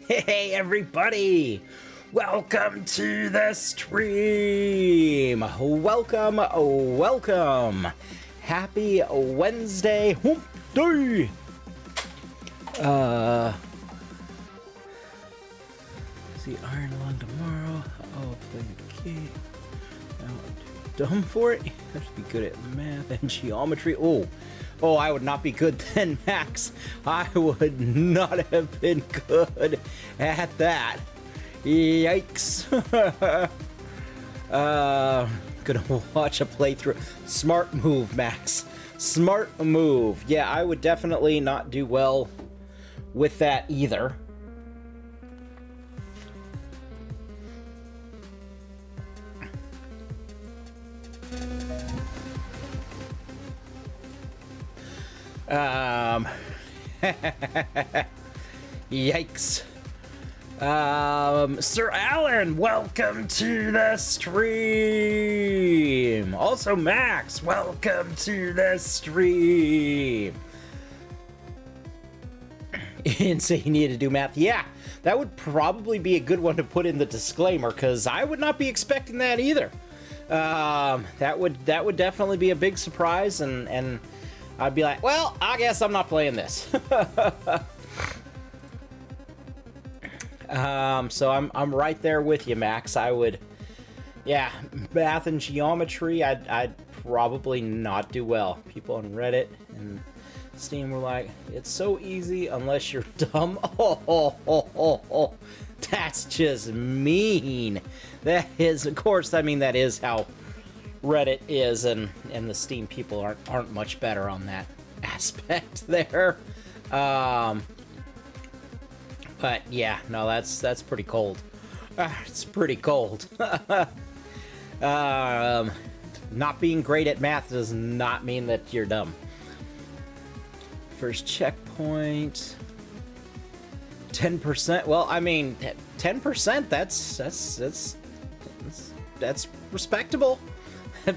Hey everybody! Welcome to the stream! Welcome! Happy Wednesday! Hump day! See Iron Lung tomorrow. I'll play the key. I'm too dumb for it. I have to be good at math and geometry. Oh, I would not be good then, Max. I would not have been good at that. Yikes. Gonna watch a playthrough. Smart move, Max. Smart move. Yeah, I would definitely not do well with that either. Yikes. Sir Alan, welcome to the stream. Also, Max, welcome to the stream. You didn't say you needed to do math. Yeah, that would probably be a good one to put in the disclaimer, because I would not be expecting that either. That would definitely be a big surprise, and I'd be like, well, I guess I'm not playing this. So I'm right there with you, Max. I would, yeah, math and geometry, I'd probably not do well. People on Reddit and Steam were like, it's so easy unless you're dumb. Oh, that's just mean. That is, of course, I mean, that is how Reddit is, and the Steam people aren't much better on that aspect there. But yeah, no, that's pretty cold. It's pretty cold. Not being great at math does not mean that you're dumb. First checkpoint. 10%. Well, I mean, 10%. That's respectable.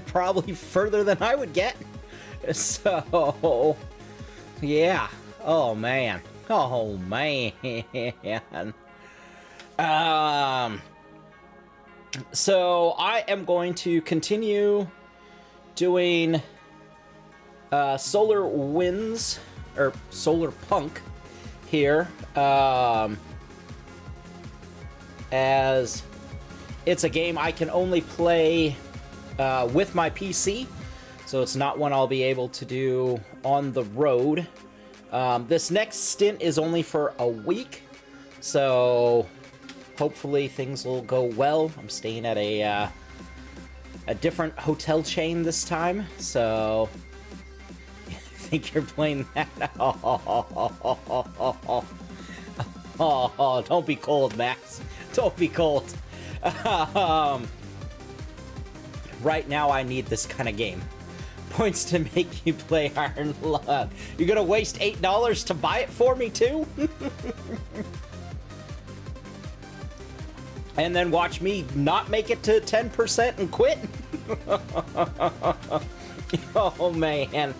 Probably further than I would get. So, yeah. Oh man. So I am going to continue doing Solar Winds or Solarpunk here, as it's a game I can only play with my PC, so it's not one I'll be able to do on the road. This next stint is only for a week, so hopefully things will go well. I'm staying at a different hotel chain this time, so I think you're playing that. Oh, don't be cold, Max. Don't be cold. Right now, I need this kind of game. Points to make you play Iron Lung. You're gonna waste $8 to buy it for me, too? And then watch me not make it to 10% and quit? Oh, man.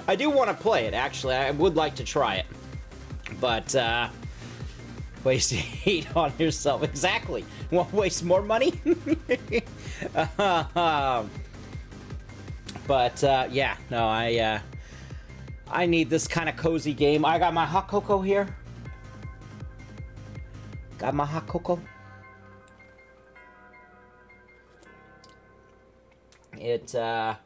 I do want to play it, actually. I would like to try it. But, waste 8 on yourself. Exactly. Want to waste more money? But, yeah, no, I need this kind of cozy game. I got my hot cocoa here. Got my hot cocoa. It's a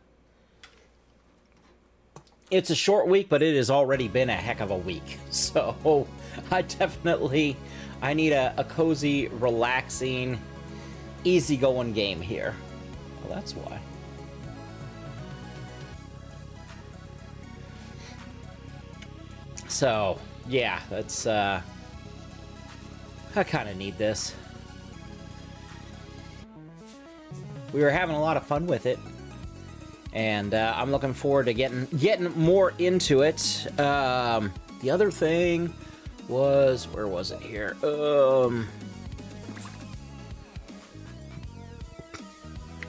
short week, but it has already been a heck of a week. So, I need a cozy, relaxing, easygoing game here. Well, that's why. So, yeah, that's, I kind of need this. We were having a lot of fun with it, and I'm looking forward to getting more into it. The other thing was, where was it here?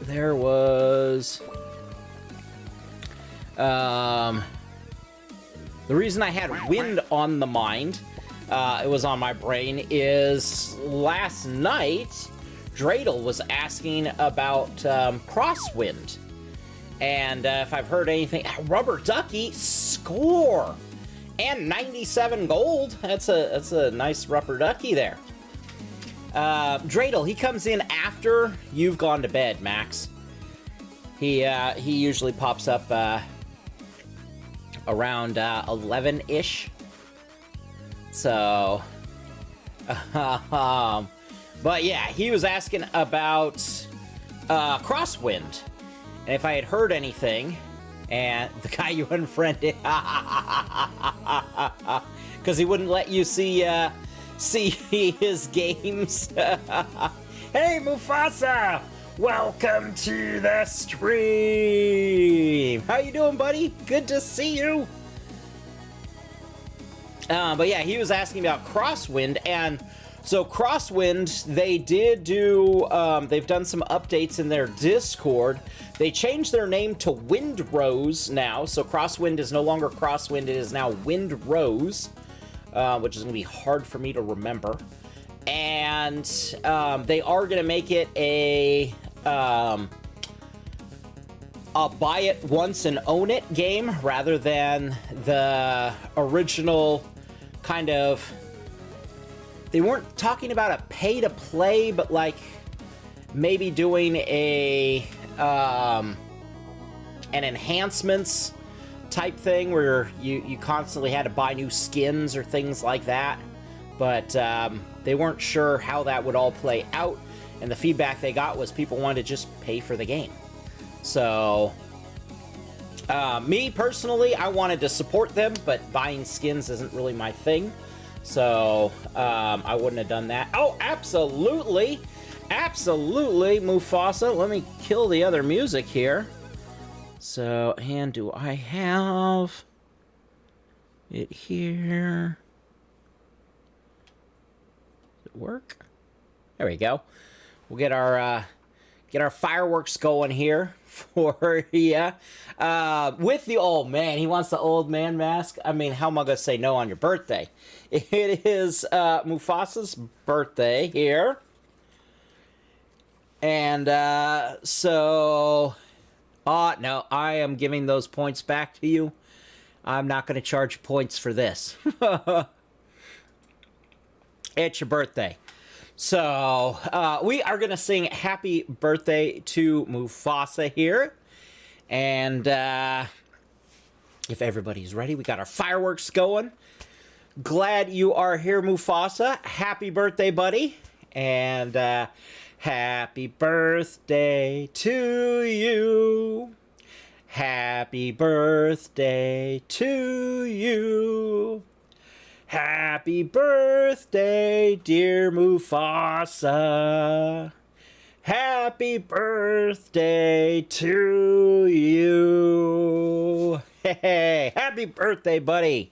There was, the reason I had wind on the mind it was on my brain, is last night, Dreidel was asking about Crosswind. And if I've heard anything, Rubber Ducky, score! And 97 gold. That's a nice Rubber Ducky there. Dreidel, he comes in after you've gone to bed, Max. He usually pops up around 11-ish. So, but yeah, he was asking about Crosswind, and if I had heard anything, and the guy you unfriended, because he wouldn't let you see his games. Hey, Mufasa! Welcome to the stream! How you doing, buddy? Good to see you! But yeah, he was asking about Crosswind, and so Crosswind, they did do, they've done some updates in their Discord. They changed their name to Windrose now, so Crosswind is no longer Crosswind, it is now Windrose, which is going to be hard for me to remember. And they are going to make it a buy it once and own it game, rather than the original kind of, they weren't talking about a pay to play, but like maybe doing a an enhancements type thing where you constantly had to buy new skins or things like that, but they weren't sure how that would all play out, and the feedback they got was people wanted to just pay for the game. So me personally, I wanted to support them, but buying skins isn't really my thing, so I wouldn't have done that. Oh, absolutely, absolutely, Mufasa. Let me kill the other music here. So, and do I have it here? Does it work? There we go. We'll get our fireworks going here for you. With the old man. He wants the old man mask. I mean, how am I going to say no on your birthday? It is Mufasa's birthday here. And so... no, I am giving those points back to you. I'm not going to charge points for this. It's your birthday. So, we are going to sing happy birthday to Mufasa here. And, if everybody's ready, we got our fireworks going. Glad you are here, Mufasa. Happy birthday, buddy. And, happy birthday to you. Happy birthday to you. Happy birthday, dear Mufasa. Happy birthday to you. Hey, happy birthday, buddy.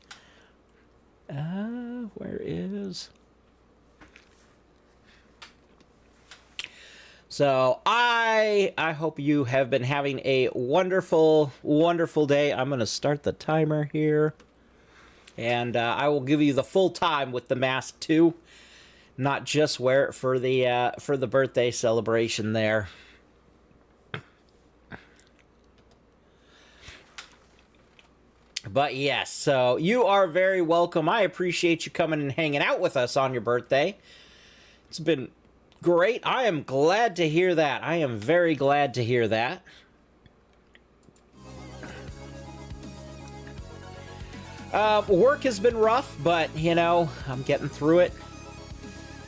Where is... So, I hope you have been having a wonderful, wonderful day. I'm going to start the timer here. And I will give you the full time with the mask, too. Not just wear it for the birthday celebration there. But yes, so you are very welcome. I appreciate you coming and hanging out with us on your birthday. It's been... great. I am glad to hear that. I am very glad to hear that. Work has been rough, but, you know, I'm getting through it.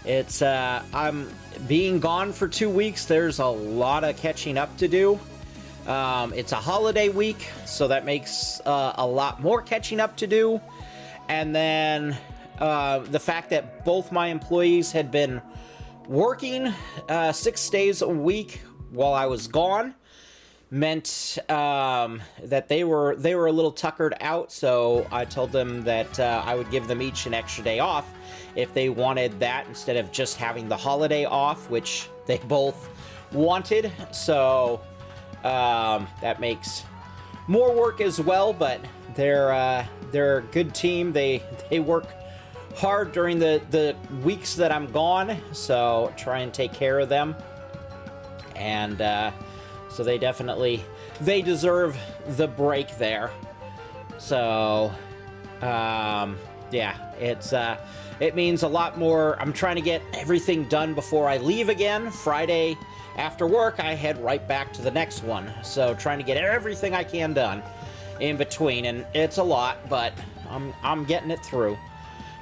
It's, I'm being gone for 2 weeks. There's a lot of catching up to do. It's a holiday week, so that makes a lot more catching up to do. And then the fact that both my employees had been working 6 days a week while I was gone meant that they were a little tuckered out, so I told them that I would give them each an extra day off if they wanted that instead of just having the holiday off, which they both wanted. So that makes more work as well, but they're a good team. They work hard during the weeks that I'm gone, so try and take care of them. And so they deserve the break there. So yeah, it means a lot more. I'm trying to get everything done before I leave again. Friday after work, I head right back to the next one. So trying to get everything I can done in between, and it's a lot, but I'm getting it through.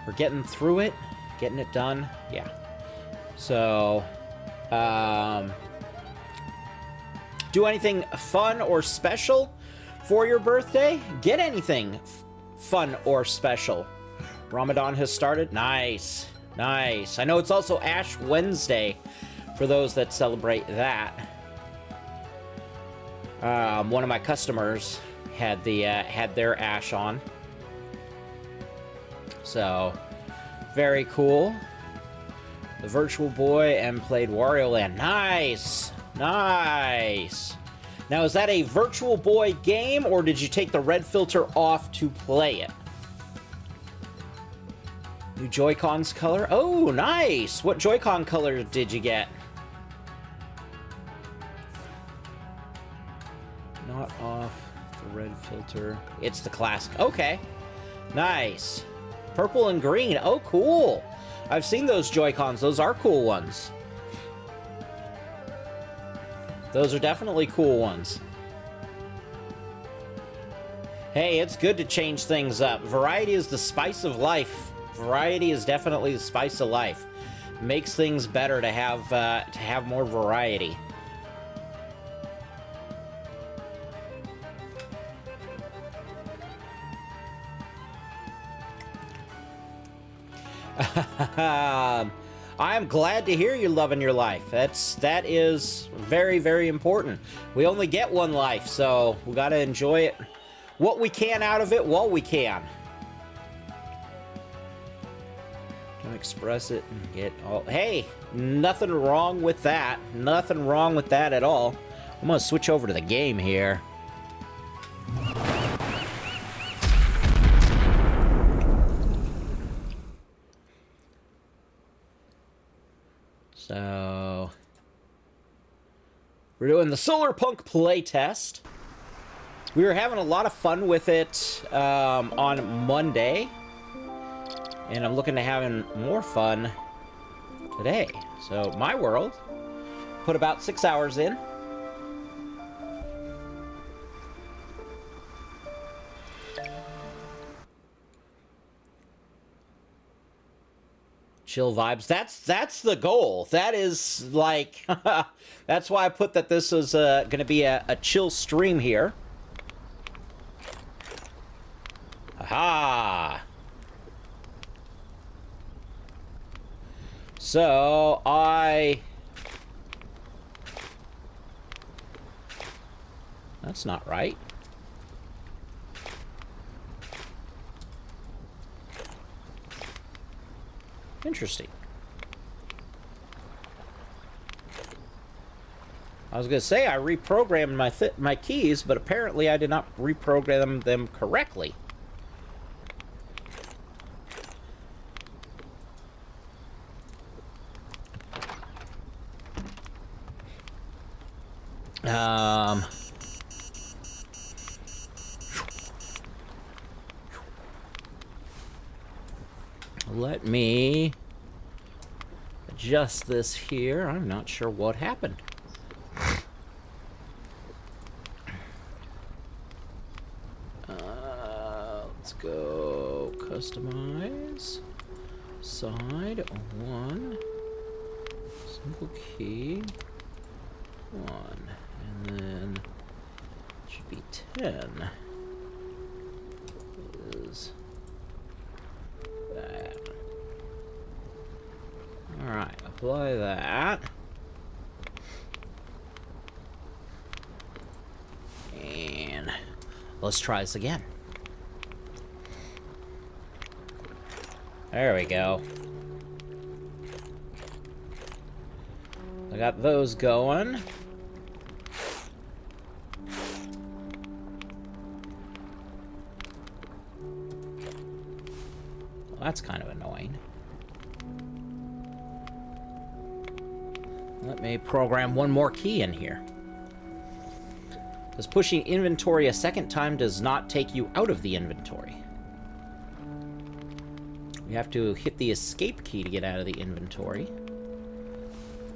We're getting through it, getting it done. Yeah. So do anything fun or special for your birthday? Get anything fun or special. Ramadan has started. Nice. Nice. I know it's also Ash Wednesday for those that celebrate that. One of my customers had their Ash on. So, very cool. The Virtual Boy and played Wario Land. Nice! Nice! Now, is that a Virtual Boy game, or did you take the red filter off to play it? New Joy-Cons color? Oh, nice! What Joy-Con color did you get? Not off the red filter. It's the classic. Okay. Nice. Purple and green. Oh, cool. I've seen those Joy-Cons. Those are cool ones. Those are definitely cool ones. Hey, it's good to change things up. Variety is the spice of life. Variety is definitely the spice of life. Makes things better to have more variety. I'm glad to hear you're loving your life. That is very, very important. We only get one life, so we gotta enjoy it, what we can out of it while we can. Don't express it and get all... Hey, nothing wrong with that. Nothing wrong with that at all. I'm gonna switch over to the game here. So, we're doing the Solarpunk playtest. We were having a lot of fun with it on Monday, and I'm looking to having more fun today. So, my world, put about 6 hours in. Chill vibes. That's the goal. That is like that's why I put that this is going to be a chill stream here. Aha. So that's not right. Interesting. I was going to say I reprogrammed my keys, but apparently I did not reprogram them correctly. Let me adjust this here. I'm not sure what happened. Let's go customize. Side 1. Single key. 1. And then it should be 10. Is that. Alright, apply that. And let's try this again. There we go. I got those going. That's kind of annoying. Let me program one more key in here. Because pushing inventory a second time does not take you out of the inventory. We have to hit the escape key to get out of the inventory.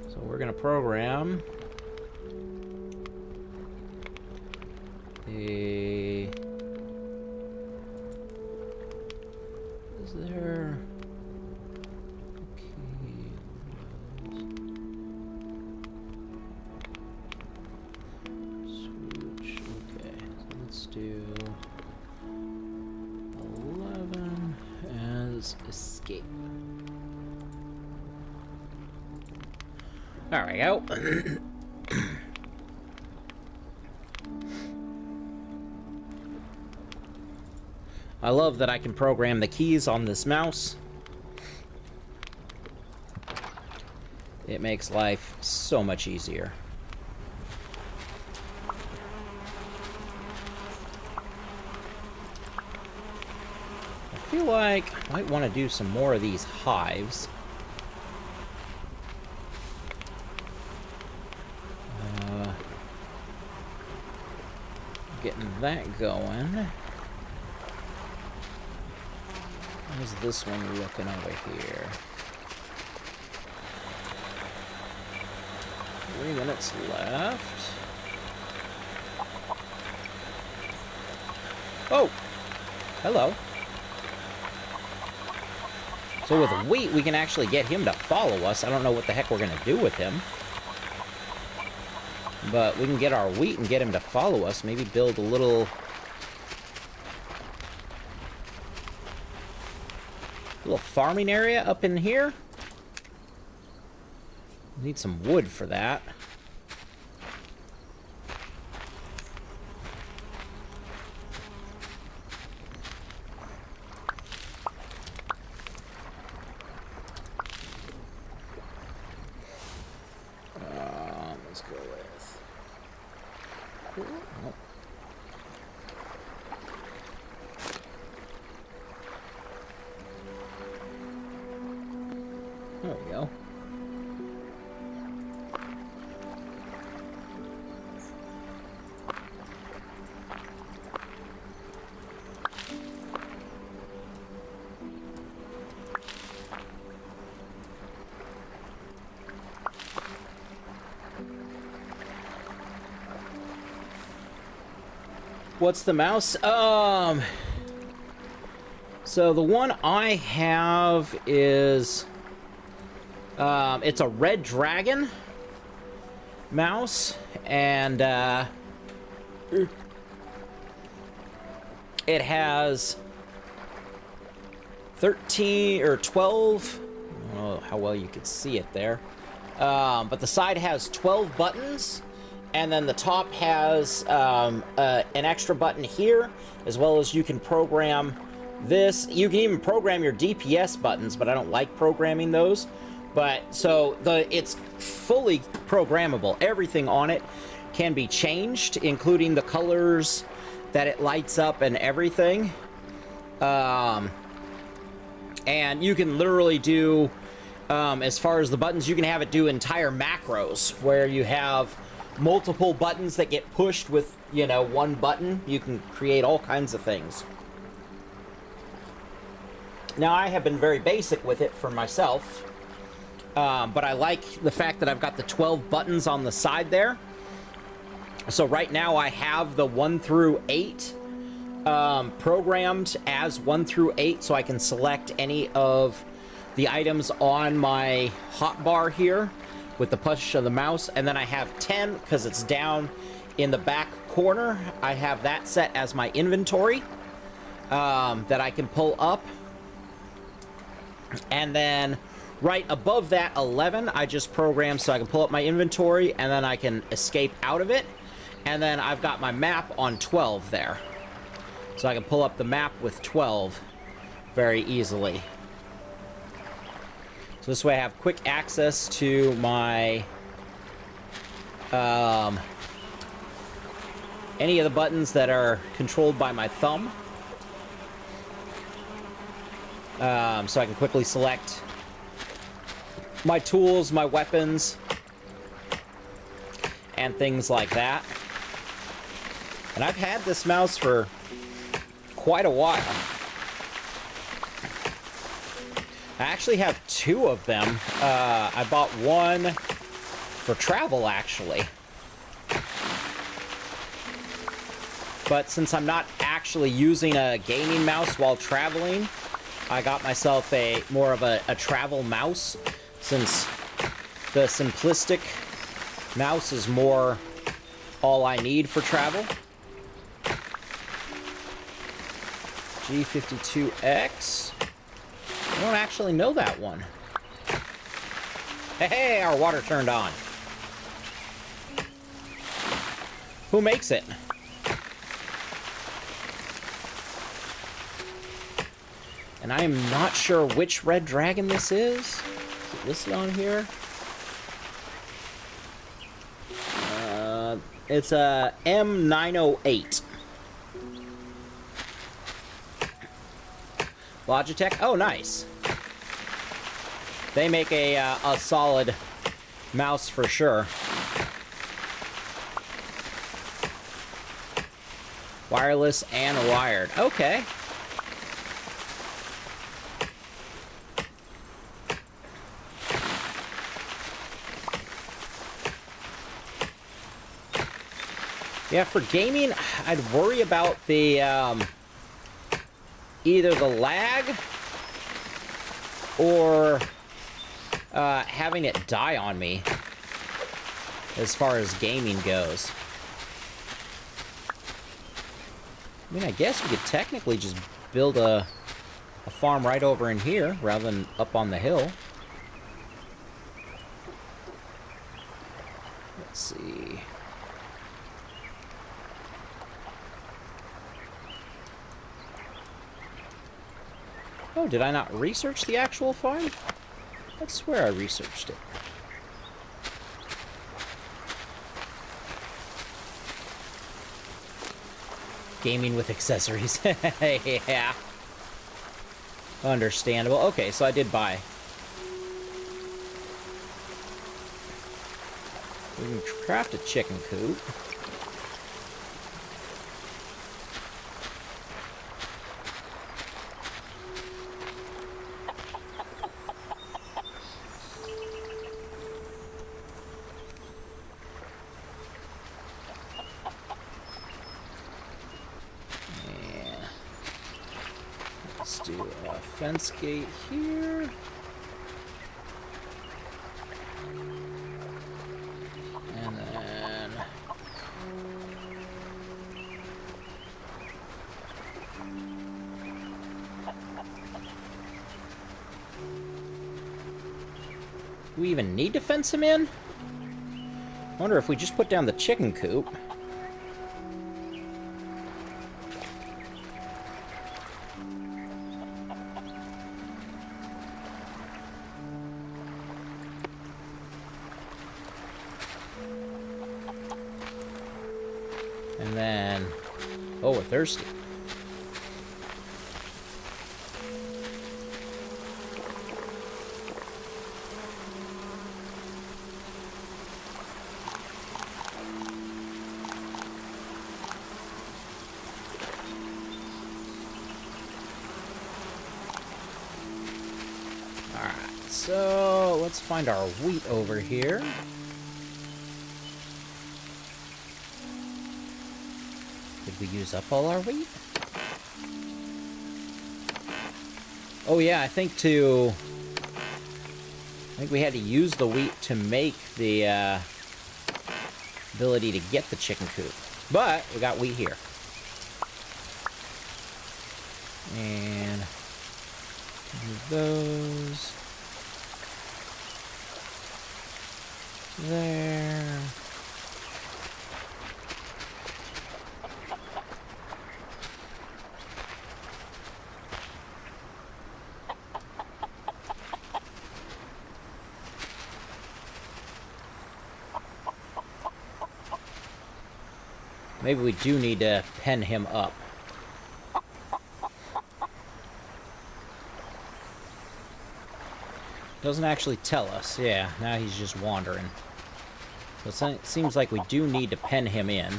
So we're going to program the... Is there... Do 11 as escape. There we go. I love that I can program the keys on this mouse. It makes life so much easier. I feel like I might want to do some more of these hives. Getting that going. How's this one looking over here? 3 minutes left. Oh! Hello. So with wheat, we can actually get him to follow us. I don't know what the heck we're going to do with him. But we can get our wheat and get him to follow us. Maybe build a little farming area up in here. Need some wood for that. Let's go with... Oh. There we go. What's the mouse? So the one I have is, it's a red dragon mouse, and, it has 13 or 12, I don't know how well you can see it there, but the side has 12 buttons. And then the top has an extra button here, as well as you can program this. You can even program your DPS buttons, but I don't like programming those. But so it's fully programmable. Everything on it can be changed, including the colors that it lights up and everything. And you can literally do, as far as the buttons, you can have it do entire macros where you have multiple buttons that get pushed with, you know, one button. You can create all kinds of things. Now, I have been very basic with it for myself, but I like the fact that I've got the 12 buttons on the side there. So right now I have the 1 through 8 programmed as 1 through 8, so I can select any of the items on my hotbar here with the push of the mouse. And then I have 10 because it's down in the back corner. I have that set as my inventory that I can pull up. And then right above that 11, I just programmed so I can pull up my inventory and then I can escape out of it. And then I've got my map on 12 there, so I can pull up the map with 12 very easily. So this way I have quick access to my any of the buttons that are controlled by my thumb. so I can quickly select my tools, my weapons, and things like that. And I've had this mouse for quite a while. I actually have two of them. I bought one for travel, actually. But since I'm not actually using a gaming mouse while traveling, I got myself more of a travel mouse, since the simplistic mouse is more all I need for travel. G52X. I don't actually know that one. Hey, our water turned on. Who makes it? And I am not sure which red dragon this is. Is it listed on here? It's a M908. Logitech? Oh, nice. They make a solid mouse for sure. Wireless and wired. Okay. Yeah, for gaming, I'd worry about the, either the lag or having it die on me as far as gaming goes. I mean, I guess we could technically just build a farm right over in here rather than up on the hill. Let's see. Oh, did I not research the actual farm? I swear I researched it. Gaming with accessories. Yeah. Understandable. Okay, so I did buy. We can craft a chicken coop. Let's do a fence gate here. And then... do we even need to fence him in? I wonder if we just put down the chicken coop. And then... oh, we're thirsty. Alright, so let's find our wheat over here. Did we use up all our wheat? Oh yeah, I think we had to use the wheat to make the ability to get the chicken coop. But we got wheat here. And move those there. Maybe we do need to pen him up. Doesn't actually tell us. Yeah, now he's just wandering. So it seems like we do need to pen him in.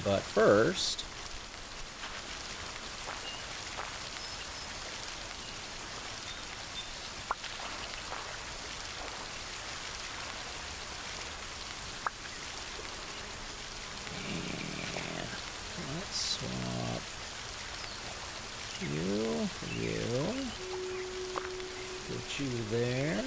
But first... let's swap you. Put you there.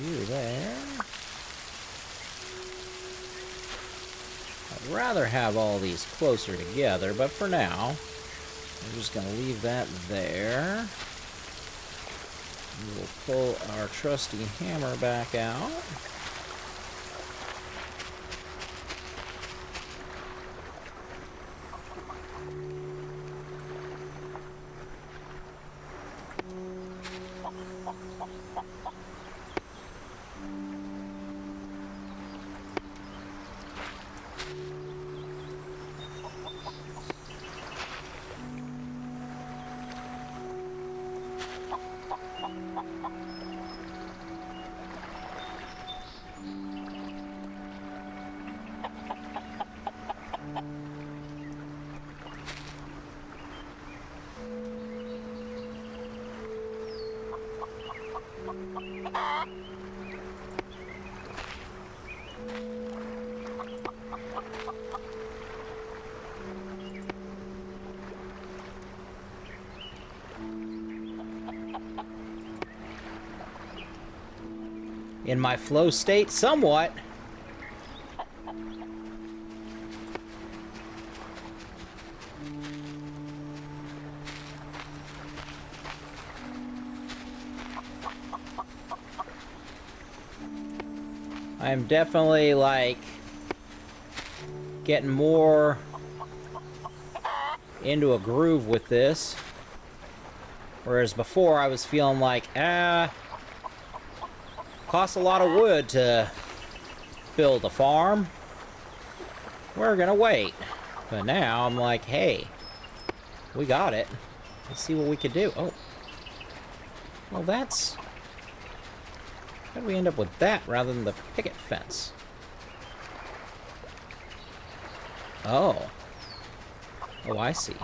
You there. I'd rather have all these closer together, but for now, we're just going to leave that there. We'll pull our trusty hammer back out. In my flow state, somewhat. I'm definitely, like, getting more into a groove with this. Whereas before I was feeling like, costs a lot of wood to build a farm. We're gonna wait. But now I'm like, hey, we got it. Let's see what we could do. Oh. Well, that's... how did we end up with that rather than the picket fence? Oh. Oh, I see.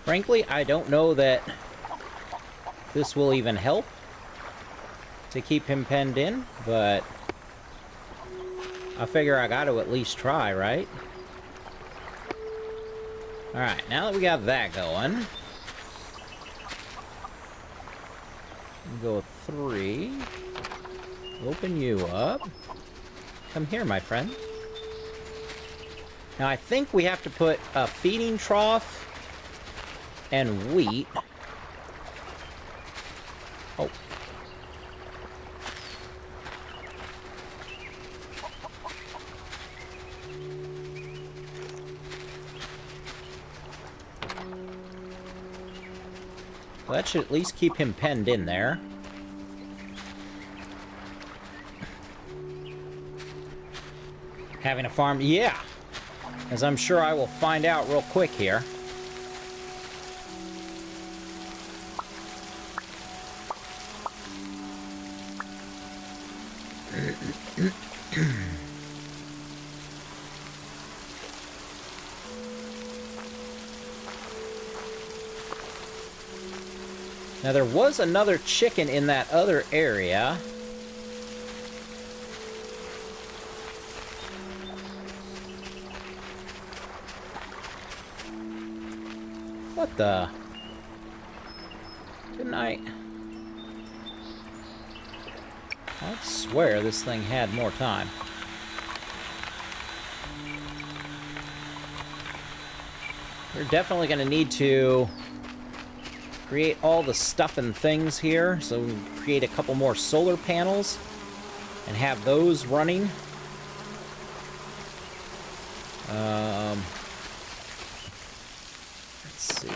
Frankly, I don't know that this will even help to keep him penned in, but I figure I got to at least try, right? Alright, now that we got that going, go 3, open you up. Come here, my friend. Now, I think we have to put a feeding trough and wheat. Oh. Well, that should at least keep him penned in there. Having a farm? Yeah. As I'm sure I will find out real quick here. Now, there was another chicken in that other area. What the? Didn't I swear this thing had more time. We're definitely going to need to create all the stuff and things here. So we can create a couple more solar panels and have those running. Let's see.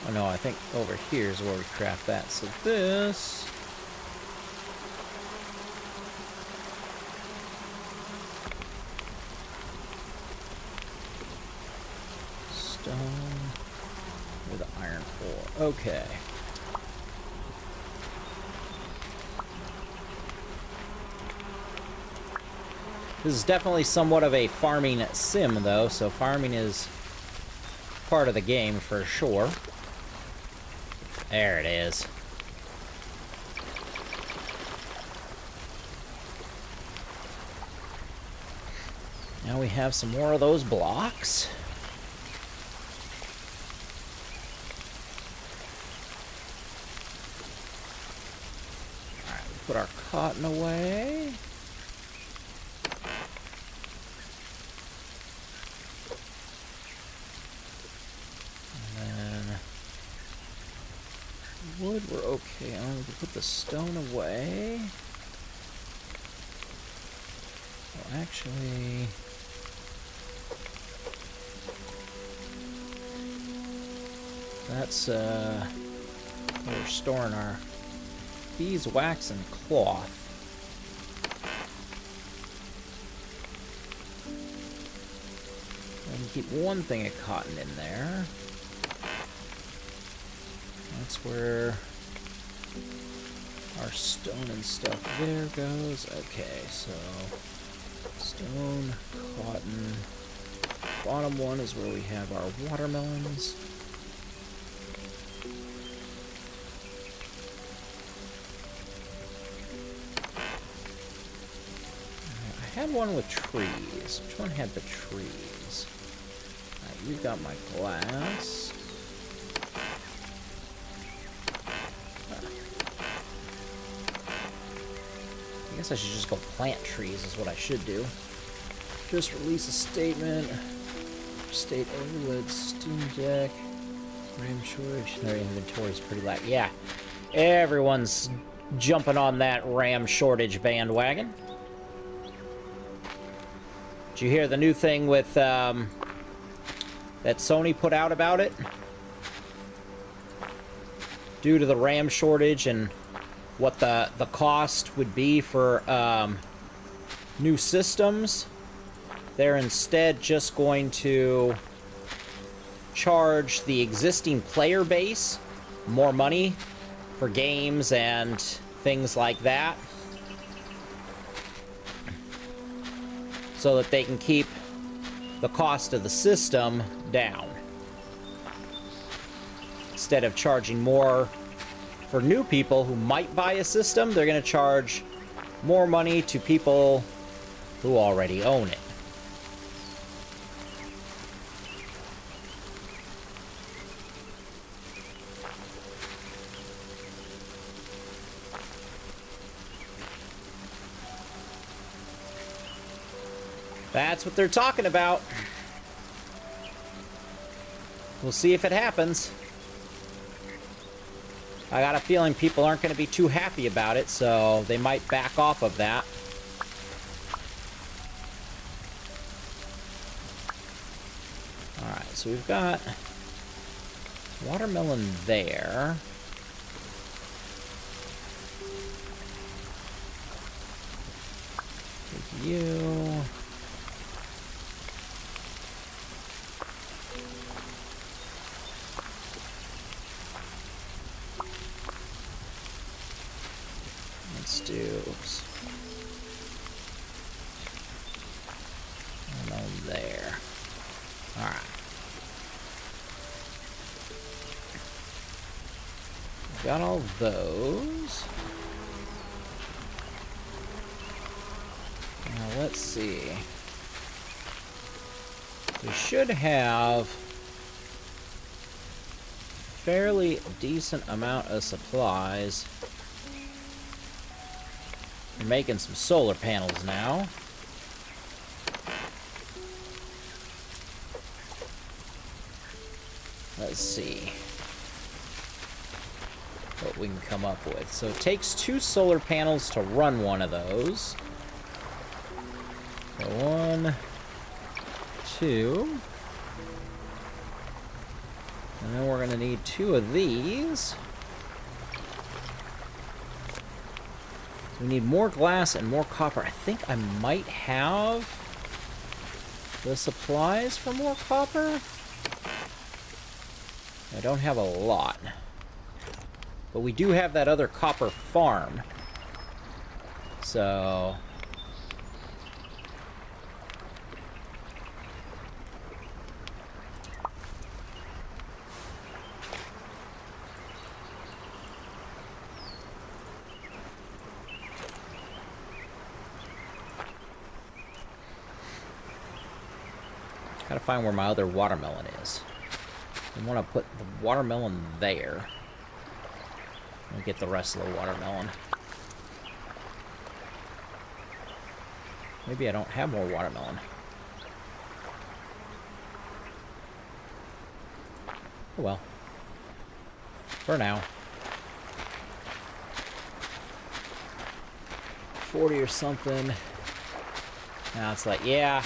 Oh no, I think over here is where we craft that. So this... stone with iron ore. Okay. This is definitely somewhat of a farming sim, though, so farming is part of the game for sure. There it is. Now we have some more of those blocks. Alright, we put our cotton away. Wood, we're okay. I'm going to put the stone away. Well, actually... that's, where we're storing our beeswax and cloth. I can keep one thing of cotton in there. That's where our stone and stuff there goes. Okay, so stone, cotton. Bottom one is where we have our watermelons. I had one with trees. Which one had the trees? Alright, you got my glass. I guess I should just go plant trees is what I should do. Just release a statement. State overload, Steam Deck, RAM shortage. Their inventory's pretty light. Yeah, everyone's jumping on that RAM shortage bandwagon. Did you hear the new thing with that Sony put out about it? Due to the RAM shortage and what the cost would be for new systems, they're instead just going to charge the existing player base more money for games and things like that, so that they can keep the cost of the system down. Instead of charging more for new people who might buy a system, they're going to charge more money to people who already own it. That's what they're talking about. We'll see if it happens. I got a feeling people aren't going to be too happy about it, so they might back off of that. Alright, so we've got watermelon there. Take you. Let's do, oops. And on there. Alright. Got all those. Now let's see. We should have fairly decent amount of supplies. We're making some solar panels now. Let's see what we can come up with. So it takes 2 solar panels to run one of those. So 1, 2. And then we're going to need 2 of these. So we need more glass and more copper. I think I might have the supplies for more copper. I don't have a lot. But we do have that other copper farm. So... gotta find where my other watermelon is. I want to put the watermelon there. And get the rest of the watermelon. Maybe I don't have more watermelon. Oh well. For now. 40 or something. Now it's like, yeah.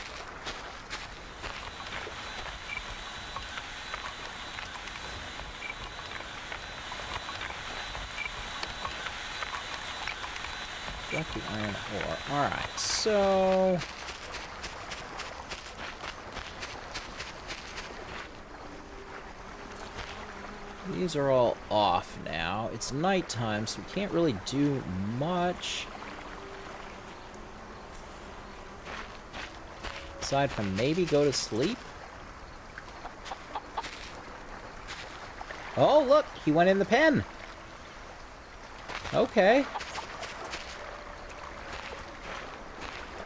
The iron ore. Alright, so... these are all off now. It's nighttime, so we can't really do much. Aside from maybe go to sleep. Oh, look! He went in the pen! Okay.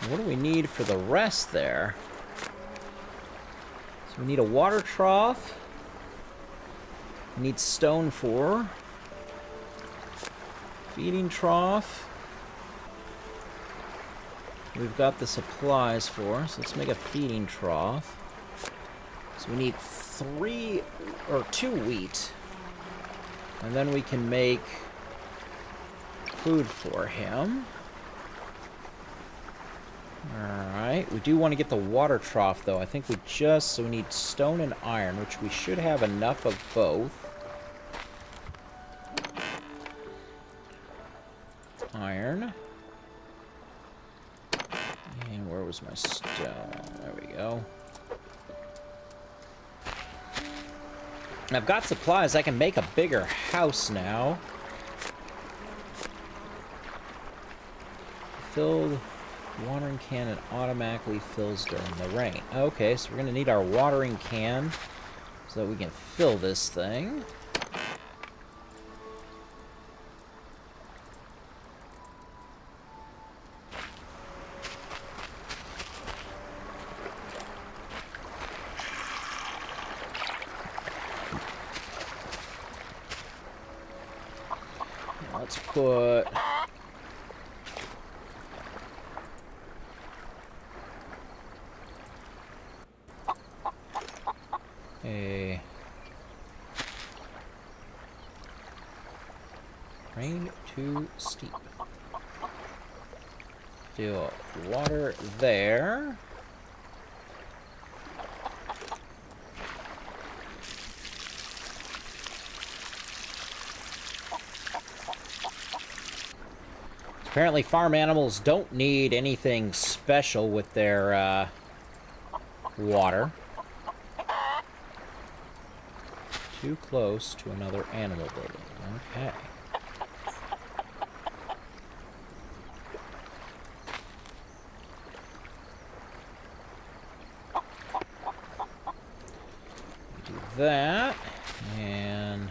What do we need for the rest there? So we need a water trough. We need stone for. Feeding trough. We've got the supplies for, so let's make a feeding trough. So we need 2 wheat. And then we can make food for him. Alright, we do want to get the water trough, though. I think so we need stone and iron, which we should have enough of both. Iron. And where was my stone? There we go. I've got supplies. I can make a bigger house now. Filled... watering can and automatically fills during the rain. Okay, so we're going to need our watering can so that we can fill this thing. Let's put... rain too steep. Do water there. Apparently farm animals don't need anything special with their water. Too close to another animal building. Okay. Do that, and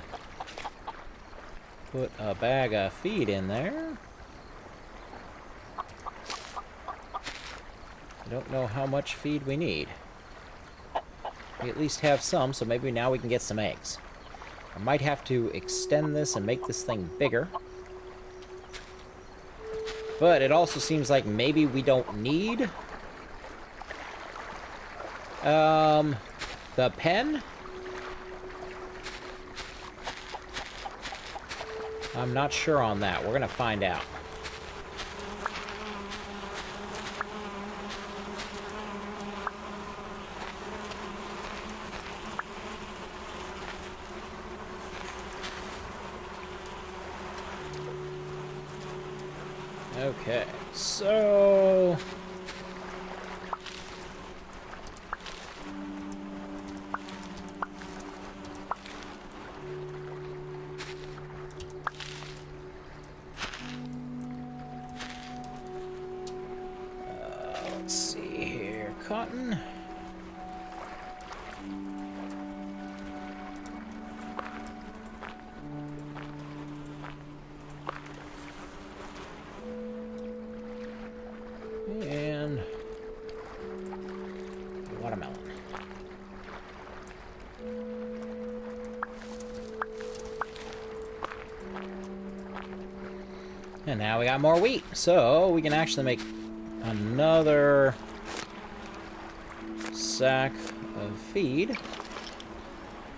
put a bag of feed in there. I don't know how much feed we need. we at least have some, so maybe now we can get some eggs. I might have to extend this and make this thing bigger. But it also seems like maybe we don't need the pen. I'm not sure on that. We're gonna find out. Okay, so... let's see here. Cotton. And watermelon. And now we got more wheat, so we can actually make another sack of feed.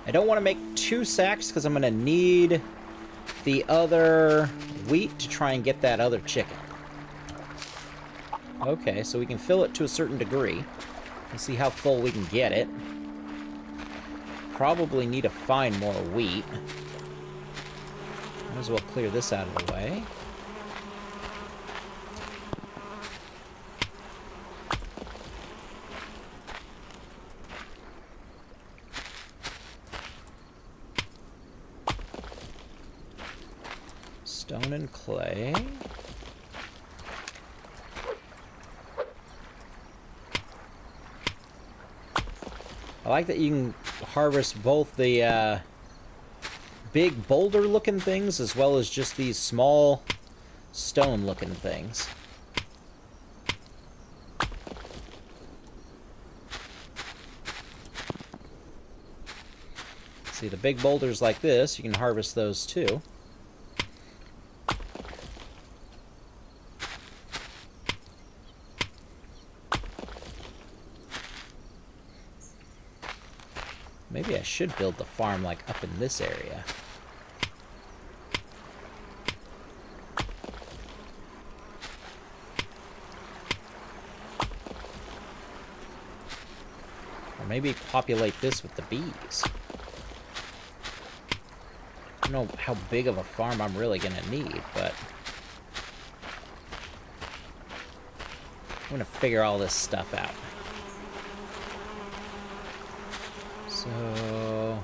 I don't want to make 2 sacks because I'm going to need the other wheat to try and get that other chicken. Okay, so we can fill it to a certain degree. Let's see how full we can get it. Probably need to find more wheat. Might as well clear this out of the way. Stone and clay. I like that you can harvest both the big boulder-looking things as well as just these small stone-looking things. See, the big boulders like this, you can harvest those too. Maybe I should build the farm, like, up in this area. Or maybe populate this with the bees. I don't know how big of a farm I'm really gonna need, but... I'm gonna figure all this stuff out. So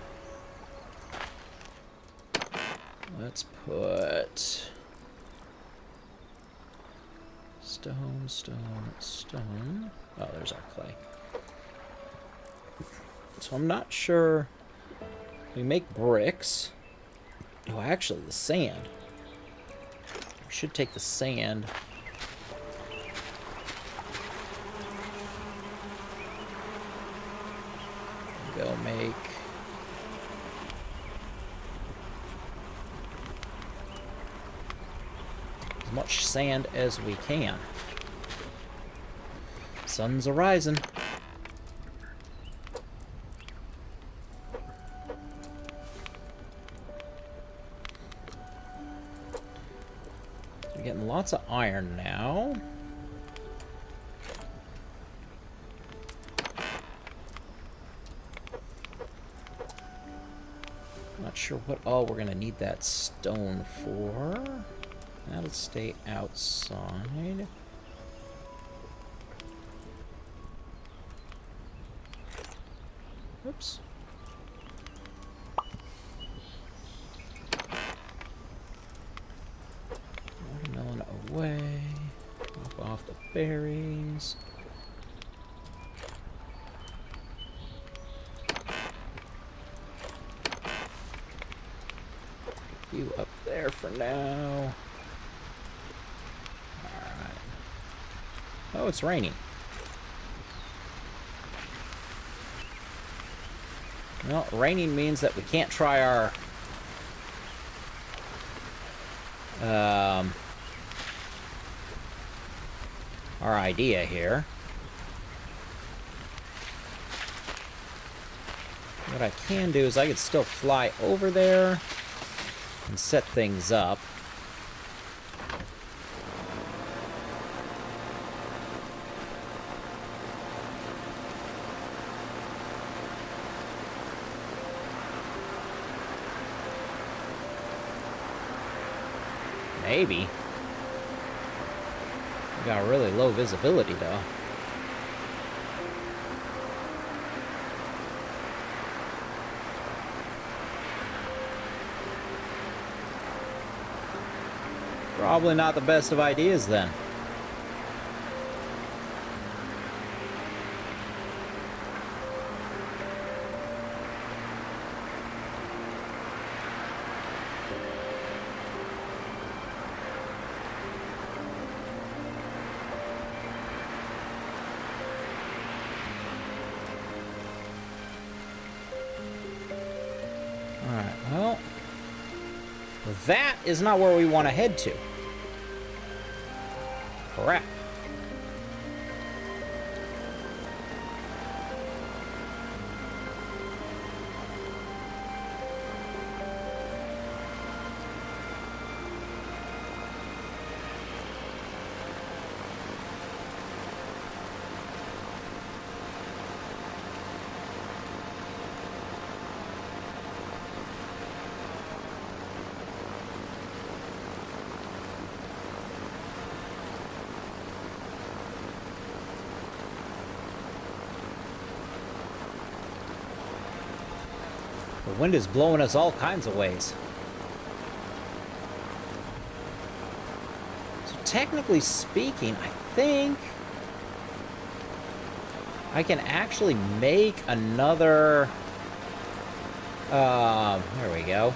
let's put stone, stone, stone. Oh, there's our clay. So I'm not sure. We make bricks. Oh, actually, the sand. We should take the sand. Go make as much sand as we can. Sun's a-rising. We're getting lots of iron now. Not sure what all we're gonna need that stone for. That'll stay outside. Oops. Watermelon away. Drop off the berries. You up there for now. Alright. Oh, it's raining. Well, raining means that we can't try our idea here. What I can do is I could still fly over there and set things up. Maybe. We got really low visibility, though. Probably not the best of ideas, then. Alright, well... that is not where we want to head to. Crap. The wind is blowing us all kinds of ways. So technically speaking, I think I can actually make another... there we go.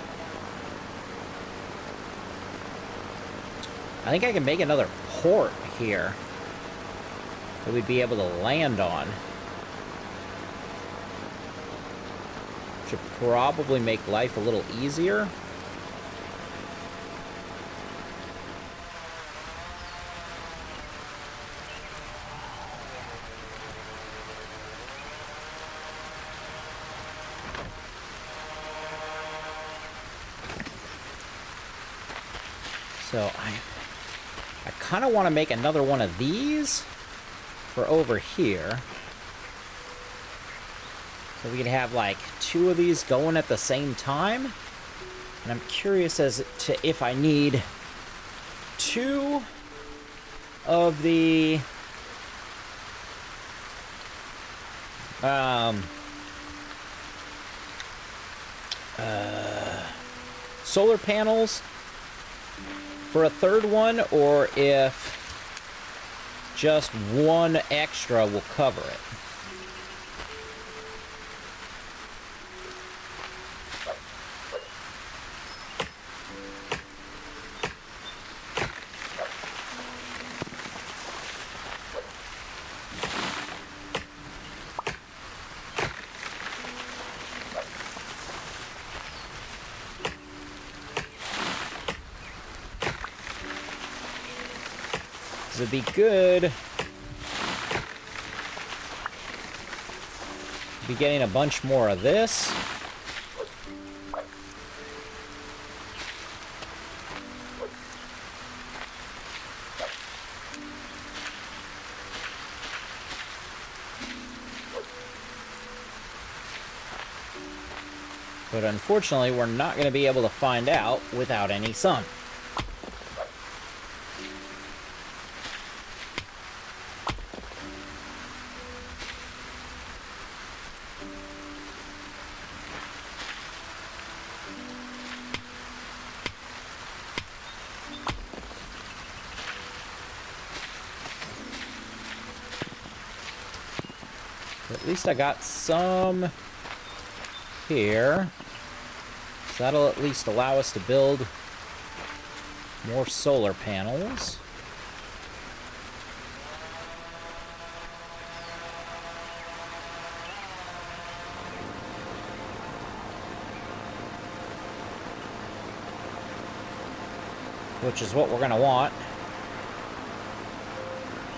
I think I can make another port here that we'd be able to land on. Should probably make life a little easier. So I kind of want to make another one of these for over here. So we could have, like, 2 of these going at the same time. And I'm curious as to if I need 2 of the... solar panels for a third one, or if just 1 extra will cover it. It'd be good. Be getting a bunch more of this. But unfortunately, we're not going to be able to find out without any sun. At least I got some here. So that'll at least allow us to build more solar panels. which is what we're going to want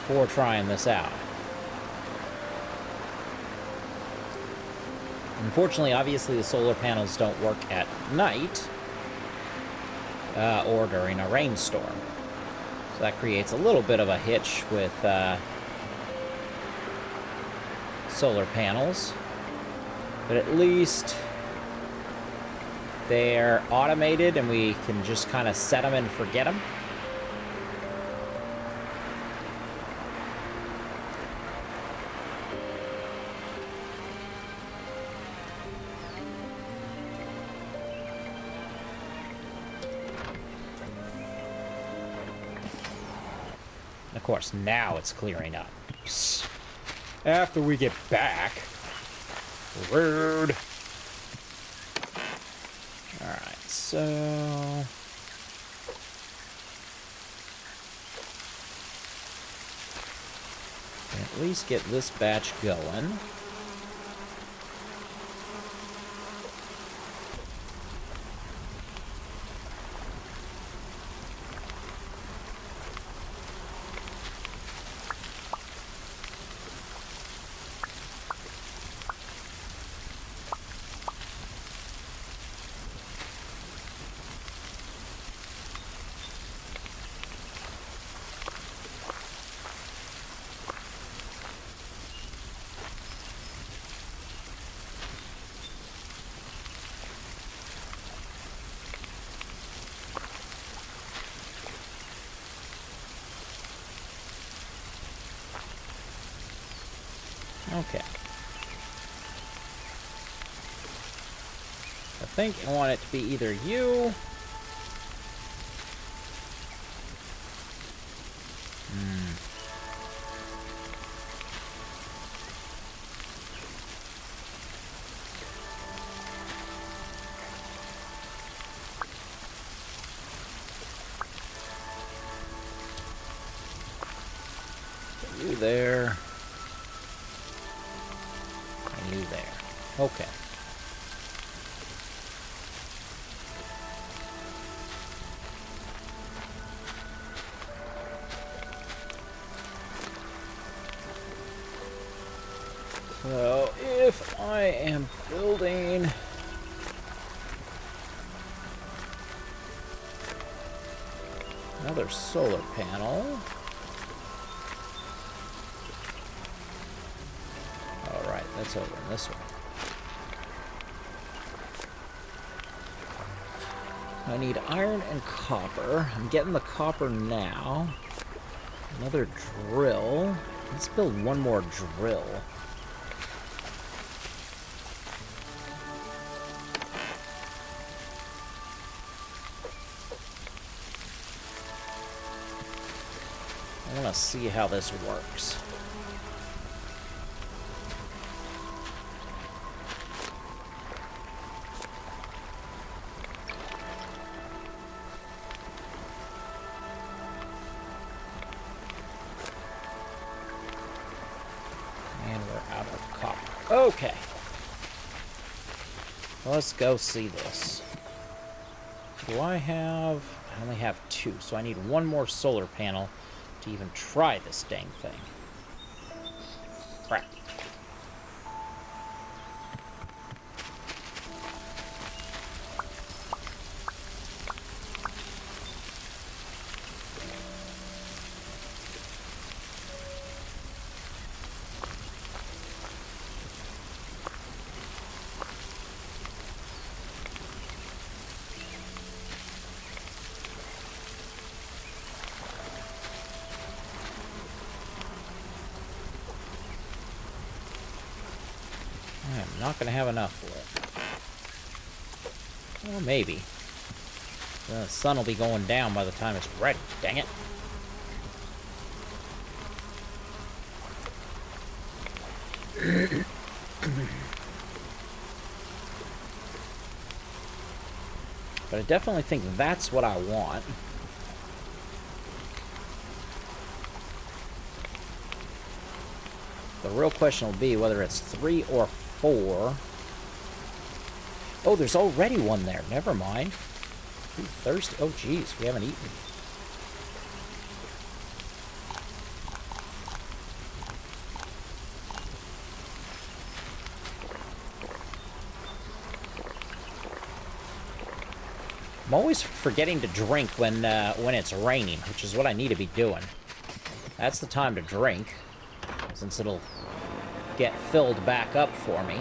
for trying this out. Unfortunately, obviously, the solar panels don't work at night or during a rainstorm. So that creates a little bit of a hitch with solar panels. But at least they're automated and we can just kind of set them and forget them. Of course, now it's clearing up. After we get back. Rude. Alright, so... at least get this batch going. Okay. I think I want it to be either you... You there. And you there. Okay. So, if I am building... another solar panel... Alright, that's over in this one. I need iron and copper. I'm getting the copper now. Another drill. Let's build one more drill. I want to see how this works. And we're out of copper. Okay. Let's go see this. Do I have... I only have 2, so I need one more solar panel to even try this dang thing. Crap. I'm not going to have enough for it. Well, maybe. The sun will be going down by the time it's ready. Dang it. But I definitely think that's what I want. The real question will be whether it's 3 or 4. Oh, there's already one there. Never mind. Ooh, thirsty. Oh, geez, we haven't eaten. I'm always forgetting to drink when it's raining, which is what I need to be doing. That's the time to drink, since it'll get filled back up for me.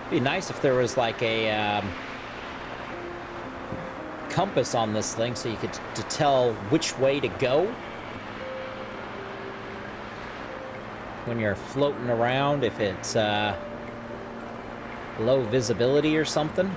It'd be nice if there was like a compass on this thing so you could to tell which way to go when you're floating around, if it's low visibility or something.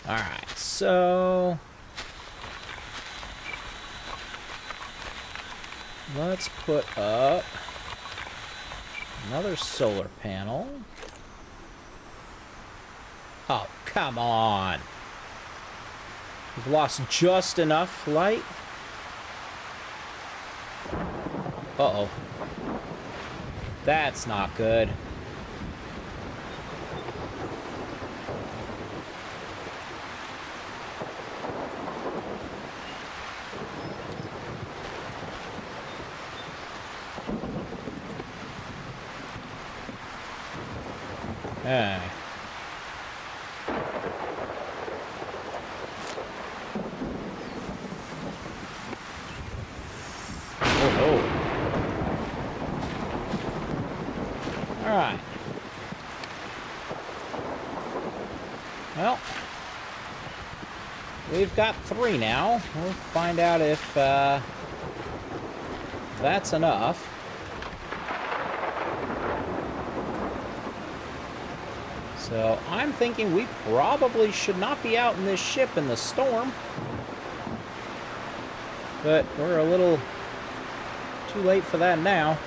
Alright, so let's put up another solar panel. Oh, come on. We've lost just enough light. Uh-oh. That's not good. Hey. Oh, no. All right. Well, we've got 3 now. We'll find out if that's enough. So I'm thinking we probably should not be out in this ship in the storm. But we're a little too late for that now.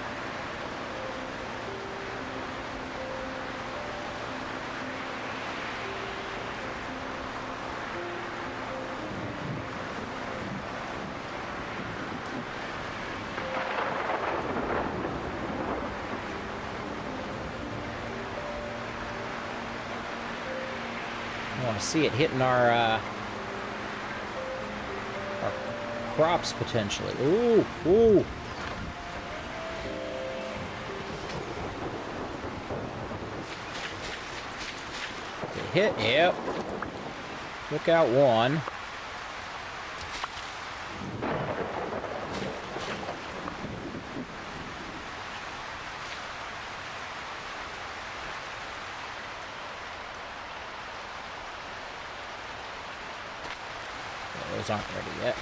I want to see it hitting our crops potentially. Ooh, ooh. It hit, yep. Took out one. Those aren't ready yet.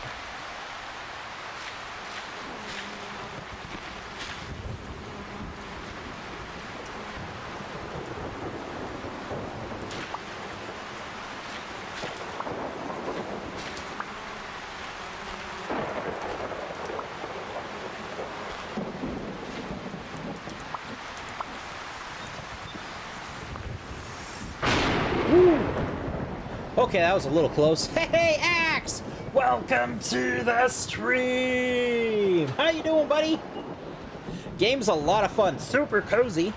Okay, that was a little close. Hey, Axe! Welcome to the stream! How you doing, buddy? Game's a lot of fun. Super cozy.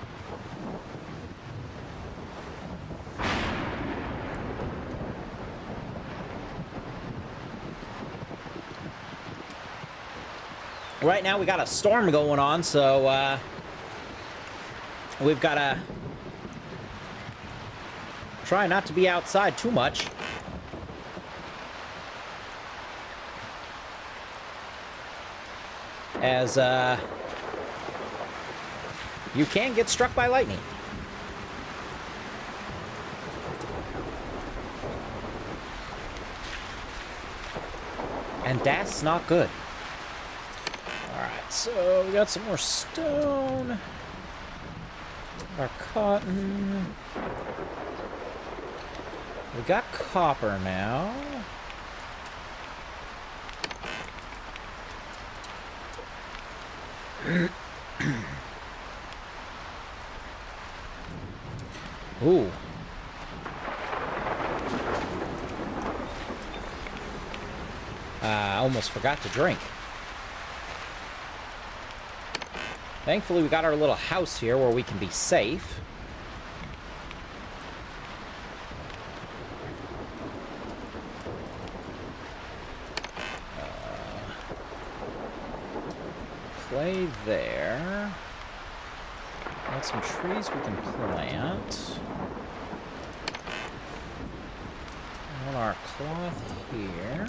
Right now, we got a storm going on, so, we've got to try not to be outside too much. As, you can get struck by lightning. And that's not good. Alright, so we got some more stone. Our cotton. We got copper now. Ooh. I almost forgot to drink. Thankfully, we got our little house here where we can be safe. Clay there. Got some trees we can plant. On our cloth here.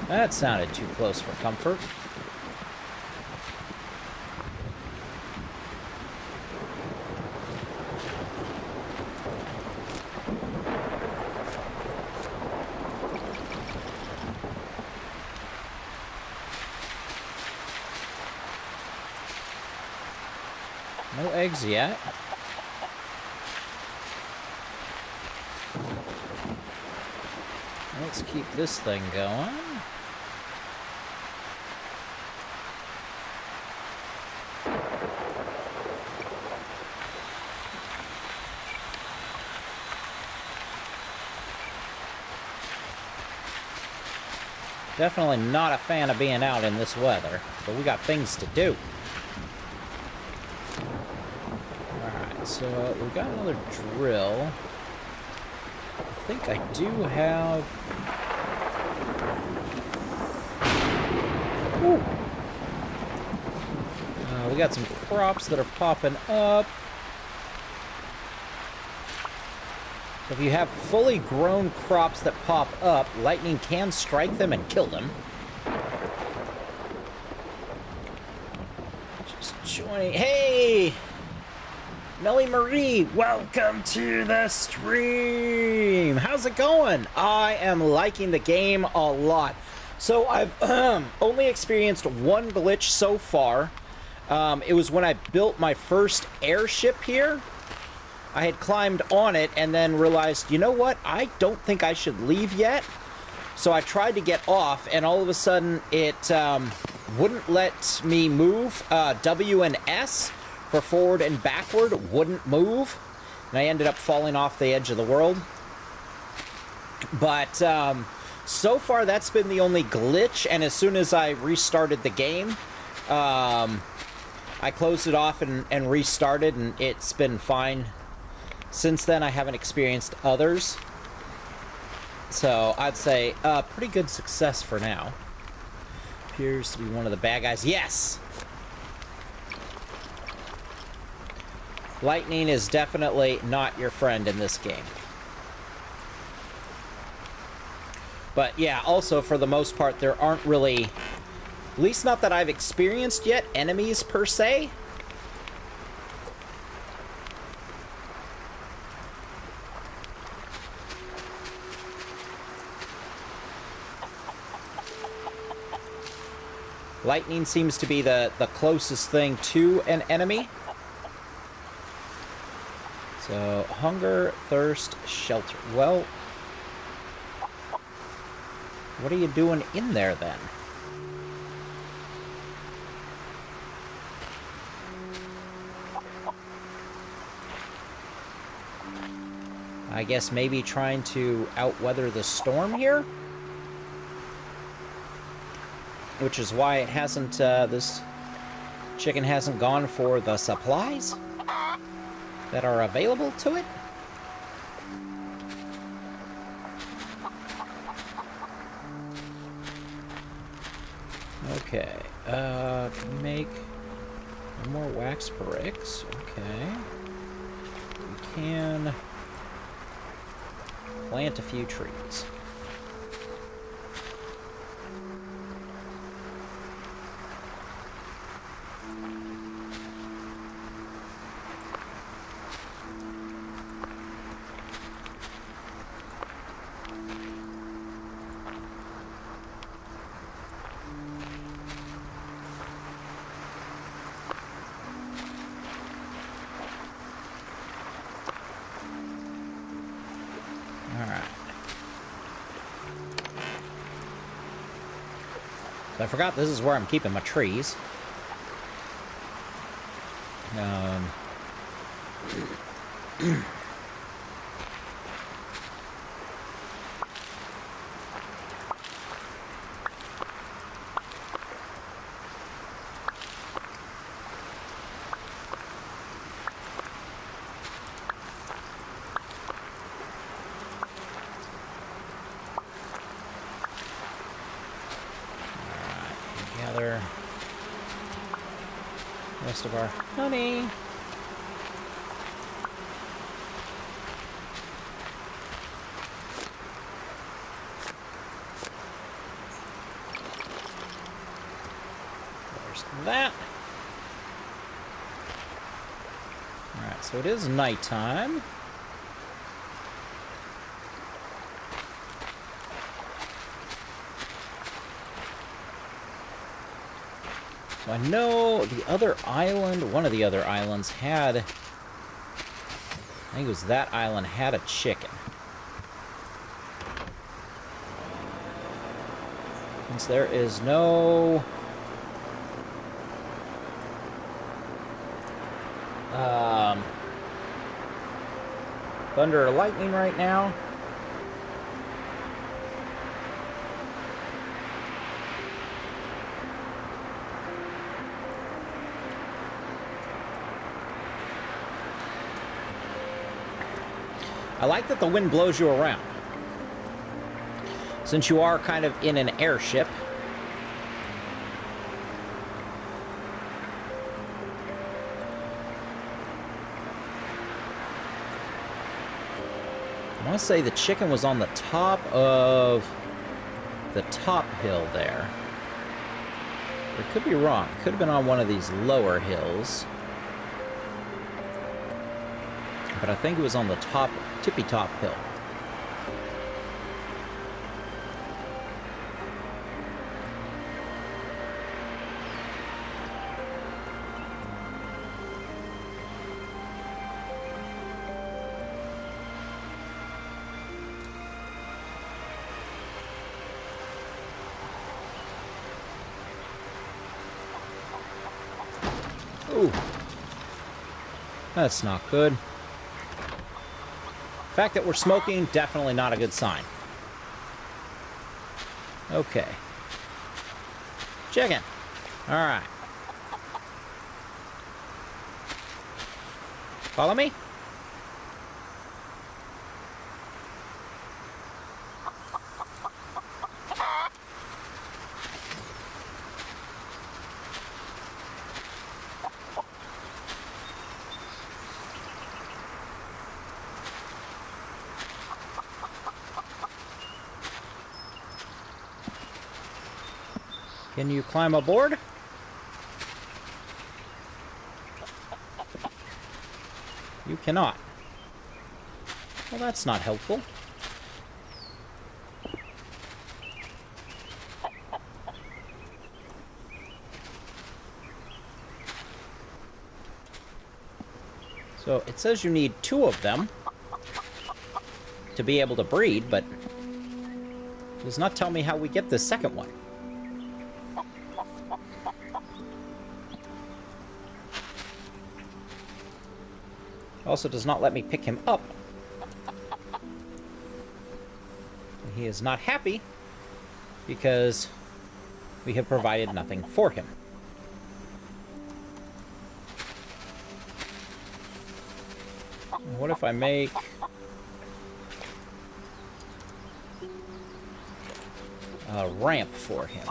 That sounded too close for comfort. No eggs yet. Let's keep this thing going. Definitely not a fan of being out in this weather, but we got things to do. Alright, so we got another drill. I think I do have... Ooh. We got some crops that are popping up. If you have fully grown crops that pop up, lightning can strike them and kill them. Just joining. Hey! Melly Marie, welcome to the stream! How's it going? I am liking the game a lot. So I've only experienced one glitch so far. It was when I built my first airship here. I had climbed on it and then realized, you know what? I don't think I should leave yet. So I tried to get off, and all of a sudden it wouldn't let me move. W and S for forward and backward wouldn't move. And I ended up falling off the edge of the world. But so far that's been the only glitch, and as soon as I restarted the game, I closed it off and restarted, and it's been fine. Since then, I haven't experienced others. So, I'd say pretty good success for now. Appears to be one of the bad guys. Yes! Lightning is definitely not your friend in this game. But yeah, also, for the most part, there aren't really, at least not that I've experienced yet, enemies per se. Lightning seems to be the closest thing to an enemy. So, hunger, thirst, shelter. Well, what are you doing in there, then? I guess maybe trying to outweather the storm here? Which is why it hasn't, this chicken hasn't gone for the supplies that are available to it. Okay, can we make more wax bricks? Okay. We can plant a few trees. I forgot this is where I'm keeping my trees. Gather the rest of our honey. There's that. Alright, so it is nighttime. So I know the other island, one of the other islands had, I think it was that island, had a chicken. Since there is no thunder or lightning right now, I like that the wind blows you around. Since you are kind of in an airship. I want to say the chicken was on the top of the top hill there. It could be wrong. It could have been on one of these lower hills. But I think it was on the top, tippy-top hill. Ooh. That's not good. The fact that we're smoking, definitely not a good sign. Okay. Chicken. Alright. Follow me? Can you climb aboard? You cannot. Well, that's not helpful. So it says you need 2 of them to be able to breed, but it does not tell me how we get the second one. Also does not let me pick him up. He is not happy because we have provided nothing for him. What if I make a ramp for him?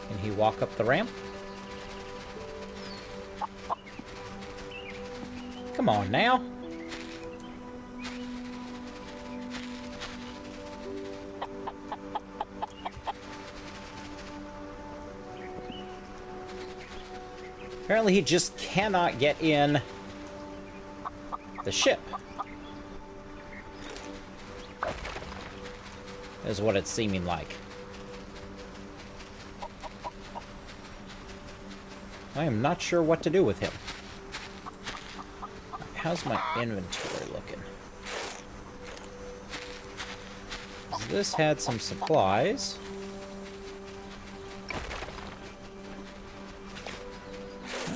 Can he walk up the ramp? Come on now. Apparently he just cannot get in the ship. Is what it's seeming like. I am not sure what to do with him. How's my inventory looking? This had some supplies.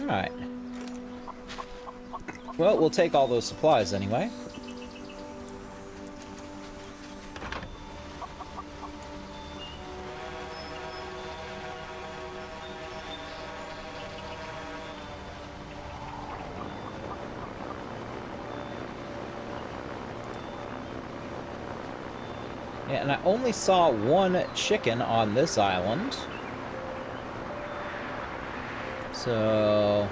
Alright. Well, we'll take all those supplies anyway. Yeah, and I only saw one chicken on this island. So...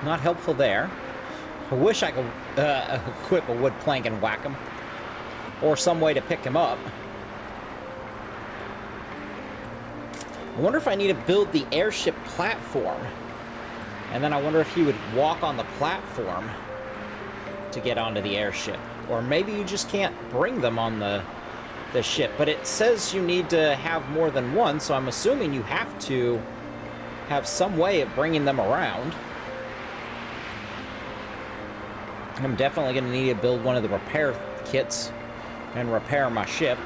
not helpful there. I wish I could equip a wood plank and whack him. Or some way to pick him up. I wonder if I need to build the airship platform. And then I wonder if he would walk on the platform to get onto the airship. Or maybe you just can't bring them on the ship. But it says you need to have more than one, so I'm assuming you have to have some way of bringing them around. I'm definitely going to need to build one of the repair kits and repair my ship.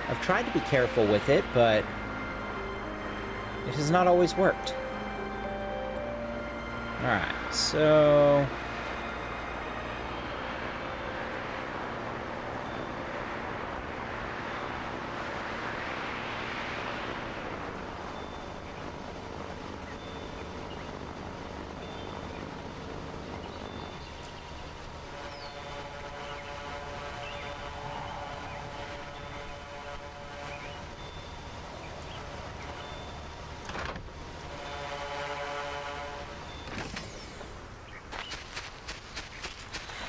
I've tried to be careful with it, but it has not always worked. Alright, so...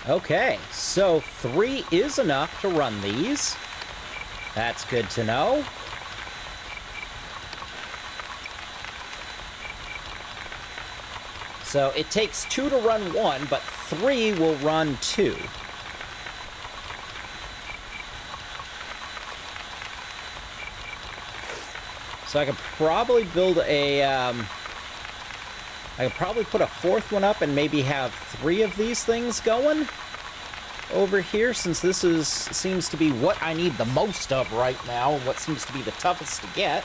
okay, so 3 is enough to run these. That's good to know. So it takes 2 to run 1, but 3 will run 2. So I could probably build a, I could probably put a 4th one up and maybe have 3 of these things going over here, since this seems to be what I need the most of right now, and what seems to be the toughest to get.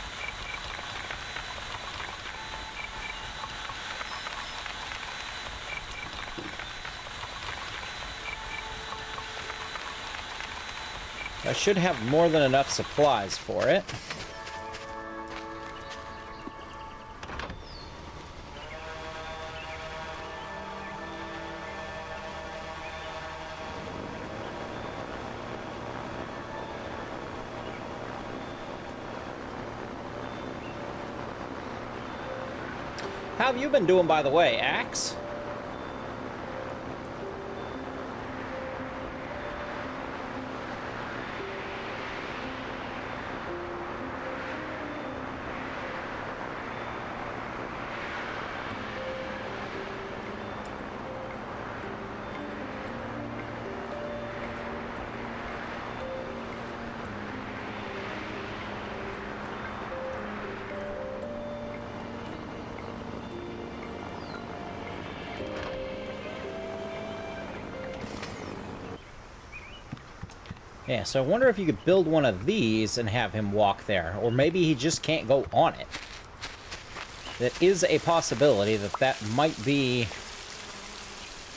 I should have more than enough supplies for it. How have you been doing, by the way, Axe? Yeah, so I wonder if you could build one of these and have him walk there. Or maybe he just can't go on it. That is a possibility that that might be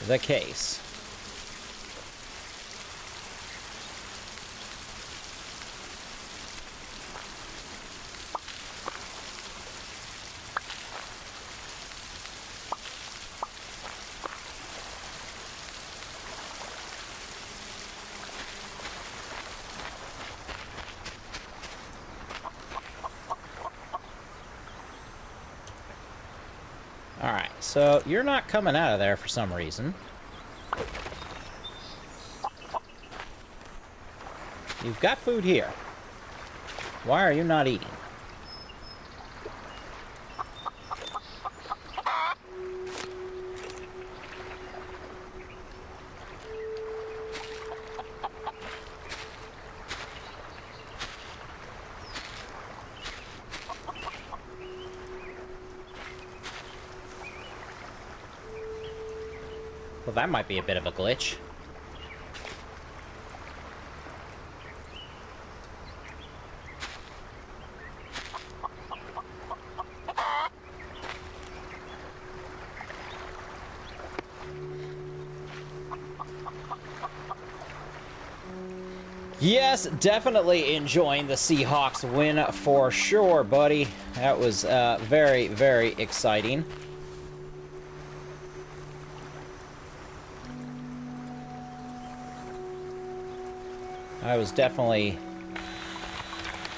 the case. Alright, so you're not coming out of there for some reason. You've got food here. Why are you not eating? Well, that might be a bit of a glitch. Yes, definitely enjoying the Seahawks win for sure, buddy. That was very, very exciting. I was definitely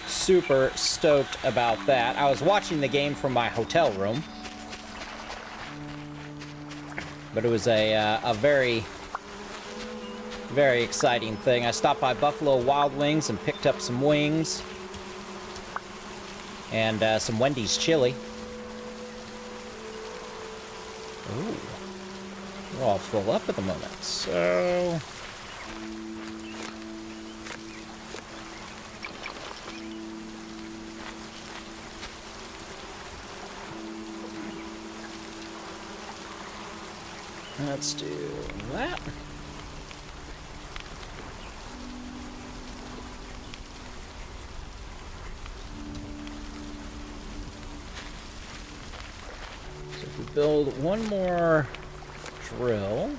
super stoked about that. I was watching the game from my hotel room, but it was a very, very exciting thing. I stopped by Buffalo Wild Wings and picked up some wings and some Wendy's chili. Ooh, we're all full up at the moment, so... let's do that. So if we build one more drill,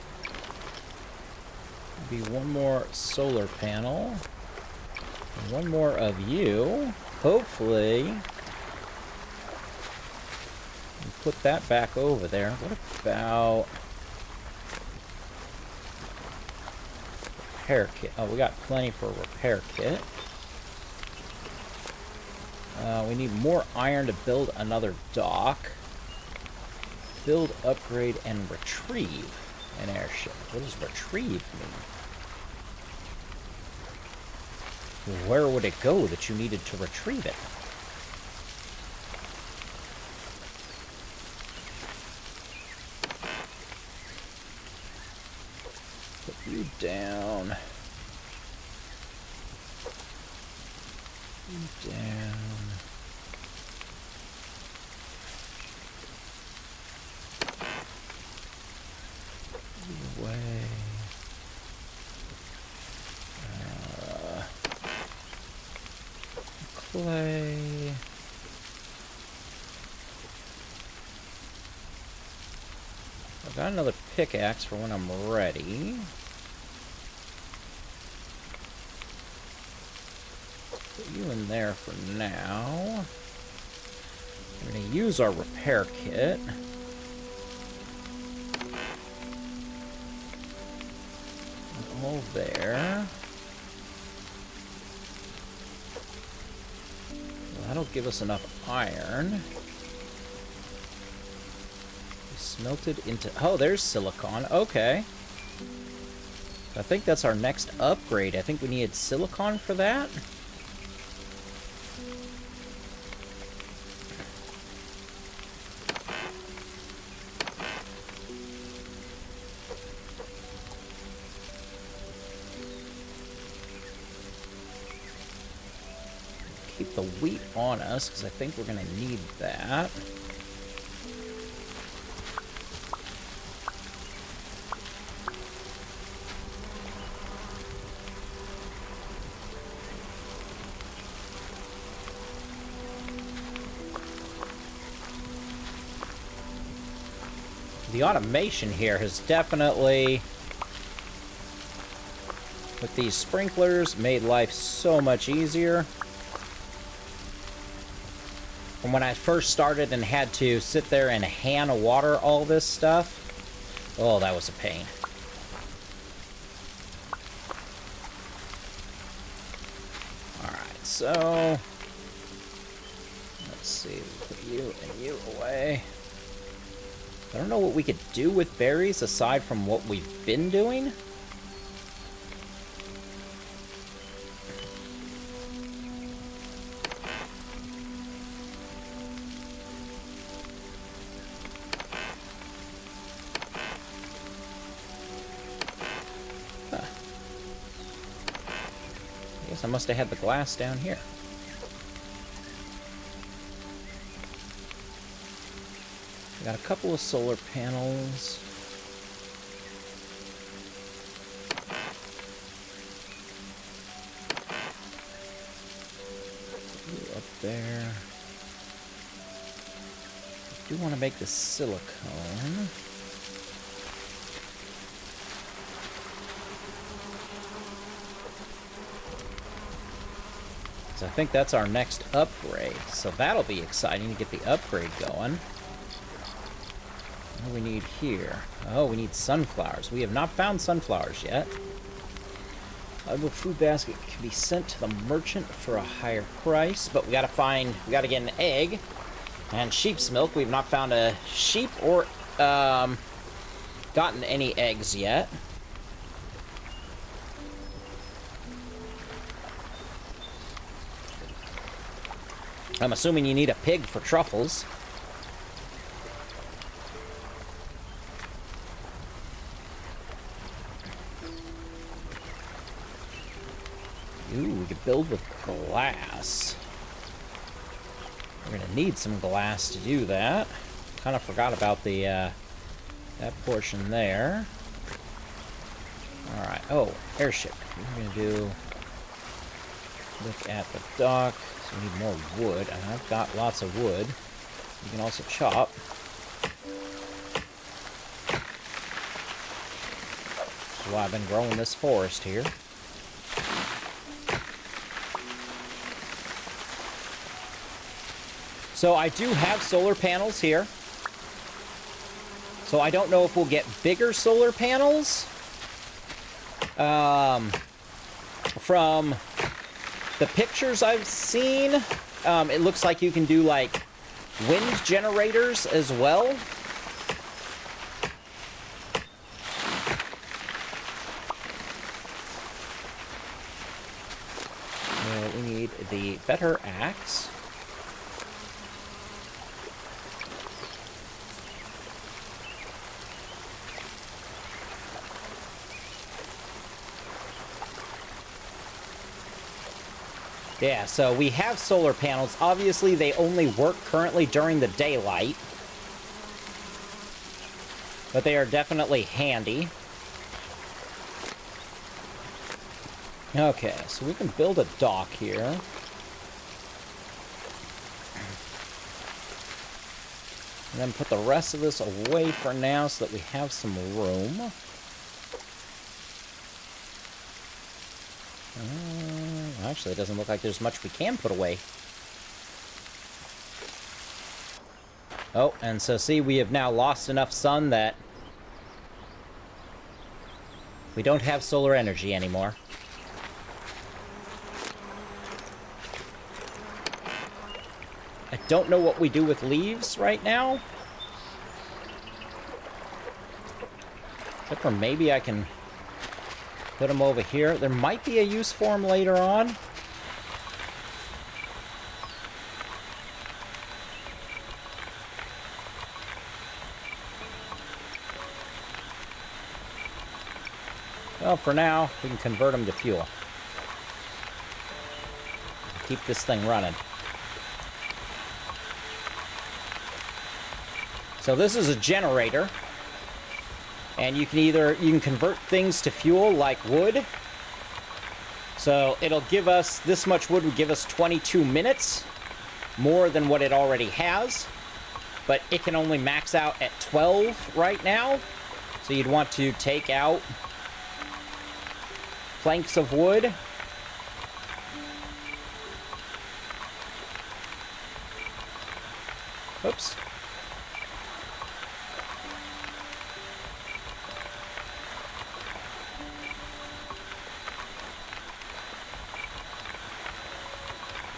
maybe one more solar panel, and one more of you, hopefully, and put that back over there. What about... repair kit. Oh, we got plenty for a repair kit. We need more iron to build another dock. Build, upgrade, and retrieve an airship. What does retrieve mean? Where would it go that you needed to retrieve it? Put you down. You down. Away. Clay. I've got another pickaxe for when I'm ready. Put you in there for now. We're going to use our repair kit. All there. Well, that'll give us enough iron. Smelted into... oh, there's silicon. Okay. I think that's our next upgrade. I think we needed silicon for that. Keep the wheat on us, because I think we're going to need that. The automation here has definitely, with these sprinklers, made life so much easier. From when I first started and had to sit there and hand water all this stuff, oh, that was a pain. Alright, so, let's see, put you and you away. I don't know what we could do with berries aside from what we've been doing. Huh. I guess I must have had the glass down here. Got a couple of solar panels. there. I do want to make the silicone. So I think that's our next upgrade. So that'll be exciting to get the upgrade going. What do we need here? Oh, we need sunflowers. We have not found sunflowers yet. A food basket can be sent to the merchant for a higher price, but we gotta get an egg and sheep's milk. We've not found a sheep or gotten any eggs yet. I'm assuming you need a pig for truffles. Ooh, we could build with glass. We're gonna need some glass to do that. Kind of forgot about the that portion there. All right. Oh, airship. We're gonna do. Look at the dock. So we need more wood, and I've got lots of wood. You can also chop. That's why I've been growing this forest here. So I do have solar panels here. So I don't know if we'll get bigger solar panels. From the pictures I've seen, it looks like you can do, like, wind generators as well. We need the better axe. Yeah, so we have solar panels. Obviously, they only work currently during the daylight. But they are definitely handy. Okay, so we can build a dock here. And then put the rest of this away for now so that we have some room. Actually, it doesn't look like there's much we can put away. Oh, and so see, we have now lost enough sun that we don't have solar energy anymore. I don't know what we do with leaves right now. Except for maybe I can put them over here. There might be a use for them later on. Well, for now, we can convert them to fuel. Keep this thing running. So this is a generator. And you can convert things to fuel like wood. So it'll give us, this much wood would give us 22 minutes, more than what it already has. But it can only max out at 12 right now. So you'd want to take out planks of wood. Oops.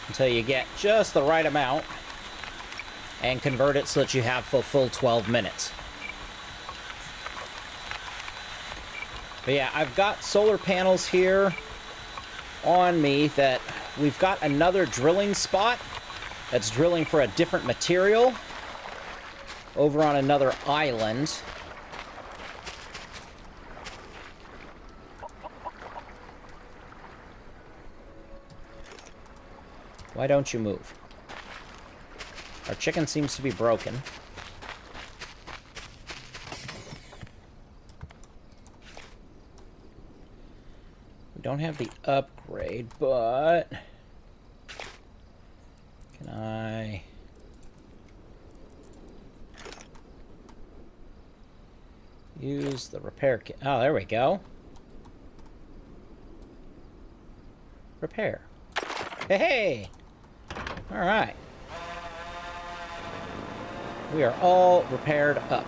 Until you get just the right amount and convert it so that you have full 12 minutes. But yeah, I've got solar panels here on me that we've got another drilling spot that's drilling for a different material over on another island. Why don't you move? Our chicken seems to be broken. We don't have the upgrade, but can Where's the repair kit? Oh, there we go. Repair. Hey, hey! Alright. We are all repaired up.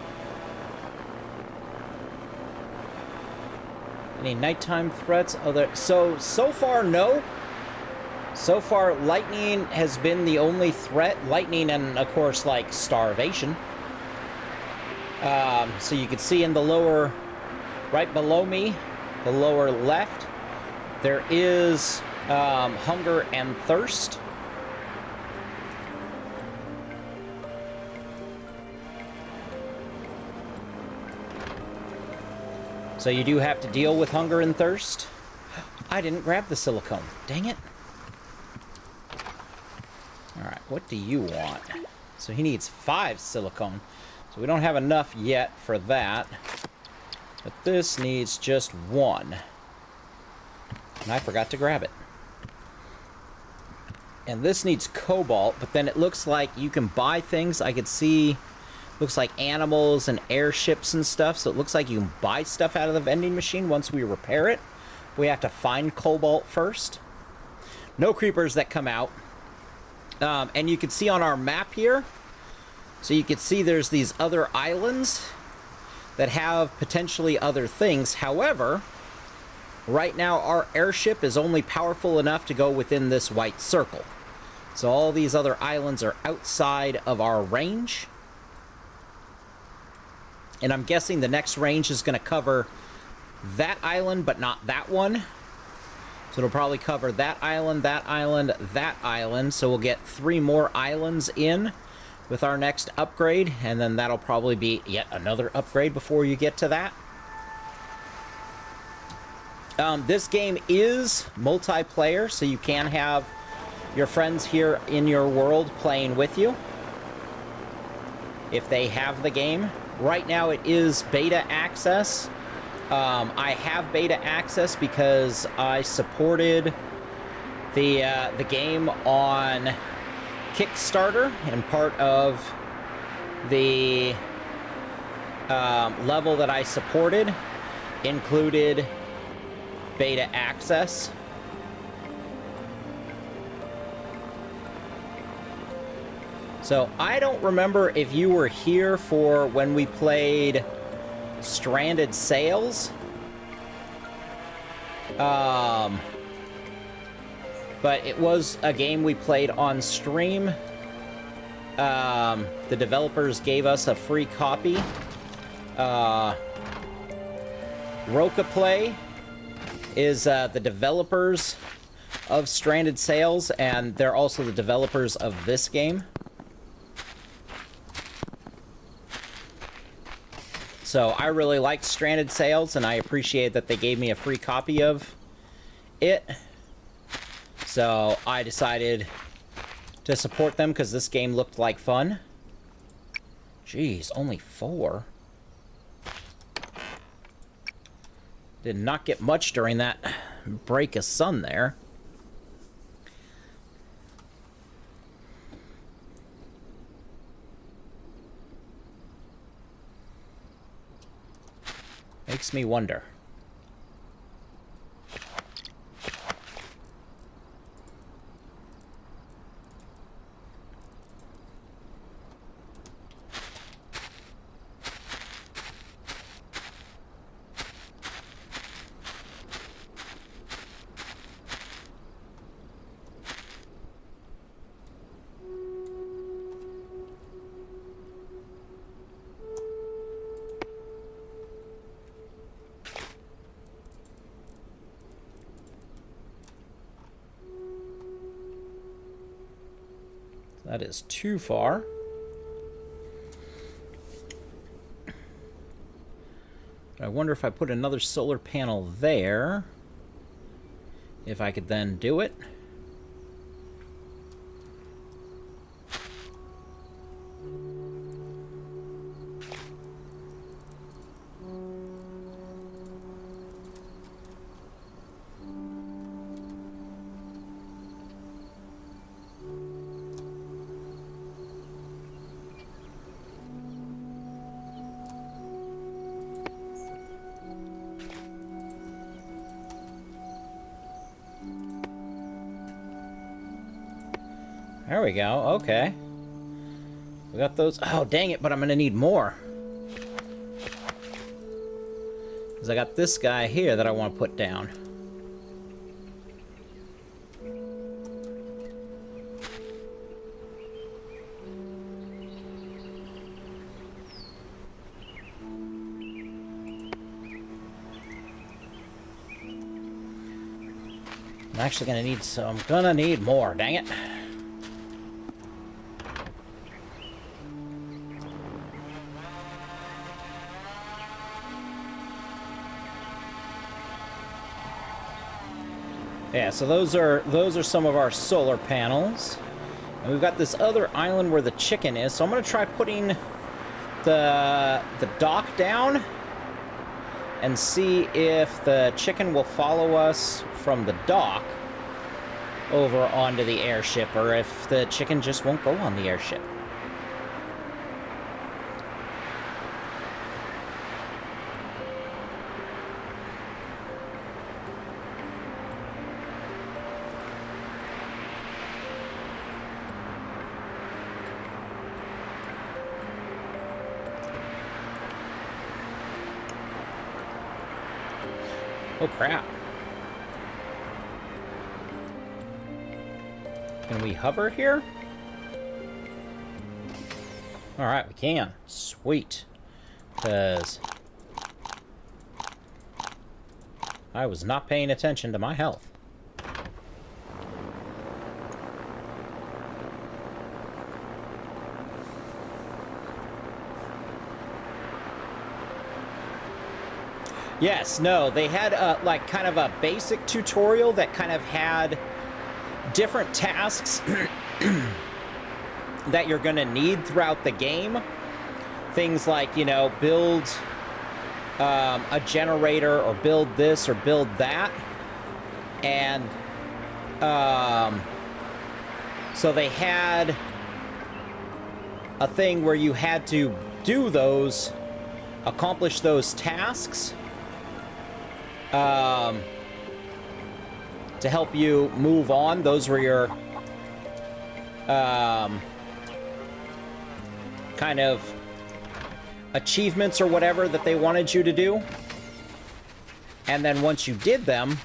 Any nighttime threats? So far, no. So far, lightning has been the only threat. Lightning and, of course, like, starvation. So you can see in the lower... right below me, the lower left, there is hunger and thirst. So you do have to deal with hunger and thirst. I didn't grab the silicone. Dang it. Alright, what do you want? So he needs 5 silicone. So we don't have enough yet for that. But this needs just 1. And I forgot to grab it. And this needs cobalt, but then it looks like you can buy things. I could see, looks like animals and airships and stuff. So it looks like you can buy stuff out of the vending machine once we repair it. We have to find cobalt first. No creepers that come out. And you can see on our map here, so you can see there's these other islands that have potentially other things. However, right now our airship is only powerful enough to go within this white circle. So all these other islands are outside of our range. And I'm guessing the next range is going to cover that island, but not that one. So it'll probably cover that island, that island, that island. So we'll get 3 more islands in with our next upgrade. And then that'll probably be yet another upgrade before you get to that. This game is multiplayer, so you can have your friends here in your world playing with you if they have the game. Right now it is beta access. I have beta access because I supported the game on Kickstarter, and part of the level that I supported included beta access. So I don't remember if you were here for when we played Stranded Sails. But it was a game we played on stream. The developers gave us a free copy. Roca Play is the developers of Stranded Sails, and they're also the developers of this game. So I really liked Stranded Sails, and I appreciate that they gave me a free copy of it. So I decided to support them because this game looked like fun. Jeez, only 4. Did not get much during that break of sun there. Makes me wonder. That is too far. I wonder if I put another solar panel there, if I could then do it. There we go. Okay. We got those. Oh, dang it, but I'm gonna need more. Because I got this guy here that I want to put down. I'm actually gonna need some. I'm gonna need more, dang it. Yeah, so those are some of our solar panels. And we've got this other island where the chicken is, so I'm gonna try putting the dock down and see if the chicken will follow us from the dock over onto the airship, or if the chicken just won't go on the airship. Oh, crap. Can we hover here? Alright, we can. Sweet. Because I was not paying attention to my health. Yes, no, they had like kind of a basic tutorial that kind of had different tasks that you're gonna need throughout the game. Things like, you know, build a generator, or build this or build that. And so they had a thing where you had to do those, accomplish those tasks to help you move on. Those were your kind of achievements or whatever that they wanted you to do. And then once you did them,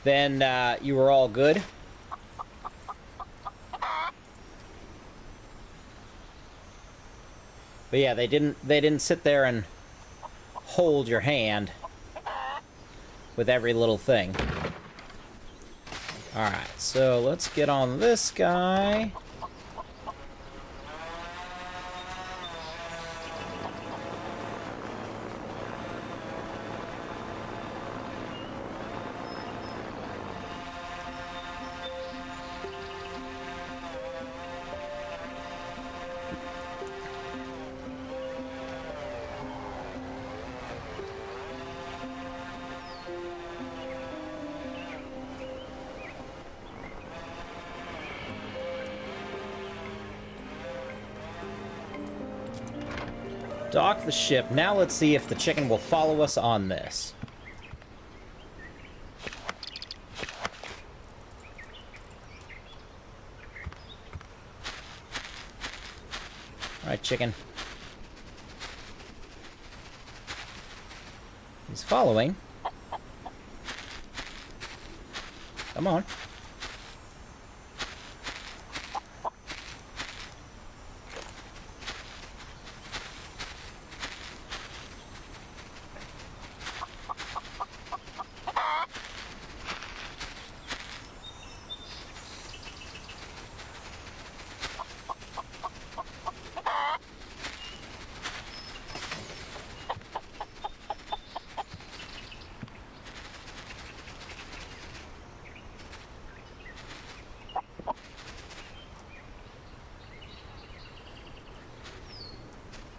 then you were all good. But yeah, they didn't sit there and hold your hand with every little thing. Alright, so let's get on this guy. Dock the ship. Now let's see if the chicken will follow us on this. Alright, chicken. He's following. Come on.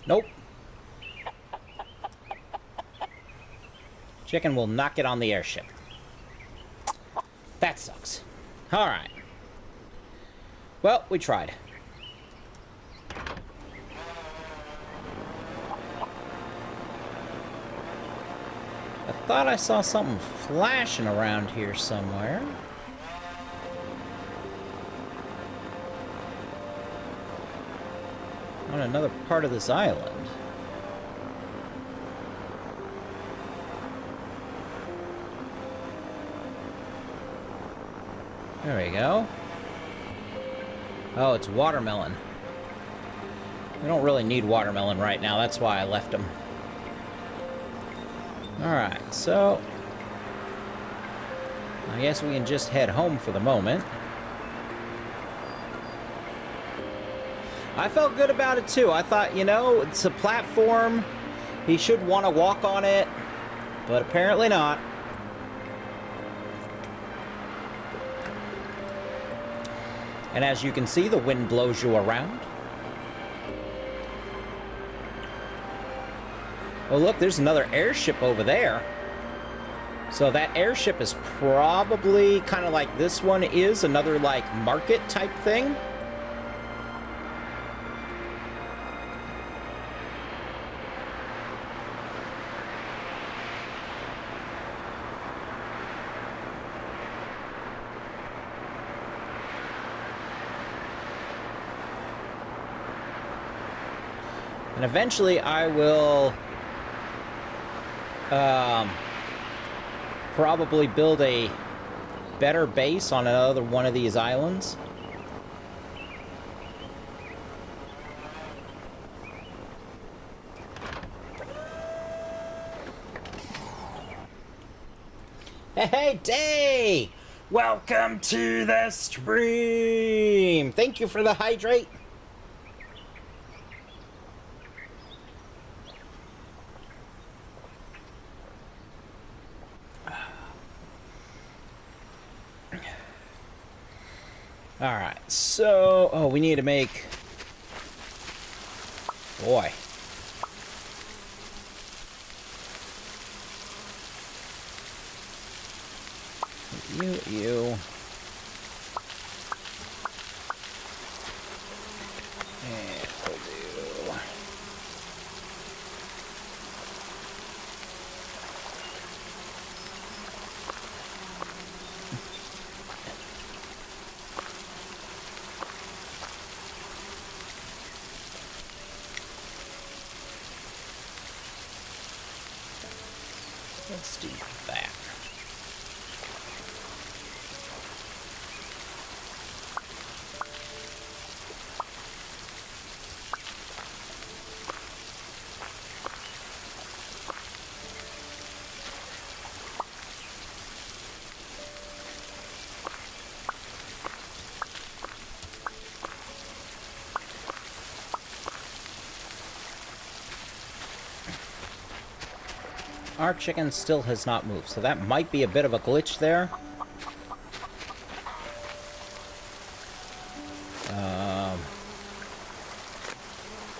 Nope. Chicken will not get on the airship. That sucks. Alright. Well, we tried. I thought I saw something flashing around here somewhere. on another part of this island. There we go. Oh, it's watermelon. We don't really need watermelon right now. That's why I left them. Alright, so I guess we can just head home for the moment. I felt good about it too. I thought, you know, it's a platform. He should want to walk on it, but apparently not. And as you can see, the wind blows you around. Oh, look, there's another airship over there. So that airship is probably kind of like this one is, another, like, market type thing. And eventually I will probably build a better base on another one of these islands. Hey, Day! Welcome to the stream! Thank you for the hydrate. Alright, so... Oh, we need to make... Boy. You. And we'll do... Let's do that. Our chicken still has not moved, so that might be a bit of a glitch there.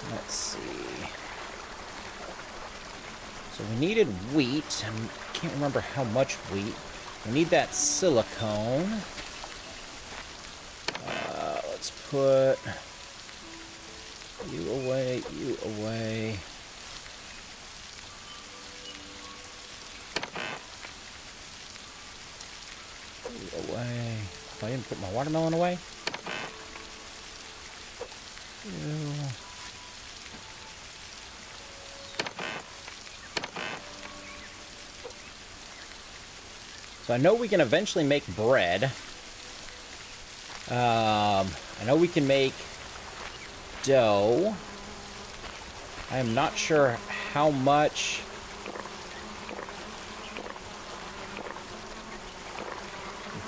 Let's see. So we needed wheat. I can't remember how much wheat. We need that silicone. Let's put you away, you away. Away. If I didn't put my watermelon away. Ew. So I know we can eventually make bread. I know we can make dough. I am not sure how much...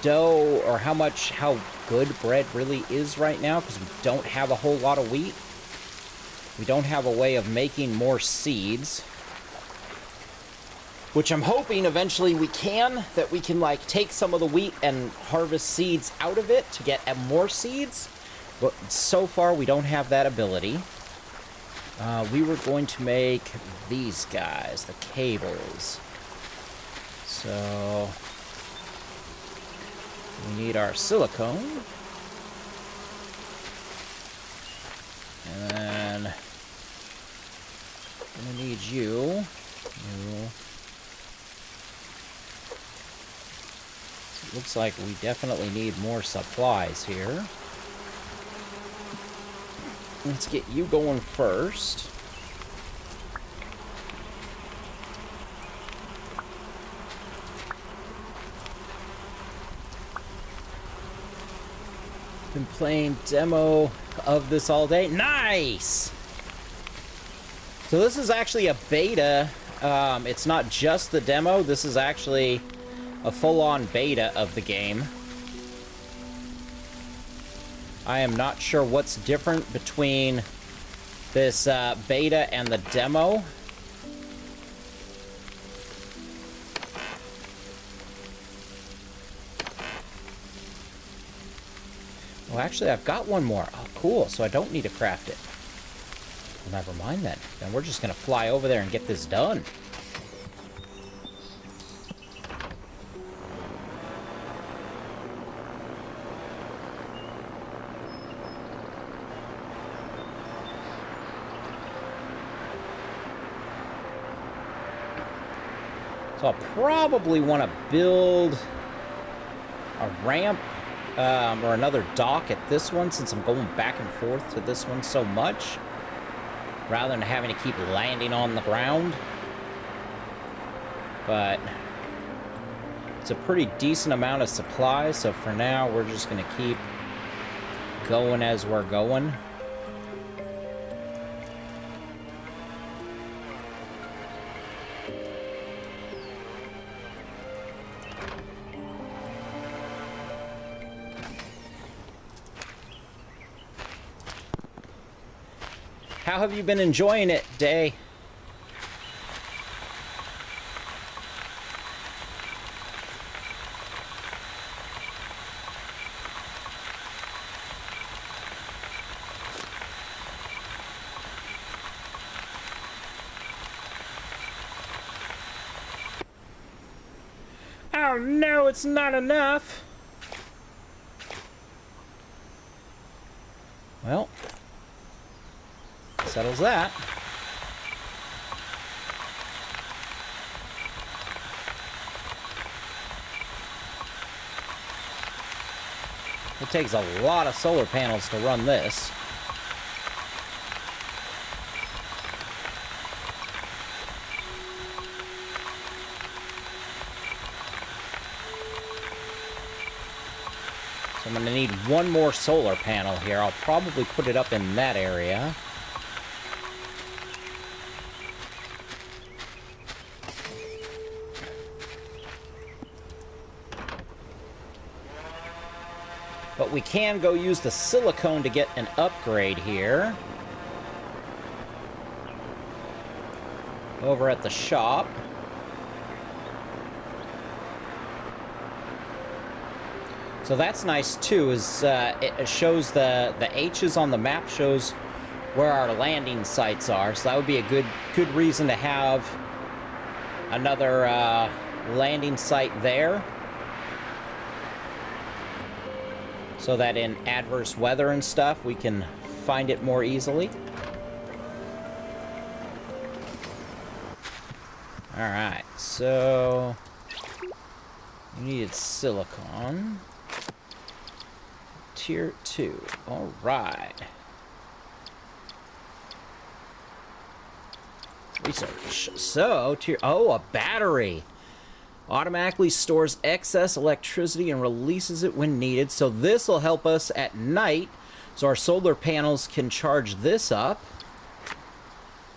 dough or how good bread really is right now, because we don't have a whole lot of wheat. We don't have a way of making more seeds, which I'm hoping eventually we can, that we can like take some of the wheat and harvest seeds out of it to get more seeds, but so far we don't have that ability. We were going to make these guys, the cables. So we need our silicone. And then I'm gonna need you. It looks like we definitely need more supplies here. Let's get you going first. Been playing demo of this all day. Nice! So this is actually a beta. It's not just the demo. This is actually a full-on beta of the game. I am not sure what's different between this beta and the demo. Well, actually, I've got one more. Oh, cool. So I don't need to craft it. Well, never mind then. Then we're just going to fly over there and get this done. So I'll probably want to build a ramp or another dock at this one, since I'm going back and forth to this one so much, rather than having to keep landing on the ground. But it's a pretty decent amount of supplies, so for now we're just going to keep going as we're going. How have you been enjoying it, Day? Oh no, it's not enough. Well, settles that. It takes a lot of solar panels to run this. So I'm going to need one more solar panel here. I'll probably put it up in that area. But we can go use the silicone to get an upgrade here. Over at the shop. So that's nice too, is it shows the H's on the map, shows where our landing sites are. So that would be a good reason to have another landing site there. So that in adverse weather and stuff, we can find it more easily. Alright, so we needed silicon. Tier 2. Alright. Research. So, a battery. Automatically stores excess electricity and releases it when needed. So this will help us at night. So our solar panels can charge this up.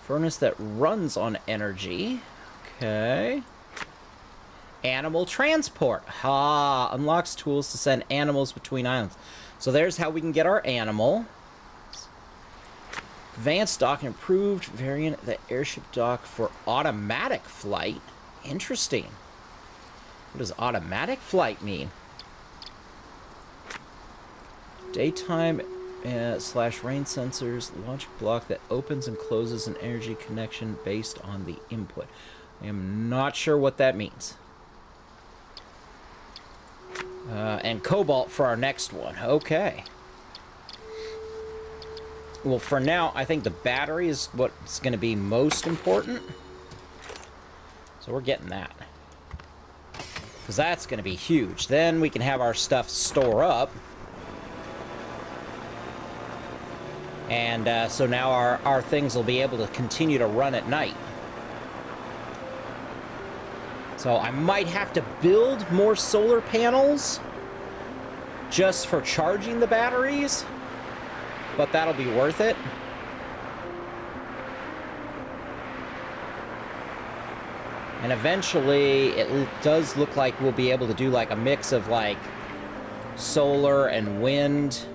Furnace that runs on energy. Okay. Animal transport. Ha! Unlocks tools to send animals between islands. So there's how we can get our animal. Advanced dock, improved variant of the airship dock for automatic flight. Interesting. What does automatic flight mean? Daytime slash rain sensors, logic block that opens and closes an energy connection based on the input. I am not sure what that means. And cobalt for our next one. Okay. Well, for now, I think the battery is what's going to be most important. So we're getting that. Because that's going to be huge. Then we can have our stuff store up. And so now our things will be able to continue to run at night. So I might have to build more solar panels just for charging the batteries, but that'll be worth it. And eventually, it does look like we'll be able to do like a mix of like solar and wind.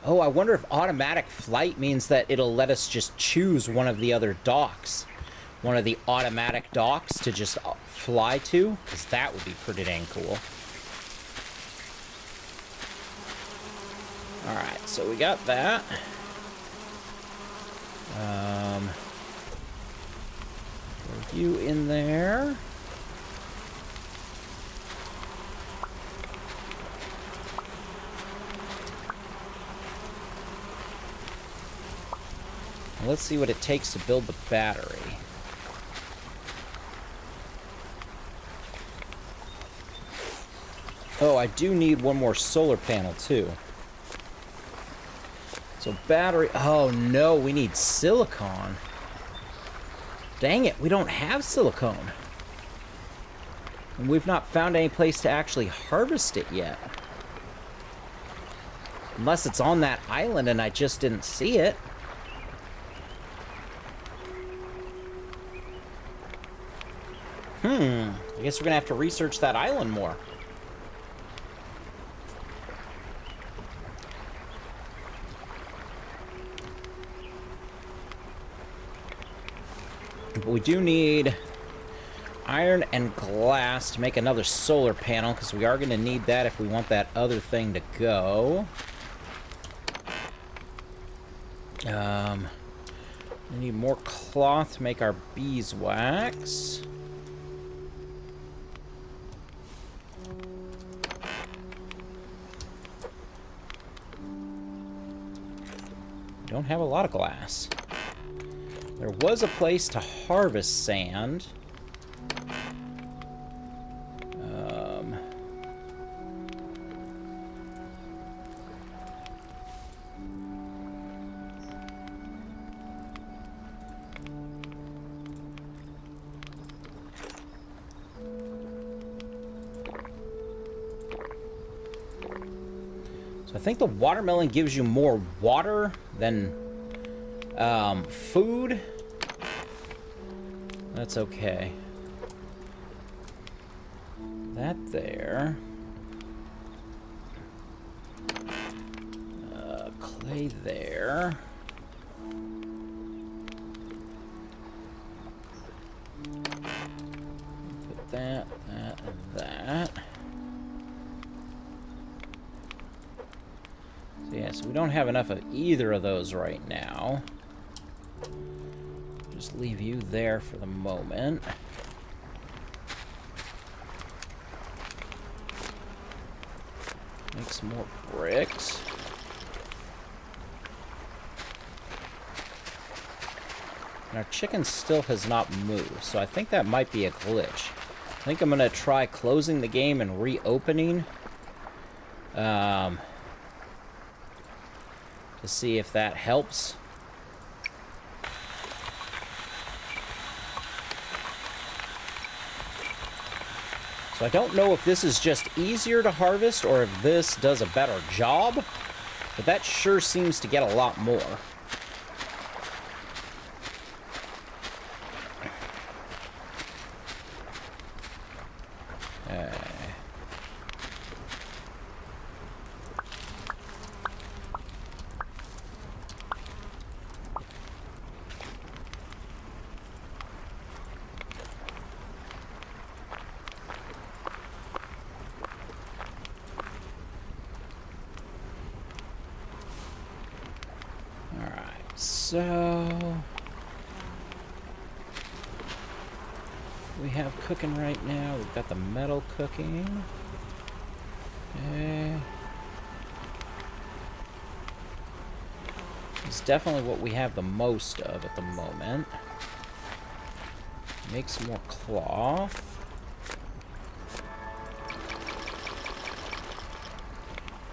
Oh, I wonder if automatic flight means that it'll let us just choose one of the other docks. One of the automatic docks to just fly to, because that would be pretty dang cool. Alright, so we got that. Throw you in there. Let's see what it takes to build the battery. Oh, I do need one more solar panel, too. So battery... Oh, no, we need silicon. Dang it, we don't have silicone. And we've not found any place to actually harvest it yet. Unless it's on that island and I just didn't see it. I guess we're gonna have to research that island more. But we do need iron and glass to make another solar panel, because we are gonna need that if we want that other thing to go. We need more cloth to make our beeswax. Don't have a lot of glass. There was a place to harvest sand. I think the watermelon gives you more water than food. That's okay. That there. Clay there. Put that, that, and that. Yeah, so we don't have enough of either of those right now. Just leave you there for the moment. Make some more bricks. And our chicken still has not moved, so I think that might be a glitch. I think I'm gonna try closing the game and reopening. To see if that helps. So I don't know if this is just easier to harvest or if this does a better job, but that sure seems to get a lot more. So we have cooking right now. We've got the metal cooking. Okay. It's definitely what we have the most of at the moment. Make some more cloth.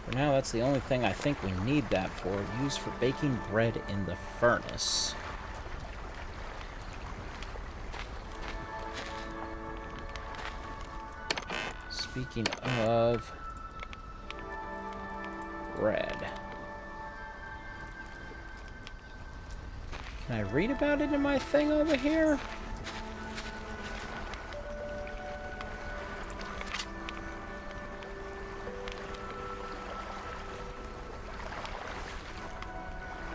For now, that's the only thing I think we need that for. Used for baking bread in the furnace. Speaking of bread. Can I read about it in my thing over here?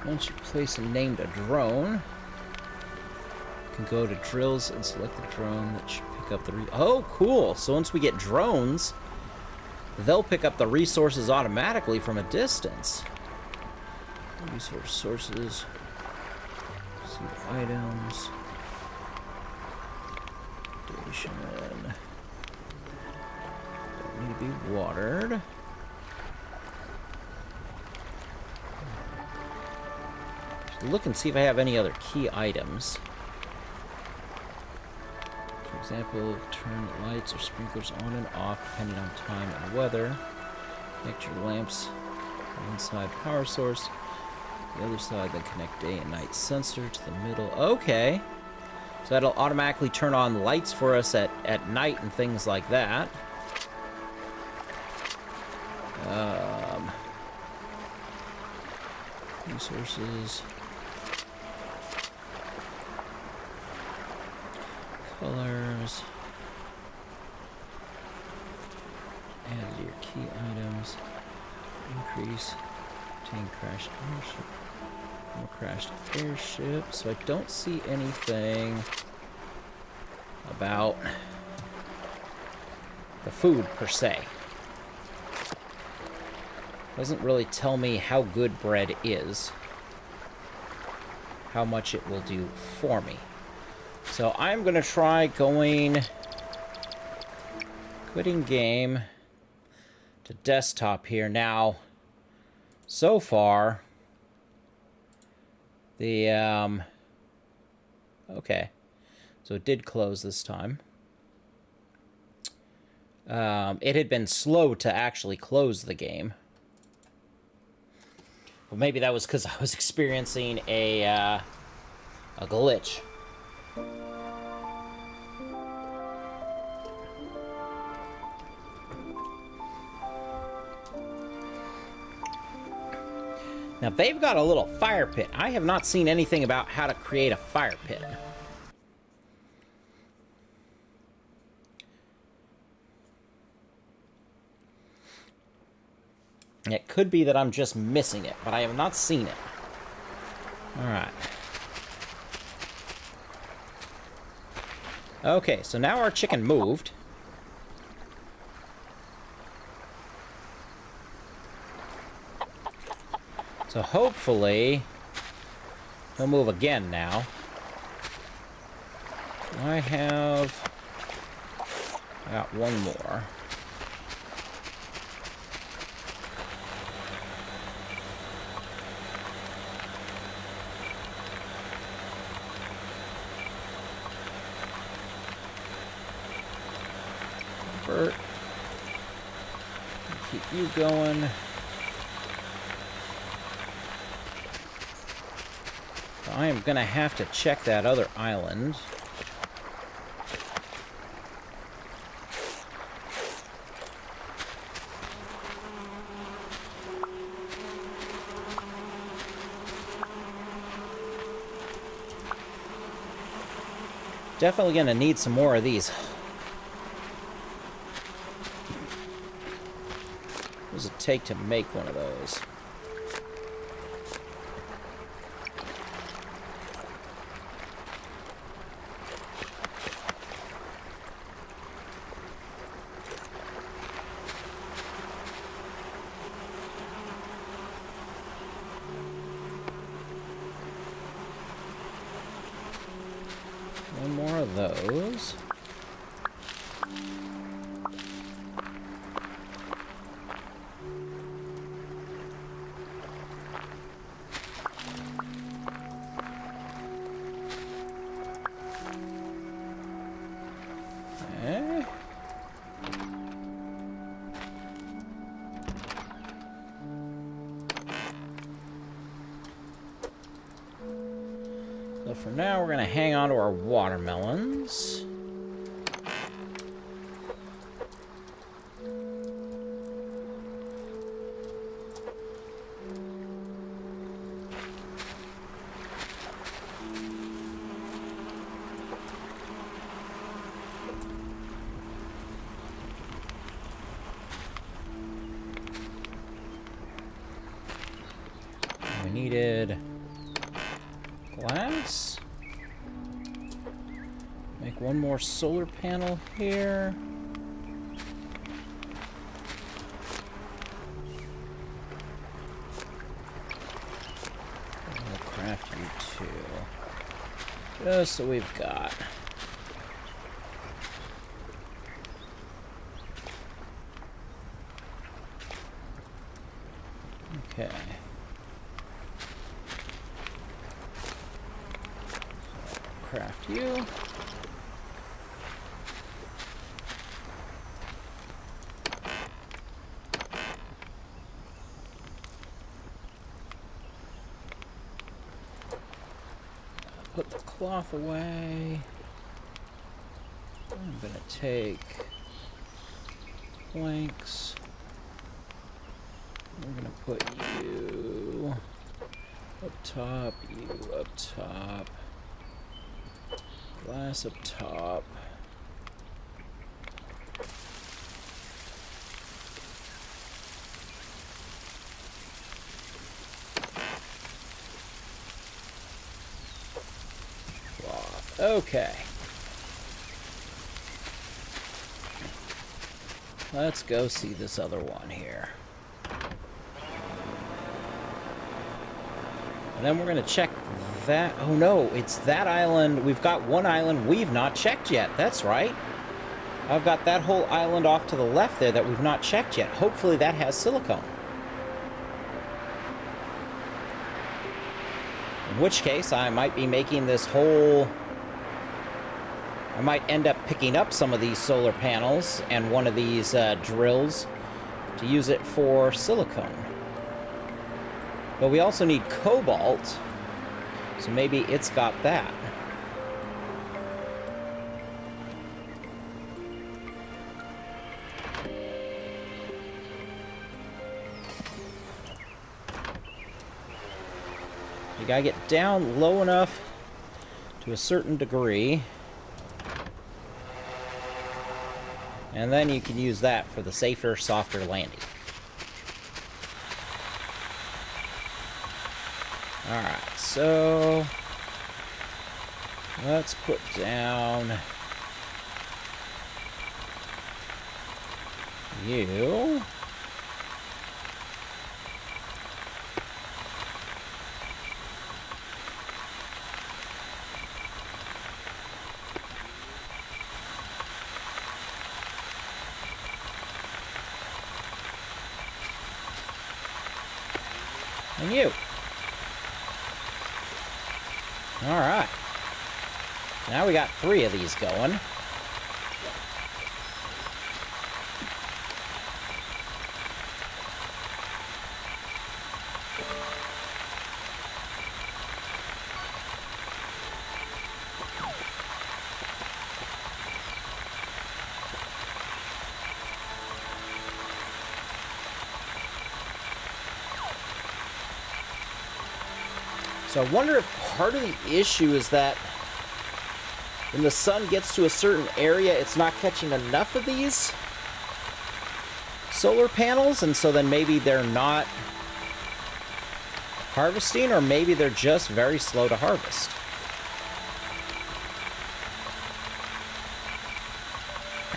Once you place and named a drone, you can go to drills and select the drone that should pick up the oh, cool! So once we get drones, they'll pick up the resources automatically from a distance. Resource sources. See items. Station. Don't need to be watered. Look and see if I have any other key items. For example, turn lights or sprinklers on and off depending on time and weather. Connect your lamps on one side power source, the other side then connect day and night sensor to the middle. Okay. So that'll automatically turn on lights for us at night and things like that. Resources. Colors. Add your key items. Increase. Obtain crashed airship. More crashed airship. So I don't see anything about the food per se. Doesn't really tell me how good bread is. How much it will do for me. So I'm going to try going... quitting game to desktop here. Now, so far, the... okay. So it did close this time. It had been slow to actually close the game. Well, maybe that was because I was experiencing a glitch. Now, they've got a little fire pit. I have not seen anything about how to create a fire pit. It could be that I'm just missing it, but I have not seen it. Alright. Okay, so now our chicken moved. So hopefully, he'll move again now. I got one more. Keep you going. I am gonna have to check that other island. Definitely gonna need some more of these. What does it take to make one of those? One more of those. for now, we're going to hang on to our watermelons. We needed glass. Make one more solar panel here. And we'll craft you two. Just so we've got. Okay. Craft you. Put the cloth away. I'm gonna take planks. We're gonna put you up top, you up top. Glass up top. Cloth. Okay. Let's go see this other one here. And then we're going to check that. Oh no, it's that island. We've got one island we've not checked yet. That's right. I've got that whole island off to the left there that we've not checked yet. Hopefully that has silicone. In which case, I might be making this whole... I might end up picking up some of these solar panels and one of these drills to use it for silicone. But we also need cobalt, so maybe it's got that. You gotta get down low enough to a certain degree. And then you can use that for the safer, softer landing. Alright, so let's put down you. And you. Alright. Now we got 3 of these going. So I wonder if part of the issue is that when the sun gets to a certain area, it's not catching enough of these solar panels, and so then maybe they're not harvesting, or maybe they're just very slow to harvest.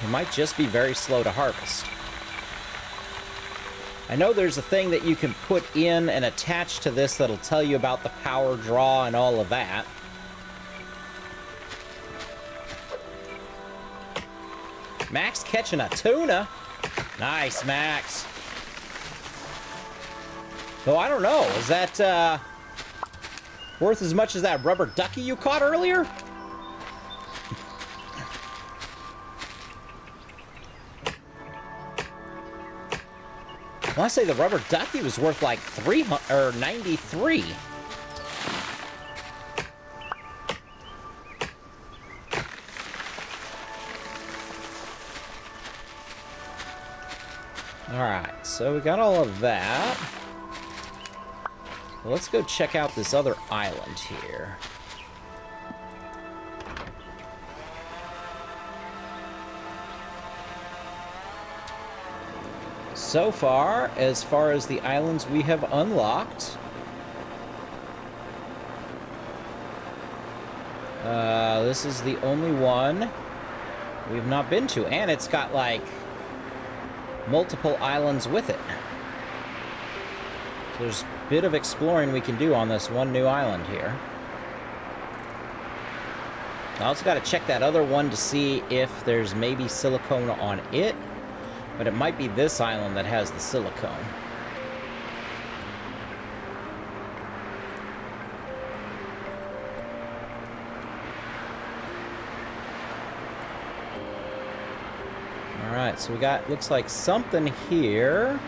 It might just be very slow to harvest. I know there's a thing that you can put in and attach to this that'll tell you about the power draw and all of that. Max catching a tuna. Nice, Max. Though I don't know, is that worth as much as that rubber ducky you caught earlier? I want to say the rubber ducky was worth like 300 or 93. Alright, so we got all of that. Well, let's go check out this other island here. So far as the islands we have unlocked, this is the only one we've not been to, and it's got, like, multiple islands with it. So there's a bit of exploring we can do on this one new island here. I also got to check that other one to see if there's maybe silicone on it, but it might be this island that has the silicone. Alright, so we got, looks like something here.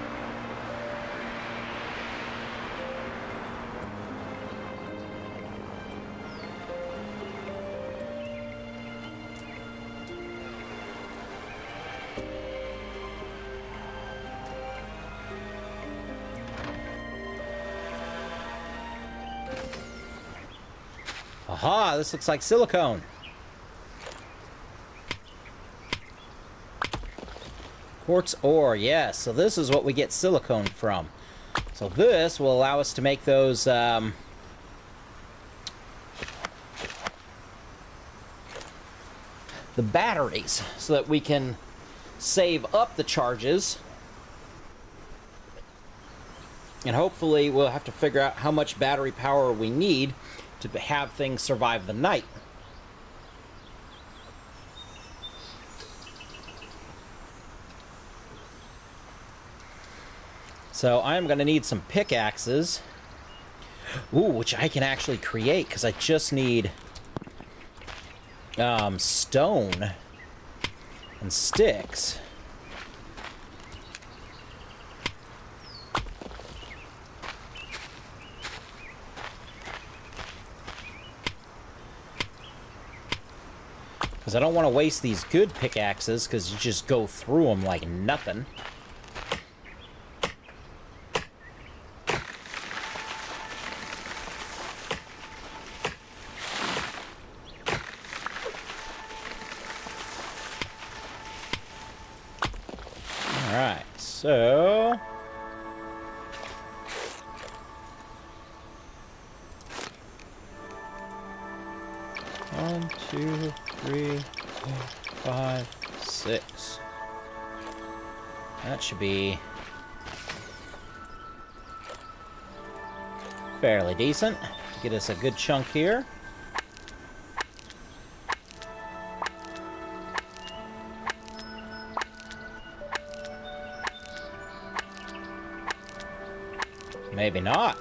Aha, this looks like silicone. Quartz ore, yes. So this is what we get silicone from. So this will allow us to make those, the batteries, so that we can save up the charges. And hopefully we'll have to figure out how much battery power we need to have things survive the night. So I'm going to need some pickaxes. Ooh, which I can actually create, because I just need stone and sticks. Because I don't want to waste these good pickaxes, because you just go through them like nothing. Alright, so... One, two, 3, 4, 5, 6. That should be fairly decent. Get us a good chunk here. Maybe not.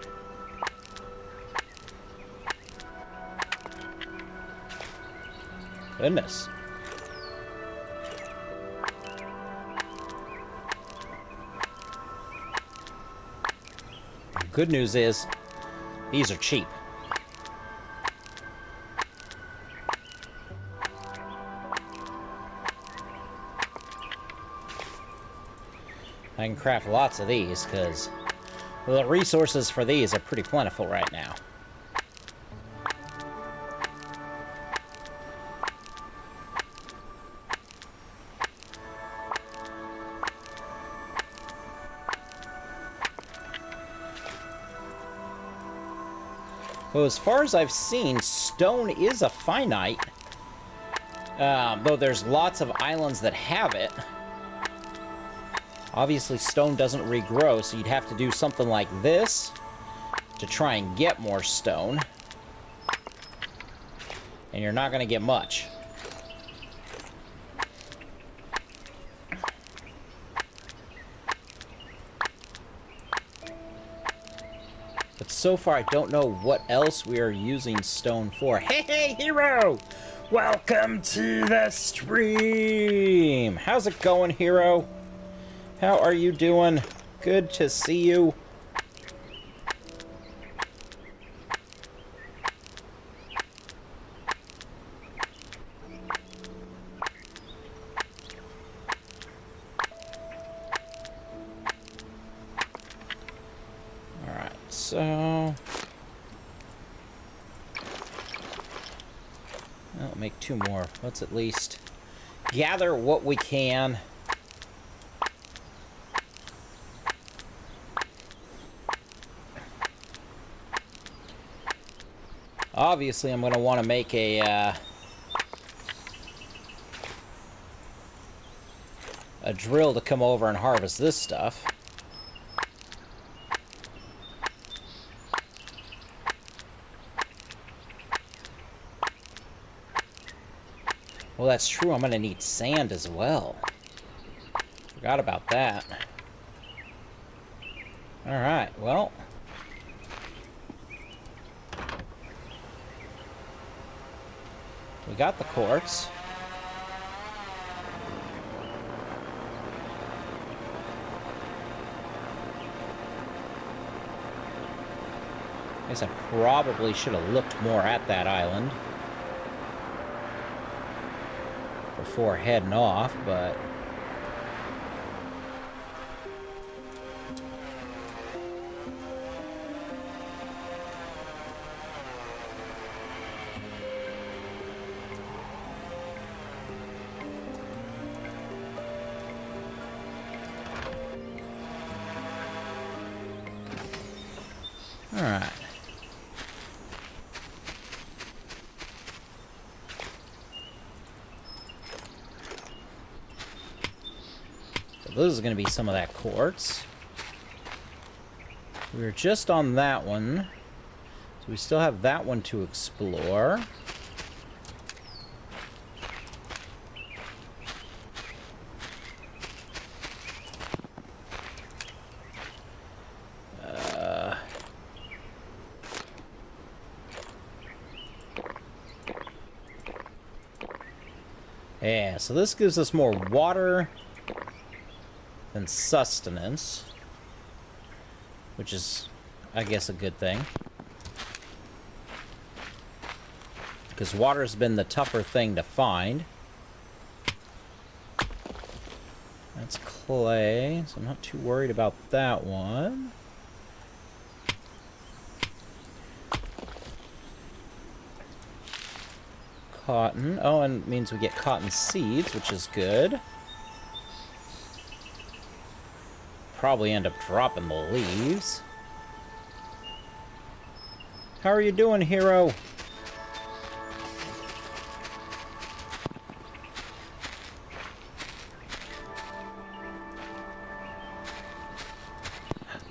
Goodness. Good news is, these are cheap. I can craft lots of these, because the resources for these are pretty plentiful right now. Well, as far as I've seen, stone is a finite. Though there's lots of islands that have it. Obviously, stone doesn't regrow, so you'd have to do something like this to try and get more stone. And you're not going to get much. But so far, I don't know what else we are using stone for. Hey, hey, Hero! Welcome to the stream! How's it going, Hero? How are you doing? Good to see you. make 2 more. Let's at least gather what we can. Obviously, I'm going to want to make a drill to come over and harvest this stuff. Well, that's true. I'm going to need sand as well. Forgot about that. Alright, well. We got the quartz. Guess I probably should have looked more at that island before heading off, but all right. This is going to be some of that quartz. We were just on that one. So we still have that one to explore. Yeah, so this gives us more water than sustenance, which is, I guess, a good thing. Because water's been the tougher thing to find. That's clay, so I'm not too worried about that one. Cotton. Oh, and it means we get cotton seeds, which is good. Probably end up dropping the leaves. How are you doing, hero?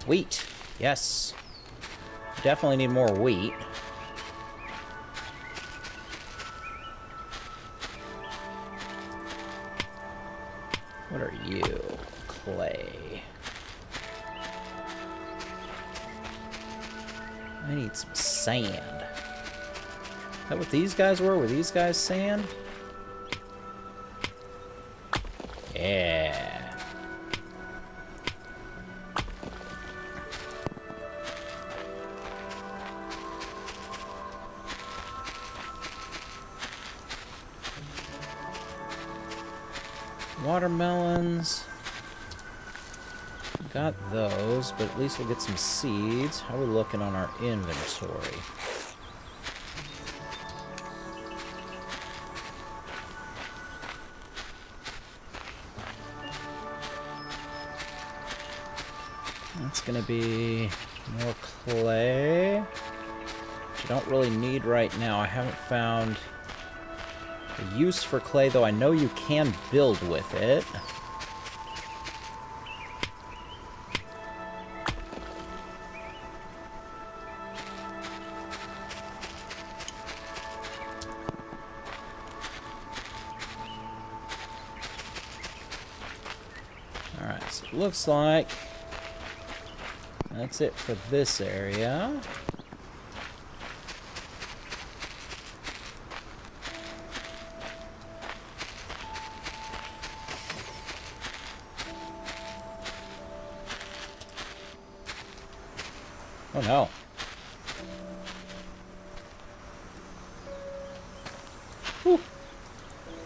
Wheat. Yes. Definitely need more wheat. What are you? Clay. I need some sand. Is that what these guys were? Were these guys sand? Yeah. Watermelons. Got those, but at least we'll get some seeds. How are we looking on our inventory? That's gonna be more clay, which I don't really need right now. I haven't found a use for clay, though I know you can build with it. Alright, so it looks like that's it for this area. Oh no. Whew.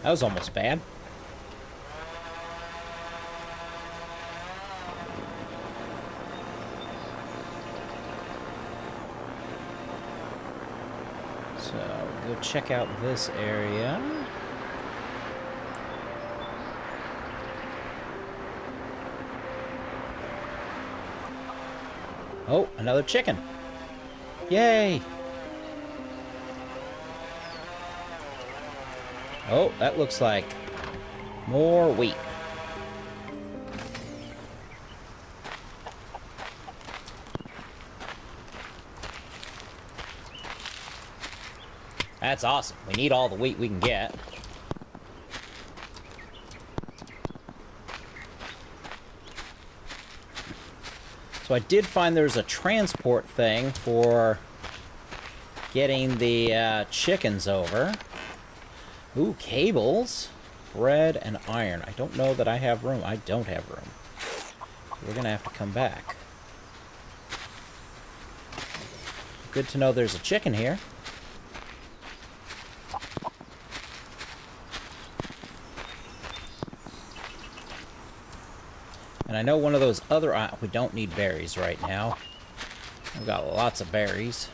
That was almost bad. So, go check check out this area. Oh, another chicken. Yay! Oh, that looks like more wheat. That's awesome. We need all the wheat we can get. So I did find there's a transport thing for getting the chickens over. Ooh, cables, bread, and iron. I don't know that I have room. I don't have room. We're gonna have to come back. Good to know there's a chicken here. And I know one of those other... we don't need berries right now. We've got lots of berries.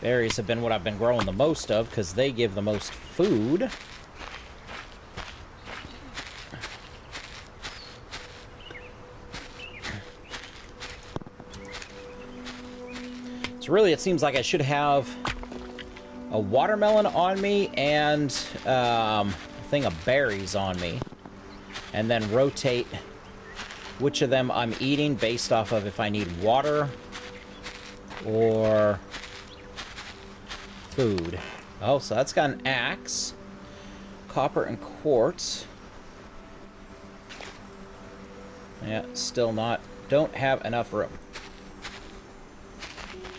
Berries have been what I've been growing the most of, because they give the most food. So really, it seems like I should have a watermelon on me and thing of berries on me, and then rotate which of them I'm eating based off of if I need water or food. Oh, so that's got an axe, copper and quartz. Yeah, still not. Don't have enough room.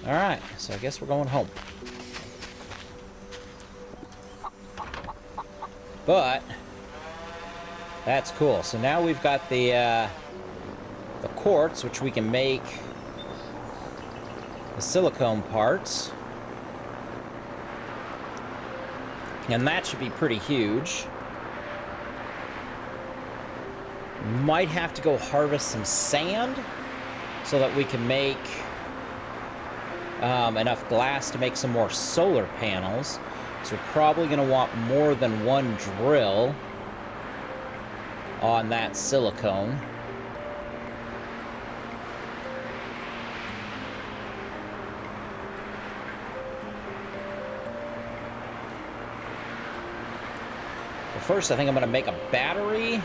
Alright, so I guess we're going home. But that's cool. So now we've got the quartz, which we can make the silicone parts, and that should be pretty huge. Might have to go harvest some sand so that we can make enough glass to make some more solar panels. So we're probably going to want more than one drill on that silicone. But first, I think I'm going to make a battery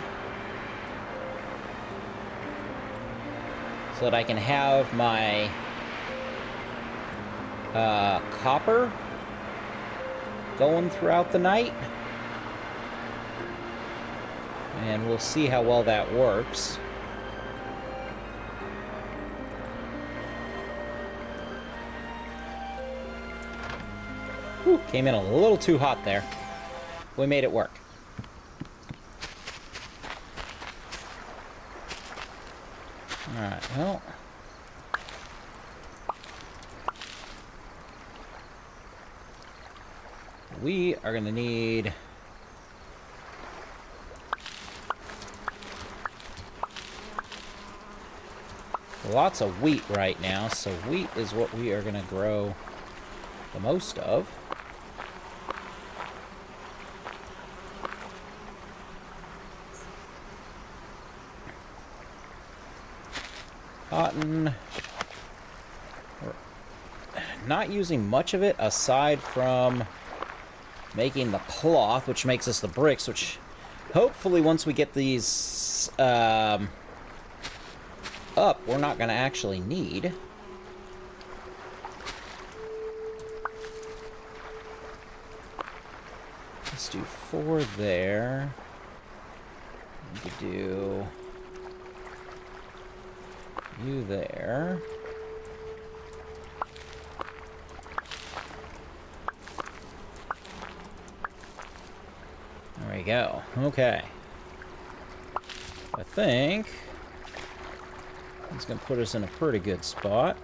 so that I can have my copper going throughout the night, and we'll see how well that works. Whew, came in a little too hot there. We made it work. Alright, well, we are going to need lots of wheat right now, so wheat is what we are going to grow the most of. Cotton. We're not using much of it aside from making the cloth, which makes us the bricks, which hopefully once we get these up, we're not going to actually need. Let's do 4 there. We could do you there. There we go. Okay. I think it's going to put us in a pretty good spot.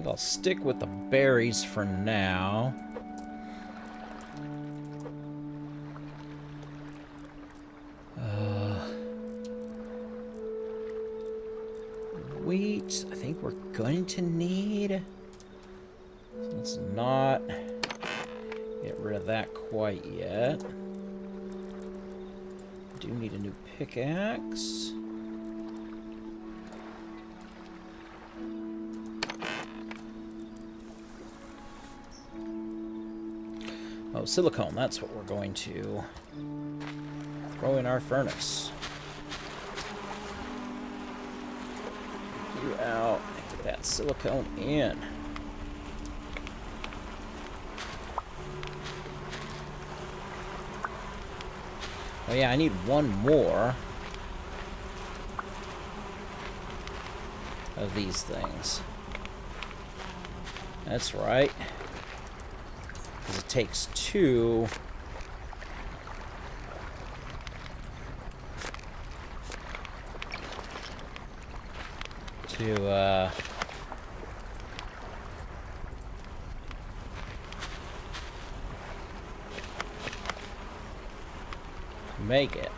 think I'll stick with the berries for now. Wheat, I think we're going to need. So let's not get rid of that quite yet. Do need a new pickaxe. Oh, silicone, that's what we're going to throw in our furnace. You out and get that silicone in. Oh yeah, I need one more of these things. That's right. Because it takes 2 to make it.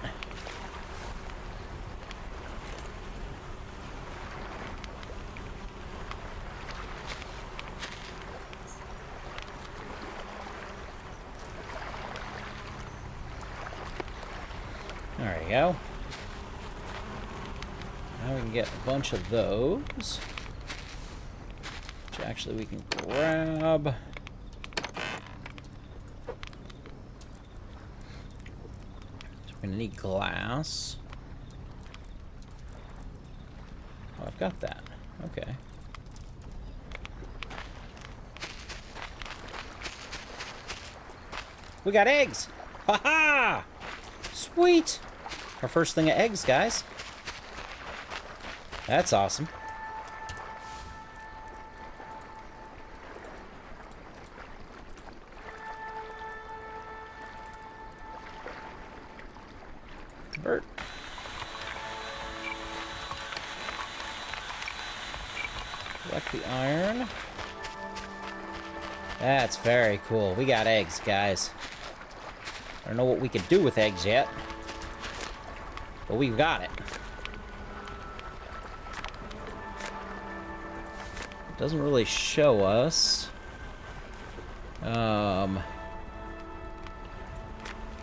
There you go. Now we can get a bunch of those. Which actually we can grab. So we're gonna need glass. Oh, I've got that. Okay. We got eggs! Ha-ha! Sweet! Our first thing of eggs, guys. That's awesome. Convert. Collect the iron. That's very cool. We got eggs, guys. I don't know what we could do with eggs yet, but we've got it. It doesn't really show us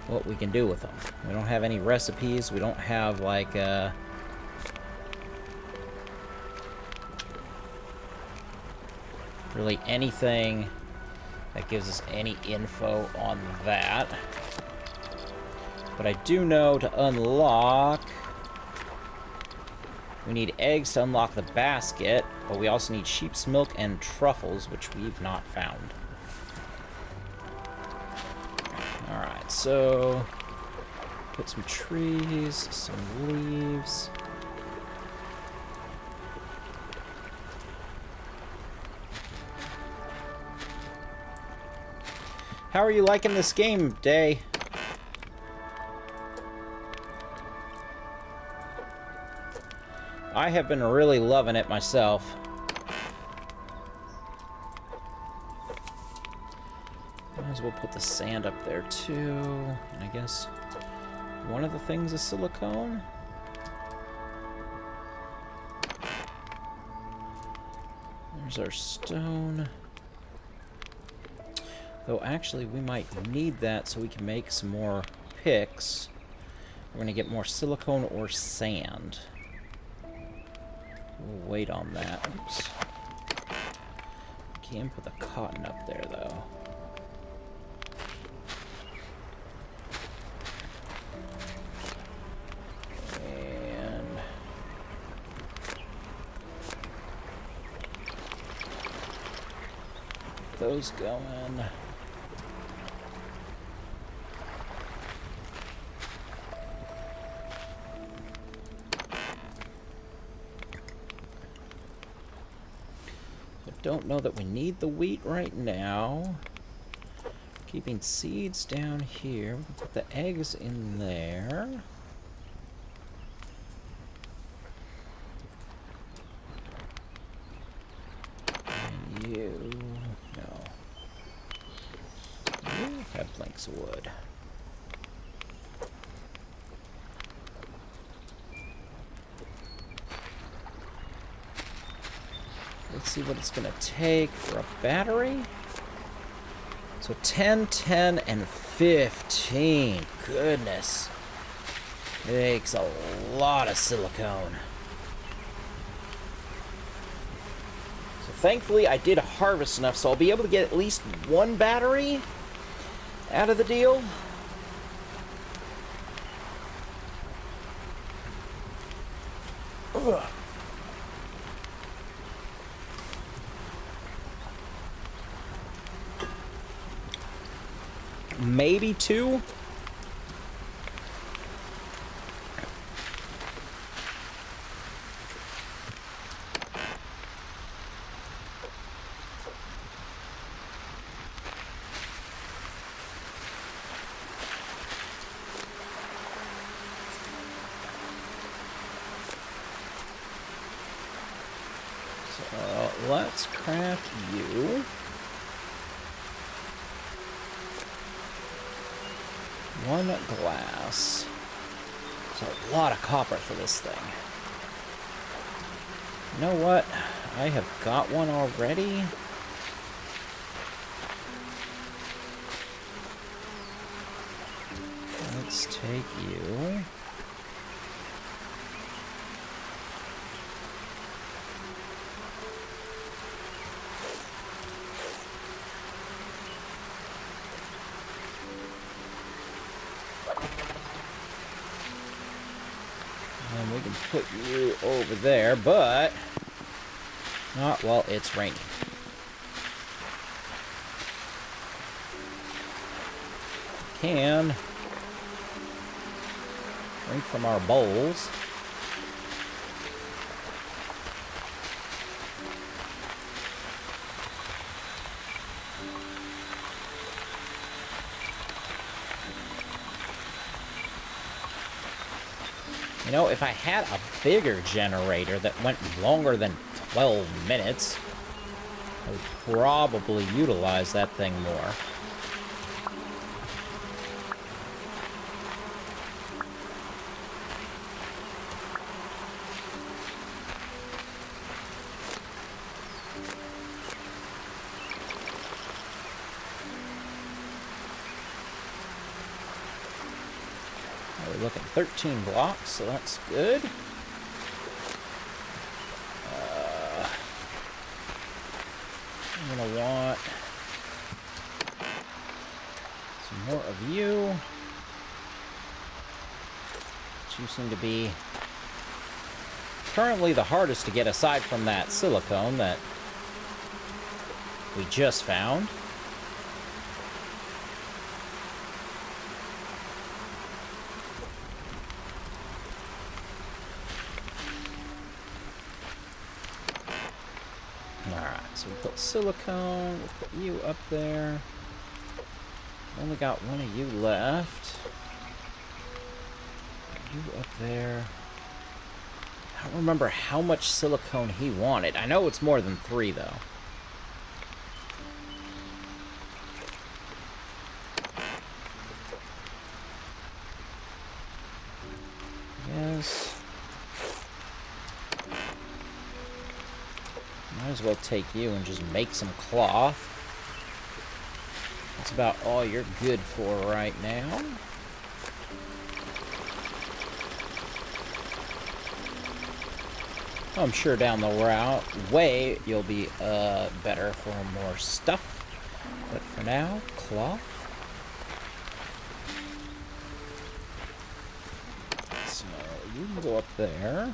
what we can do with them. We don't have any recipes. We don't have like really anything that gives us any info on that. But I do know to unlock, we need eggs to unlock the basket, but we also need sheep's milk and truffles, which we've not found. Alright, so put some trees, some leaves. How are you liking this game, Day? I have been really loving it myself. Might as well put the sand up there too. And I guess one of the things is silicone. There's our stone. Though actually we might need that so we can make some more picks. We're gonna get more silicone or sand. We'll wait on that. Oops. Can't put the cotton up there though. And those going. Don't know that we need the wheat right now. Keeping seeds down here. We can put the eggs in there. And logs of wood. Let's see what it's going to take for a battery. So 10, 10, and 15. Goodness. It takes a lot of silicone. So thankfully I did harvest enough, so I'll be able to get at least one battery out of the deal. Ugh. Maybe two. So let's craft you. One glass. There's a lot of copper for this thing. You know what? I have got one already. Let's take you. And we can put you over there, but not while it's raining. Can drink from our bowls. You know, if I had a bigger generator that went longer than 12 minutes, I would probably utilize that thing more. We're looking 13 blocks, so that's good. I'm gonna want some more of you. You seem to be currently the hardest to get aside from that silicone that we just found. So we put silicone, we'll put you up there. Only got one of you left. You up there. I don't remember how much silicone he wanted. I know it's more than 3, though. Yes. Might as well take you and just make some cloth. That's about all you're good for right now. I'm sure down the way you'll be better for more stuff. But for now, cloth. So you can go up there.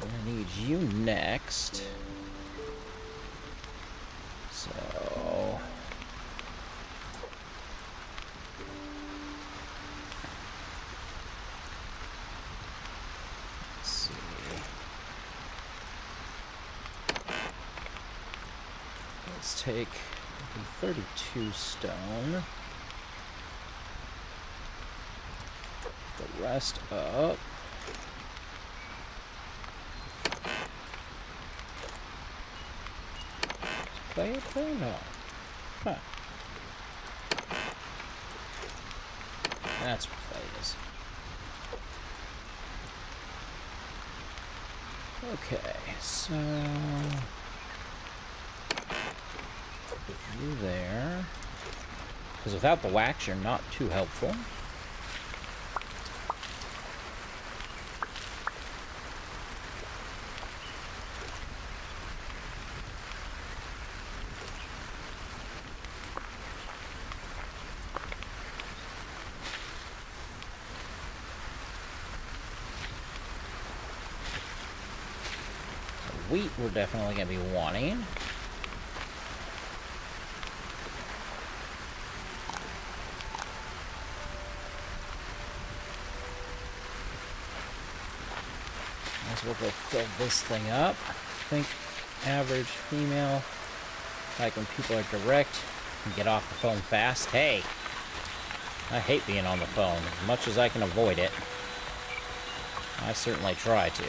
I'm gonna need you next. So let's see. Let's take 32 stone. The rest up. play it though? No. Huh. That's what play is. Okay, so you there. Because without the wax, you're not too helpful. Wheat we're definitely going to be wanting. Might as well go fill this thing up. I think average female, like when people are direct, and get off the phone fast. Hey, I hate being on the phone. As much as I can avoid it, I certainly try to.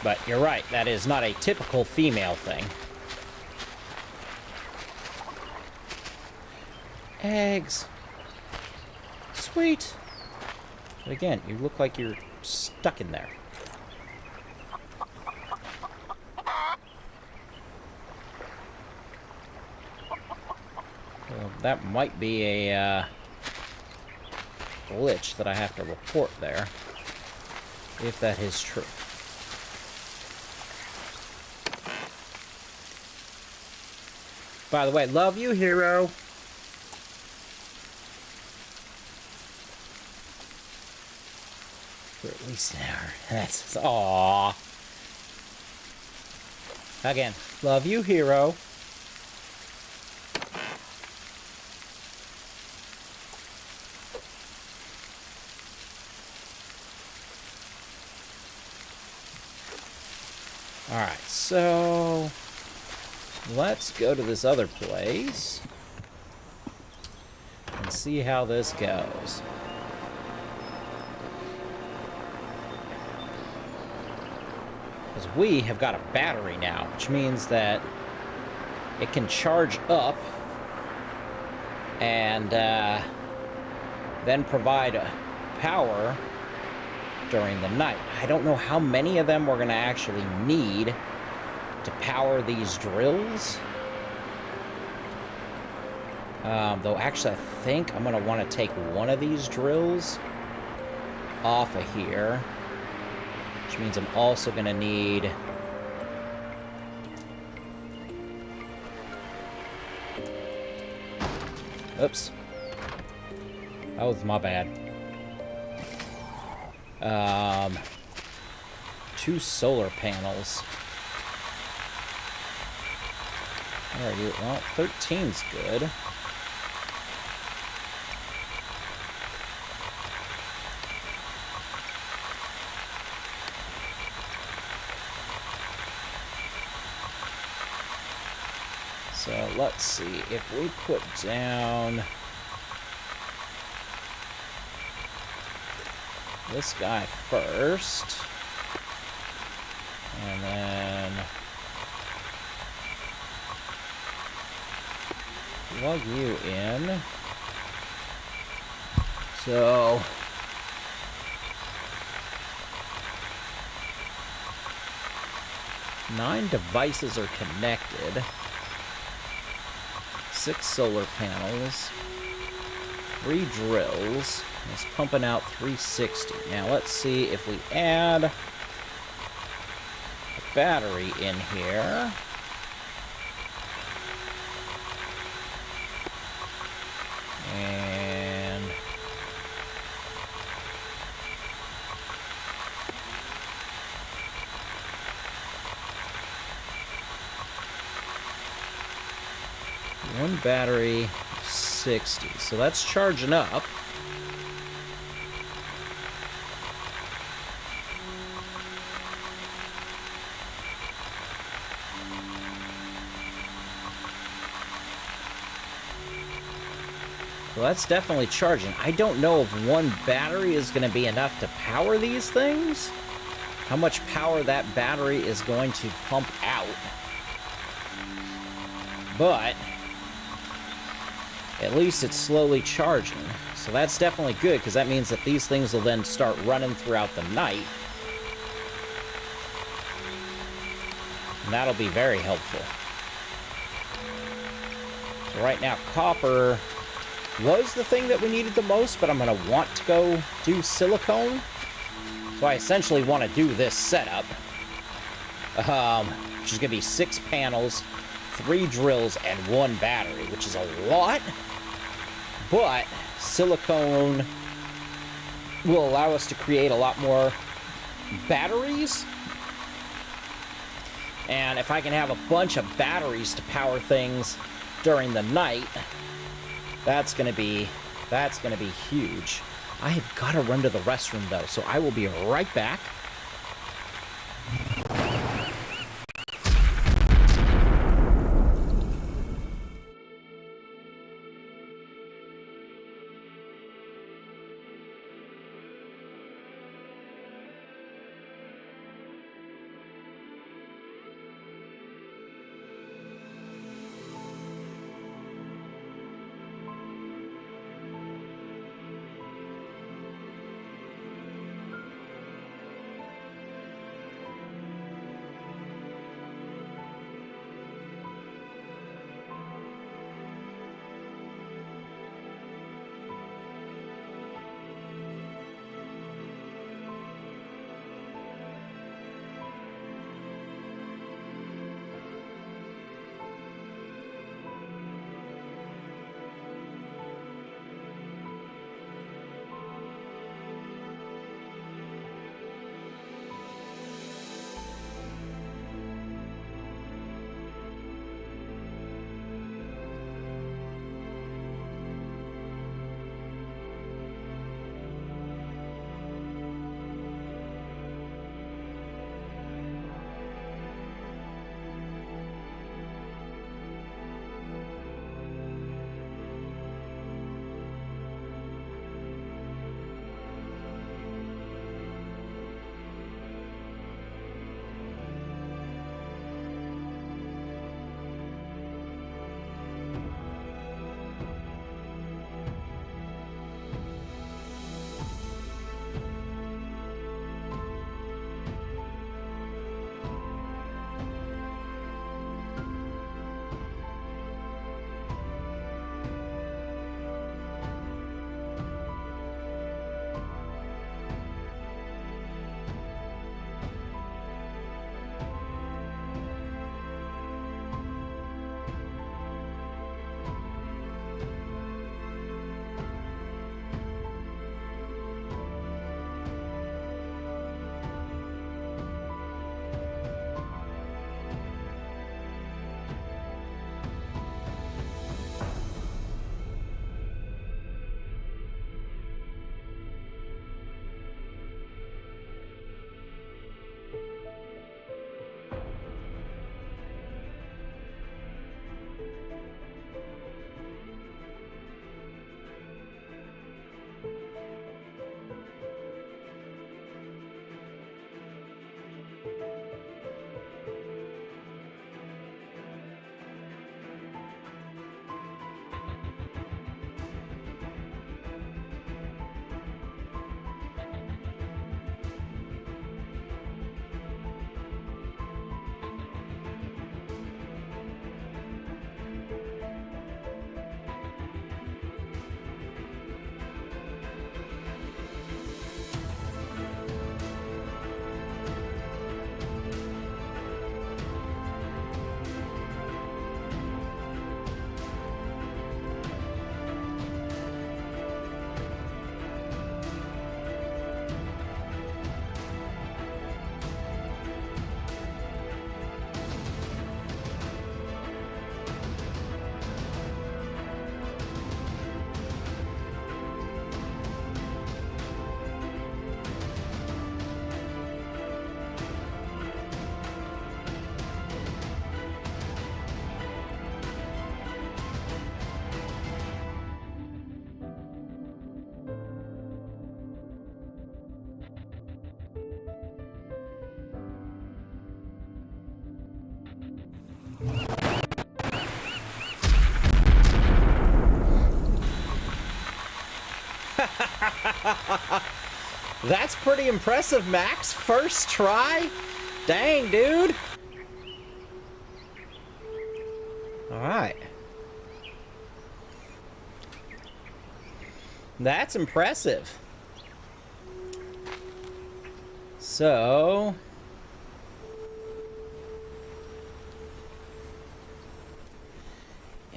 But you're right, that is not a typical female thing. Eggs. Sweet. But again, you look like you're stuck in there. Well, that might be a glitch that I have to report there, if that is true. By the way, love you, hero. For at least an hour. That's aww. Again, love you, hero. Alright, so let's go to this other place and see how this goes. Because we have got a battery now, which means that it can charge up and then provide power during the night. I don't know how many of them we're going to actually need to power these drills. Though actually I think I'm going to want to take one of these drills off of here, which means I'm also going to need oops, that was my bad. 2 solar panels. Where are you? Well, 13's good. So let's see if we put down this guy first, and then plug you in. So nine devices are connected. 6 solar panels, 3 drills. It's pumping out 360. Now let's see if we add a battery in here. And one battery, 60. So that's charging up. Well, that's definitely charging. I don't know if one battery is going to be enough to power these things. How much power that battery is going to pump out. But at least it's slowly charging. So that's definitely good, because that means that these things will then start running throughout the night. And that'll be very helpful. So right now, copper was the thing that we needed the most, but I'm going to want to go do silicone. So I essentially want to do this setup. Which is going to be 6 panels, 3 drills, and 1 battery, which is a lot. But silicone will allow us to create a lot more batteries. And if I can have a bunch of batteries to power things during the night, that's gonna be huge. I have got to run to the restroom though, so I will be right back. That's pretty impressive, Max. First try? Dang, dude. Alright. That's impressive. So...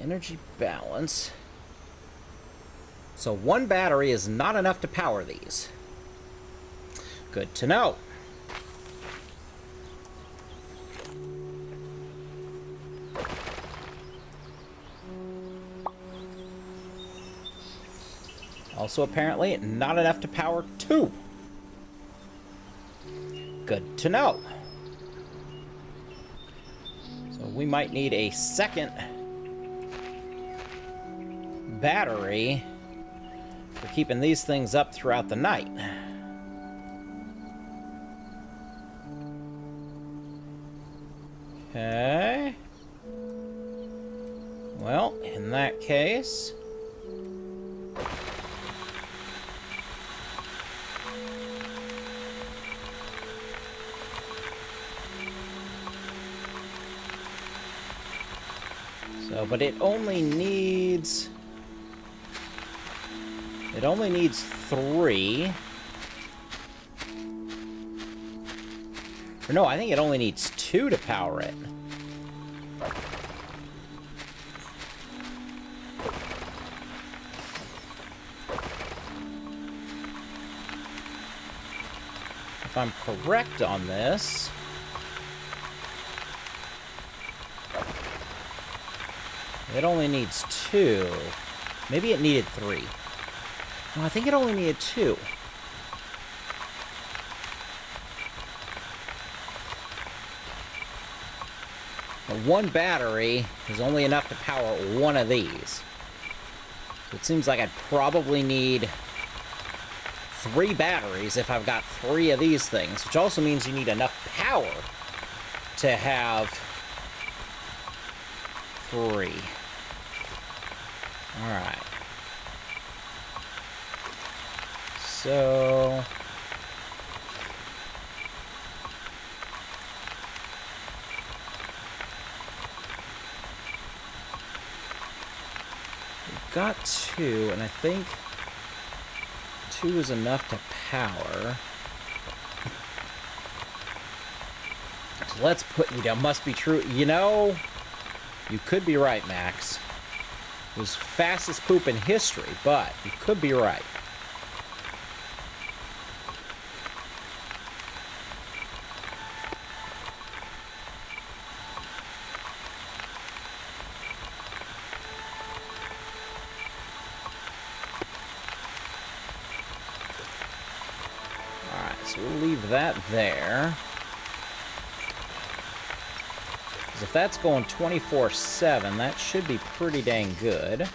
energy balance. So one battery is not enough to power these. Good to know. Also, apparently, not enough to power two. Good to know. So we might need a second battery for keeping these things up throughout the night. Okay. Well, in that case... so, but it only needs... it only needs 3. Or no, I think it only needs 2 to power it. If I'm correct on this... it only needs 2. Maybe it needed 3. No, I think it only needed 2. But one battery is only enough to power one of these. So it seems like I'd probably need 3 batteries if I've got 3 of these things, which also means you need enough power to have 3. Alright. So... we've got 2, and I think 2 is enough to power. So let's put you down. Must be true. You know, you could be right, Max. It was fastest poop in history, but you could be right. Alright, so we'll leave that there. Because if that's going 24/7, that should be pretty dang good.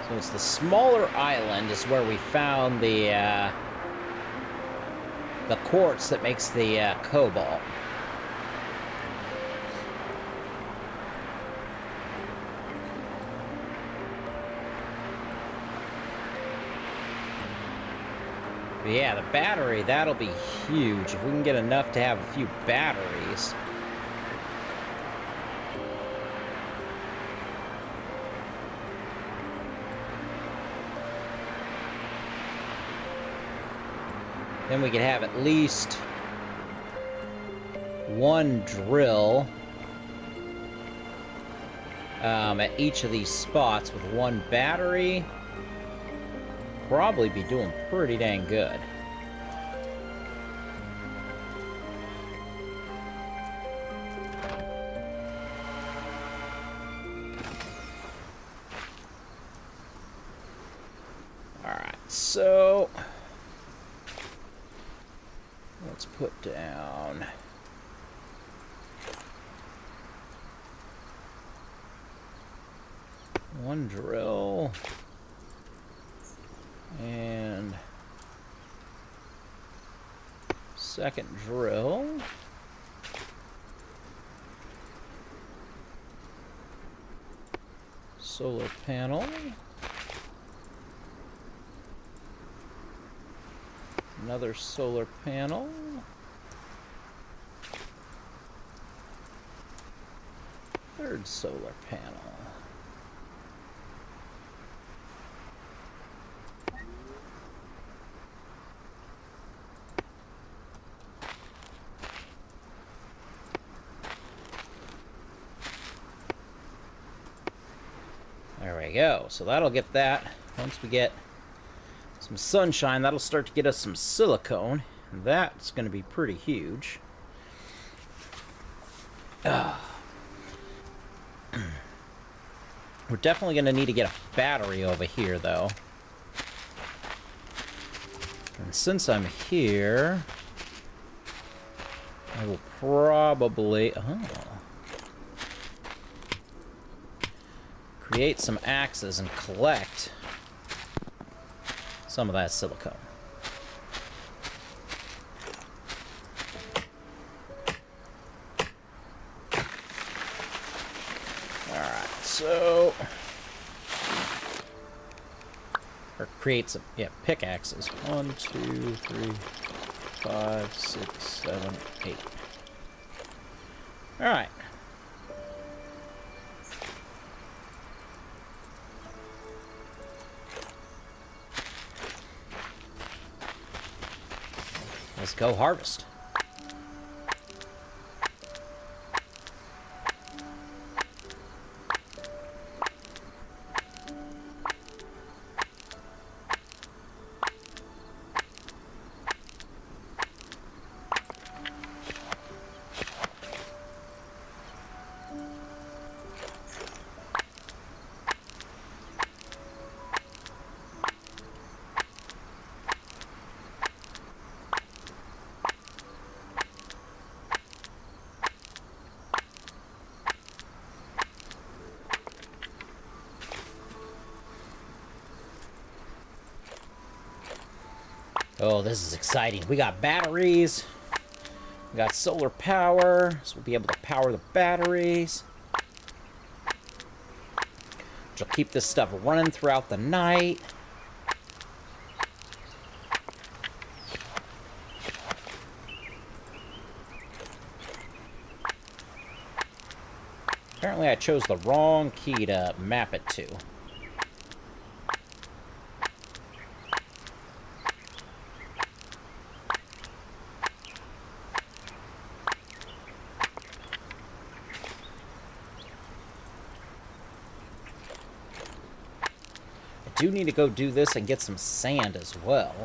So it's the smaller island is where we found the quartz that makes the cobalt. But yeah, the battery, that'll be huge. If we can get enough to have a few batteries. Then we could have at least 1 drill at each of these spots with 1 battery. Probably be doing pretty dang good. Alright, so let's put down One drill. And second drill. Solar panel. Another solar panel. Third solar panel. There we go. So that'll get that. Once we get some sunshine, that'll start to get us some silicone. And that's going to be pretty huge. We're definitely going to need to get a battery over here, though. And since I'm here, I will probably... create some axes and collect some of that silicone. Alright, so... or create some, pickaxes. 1, 2, 3, 5, 6, 7, 8. Alright. Let's go harvest. Oh, this is exciting. We got batteries. We got solar power, so we'll be able to power the batteries. Which will keep this stuff running throughout the night. Apparently I chose the wrong key to map it to. I do need to go do this and get some sand as well.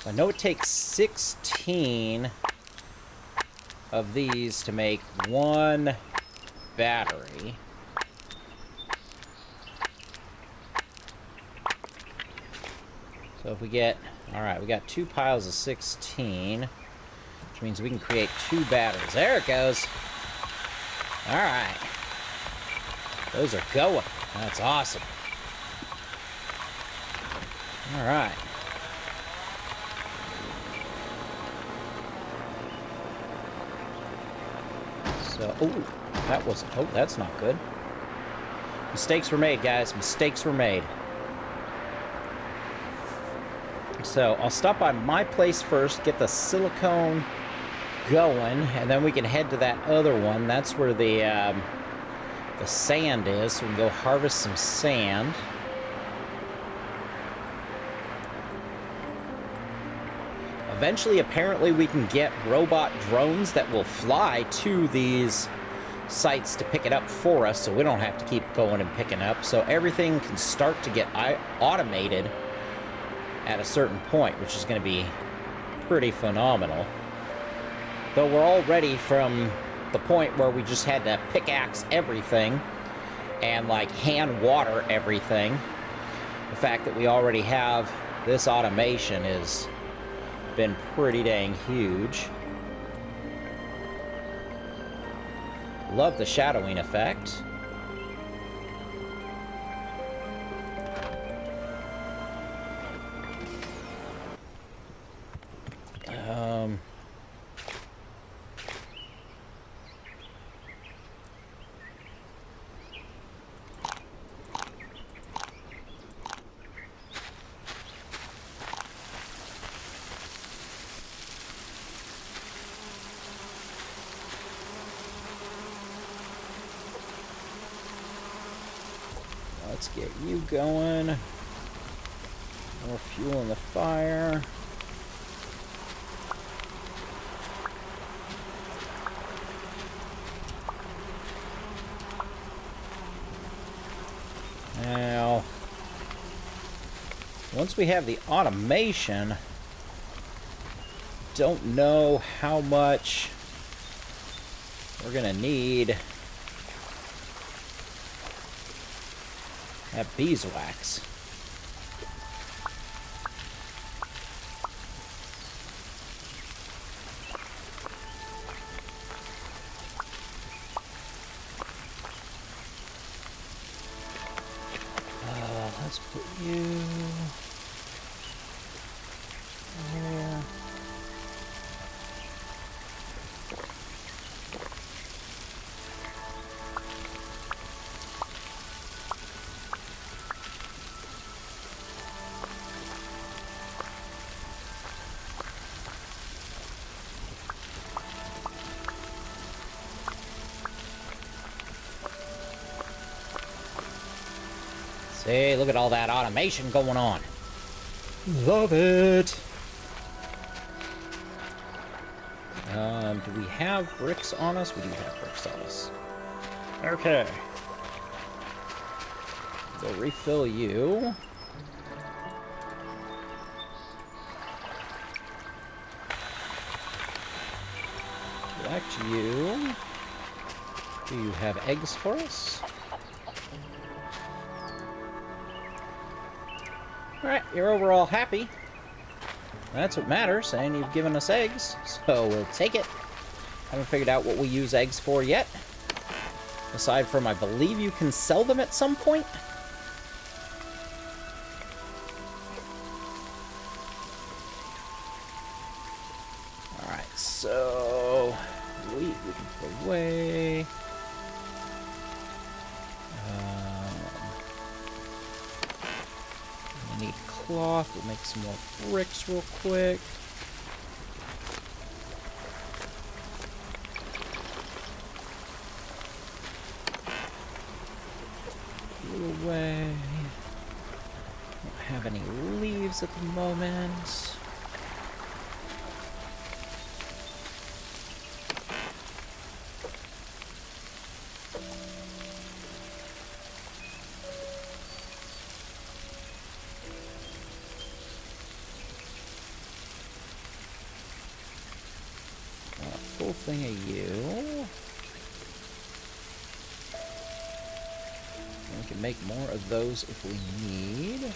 I know it takes 16 of these to make one battery. So if we get... alright, we got 2 piles of 16, which means we can create 2 batteries. There it goes! Alright. Those are going. That's awesome. Alright. So, oh, that wasn't... oh, that's not good. Mistakes were made, guys. Mistakes were made. So, I'll stop by my place first, get the silicone going, and then we can head to that other one. That's where the sand is, so we can go harvest some sand. Eventually, apparently, we can get robot drones that will fly to these sites to pick it up for us, so we don't have to keep going and picking up. So everything can start to get automated at a certain point, which is going to be pretty phenomenal. Though we're already from the point where we just had to pickaxe everything and, like, hand water everything. The fact that we already have this automation has been pretty dang huge. Love the shadowing effect. Let's get you going. More fuel in the fire. Now, once we have the automation, don't know how much we're gonna need that beeswax. Let's put you there. See, look at all that automation going on. Love it. Do we have bricks on us? We do have bricks on us. Okay. So refill you. Collect you. Do you have eggs for us? Alright, you're overall happy. That's what matters, and you've given us eggs, so we'll take it. Haven't figured out what we use eggs for yet. Aside from, I believe you can sell them at some point. Alright, so wheat we can put away. We need cloth. We'll make some more bricks real quick. Put away. Don't have any leaves at the moment. Full thing of you. And we can make more of those if we need.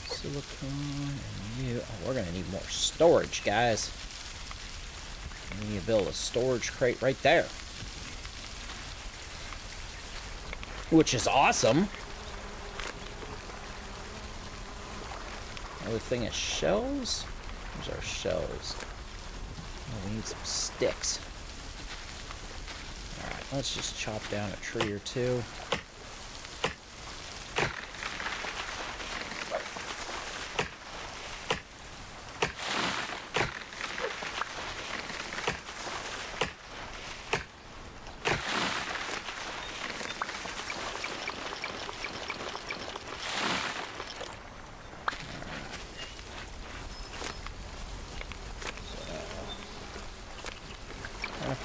Silicone and you. Oh, we're gonna need more storage, guys. We need to build a storage crate right there. Which is awesome. Another thing is shells. Where's our shells? Oh, we need some sticks. Alright, let's just chop down a tree or two.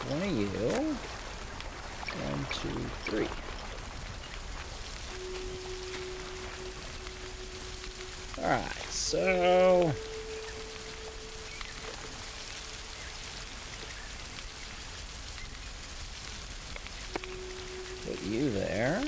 One of you. 1, 2, 3. Alright, so... put you there.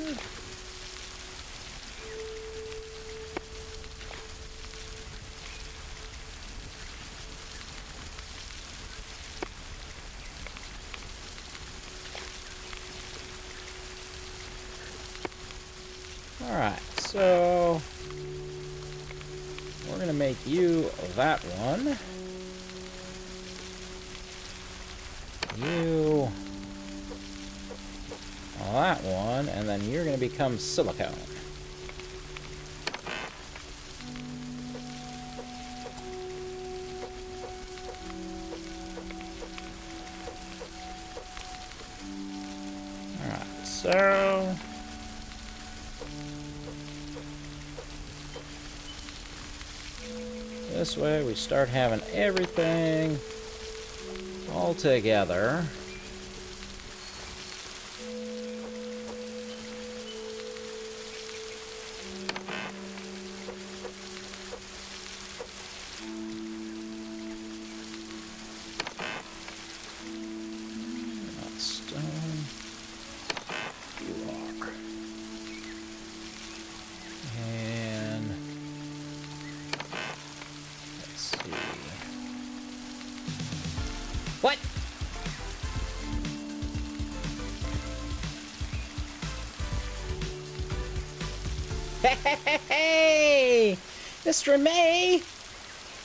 Alright, so we're going to make you that one. You that one, and then you're going to become silicone. Alright, so... this way we start having everything all together. Not stone. Rock. And let's see. What? Hey, Mr. May,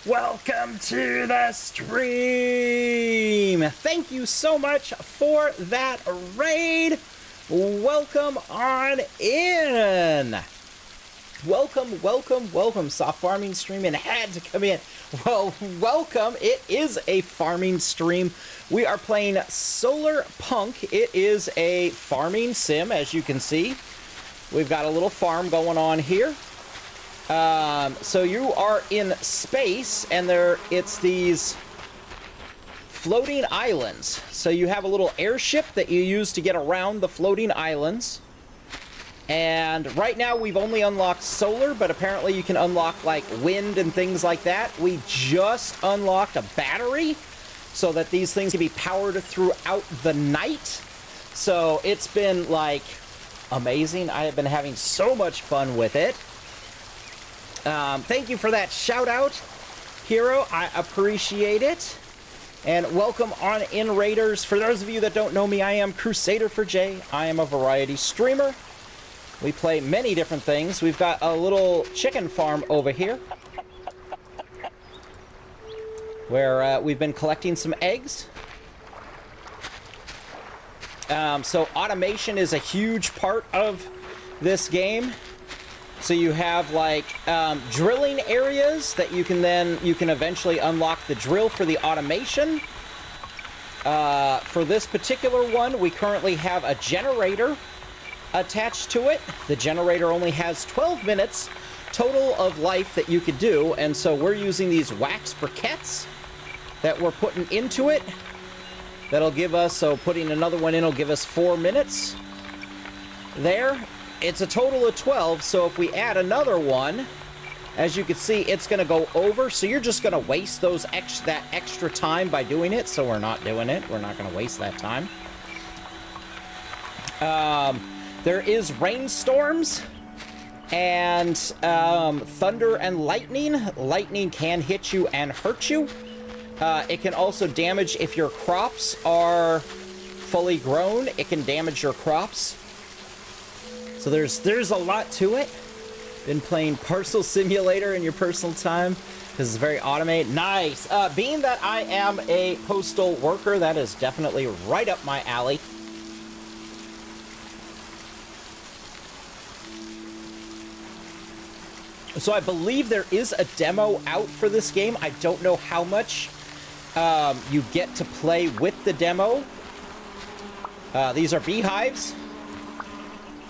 welcome to the stream. Thank you so much for that raid. Welcome on in. Welcome, welcome, welcome. Saw farming stream and had to come in. Well, welcome. It is a farming stream. We are playing Solarpunk. It is a farming sim, as you can see. We've got a little farm going on here. So you are in space, and it's these floating islands. So you have a little airship that you use to get around the floating islands. And right now we've only unlocked solar, but apparently you can unlock like wind and things like that. We just unlocked a battery so that these things can be powered throughout the night. So it's been like amazing. I have been having so much fun with it. Thank you for that shout out, Hero. I appreciate it. And welcome on in, Raiders. For those of you that don't know me, I am Crusader for Jay. I am a variety streamer. We play many different things. We've got a little chicken farm over here where we've been collecting some eggs. So automation is a huge part of this game. So you have like drilling areas that you can eventually unlock the drill for the automation. For this particular one, we currently have a generator attached to it. The generator only has 12 minutes total of life that you could do, and so we're using these wax briquettes that we're putting into it. That'll give us, so putting another one in will give us 4 minutes. There, it's a total of 12, so if we add another one, as you can see, it's going to go over, so you're just going to waste that extra time by doing it, so we're not doing it. We're not going to waste that time. There is rainstorms and thunder and lightning. Lightning can hit you and hurt you. It can also damage if your crops are fully grown. It can damage your crops. So there's a lot to it. Been playing Parcel Simulator in your personal time because it's very automated. Nice. Being that I am a postal worker, that is definitely right up my alley. So I believe there is a demo out for this game. I don't know how much you get to play with the demo. These are beehives.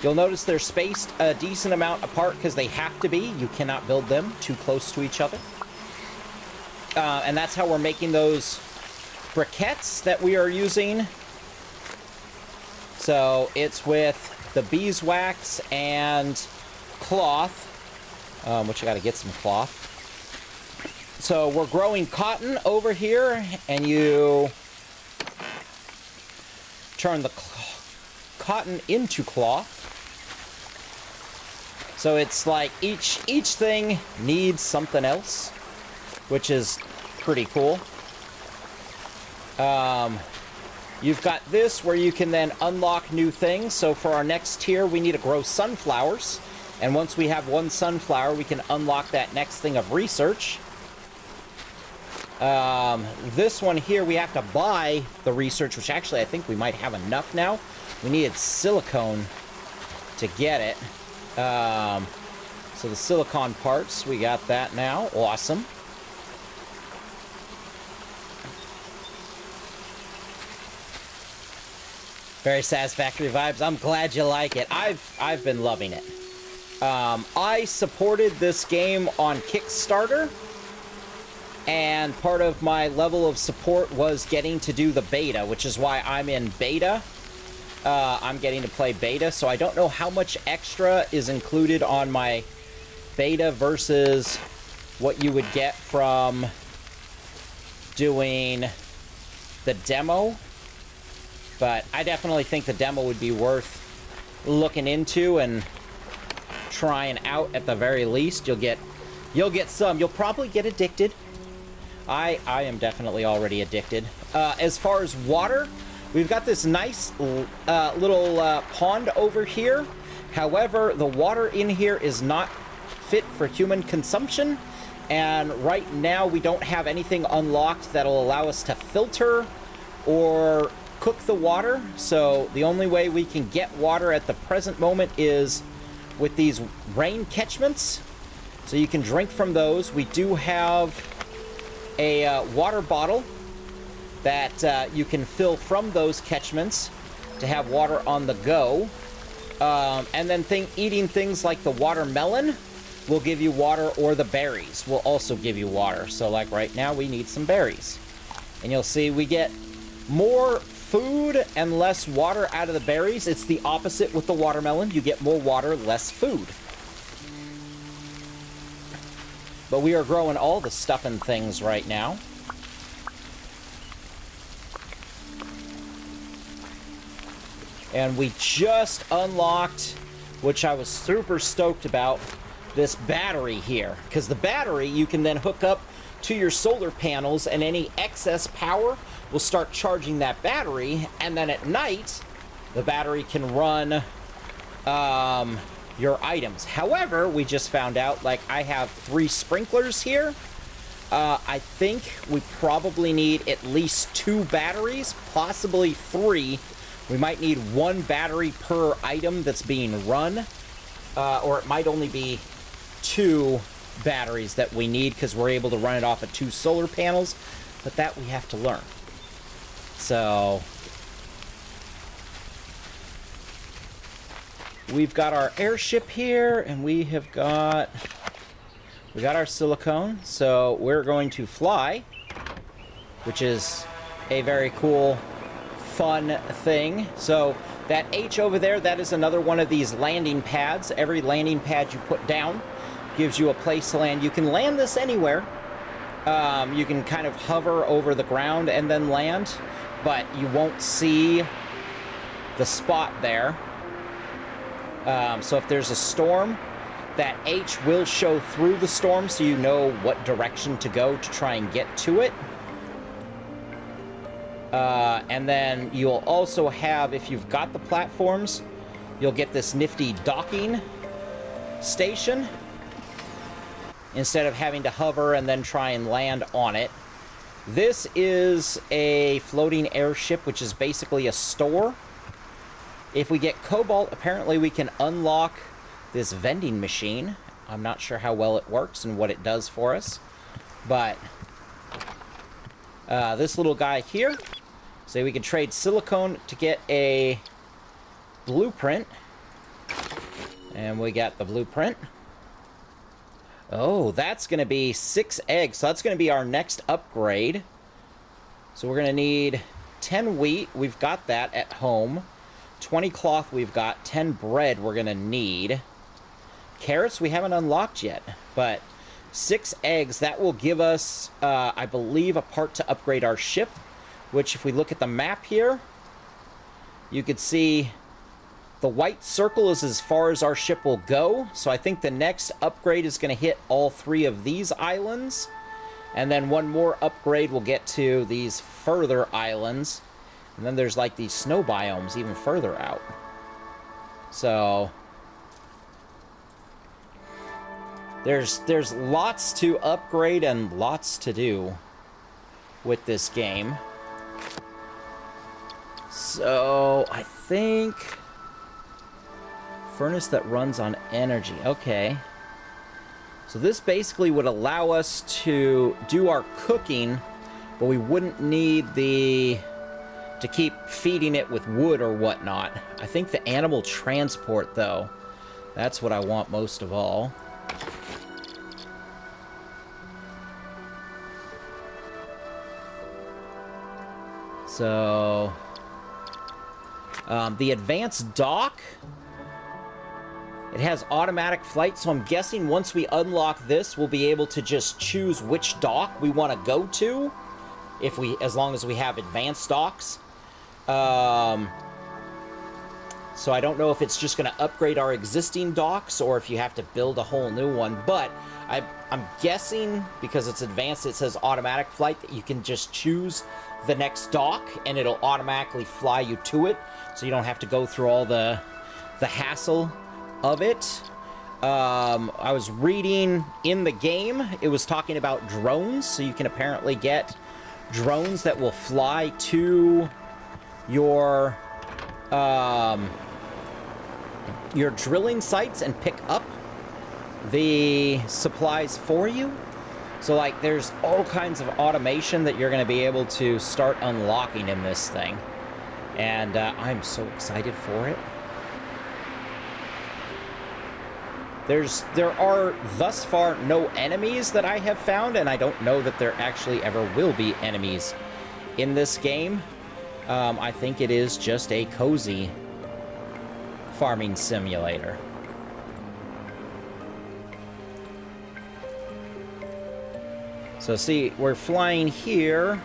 You'll notice they're spaced a decent amount apart because they have to be. You cannot build them too close to each other. And that's how we're making those briquettes that we are using. So it's with the beeswax and cloth. which I got to get some cloth. So we're growing cotton over here, and you turn the cotton into cloth. So it's like each thing needs something else, which is pretty cool. You've got this where you can then unlock new things. So for our next tier, we need to grow sunflowers. And once we have one sunflower, we can unlock that next thing of research. This one here, we have to buy the research, which actually I think we might have enough now. We needed silicone to get it. So the silicon parts, we got that now. Awesome. Very satisfactory vibes. I'm glad you like it. I've been loving it. I supported this game on Kickstarter, and part of my level of support was getting to do the beta, which is why I'm in beta. I'm getting to play beta, so I don't know how much extra is included on my beta versus what you would get from doing the demo. But I definitely think the demo would be worth looking into and trying out at the very least. You'll get some. You'll probably get addicted. I am definitely already addicted. As far as water, we've got this nice little pond over here. However, the water in here is not fit for human consumption. And right now, we don't have anything unlocked that'll allow us to filter or cook the water. So the only way we can get water at the present moment is with these rain catchments. So you can drink from those. We do have a water bottle that you can fill from those catchments to have water on the go. And then eating things like the watermelon will give you water, or the berries will also give you water. So like right now, we need some berries. And you'll see we get more food and less water out of the berries. It's the opposite with the watermelon. You get more water, less food. But we are growing all the stuff and things right now. And we just unlocked, which I was super stoked about, this battery here. Because the battery you can then hook up to your solar panels, and any excess power will start charging that battery, and then at night the battery can run your items. However, we just found out, like, I have 3 sprinklers here. I think we probably need at least 2 batteries, possibly 3. We might need 1 battery per item that's being run, or it might only be 2 batteries that we need, because we're able to run it off of 2 solar panels, but that we have to learn. So we've got our airship here, and we got our silicone, so we're going to fly, which is a very cool, fun thing. So that H over there, that is another one of these landing pads. Every landing pad you put down gives you a place to land. You can land this anywhere. You can kind of hover over the ground and then land, but you won't see the spot there. So if there's a storm, that H will show through the storm, so you know what direction to go to try and get to it. And then you'll also have, if you've got the platforms, you'll get this nifty docking station instead of having to hover and then try and land on it. This is a floating airship, which is basically a store. If we get cobalt, apparently we can unlock this vending machine. I'm not sure how well it works and what it does for us, but this little guy here, so we can trade silicone to get a blueprint, and we got the blueprint. Oh, that's going to be 6 eggs, so that's going to be our next upgrade. So we're going to need 10 wheat, we've got that at home. 20 cloth we've got, 10 bread we're going to need. Carrots we haven't unlocked yet, but 6 eggs, that will give us, I believe, a part to upgrade our ship, which if we look at the map here, you could see the white circle is as far as our ship will go. So I think the next upgrade is going to hit all 3 of these islands. And then one more upgrade will get to these further islands. And then there's like these snow biomes even further out. So there's lots to upgrade and lots to do with this game. So I think furnace that runs on energy. Okay. So this basically would allow us to do our cooking, but we wouldn't need to keep feeding it with wood or whatnot. I think the animal transport, though, that's what I want most of all. So, the advanced dock, it has automatic flight, so I'm guessing once we unlock this, we'll be able to just choose which dock we want to go to, as long as we have advanced docks. So I don't know if it's just going to upgrade our existing docks or if you have to build a whole new one, but I'm guessing because it's advanced, it says automatic flight, that you can just choose the next dock and it'll automatically fly you to it, so you don't have to go through all the hassle of it. I was reading in the game, it was talking about drones, so you can apparently get drones that will fly to your drilling sites and pick up the supplies for you. So, like, there's all kinds of automation that you're going to be able to start unlocking in this thing. And I'm so excited for it. There are, thus far, no enemies that I have found, and I don't know that there actually ever will be enemies in this game. I think it is just a cozy farming simulator. So see, we're flying here.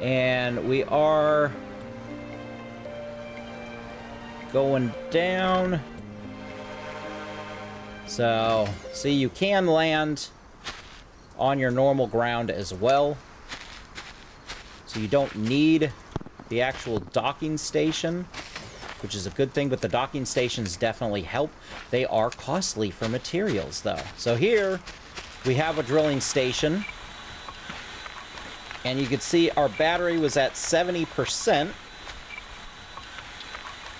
And we are going down. So, see, you can land on your normal ground as well. So you don't need the actual docking station, which is a good thing, but the docking stations definitely help. They are costly for materials, though. So here, we have a drilling station. And you can see our battery was at 70%.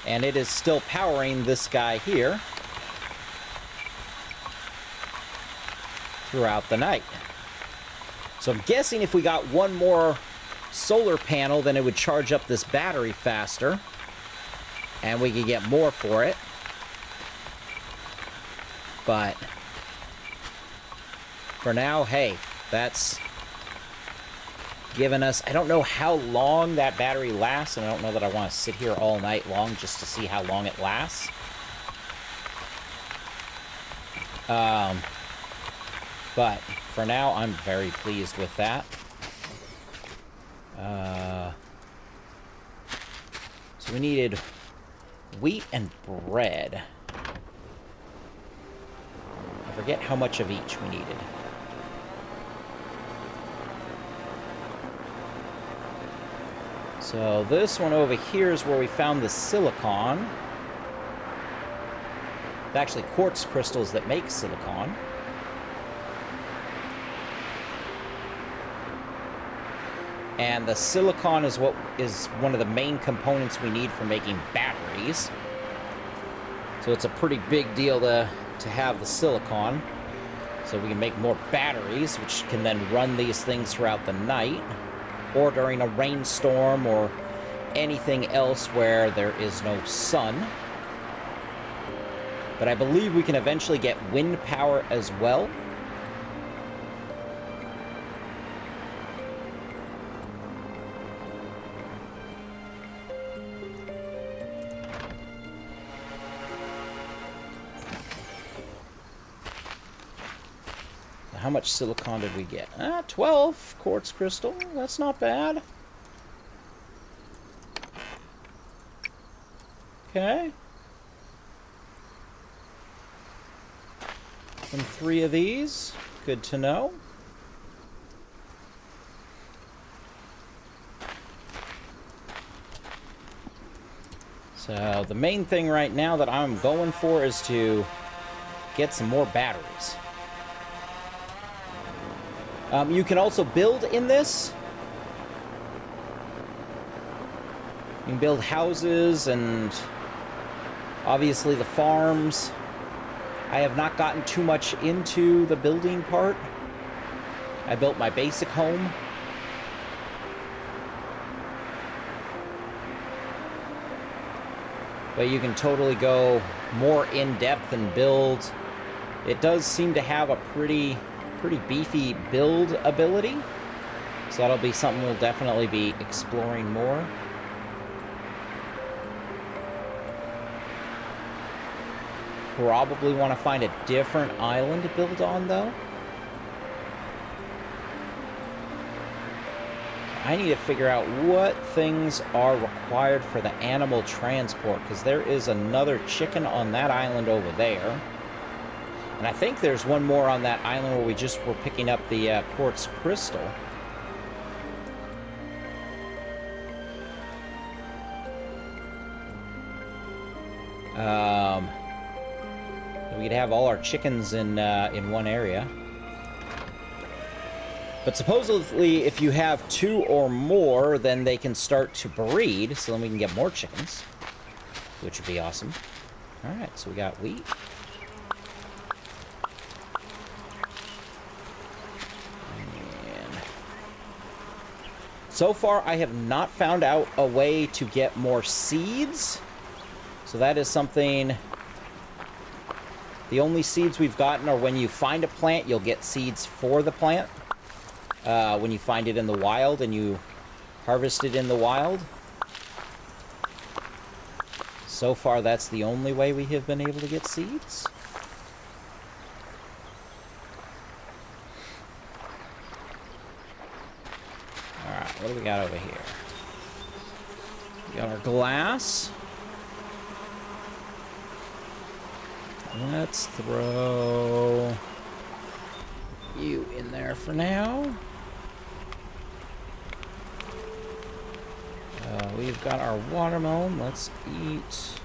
And it is still powering this guy here throughout the night. So I'm guessing if we got one more solar panel, then it would charge up this battery faster. And we could get more for it. But for now, hey, that's given us, I don't know how long that battery lasts, and I don't know that I want to sit here all night long just to see how long it lasts. But for now, I'm very pleased with that. So we needed wheat and bread. I forget how much of each we needed. So this one over here is where we found the silicon. It's actually quartz crystals that make silicon. And the silicon is what is one of the main components we need for making batteries. So it's a pretty big deal to have the silicon. So we can make more batteries, which can then run these things throughout the night, or during a rainstorm, or anything else where there is no sun. But I believe we can eventually get wind power as well. much silicon did we get? 12 quartz crystal. That's not bad. Okay. And 3 of these. Good to know. So the main thing right now that I'm going for is to get some more batteries. You can also build in this. You can build houses and obviously the farms. I have not gotten too much into the building part. I built my basic home. But you can totally go more in-depth and build. It does seem to have a pretty beefy build ability. So that'll be something we'll definitely be exploring more. Probably want to find a different island to build on, though. I need to figure out what things are required for the animal transport, because there is another chicken on that island over there. And I think there's one more on that island where we just were picking up the quartz crystal. We could have all our chickens in one area. But supposedly, if you have 2 or more, then they can start to breed, so then we can get more chickens, which would be awesome. Alright, so we got wheat. And so far, I have not found out a way to get more seeds. So that is something... The only seeds we've gotten are when you find a plant, you'll get seeds for the plant. When you find it in the wild and you harvest it in the wild. So far, that's the only way we have been able to get seeds. Alright, what do we got over here? We got our glass. Let's throw you in there for now. We've got our watermelon. Let's eat.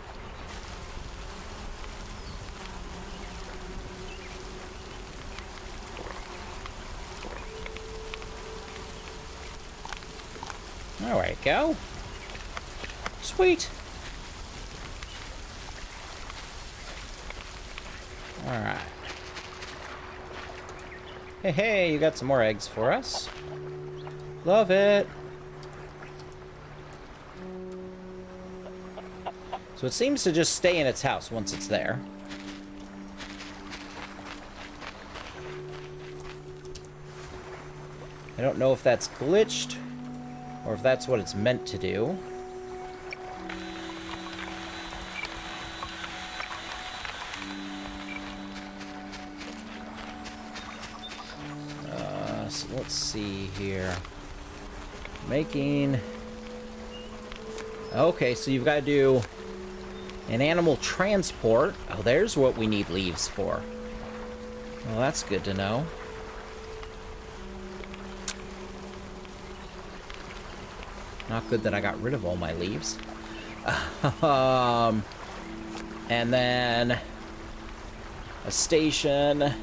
There we go. Sweet. Alright. Hey, hey, you got some more eggs for us. Love it. So it seems to just stay in its house once it's there. I don't know if that's glitched or if that's what it's meant to do. So let's see here. Making... Okay, so you've got to do an animal transport. Oh, there's what we need leaves for. Well, that's good to know. Not good that I got rid of all my leaves. And then a station.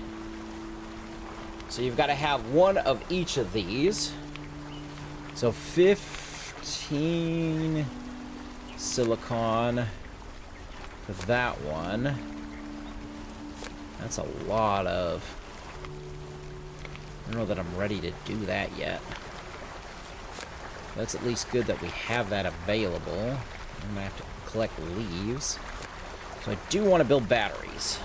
So you've got to have one of each of these. So 15 silicon for that one. That's a lot of... I don't know that I'm ready to do that yet. That's at least good that we have that available. I'm gonna have to collect leaves. So I do want to build batteries.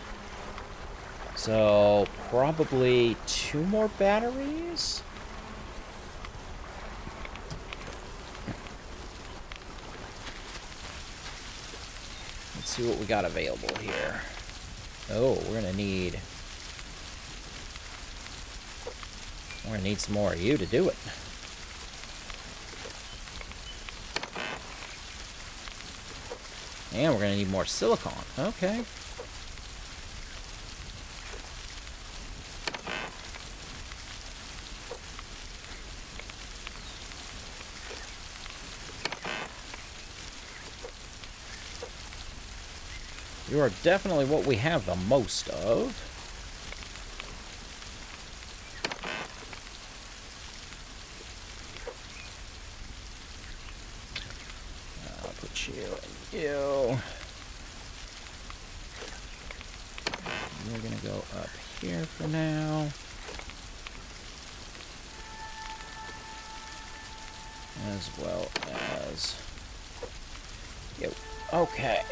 So probably 2 more batteries? Let's see what we got available here. Oh, we're gonna need We're gonna need some more of you to do it. And we're gonna need more silicon. Okay. You are definitely what we have the most of. I'll put you and you. You're gonna go up here for now. As well as you. Okay.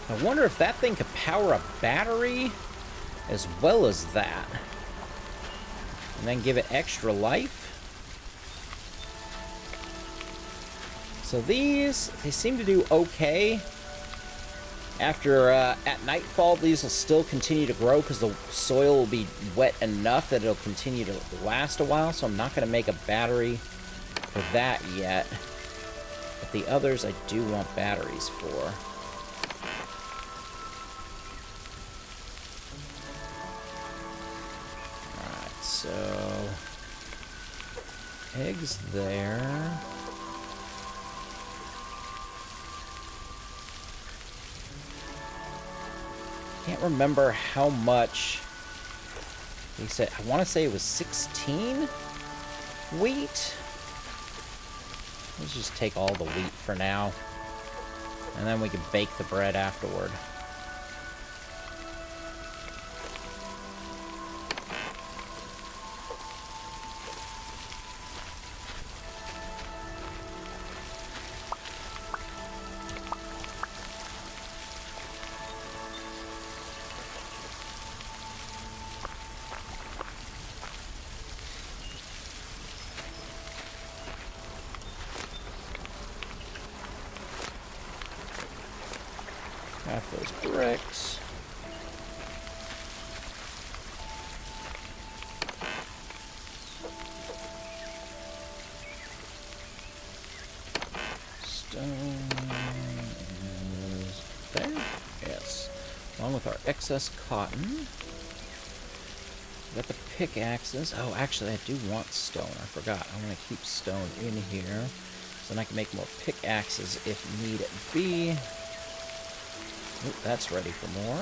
I wonder if that thing could power a battery as well as that. And then give it extra life. So these, they seem to do okay. After, at nightfall, these will still continue to grow because the soil will be wet enough that it'll continue to last a while. So I'm not going to make a battery for that yet. But the others I do want batteries for. So, eggs there. Can't remember how much they said. I want to say it was 16 wheat. Let's just take all the wheat for now. And then we can bake the bread afterward. Half those bricks. Stone is there. Yes. Along with our excess cotton. Got the pickaxes. Oh, actually, I do want stone. I forgot. I'm going to keep stone in here. So then I can make more pickaxes if need be. Oop, that's ready for more.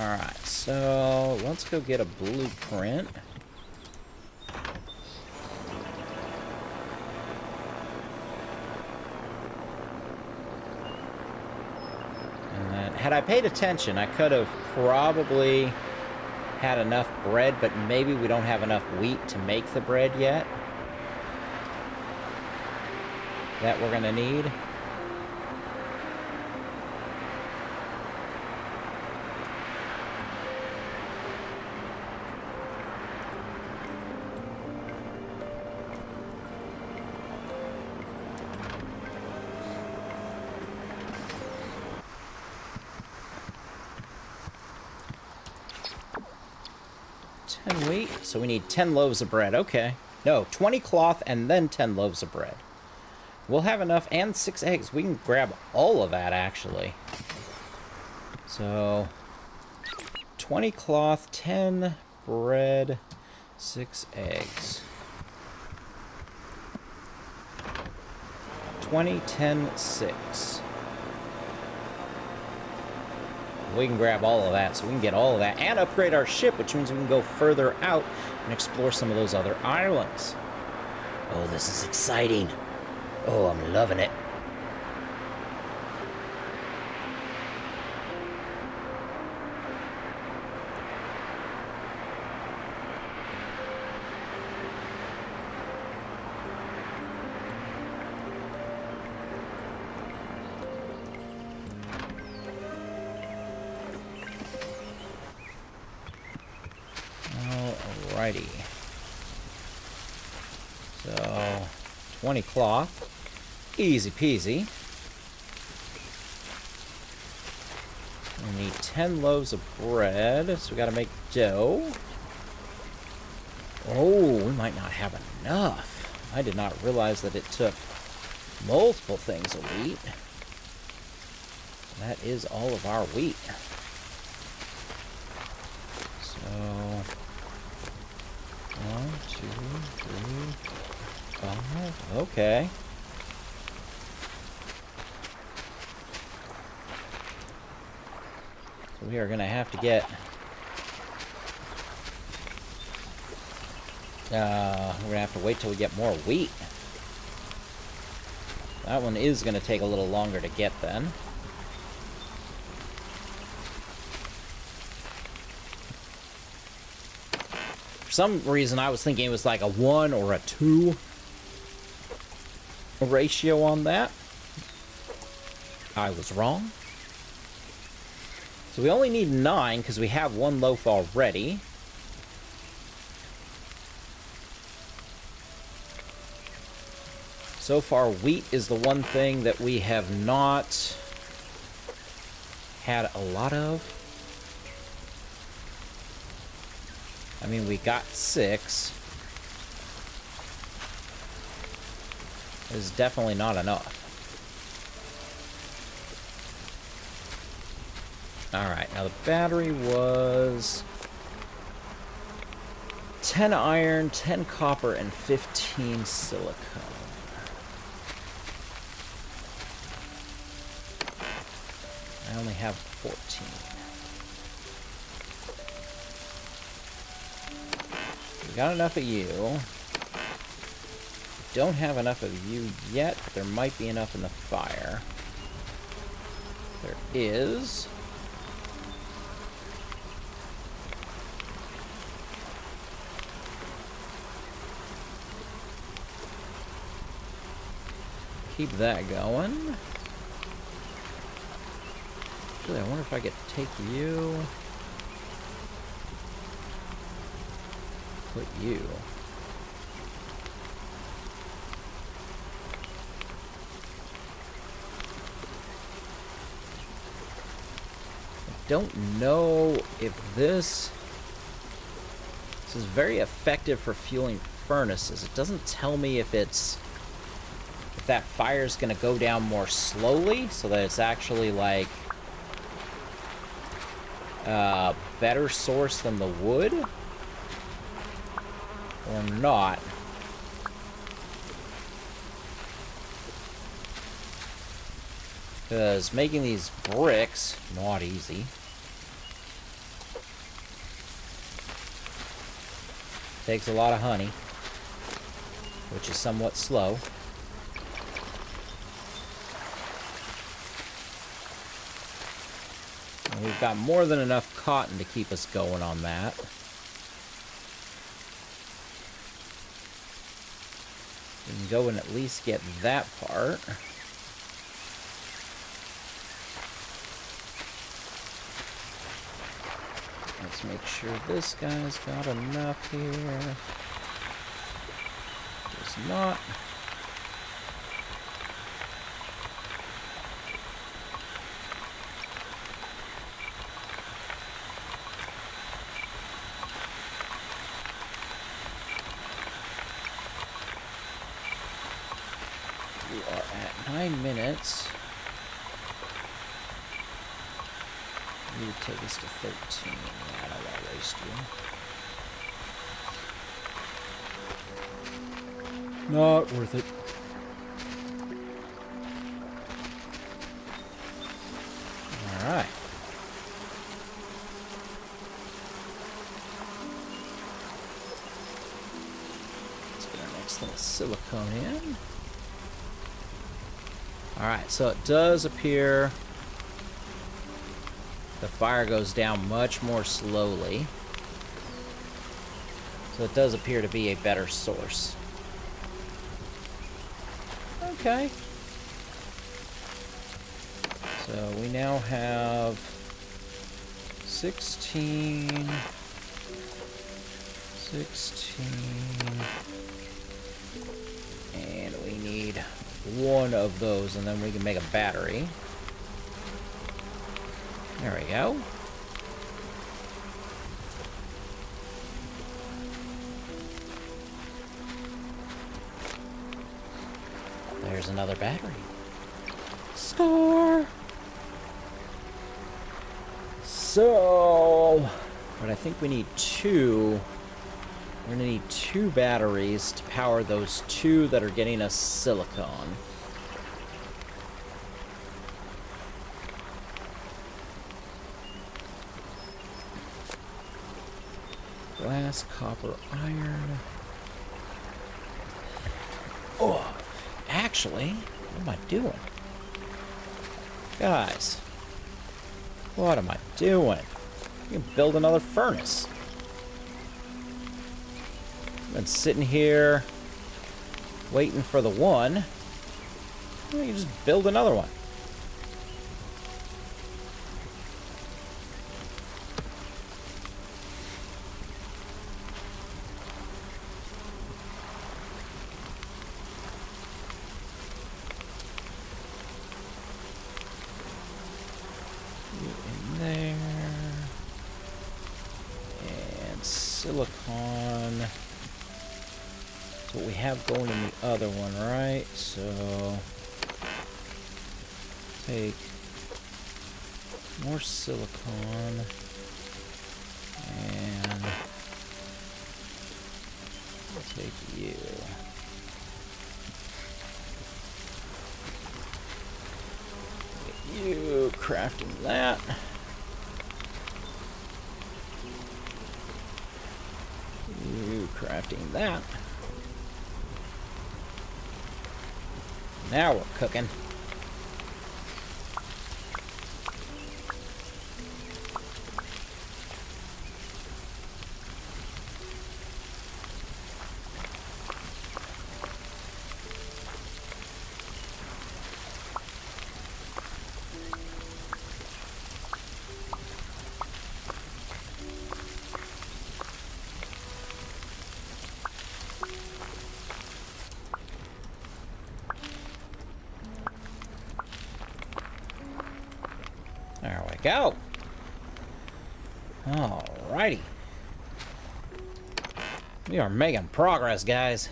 Alright, so let's go get a blueprint. Had I paid attention, I could have probably had enough bread, but maybe we don't have enough wheat to make the bread yet that we're gonna need. Wheat, so we need 10 loaves of bread. Okay. No, 20 cloth and then 10 loaves of bread. We'll have enough, and 6 eggs. We can grab all of that, actually. So, 20 cloth, 10 bread, 6 eggs. 20, 10, 6. We can grab all of that, so we can get all of that and upgrade our ship, which means we can go further out and explore some of those other islands. Oh, this is exciting. Oh, I'm loving it. Alrighty. So, 20 cloth. Easy peasy. We need 10 loaves of bread, so we gotta make dough. Oh, we might not have enough. I did not realize that it took multiple things of wheat. That is all of our wheat. So, 1, 2, 3, 4, 5. Okay. So we are going to have to get... we're going to have to wait till we get more wheat. That one is going to take a little longer to get then. For some reason, I was thinking it was like a 1 or a 2 ratio on that. I was wrong. So we only need 9 because we have 1 loaf already. So far, wheat is the one thing that we have not had a lot of. I mean, we got 6. It's definitely not enough. Alright, now the battery was 10 iron, 10 copper, and 15 silicone. I only have 14. We got enough of you. Don't have enough of you yet, but there might be enough in the fire. There is. Keep that going. Actually, I wonder if I could take you. Put you. I don't know if this is very effective for fueling furnaces. It doesn't tell me if it's if that fire is going to go down more slowly, so that it's actually like a better source than the wood, or not. Because making these bricks, not easy. Takes a lot of honey, which is somewhat slow. And we've got more than enough cotton to keep us going on that. We can go and at least get that part. Let's make sure this guy's got enough here. Does not. We are at 9 minutes. You would take us to 13. I don't want to waste you. Not worth it. Alright. Let's get our next a little silicone in. Alright, so it does appear the fire goes down much more slowly. So it does appear to be a better source. Okay. So we now have 16, and we need one of those, and then we can make a battery. There we go. There's another battery. Score! So, but I think we need two. We're gonna need 2 batteries to power those 2 that are getting us silicon. Glass, copper, iron. Oh, actually, what am I doing? Guys, what am I doing? You can build another furnace. I've been sitting here waiting for the one. You can just build another one. Silicon. That's what we have going in the other one, right? So take more silicon and take you. Get you crafting that. Crafting that. Now we're cooking. There we go. Alrighty. We are making progress, guys.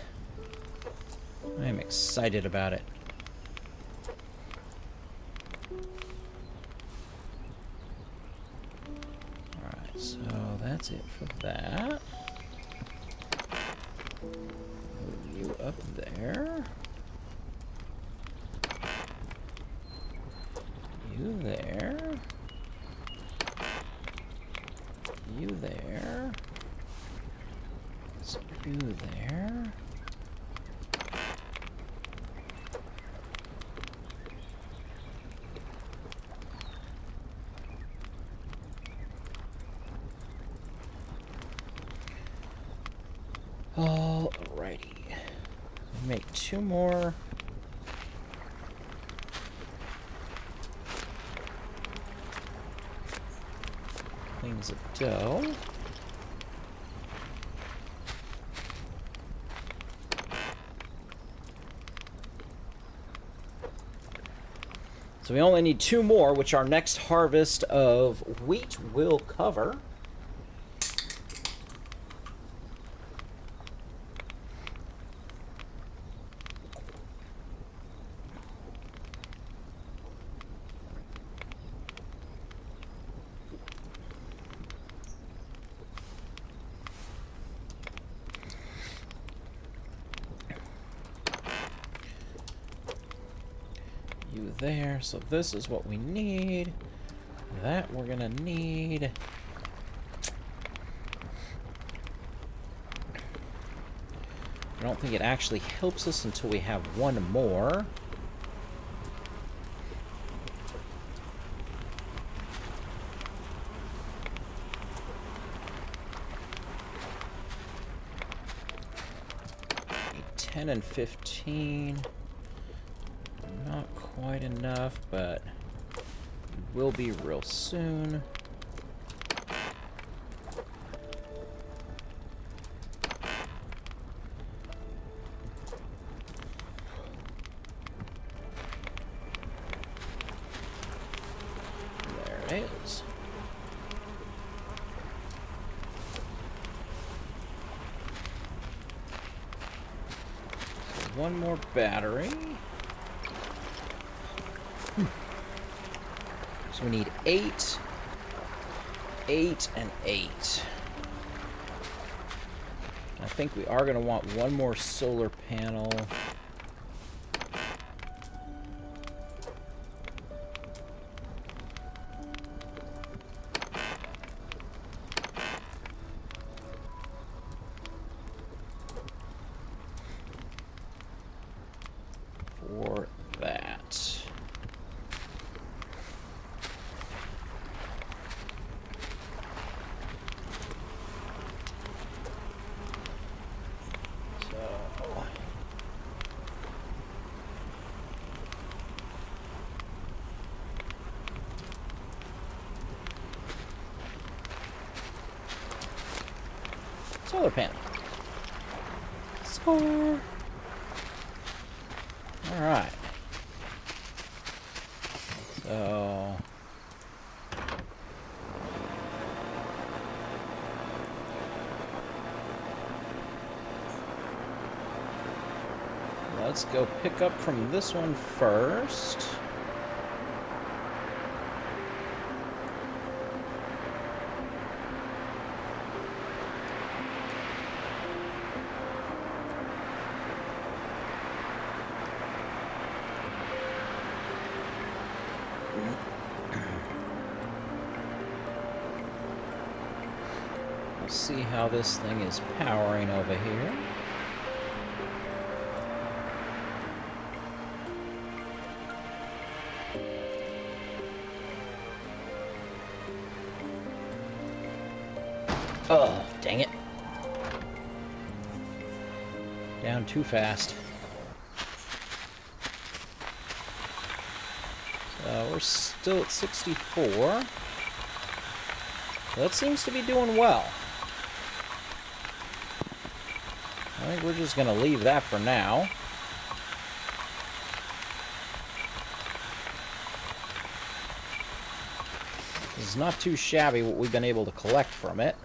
I am excited about it. Alright, so that's it for that. Move you up there. You there. You there. So you there. Alrighty. Make 2 more. Things of dough. So we only need 2 more, which our next harvest of wheat will cover. You there, so this is what we need. That we're gonna need. I don't think it actually helps us until we have one more. A 10 and 15. Not quite enough, but we will be real soon. There it is. So one more battery. So we need 8, 8, and 8. I think we are going to want one more solar panel. For that. Solar panel. Score. All right. So let's go pick up from this one first. We'll see how this thing is powering over here. Oh, dang it. Down too fast. We're still at 64. That seems to be doing well. I think we're just going to leave that for now. It's not too shabby what we've been able to collect from it.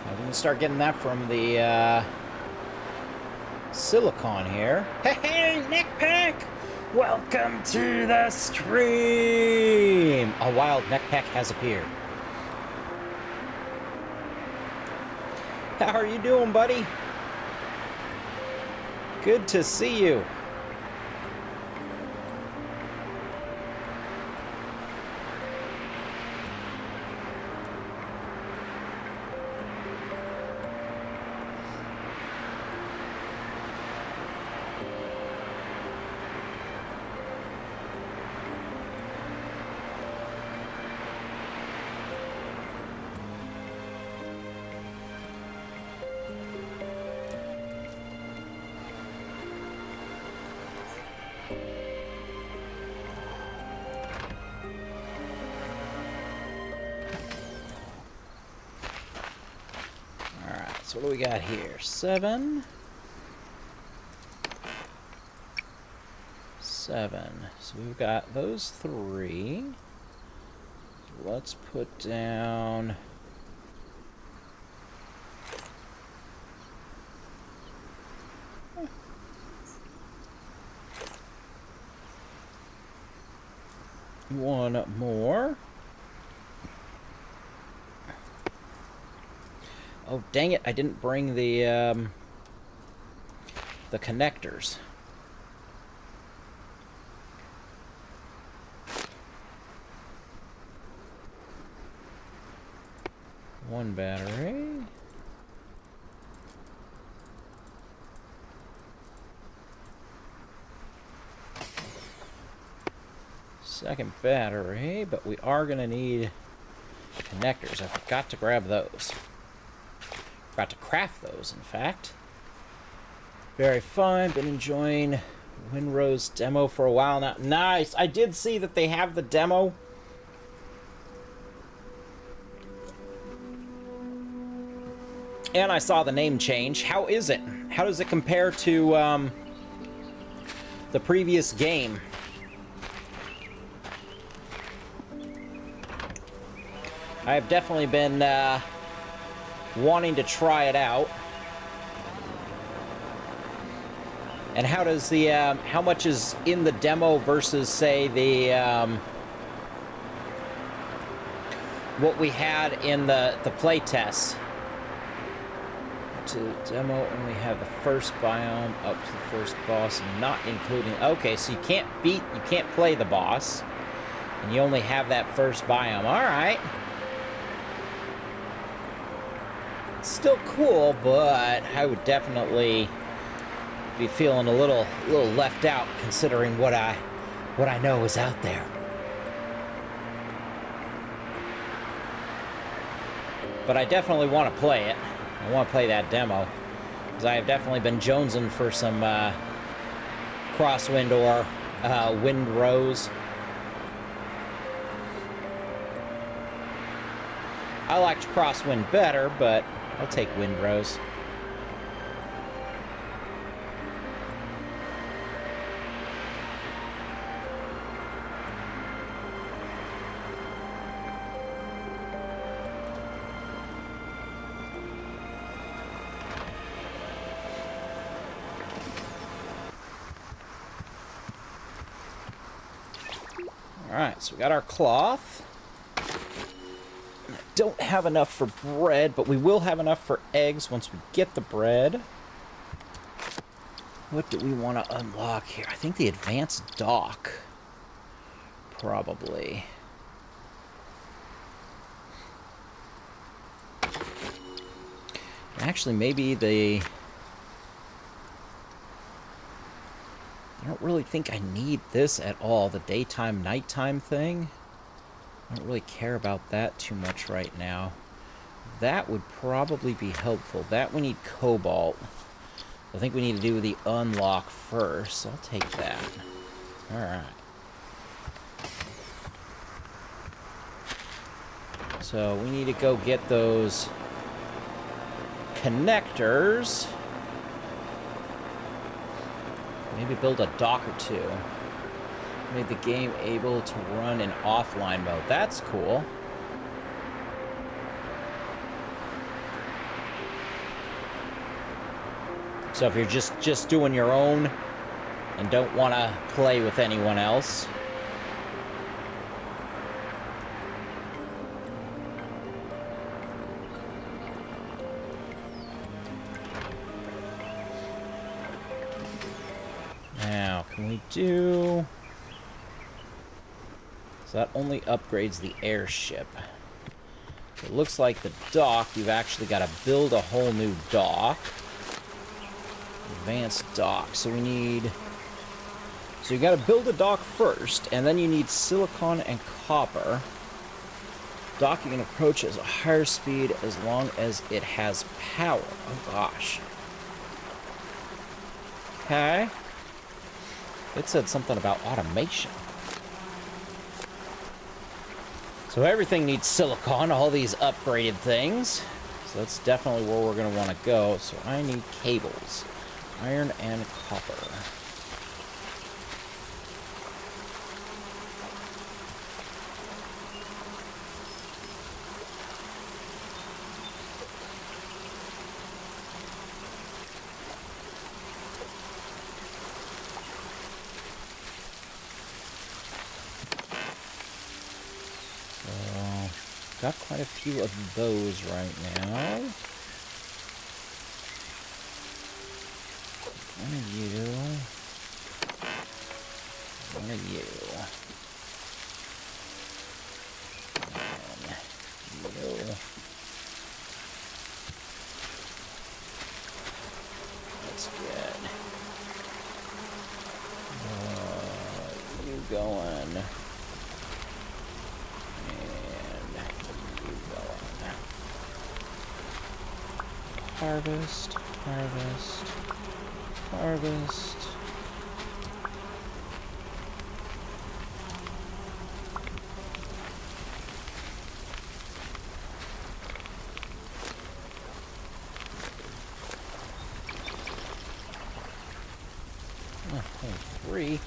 We can start getting that from the silicon here. Hey, Nick Pack! Welcome to the stream! A wild neck pack has appeared. How are you doing, buddy? Good to see you. So what do we got here? 7. 7. So we've got those 3. So let's put down... one more. Oh, dang it, I didn't bring the the connectors. One battery. Second battery, but we are going to need connectors. I forgot to grab those. Forgot to craft those, in fact. Very fun. Been enjoying Windrose demo for a while now. Nice! I did see that they have the demo. And I saw the name change. How is it? How does it compare to the previous game? I have definitely been wanting to try it out. And how does the how much is in the demo versus, say, the what we had in the playtest? To demo, only have the first biome up to the first boss, not including. Okay, so you can't play the boss, and you only have that first biome. All right. Still cool, but I would definitely be feeling a little left out considering what I know is out there. But I definitely want to play it. I want to play that demo because I have definitely been jonesing for some Crosswind or Windrose. I liked Crosswind better, but I'll take Windrose. Alright, so we got our cloth. Don't have enough for bread, but we will have enough for eggs once we get the bread. What do we want to unlock here? I think the advanced dock. Probably. Actually, maybe the... I don't really think I need this at all, the daytime, nighttime thing. I don't really care about that too much right now. That would probably be helpful. That we need cobalt. I think we need to do the unlock first. I'll take that. Alright. So we need to go get those connectors. Maybe build a dock or two. Made the game able to run in offline mode. That's cool. So if you're just doing your own and don't want to play with anyone else. Now, can we do... So that only upgrades the airship. It looks like the dock, you've actually got to build a whole new dock. Advanced dock. So we need... So you got to build a dock first, and then you need silicon and copper. Dock you can approach at a higher speed as long as it has power. Oh gosh. Okay. It said something about automation. So everything needs silicon, all these upgraded things. So that's definitely where we're going to want to go. So I need cables. Iron and copper. Got quite a few of those right now. One of you. One of you. And you. That's good. You going. And you going. Harvest, harvest, harvest. Oh, only 3.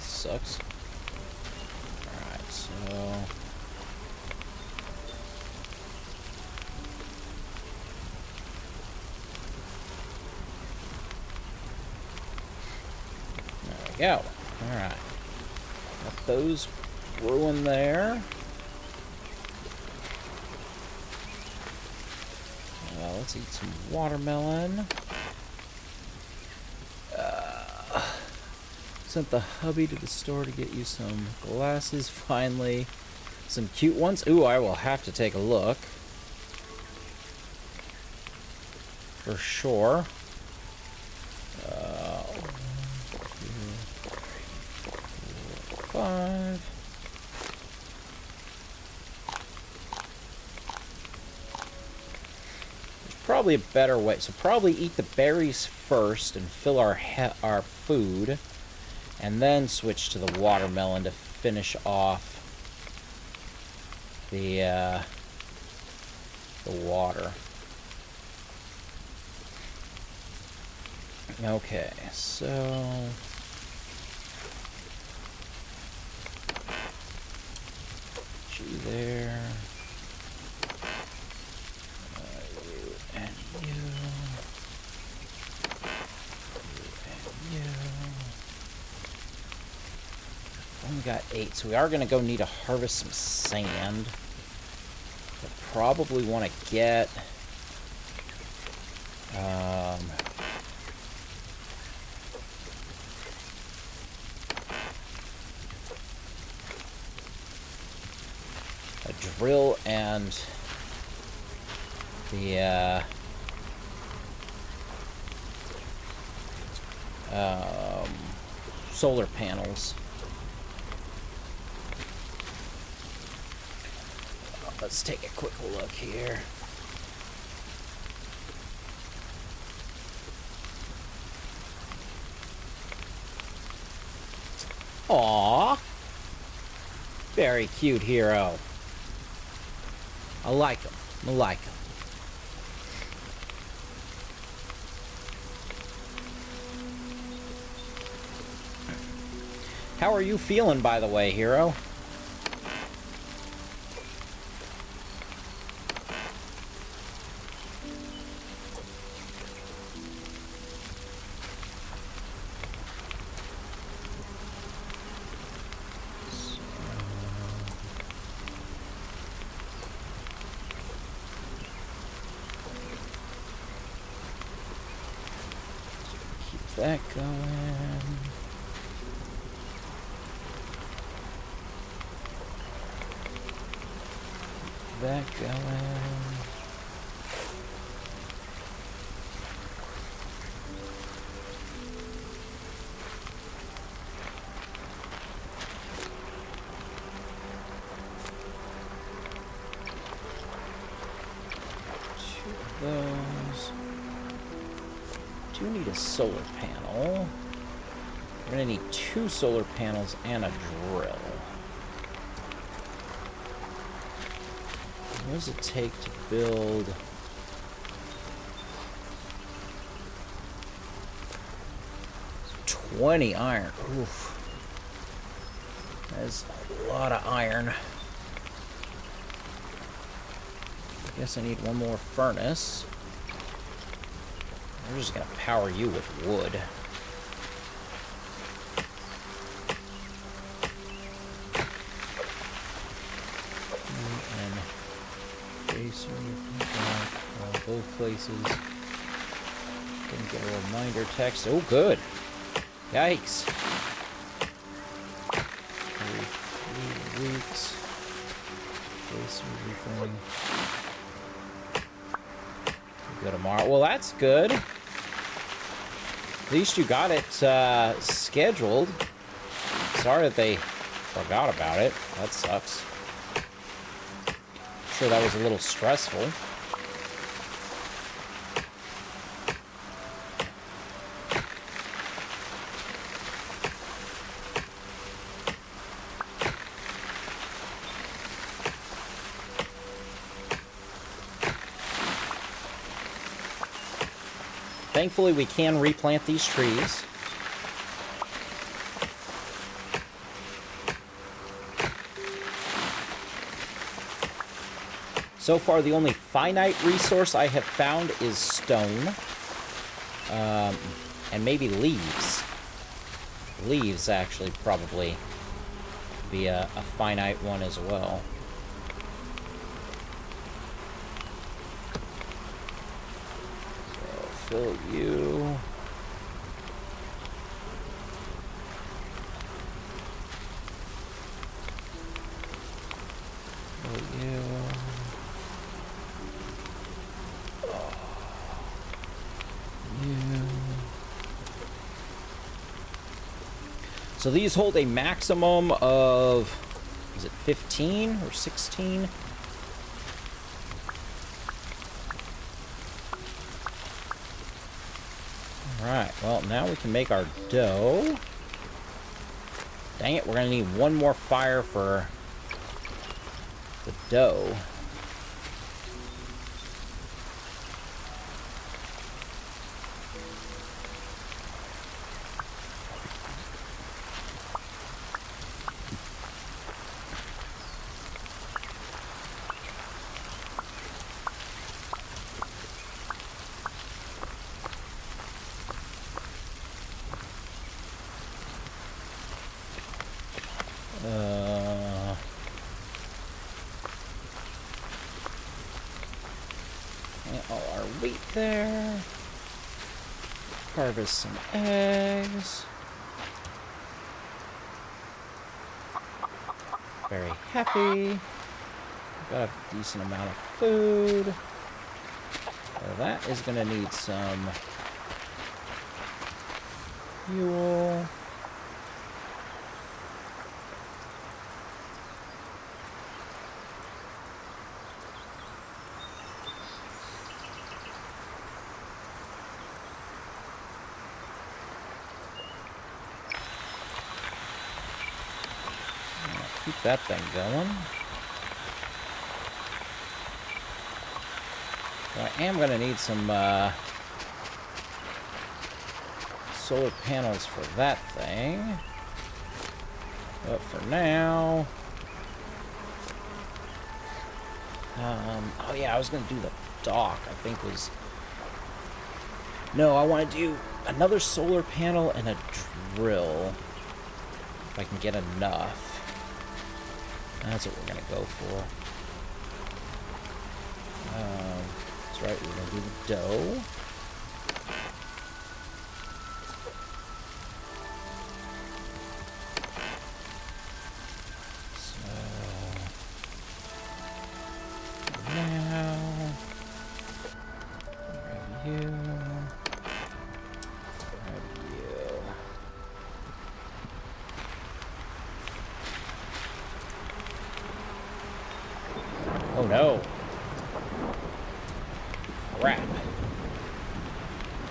Sucks. Alright, so... there we go. Alright. Got those brewing there. Let's eat some watermelon. Sent the hubby to the store to get you some glasses, finally. Some cute ones. Ooh, I will have to take a look. For sure. 1, 2, 3, 4, 5. There's probably a better way. So probably eat the berries first and fill our food. And then switch to the watermelon to finish off the water. Okay, so... put you there. You and you. You and you. Only got 8, so we are going to go need to harvest some sand. We'll probably want to get a drill and the solar panels. Let's take a quick look here. Aww. Very cute hero. I like him. I like him. How are you feeling, by the way, hero? That going. That going. Two of those. Do need a solar panel. We're gonna need 2 solar panels and a drill. What does it take to build? It's 20 iron. Oof. That's a lot of iron. I guess I need one more furnace. We're just gonna power you with wood. And base both places. Didn't get a reminder text. Oh, good. Yikes. Every 3 weeks. Face everything. Go tomorrow. Well, that's good. At least you got it scheduled. Sorry that they forgot about it. That sucks. I'm sure that was a little stressful. Thankfully, we can replant these trees. So far, the only finite resource I have found is stone. And maybe leaves. Leaves, actually, probably be a finite one as well. Fill you. Fill you. Oh. You. So these hold a maximum of, is it 15 or 16? Alright, well, now we can make our dough. Dang it, we're going to need one more fire for the dough. All our wheat there. Harvest some eggs. Very happy. Got a decent amount of food. So that is going to need some fuel. Keep that thing going. So I am going to need some solar panels for that thing. But for now... oh yeah, I was going to do the dock, I think was... No, I want to do another solar panel and a drill. If I can get enough. That's what we're going to go for. That's right, we're going to do the dough. So, now, grab you. Grab you. Oh no. Crap.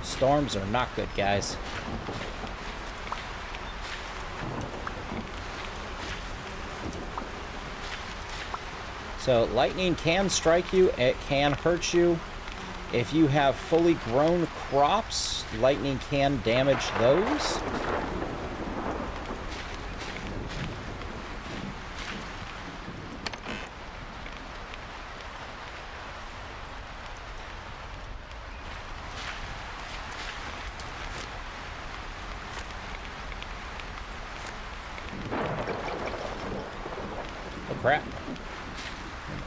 Storms are not good, guys. So lightning can strike you, it can hurt you. If you have fully grown crops, lightning can damage those. Crap.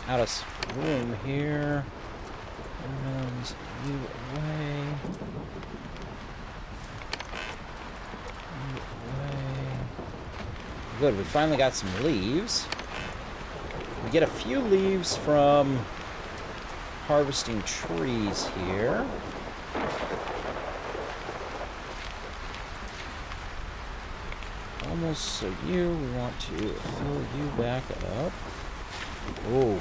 I'm out of room here. You away. You away. Good, we finally got some leaves. We get a few leaves from harvesting trees here. Almost, so we want to fill you back up. Oh.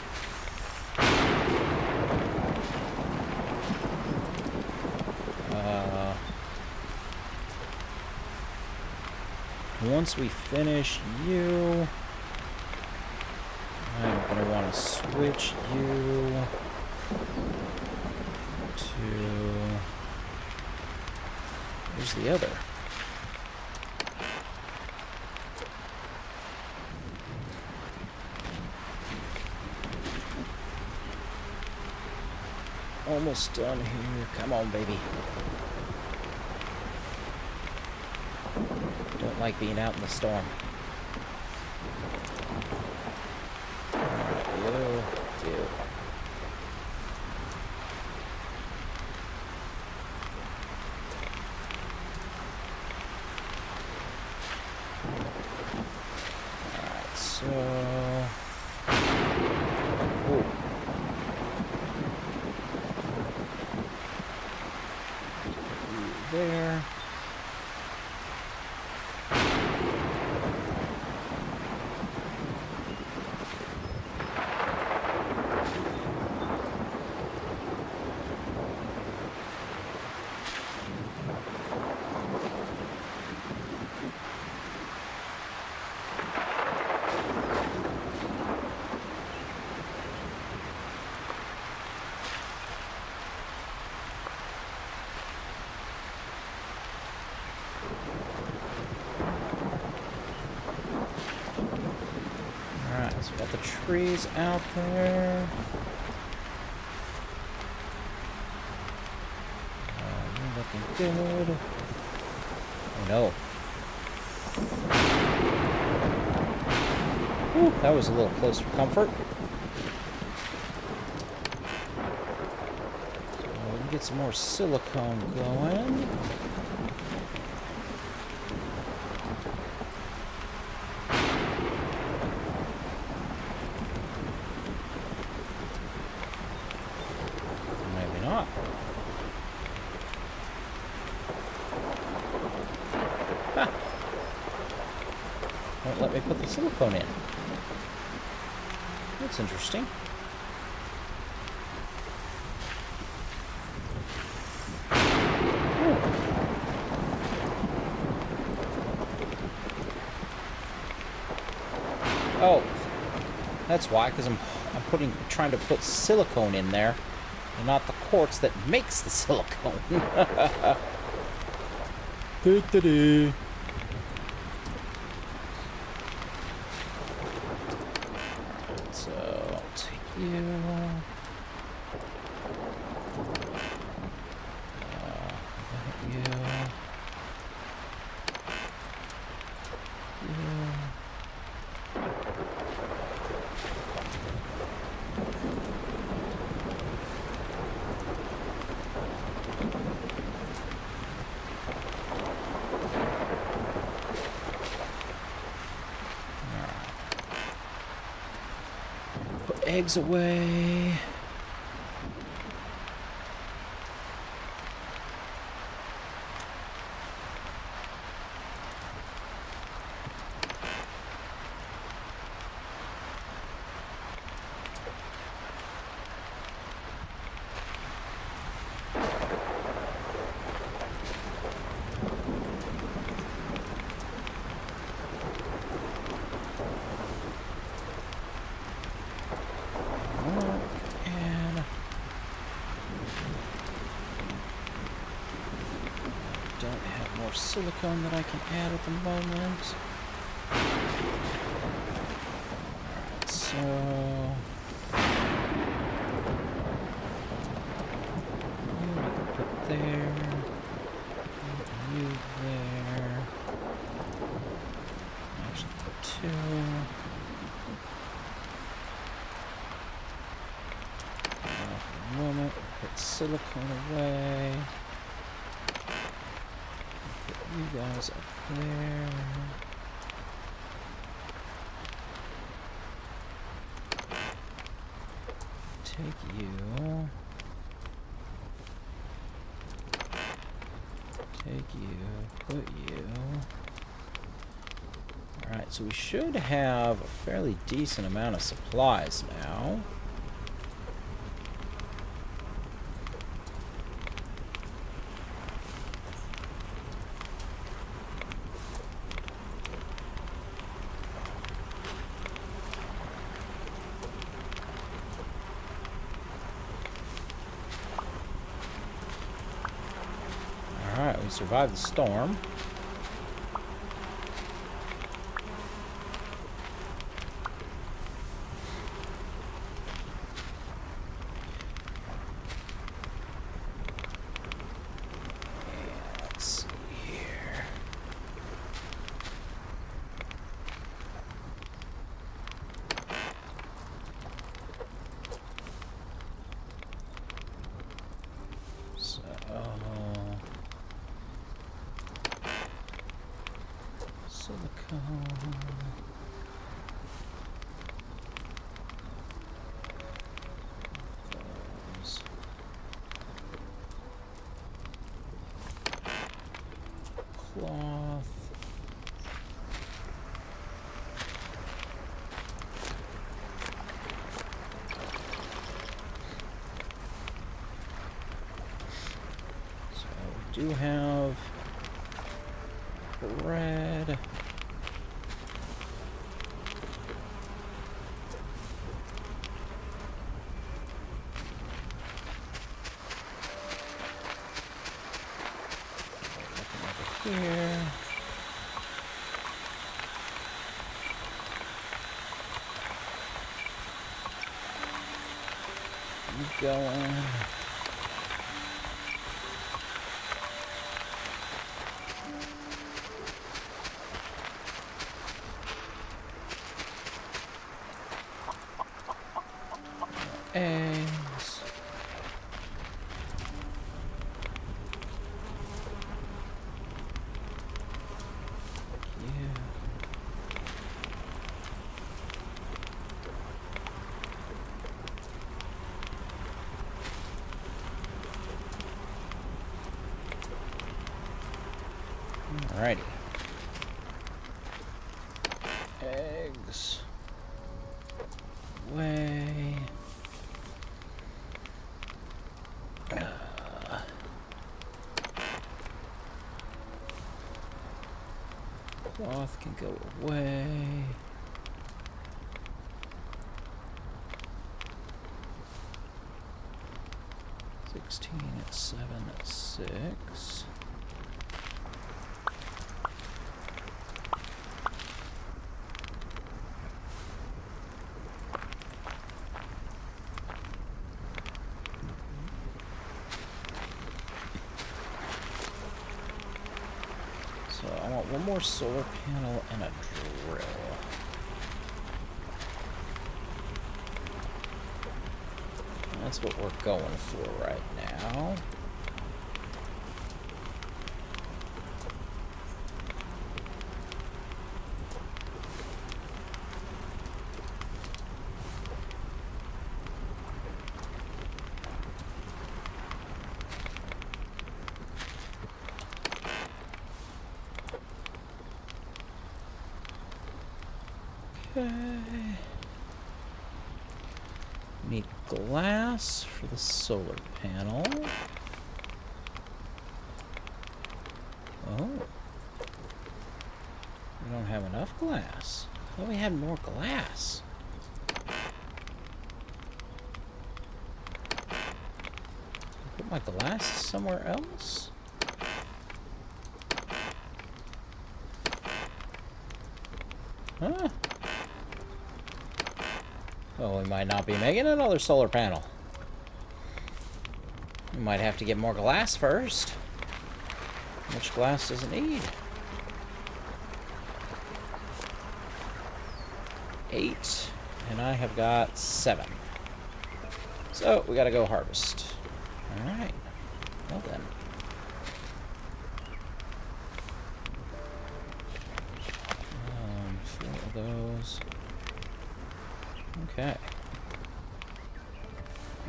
Once we finish you, I'm going to want to switch you to... Where's the other? Almost done here. Come on, baby. Don't like being out in the storm. Alright, you do. Alright, so... Ooh. There. So we got the trees out there. You're looking good. Oh no. Whew, that was a little close for comfort. So we can get some more silicone going. Won't let me put the silicone in. That's interesting. Ooh. Oh, that's why, because I'm trying to put silicone in there, and not the quartz that makes the silicone. Do-do-do. So I'll take you. You. Put eggs away. Silicone that I can add at the moment. Alright, so you we can put there. You there. Actually put two. For a moment. Put silicone away. Put you guys up there. Take you. Take you. Put you. Alright, so we should have a fairly decent amount of supplies now. Alright, we survived the storm. Let's see here. So silicone. Those. Cloth. So we do have bread. Here. Keep going. Eggs. Alrighty. Eggs. Way. Cloth can go away. At 7 at 6. So I want one more solar panel and a drill. That's what we're going for right now. Okay. Need glass for the solar panel. Oh. We don't have enough glass. I thought we had more glass. Put my glass somewhere else? Huh? Well, we might not be making another solar panel. We might have to get more glass first. How much glass does it need? 8, and I have got 7. So, we gotta go harvest. Alright. Well then. Four of those. Okay.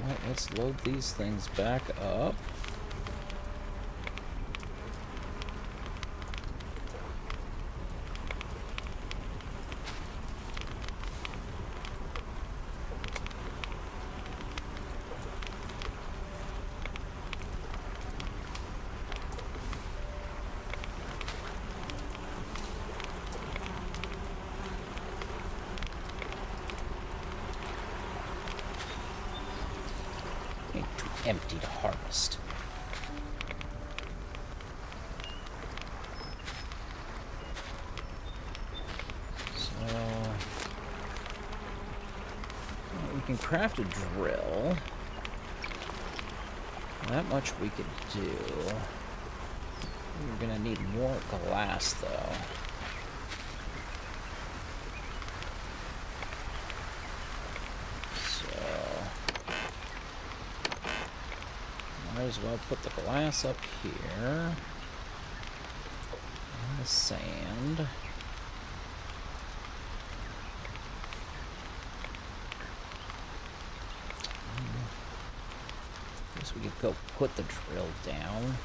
Well, let's load these things back up. Empty to harvest. So we can craft a drill. That much we could do. We're gonna need more glass though. Might as well put the glass up here. And the sand. Guess we could go put the drill down.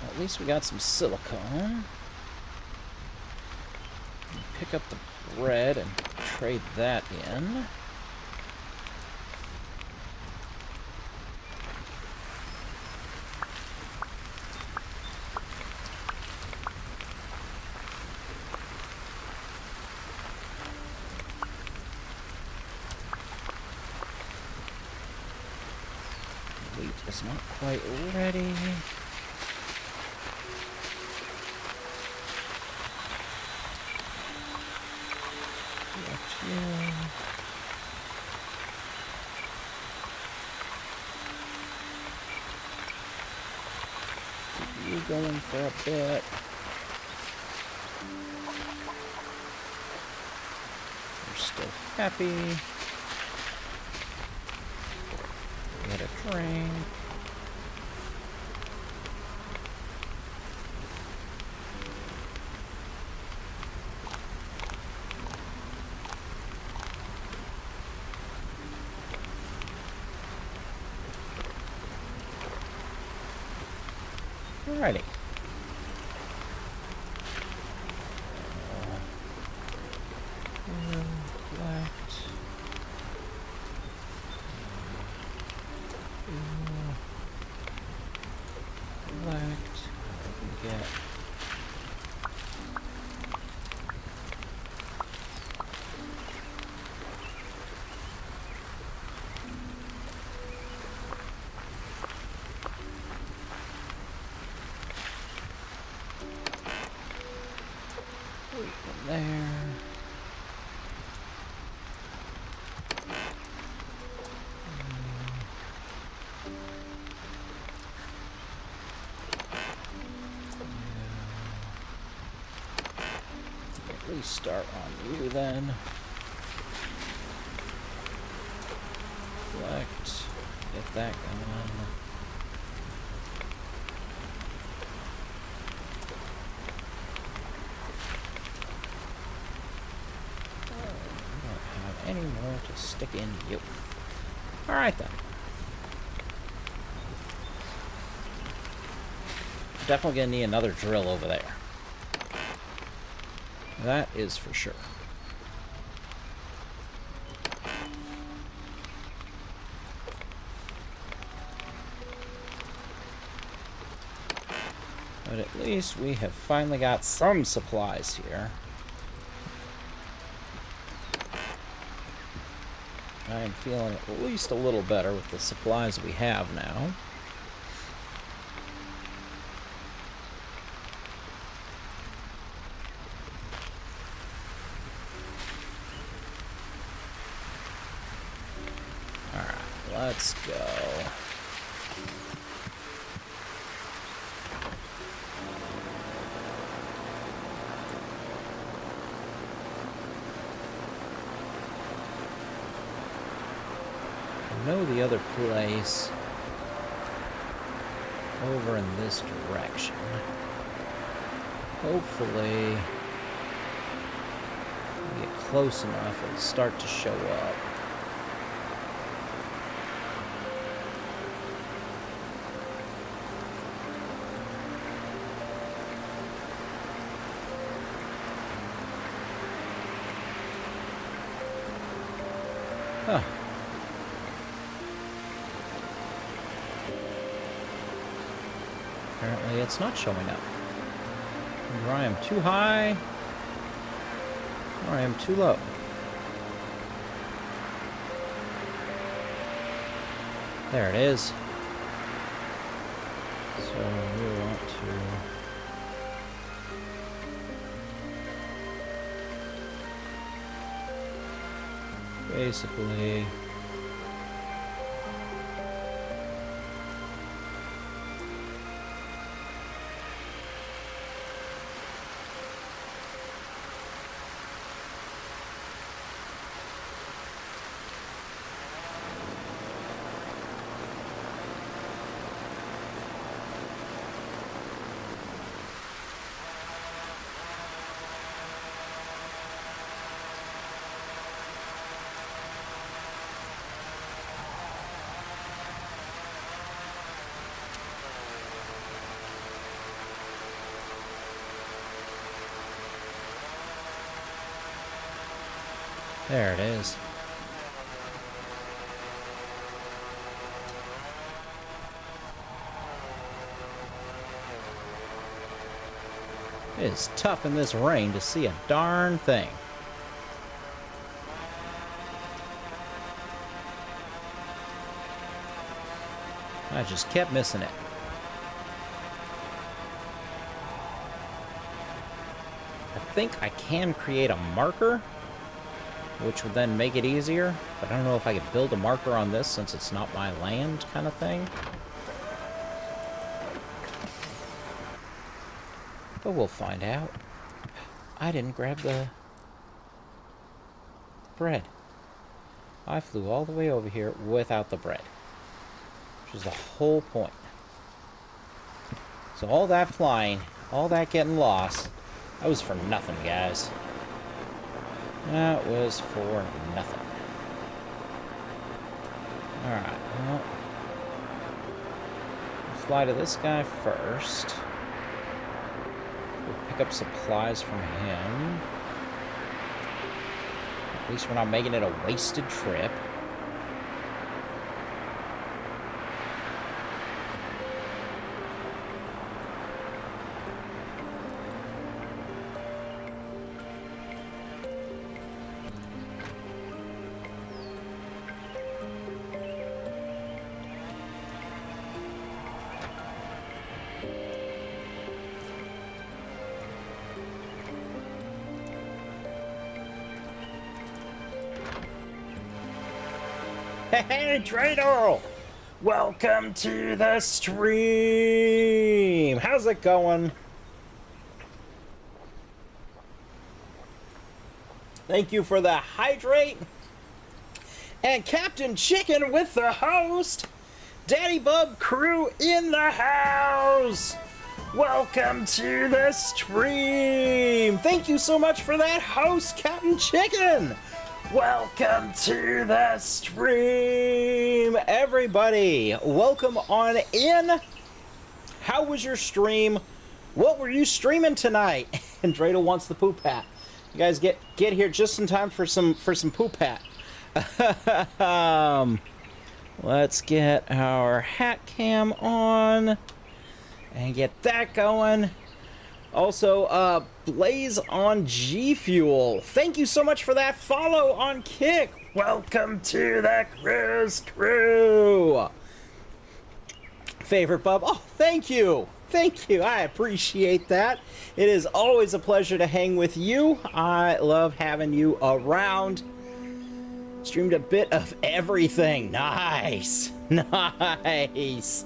At least we got some silicone. Pick up the bread and trade that in. Wheat is not quite ready. Keep you going for a bit. We're still happy. Get a drink. Alrighty. Collect. Collect. Get. There. At least start on you then. Collect. Get that going. Any more to stick in you. Alright then. Definitely gonna need another drill over there. That is for sure. But at least we have finally got some supplies here. I am feeling at least a little better with the supplies we have now. Let's go. I know the other place over in this direction. Hopefully, we get close enough, it'll start to show up. Huh. Apparently it's not showing up. Either I am too high, or I am too low. There it is. So we want to... basically... there it is. It is tough in this rain to see a darn thing. I just kept missing it. I think I can create a marker, which would then make it easier, but I don't know if I could build a marker on this since it's not my land kind of thing. But we'll find out. I didn't grab the bread. I flew all the way over here without the bread, which is the whole point. So all that flying, all that getting lost, that was for nothing, guys. That was for nothing. Alright, well, we'll fly to this guy first. We'll pick up supplies from him. At least we're not making it a wasted trip. Hey, Dreidel! Welcome to the stream! How's it going? Thank you for the hydrate. And Captain Chicken with the host. Daddy Bub crew in the house! Welcome to the stream! Thank you so much for that host, Captain Chicken! Welcome to the stream, everybody. Welcome on in. How was your stream? What were you streaming tonight? And Dreidel wants the poop hat. You guys get here just in time for some poop hat. Let's get our hat cam on and get that going. Also, Blaze on G Fuel. Thank you so much for that follow on Kick. Welcome to the Cruise Crew. Favorite Bub. Oh, thank you. Thank you. I appreciate that. It is always a pleasure to hang with you. I love having you around. Streamed a bit of everything. Nice. Nice.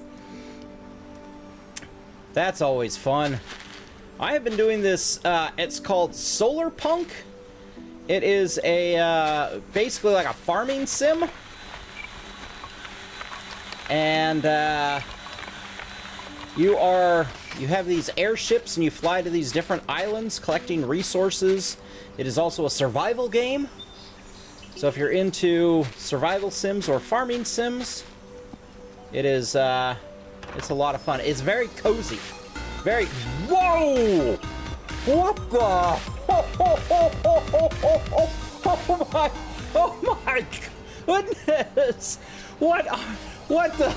That's always fun. I have been doing this, it's called Solarpunk. It is a, basically like a farming sim. And, you have these airships and you fly to these different islands collecting resources. It is also a survival game. So if you're into survival sims or farming sims, it is, it's a lot of fun. It's very cozy. Very... Whoa! What the... Oh my goodness! What the...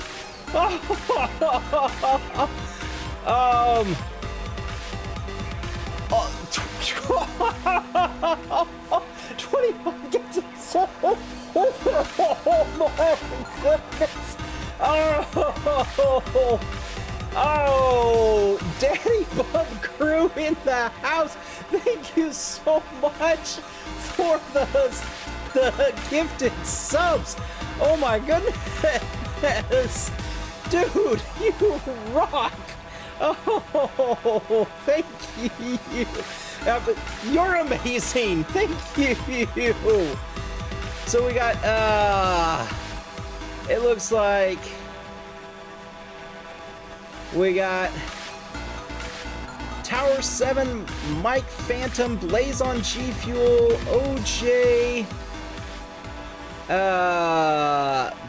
25 gets it so... Oh my goodness! Oh, Daddy Bug Crew in the house. Thank you so much for the gifted subs. Oh my goodness. Dude, you rock. Oh, thank you. You're amazing. Thank you. So we got, it looks like we got Tower 7, Mike Phantom, Blazon G Fuel, OJ,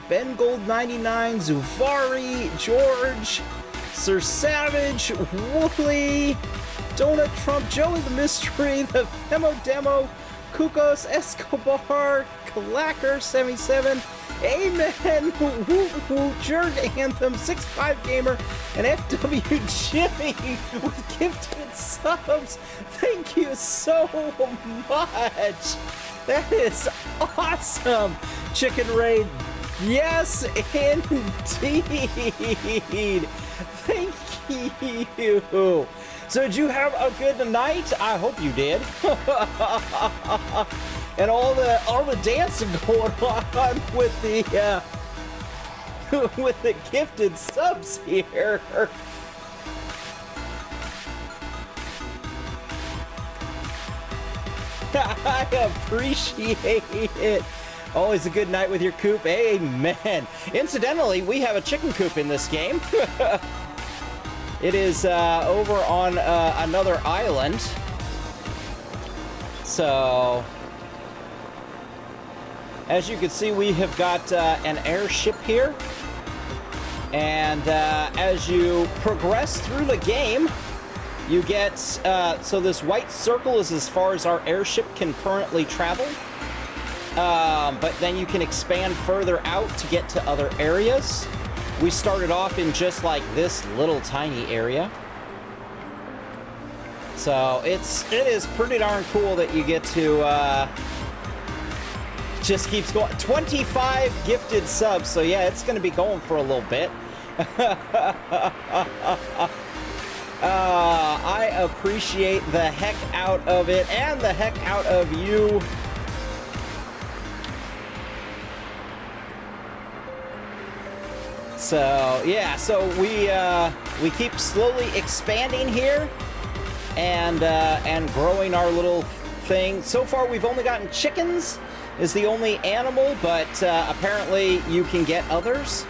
Ben Gold 99, Zuvari, George, Sir Savage, Wooly, Donut Trump, Joey the Mystery, the Femo Demo, Kukos, Escobar, Kalacker 77, Amen, Woo Woo, Jerk Anthem, 65 Gamer, and FW Jimmy with gifted subs. Thank you so much. That is awesome. Chicken Raid. Yes, indeed. Thank you. So did you have a good night? I hope you did. And all the dancing going on with the with the gifted subs here. I appreciate it. Always a good night with your coop. Amen. Incidentally, we have a chicken coop in this game. It is over on another island. So, as you can see, we have got an airship here. And as you progress through the game, you get, so this white circle is as far as our airship can currently travel. But then you can expand further out to get to other areas. We started off in just like this little tiny area. So it is pretty darn cool that you get to, just keeps going. 25 gifted subs, so yeah, it's gonna be going for a little bit. I appreciate the heck out of it and the heck out of you. So yeah, so we keep slowly expanding here and growing our little thing. So far we've only gotten chickens is the only animal, but apparently you can get others.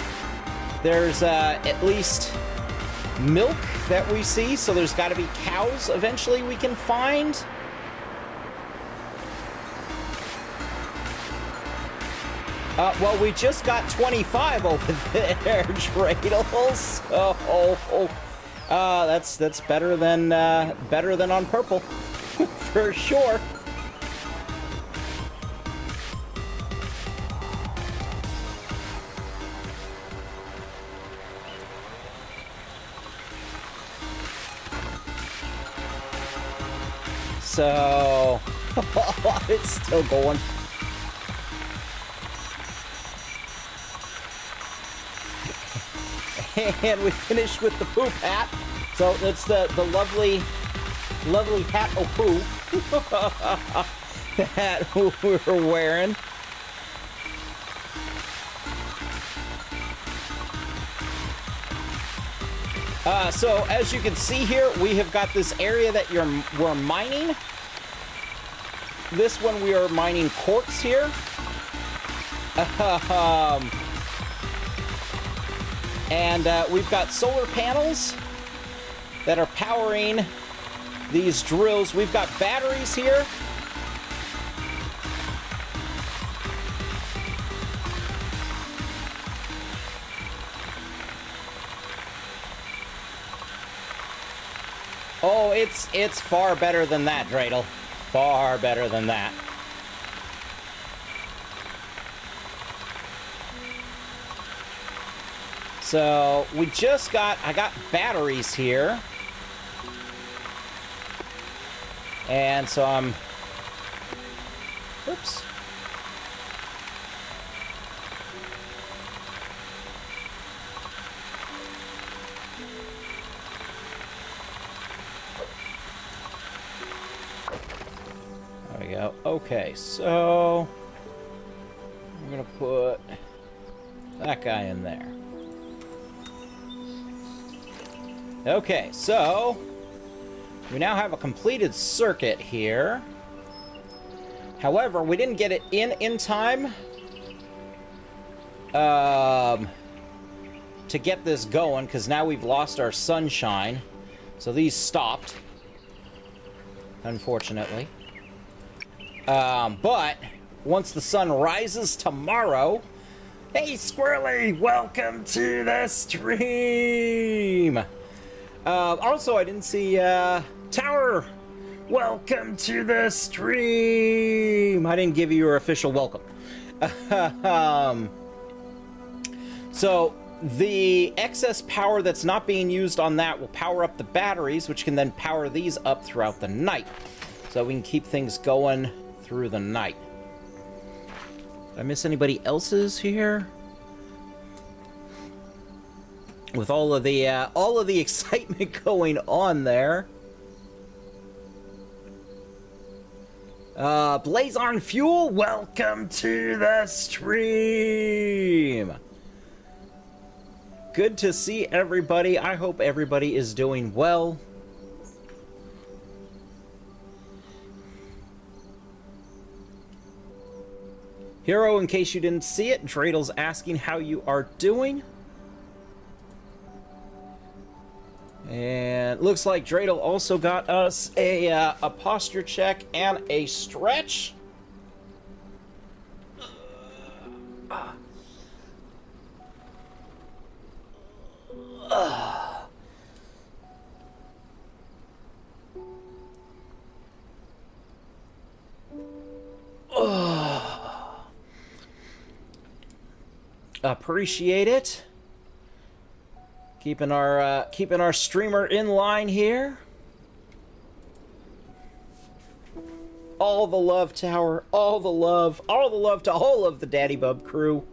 There's at least milk that we see, so there's got to be cows eventually we can find. Well, we just got 25 over there, Dreidel, so that's better than on purple, for sure. So, it's still going. And we finished with the poop hat. So that's the lovely hat of poo that we're wearing. So as you can see here, we have got this area that we're mining. This one we are mining quartz here. And we've got solar panels that are powering these drills. We've got batteries here. Oh, it's far better than that, Dreidel. Far better than that. So I got batteries here. And so oops. There we go. Okay, so I'm gonna put that guy in there. Okay, so we now have a completed circuit here. However, we didn't get it in time to get this going, because now we've lost our sunshine. So these stopped, unfortunately. But once the sun rises tomorrow... Hey, Squirrely! Welcome to the stream! Also, I didn't see, Tower! Welcome to the stream! I didn't give you your official welcome. So, the excess power that's not being used on that will power up the batteries, which can then power these up throughout the night. So we can keep things going through the night. Did I miss anybody else's here? With all of the excitement going on there. Blazon Fuel, welcome to the stream. Good to see everybody. I hope everybody is doing well. Hero, in case you didn't see it, Dreidl's asking how you are doing. And looks like Dreidel also got us a posture check and a stretch. Appreciate it. Keeping our streamer in line here. All the love, Tower. All the love to all of the Daddy Bub crew.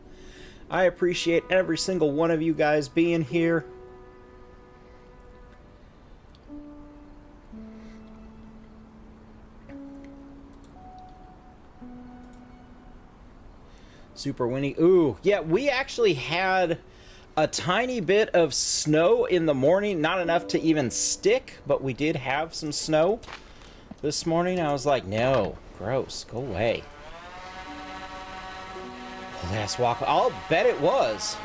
I appreciate every single one of you guys being here. Super windy. Ooh, yeah, we actually had a tiny bit of snow in the morning. Not enough to even stick, but we did have some snow this morning. I was like, no, gross, go away. Last walk, I'll bet it was.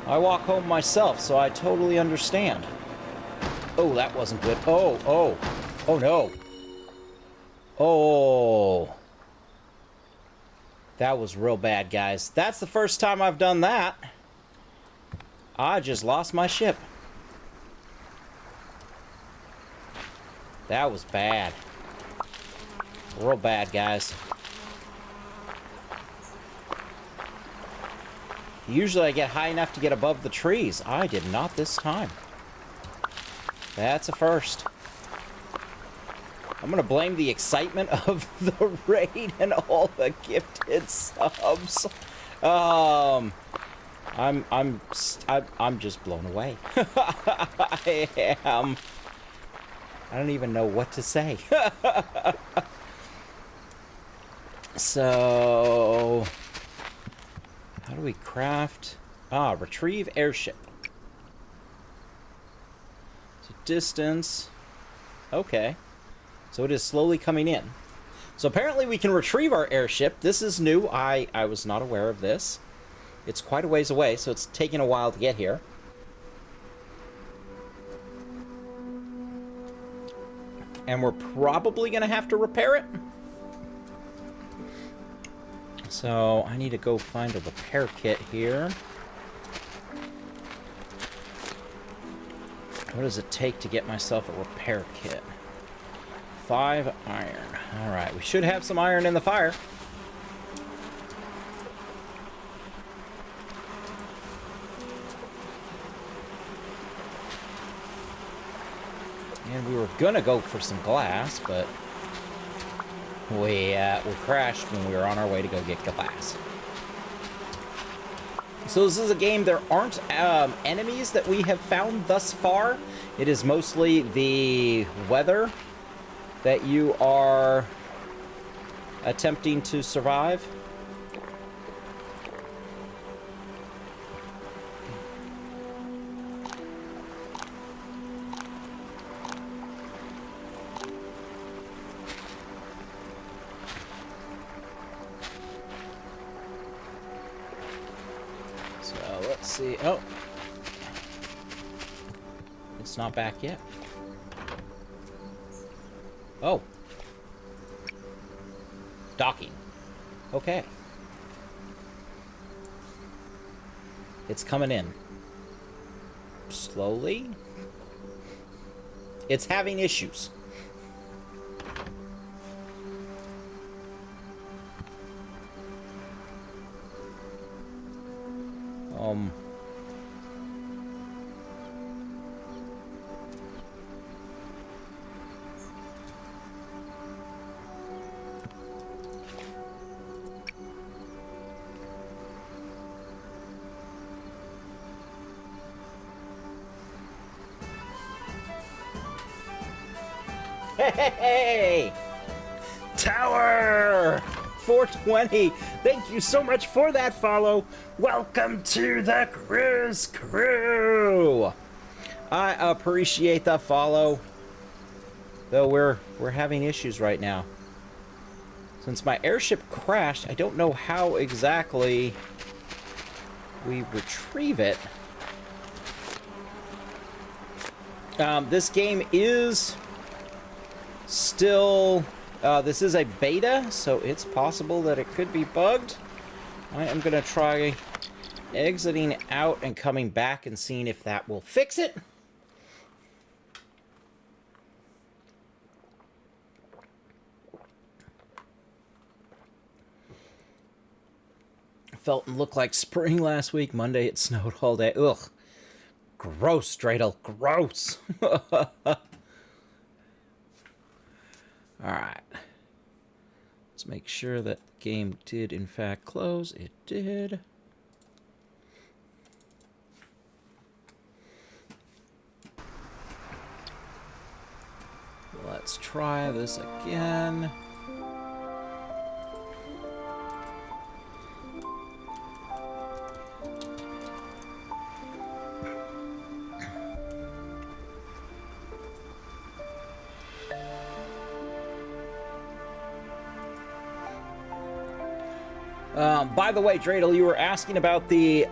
I walk home myself, so I totally understand. Oh, that wasn't good. Oh no. Oh. That was real bad, guys. That's the first time I've done that. I just lost my ship. That was bad. Real bad, guys. Usually I get high enough to get above the trees. I did not this time. That's a first. I'm gonna blame the excitement of the raid and all the gifted subs. I'm just blown away. I am. I don't even know what to say. So, how do we craft? Retrieve airship. distance. Okay. So it is slowly coming in. So apparently we can retrieve our airship. This is new. I was not aware of this. It's quite a ways away, so it's taking a while to get here. And we're probably going to have to repair it. So I need to go find a repair kit here. What does it take to get myself a repair kit? 5 iron. Alright, we should have some iron in the fire. And we were gonna go for some glass, but we crashed when we were on our way to go get glass. So this is a game, there aren't enemies that we have found thus far. It is mostly the weather that you are attempting to survive. See. Oh. It's not back yet. Oh. Docking. Okay. It's coming in. Slowly. It's having issues. Hey! Tower! 420! Thank you so much for that follow! Welcome to the Cruise Crew! I appreciate the follow. Though we're having issues right now. Since my airship crashed, I don't know how exactly we retrieve it. This game is still, this is a beta, so it's possible that it could be bugged. I am going to try exiting out and coming back and seeing if that will fix it. Felt and looked like spring last week. Monday it snowed all day. Ugh. Gross, Dreidel. Gross. Alright. Let's make sure that the game did in fact close. It did. Let's try this again. By the way, Dreidel, you were asking about the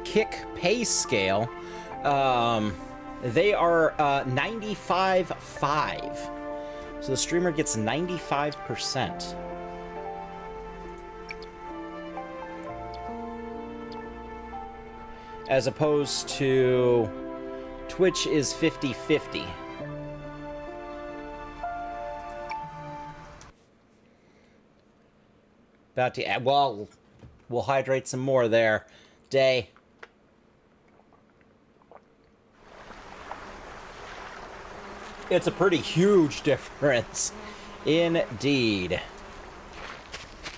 kick pay scale. They are 95.5. So the streamer gets 95%. As opposed to Twitch is 50-50. About to add, well, we'll hydrate some more there. Day. It's a pretty huge difference. Indeed.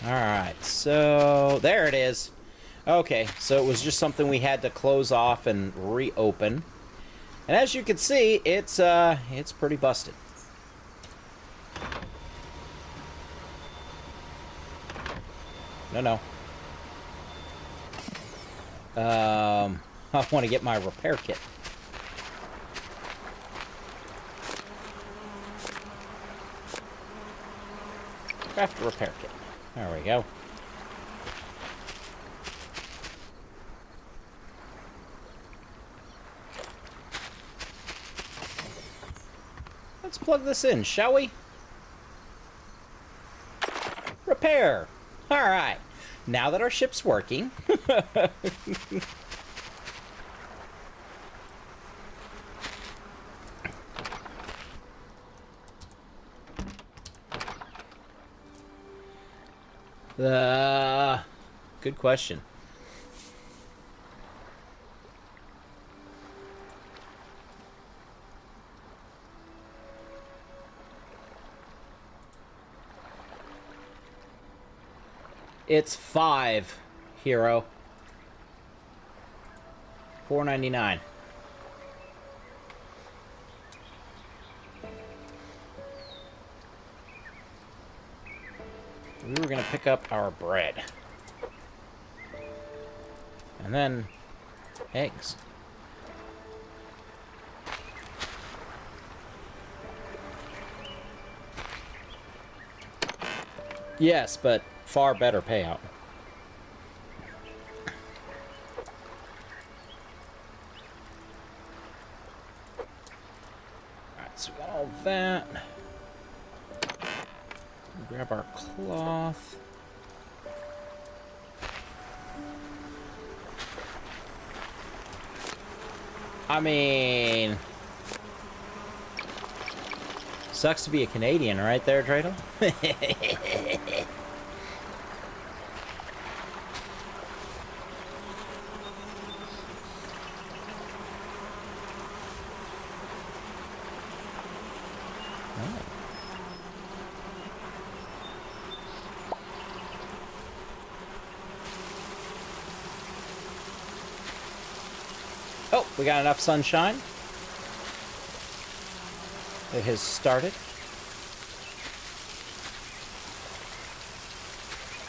Alright, so there it is. Okay, so it was just something we had to close off and reopen. And as you can see, it's pretty busted. No. I want to get my repair kit. Craft a repair kit. There we go. Let's plug this in, shall we? Repair. All right. Now that our ship's working. Good question. It's 5, hero. $4.99. We were gonna pick up our bread. And then eggs. Yes, but far better payout. Alright, so we got all that. Grab our cloth. I mean, sucks to be a Canadian, right there, Dreidel? Oh, we got enough sunshine. It has started.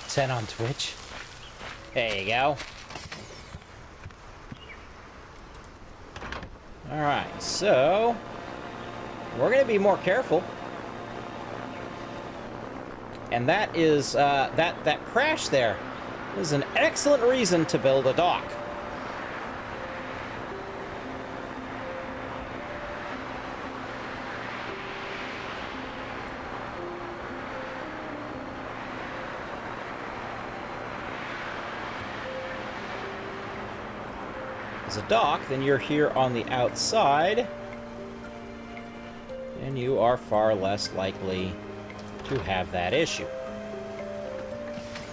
10 on Twitch. There you go. Alright, so we're going to be more careful. And that is, that crash there is an excellent reason to build a dock. A dock, then you're here on the outside, and you are far less likely to have that issue.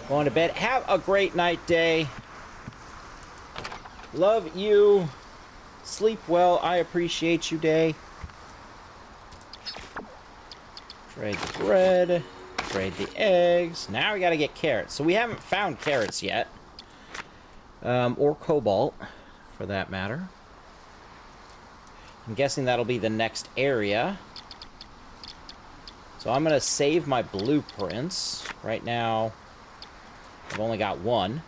Going to bed. Have a great night, day. Love you. Sleep well. I appreciate you, day. Trade the bread. Trade the eggs. Now we gotta get carrots. So we haven't found carrots yet. Or cobalt, for that matter. I'm guessing that'll be the next area. So I'm going to save my blueprints. Right now, I've only got one.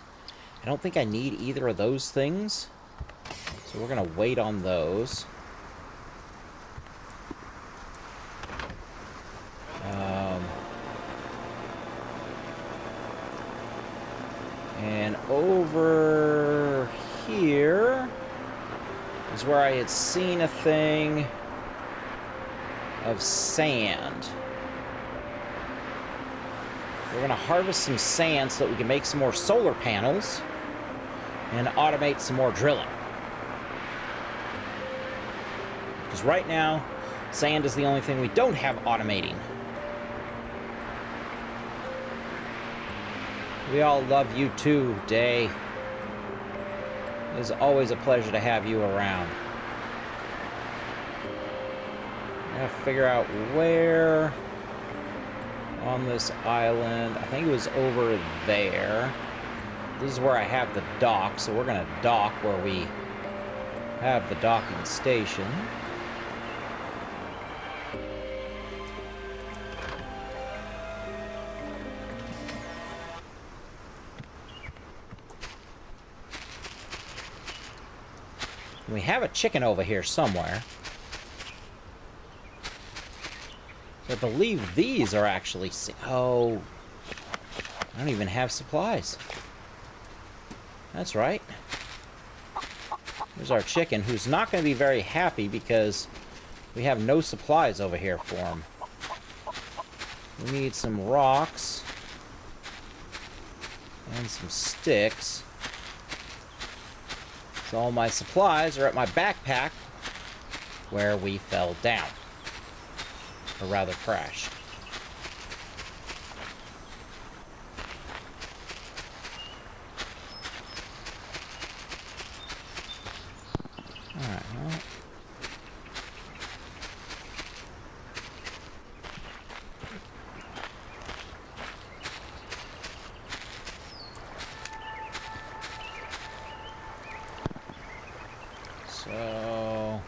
I don't think I need either of those things. So we're going to wait on those. And over here is where I had seen a thing of sand. We're going to harvest some sand so that we can make some more solar panels and automate some more drilling. Because right now, sand is the only thing we don't have automating. We all love you too, Day. It is always a pleasure to have you around. I gotta figure out where on this island. I think it was over there. This is where I have the dock, so we're gonna dock where we have the docking station. We have a chicken over here somewhere. I believe these are actually... Oh, I don't even have supplies. That's right. There's our chicken, who's not going to be very happy because we have no supplies over here for him. We need some rocks. And some sticks. So all my supplies are at my backpack, where we fell down. Or rather crashed. Alright, well. So...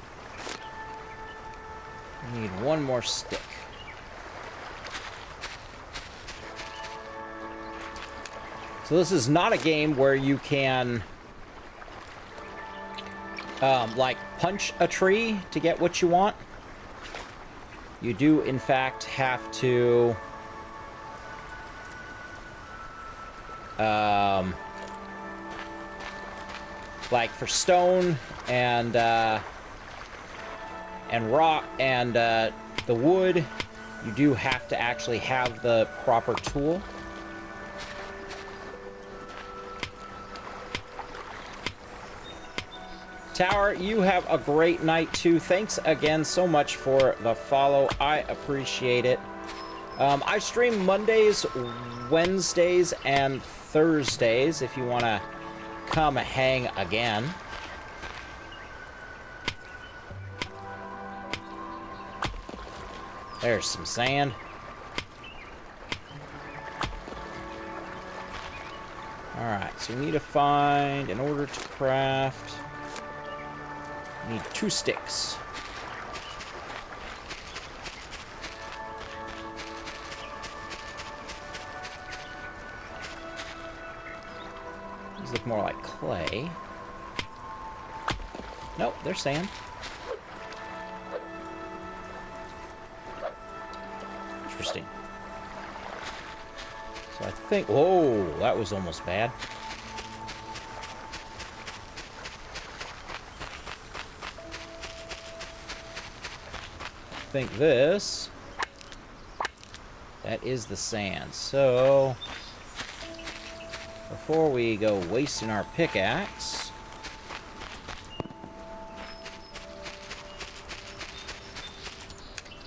we need one more stick. So this is not a game where you can... like, punch a tree to get what you want. You do, in fact, have to... like, for stone and rock and the wood, you do have to actually have the proper tool. Tower, you have a great night too. Thanks again so much for the follow. I appreciate it. I stream Mondays, Wednesdays, and Thursdays if you want to come hang again. There's some sand. Alright, so we need to find, in order to craft... need 2 sticks. These look more like clay. Nope, they're sand. Interesting. So I think... whoa, that was almost bad. I think this... that is the sand. So... before we go wasting our pickaxe...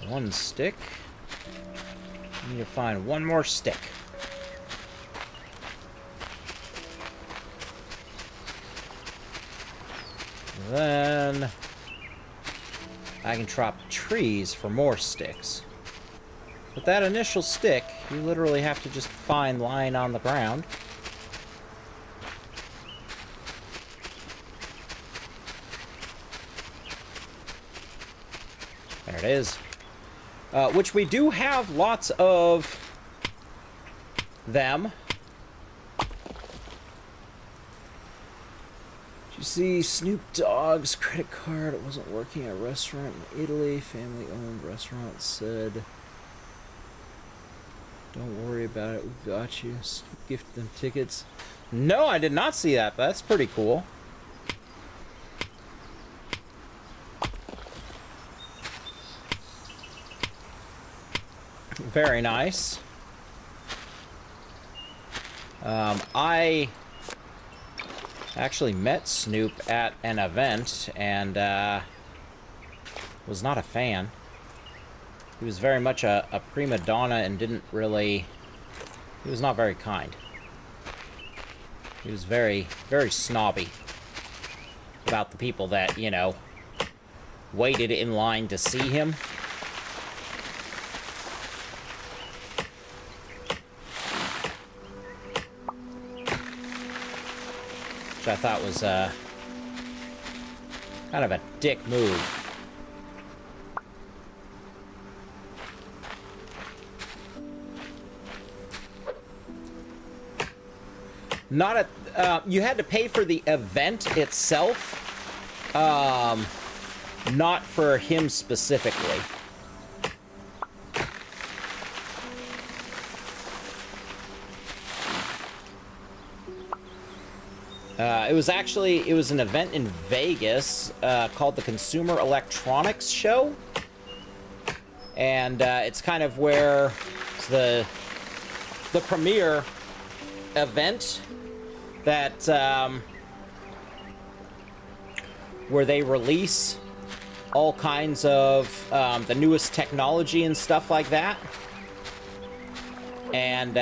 one stick. We need to find one more stick. Then... I can chop trees for more sticks. But that initial stick, you literally have to just find lying on the ground. There it is. Which we do have lots of them. Did you see Snoop Dogg's credit card? It wasn't working at a restaurant in Italy. Family-owned restaurant said, "Don't worry about it. We've got you." Snoop gifted them tickets. No, I did not see that, but that's pretty cool. Very nice. I actually met Snoop at an event and was not a fan. He was very much a prima donna and didn't really... he was not very kind. He was very, very snobby about the people that, you know, waited in line to see him. I thought was kind of a dick move. Not a you had to pay for the event itself, not for him specifically. It was an event in Vegas called the Consumer Electronics Show. And it's kind of where it's the premier event that where they release all kinds of the newest technology and stuff like that. And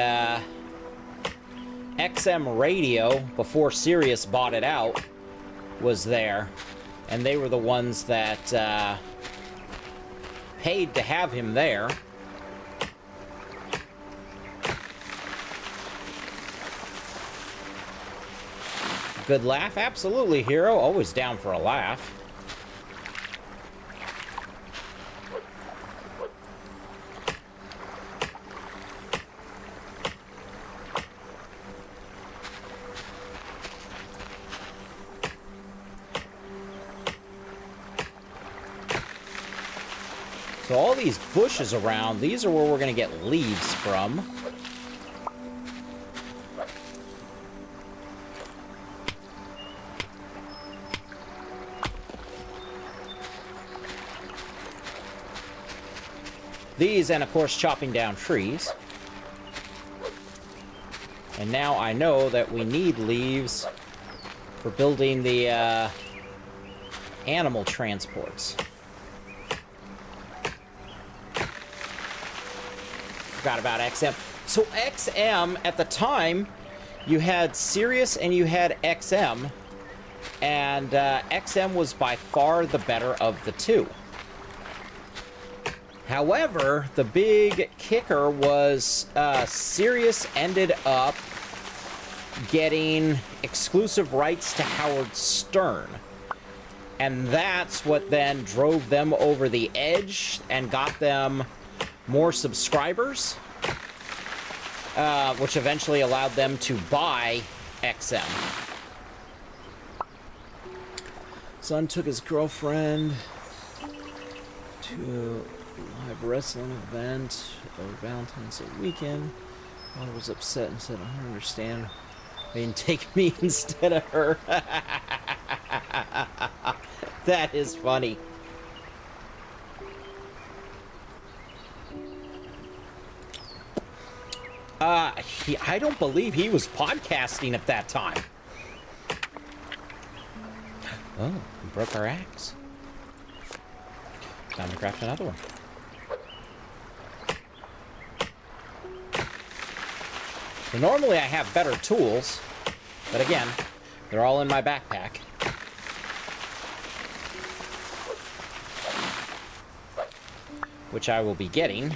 XM Radio, before Sirius bought it out, was there. And they were the ones that paid to have him there. Good laugh? Absolutely, Hero. Always down for a laugh. So all these bushes around, these are where we're going to get leaves from. These, and of course, chopping down trees. And now I know that we need leaves for building the animal transports. Forgot about XM. So XM, at the time, you had Sirius and you had XM. And XM was by far the better of the two. However, the big kicker was Sirius ended up getting exclusive rights to Howard Stern. And that's what then drove them over the edge and got them more subscribers, which eventually allowed them to buy XM. Son took his girlfriend to live wrestling event over Valentine's Day weekend. Mother was upset and said, I don't understand. They didn't take me instead of her. That is funny. I don't believe he was podcasting at that time. Oh, we broke our axe. Time to craft another one. So normally I have better tools, but again, they're all in my backpack. Which I will be getting.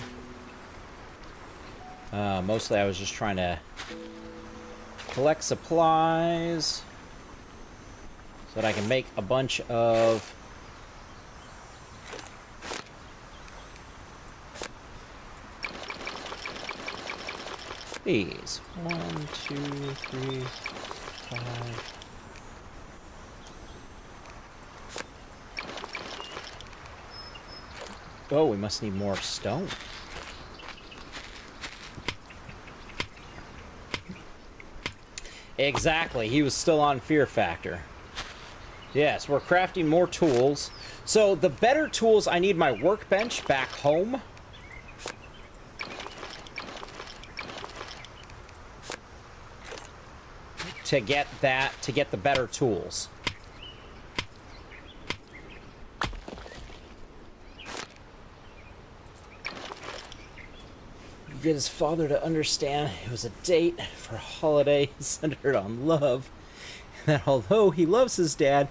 Mostly I was just trying to collect supplies so that I can make a bunch of these. 1, 2, 3, 5. Oh, we must need more stone. Exactly, he was still on Fear Factor. Yes, we're crafting more tools. So the better tools, I need my workbench back home. To get the better tools. Get his father to understand it was a date for a holiday centered on love. And that although he loves his dad,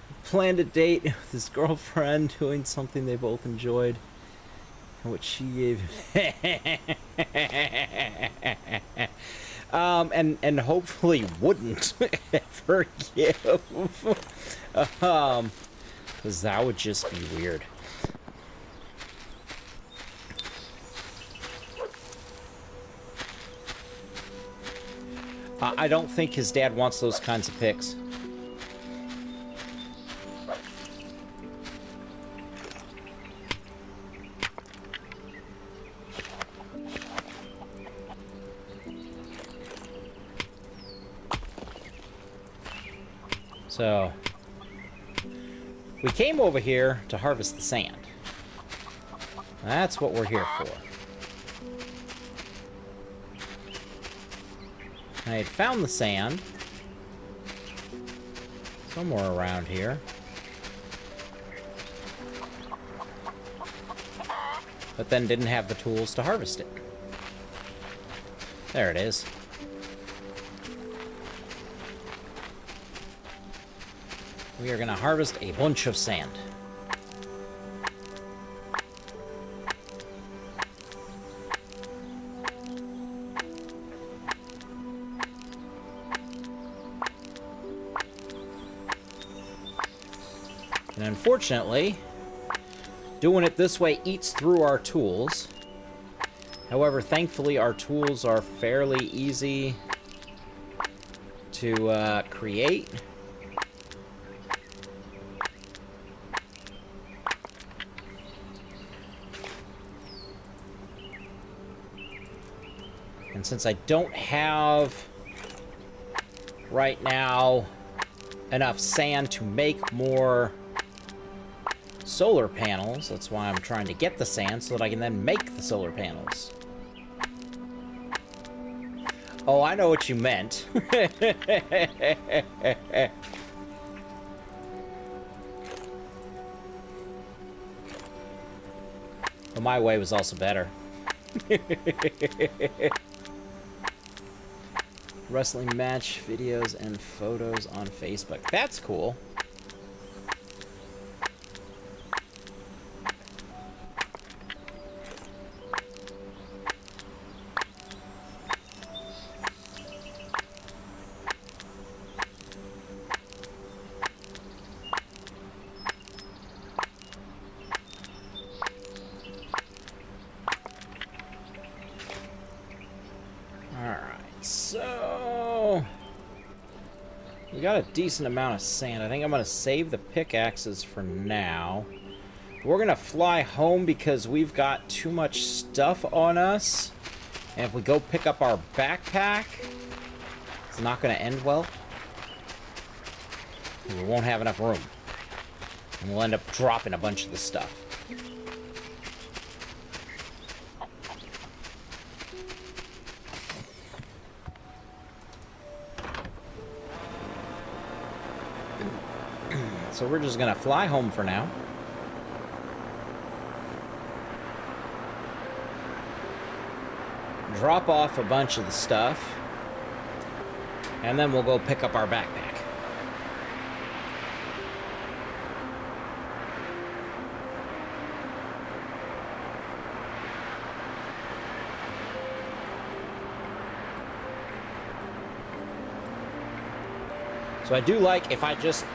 he planned a date with his girlfriend doing something they both enjoyed. And what she gave and hopefully wouldn't ever give. Because that would just be weird. I don't think his dad wants those kinds of pics. So, we came over here to harvest the sand. That's what we're here for. I had found the sand somewhere around here. But then didn't have the tools to harvest it. There it is. We are going to harvest a bunch of sand. And unfortunately, doing it this way eats through our tools. However, thankfully, our tools are fairly easy to create. And since I don't have, right now, enough sand to make more solar panels, that's why I'm trying to get the sand so that I can then make the solar panels. Oh, I know what you meant. But my way was also better. Wrestling match videos and photos on Facebook. That's cool. So, we got a decent amount of sand. I think I'm going to save the pickaxes for now. We're going to fly home because we've got too much stuff on us. And if we go pick up our backpack, it's not going to end well. We won't have enough room. And we'll end up dropping a bunch of the stuff. So we're just gonna fly home for now. Drop off a bunch of the stuff. And then we'll go pick up our backpack. So I do like if I just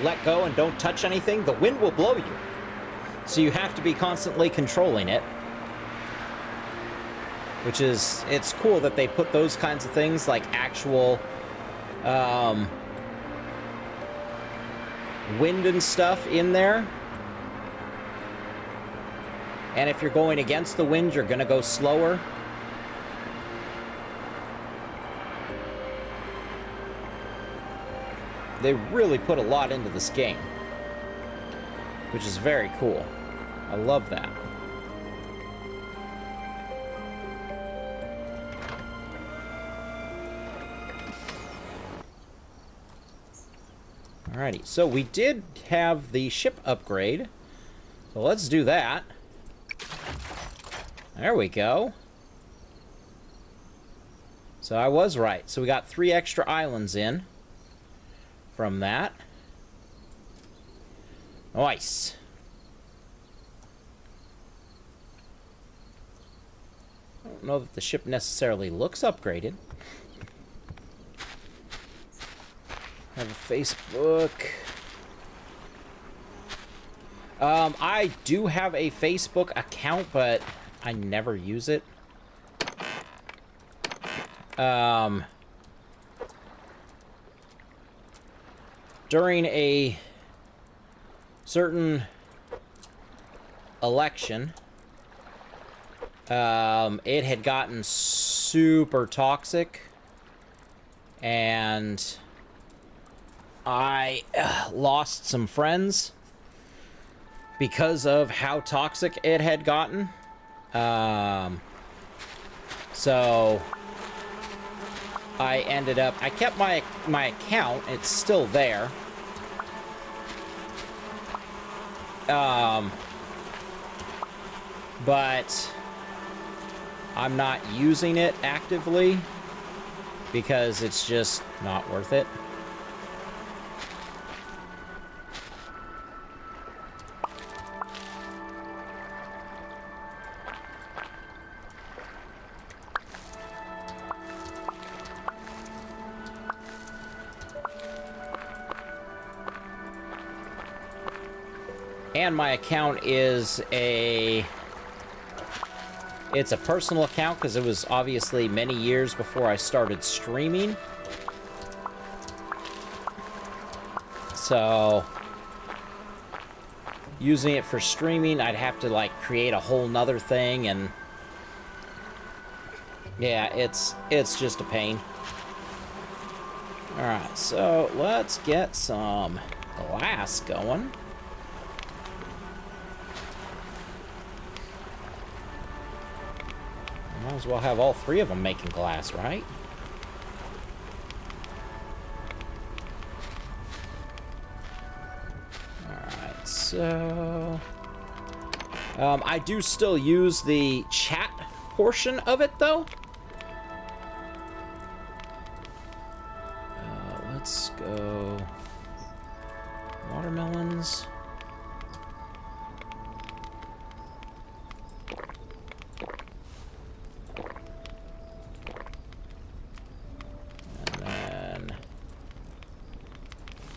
let go and don't touch anything, the wind will blow you. So you have to be constantly controlling it. Which is, it's cool that they put those kinds of things, like actual wind and stuff in there. And if you're going against the wind, you're gonna go slower. They really put a lot into this game, which is very cool. I love that. Alrighty, so we did have the ship upgrade, so let's do that. There we go. So I was right. So we got 3 extra islands in from that. Nice. I don't know that the ship necessarily looks upgraded. Have a Facebook. I do have a Facebook account, but I never use it. During a certain election, it had gotten super toxic, and I lost some friends because of how toxic it had gotten. So I ended up, I kept my account, it's still there. But I'm not using it actively because it's just not worth it. And my account is it's a personal account because it was obviously many years before I started streaming. So using it for streaming, I'd have to like create a whole nother thing, and yeah, it's just a pain. Alright, so let's get some glass going. Might as well have all three of them making glass, right? Alright, so... I do still use the chat portion of it, though. Let's go... watermelons.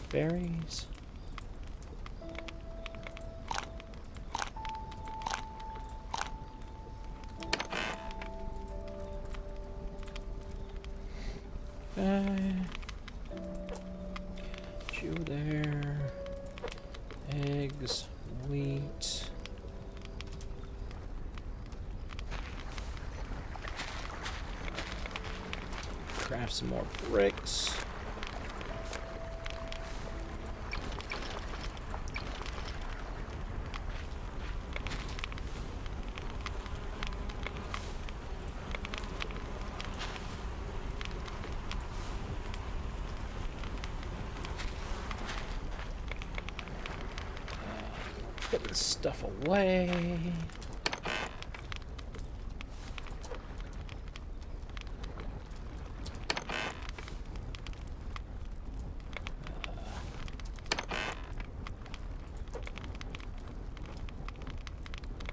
Berries. Chew there. Eggs, wheat. Craft some more bricks. Put this stuff away.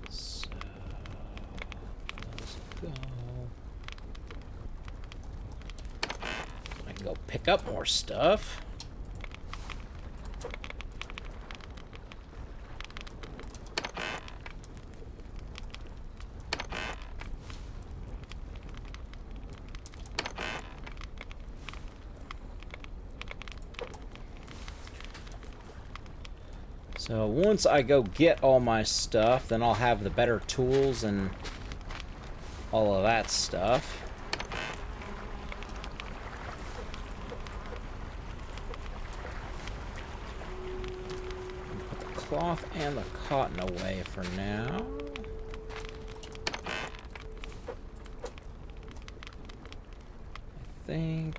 So let's go. I can go pick up more stuff. So once I go get all my stuff, then I'll have the better tools and all of that stuff. Put the cloth and the cotton away for now. I think...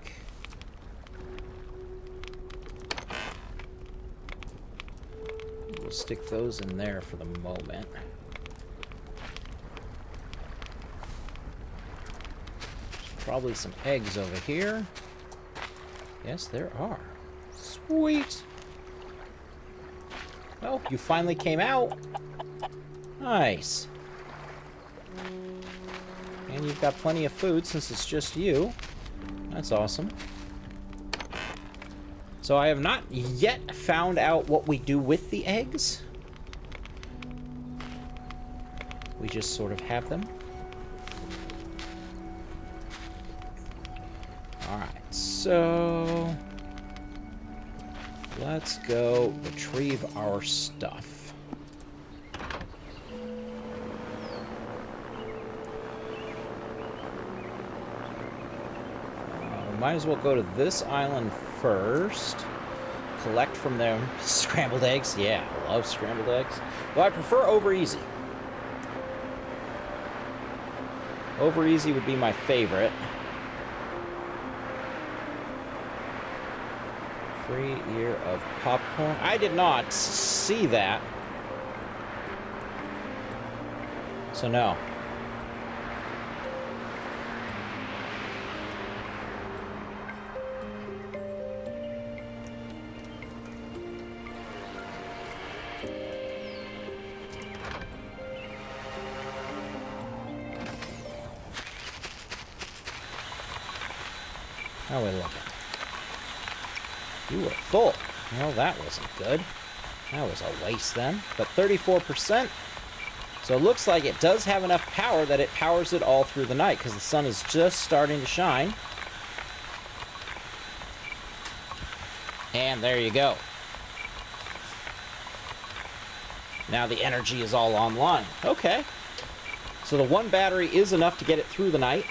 stick those in there for the moment. There's probably some eggs over here. Yes, there are. Sweet. Well, you finally came out. Nice. And you've got plenty of food since it's just you. That's awesome. So I have not yet found out what we do with the eggs. We just sort of have them. Alright, so... let's go retrieve our stuff. We might as well go to this island first, collect from them. Scrambled eggs, yeah, I love scrambled eggs. Well, I prefer over easy. Over easy would be my favorite. Free ear of popcorn. I did not see that. So no. How are we looking? You were full. Well, that wasn't good. That was a waste then. But 34%. So it looks like it does have enough power that it powers it all through the night because the sun is just starting to shine. And there you go. Now the energy is all online. Okay. So the one battery is enough to get it through the night.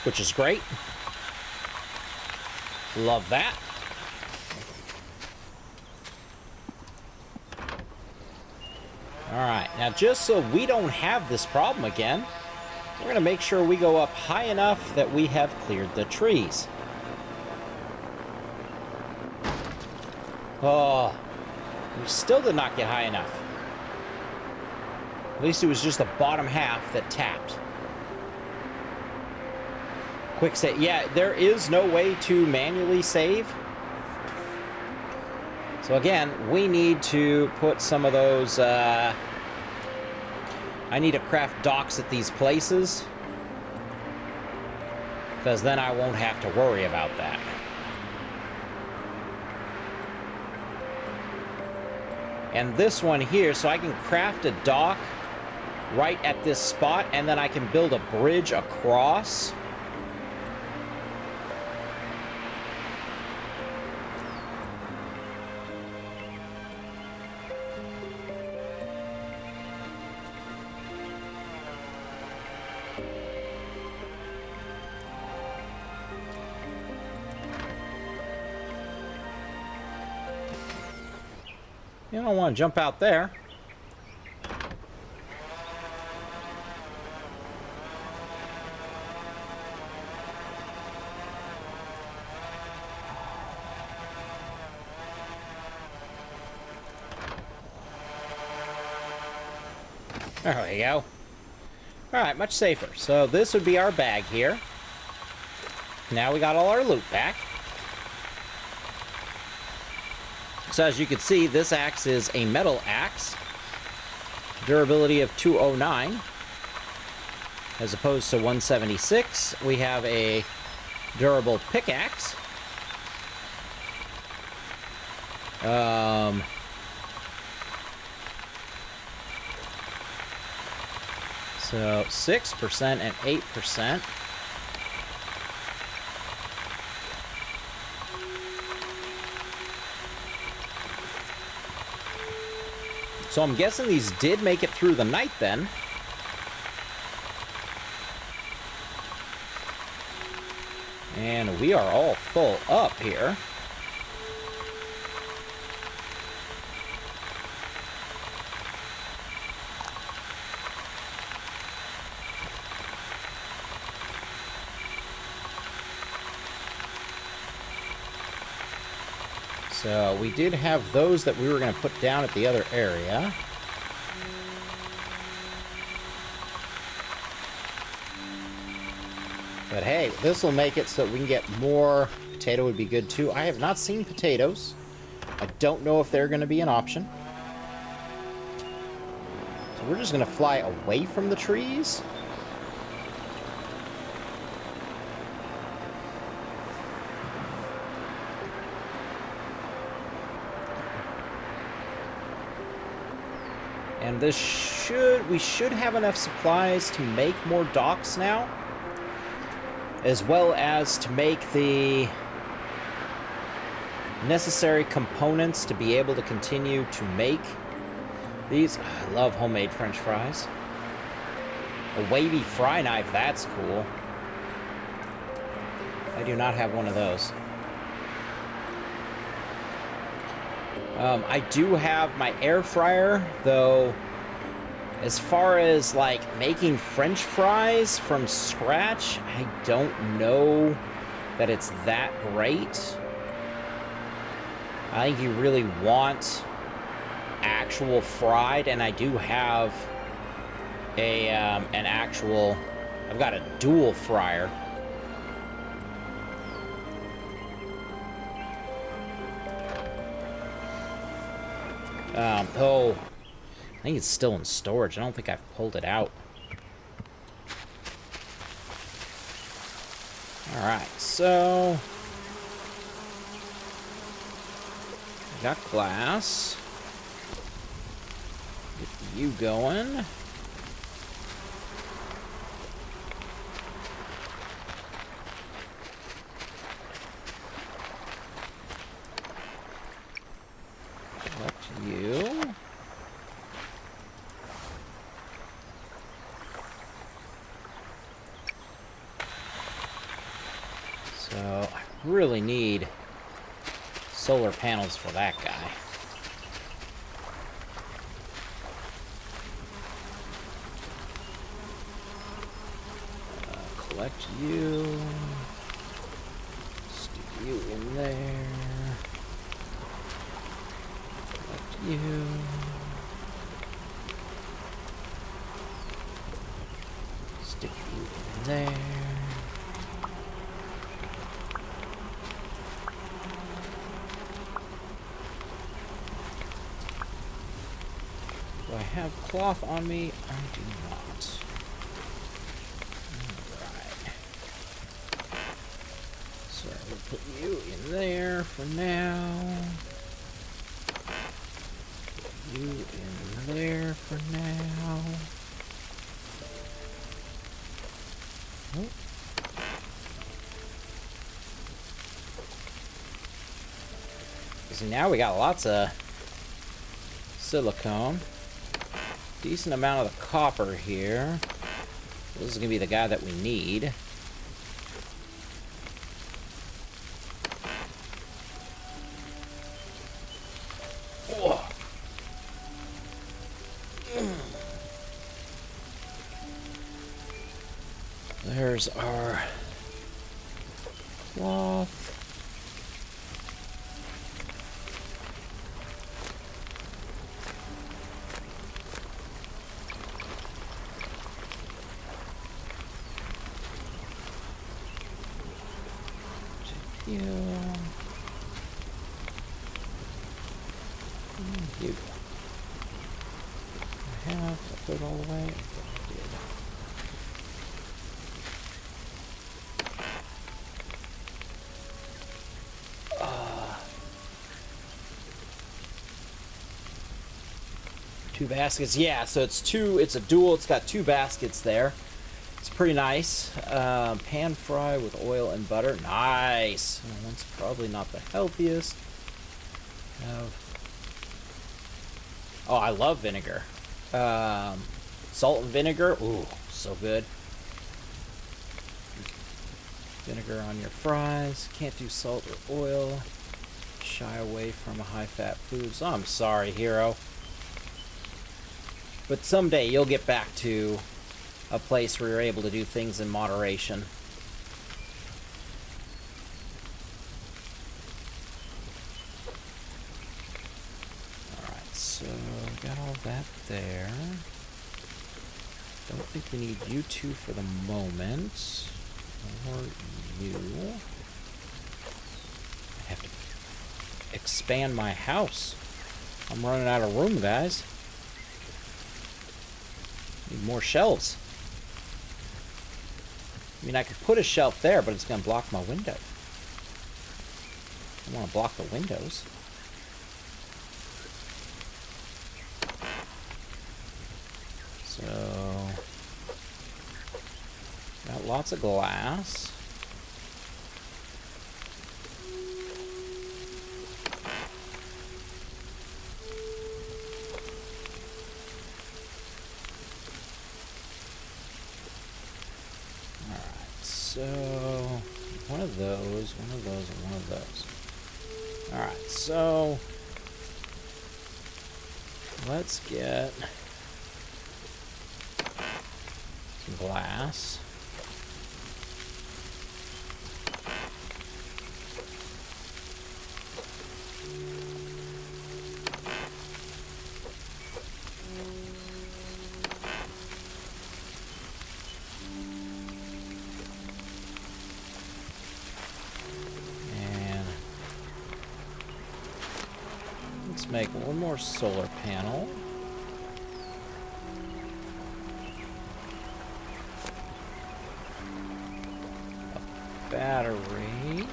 Which is great. Love that. Alright, now just so we don't have this problem again, we're going to make sure we go up high enough that we have cleared the trees. Oh, we still did not get high enough. At least it was just the bottom half that tapped. Quick save. Yeah, there is no way to manually save. So again, we need to put some of those... I need to craft docks at these places. Because then I won't have to worry about that. And this one here, so I can craft a dock right at this spot, and then I can build a bridge across. You don't want to jump out there. There we go. Alright, much safer. So this would be our bag here. Now we got all our loot back. So as you can see, this axe is a metal axe. Durability of 209. As opposed to 176. We have a durable pickaxe. So 6% and 8%. So I'm guessing these did make it through the night then. And we are all full up here. So we did have those that we were going to put down at the other area. But hey, this will make it so that we can get more. Potato would be good too. I have not seen potatoes. I don't know if they're going to be an option. So we're just going to fly away from the trees. And this we should have enough supplies to make more docks now, as well as to make the necessary components to be able to continue to make These, I love homemade French fries. A wavy fry knife, that's cool. I do not have one of those. I do have my air fryer, though. As far as, like, making French fries from scratch, I don't know that it's that great. I think you really want actual fried, and I do have a, an actual... I've got a dual fryer. Oh... I think it's still in storage. I don't think I've pulled it out. Alright, so... I got glass. Get you going. Collect you. So, I really need solar panels for that guy. Collect you. Stick you in there. Collect you. Stick you in there. Do I have cloth on me? I do not. Alright. So we'll put you in there for now. Put you in there for now. Oh. So now we got lots of silicone. Decent amount of the copper here. This is going to be the guy that we need. Oh. There's our cloth. You. You. I have to put it all away. Two baskets. Yeah, so it's a dual. It's got two baskets there. It's pretty nice. Pan fry with oil and butter. Nice. That's probably not the healthiest. Oh, I love vinegar. Salt and vinegar. Ooh, so good. Vinegar on your fries. Can't do salt or oil. Shy away from a high-fat food. So I'm sorry, hero. But someday you'll get back to a place where you're able to do things in moderation. Alright, so got all that there. Don't think we need you two for the moment. Or you. I have to expand my house. I'm running out of room, guys. Need more shelves. I mean, I could put a shelf there, but it's going to block my window. I want to block the windows. So, got lots of glass. so one of those, and one of those. Alright, so let's get some glass. Make one more solar panel. A battery.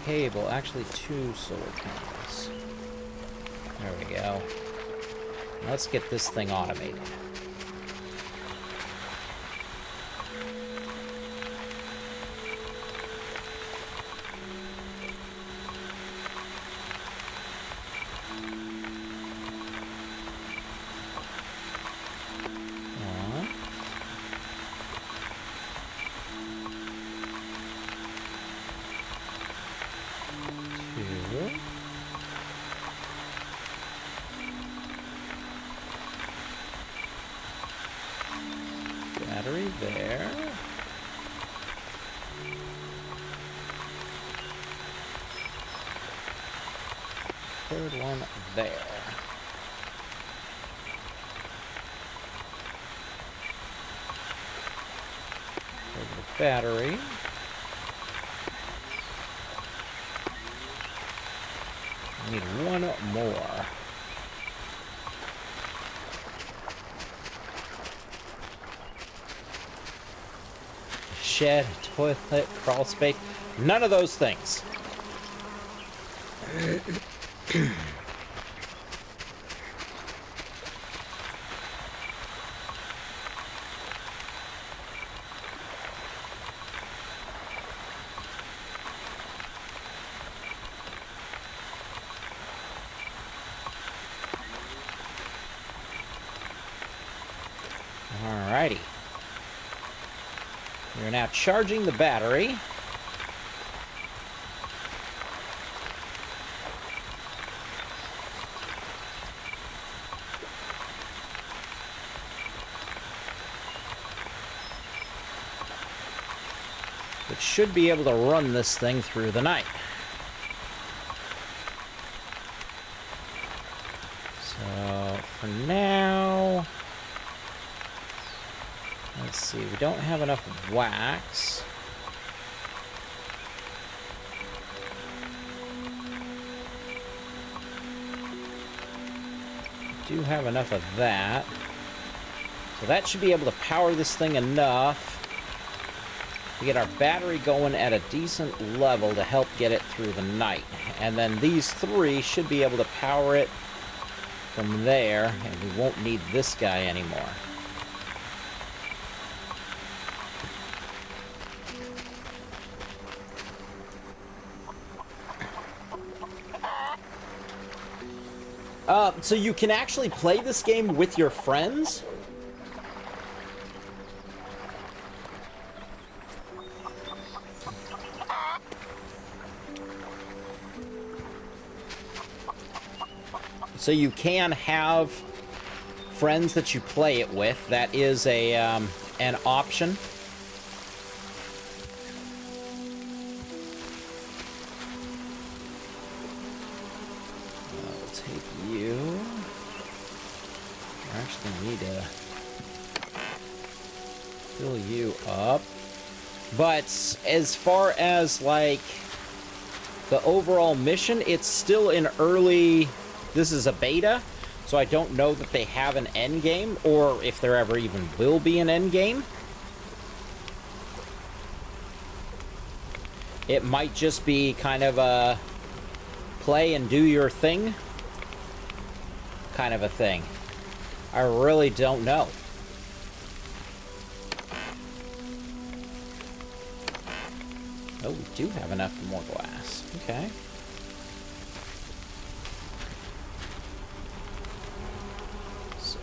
Cable. Actually, 2 solar panels. There we go. Let's get this thing automated. Battery there. Third one there. Over the battery. I need one more. Shed, toilet, crawl space, none of those things. Alrighty. We're now charging the battery. Which should be able to run this thing through the night. So, for now... Let's see, we don't have enough wax. We do have enough of that. So that should be able to power this thing enough to get our battery going at a decent level to help get it through the night. And then these 3 should be able to power it from there, and we won't need this guy anymore. So you can actually play this game with your friends? So you can have friends that you play it with. That is a an option. Need to fill you up. But as far as like the overall mission, it's still in early... This is a beta, so I don't know that they have an end game, or if there ever even will be an end game. It might just be kind of a play and do your thing kind of a thing. I really don't know. Oh, we do have enough for more glass. Okay. So,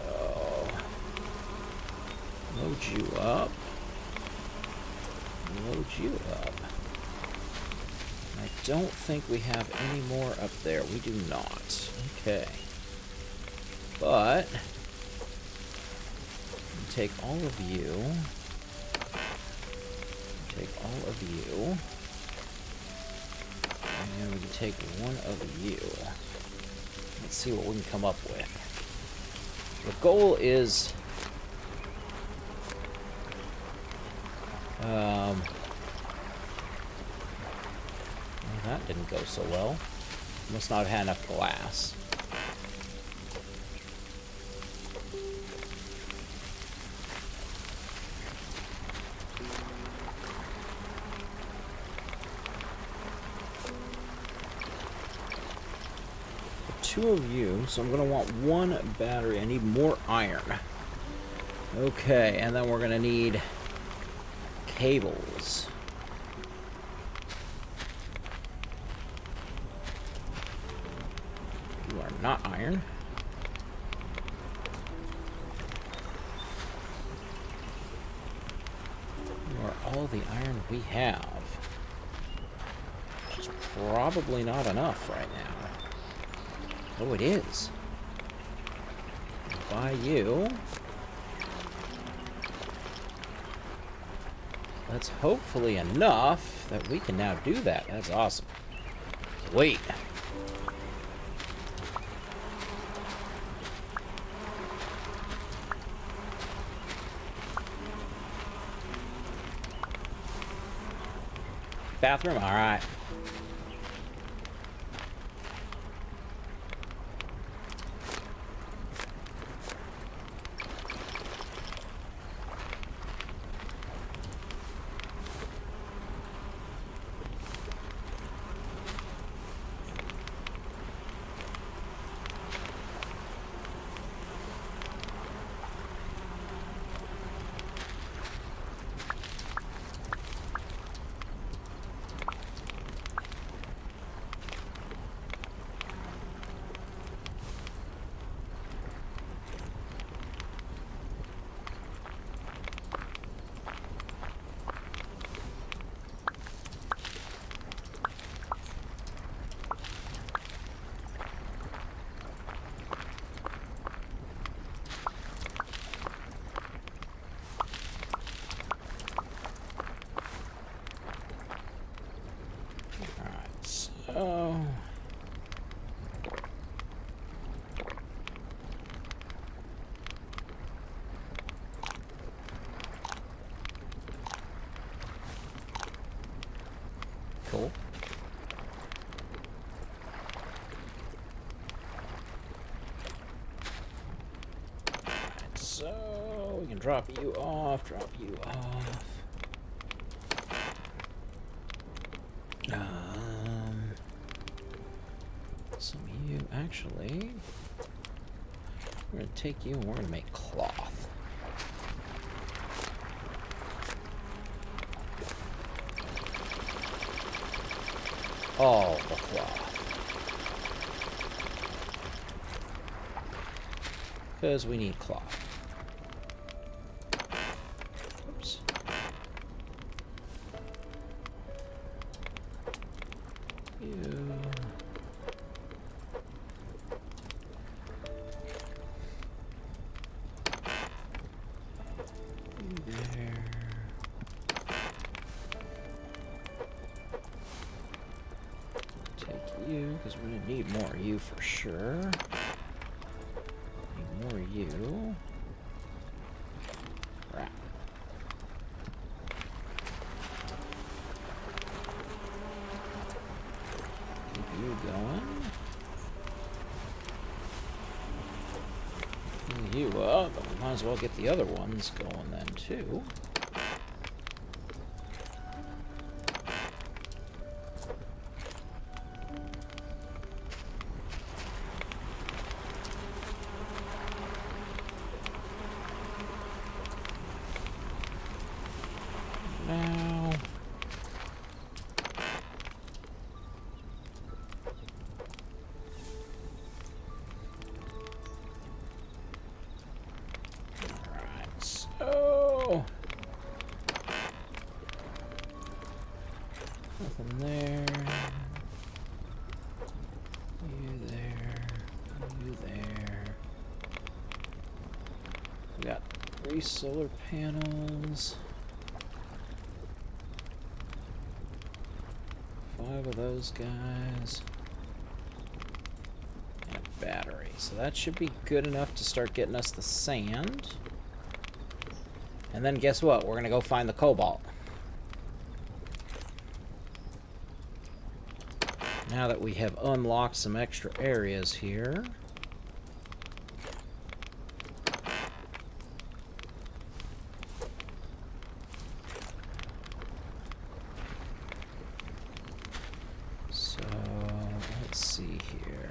load you up. you up. I don't think we have any more up there. We do not. Okay. But take all of you. Take all of you. And we can take one of you. Let's see what we can come up with. The goal is... well, that didn't go so well. Must not have had enough glass. Two of you, so I'm going to want one battery. I need more iron. Okay, and then we're going to need cables. You are not iron. You are all the iron we have. Which is probably not enough right now. Oh, it is. Buy you. That's hopefully enough that we can now do that. That's awesome. Wait. Bathroom? All right. Oh. Cool. Alright, so we can drop you off, some of you, actually, we're going to take you and we're going to make cloth. All the cloth. Because we need cloth. Oops. You. There. Take you, because we're going to need more of you for sure. Need more of you. Right. Keep you going. Fill you up, but we might as well get the other ones going then too. Now, alright, so 3 solar panels. 5 of those guys. And a battery. So that should be good enough to start getting us the sand. And then guess what? We're going to go find the cobalt. Now that we have unlocked some extra areas here. So, let's see here.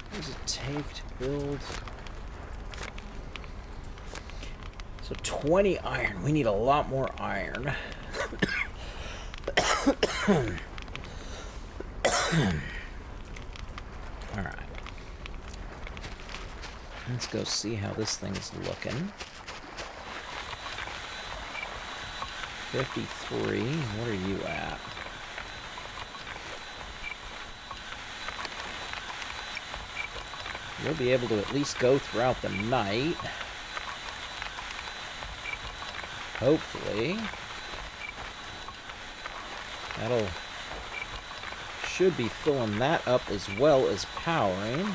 What does it take to build? So 20 iron. We need a lot more iron. Alright. Let's go see how this thing's looking. 53. What are you at? You'll be able to at least go throughout the night. Hopefully. That'll... should be filling that up as well as powering.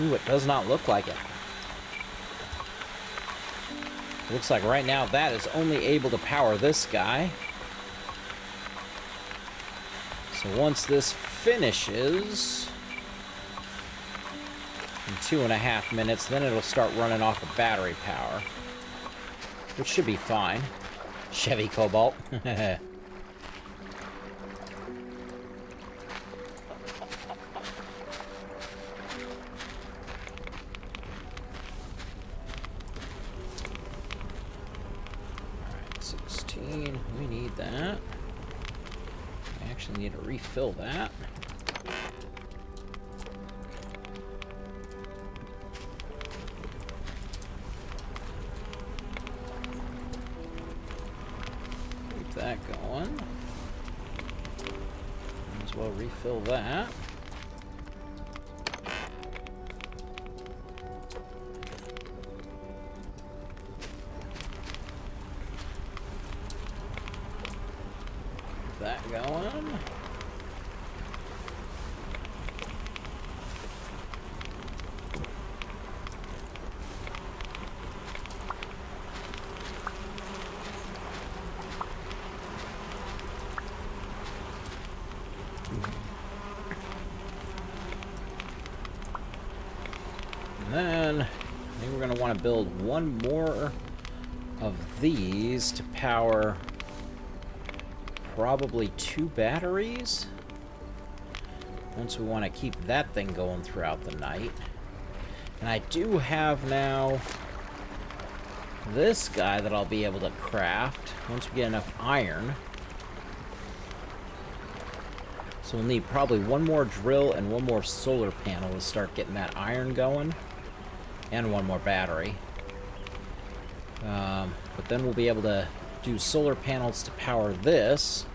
Ooh, it does not look like it. Looks like right now that is only able to power this guy. So once this finishes in 2.5 minutes, then it'll start running off of battery power, which should be fine. Chevy Cobalt. Alright, 16. We need that. I actually need to refill that. Keep that going. Might as well refill that. Keep that going. And then I think we're going to want to build one more of these to power probably 2 batteries. Once we want to keep that thing going throughout the night. And I do have now this guy that I'll be able to craft once we get enough iron. So we'll need probably one more drill and one more solar panel to start getting that iron going. And one more battery. But then we'll be able to do solar panels to power this,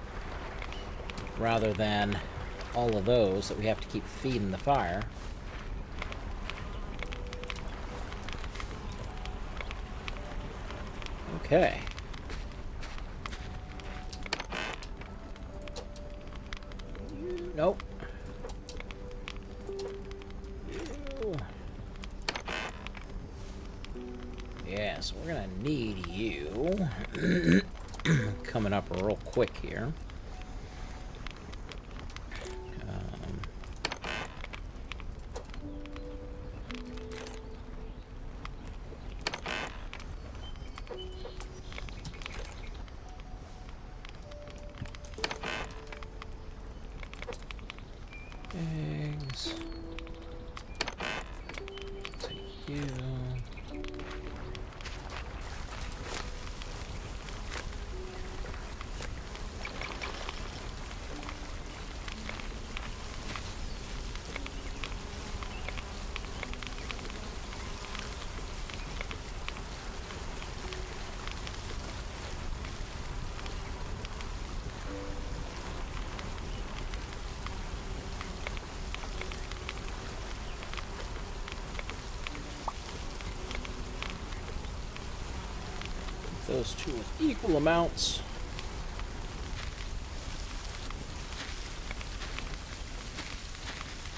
rather than all of those that we have to keep feeding the fire. Okay. Nope. Yeah, so we're gonna need you coming up real quick here. Eggs. Take you. those two with equal amounts.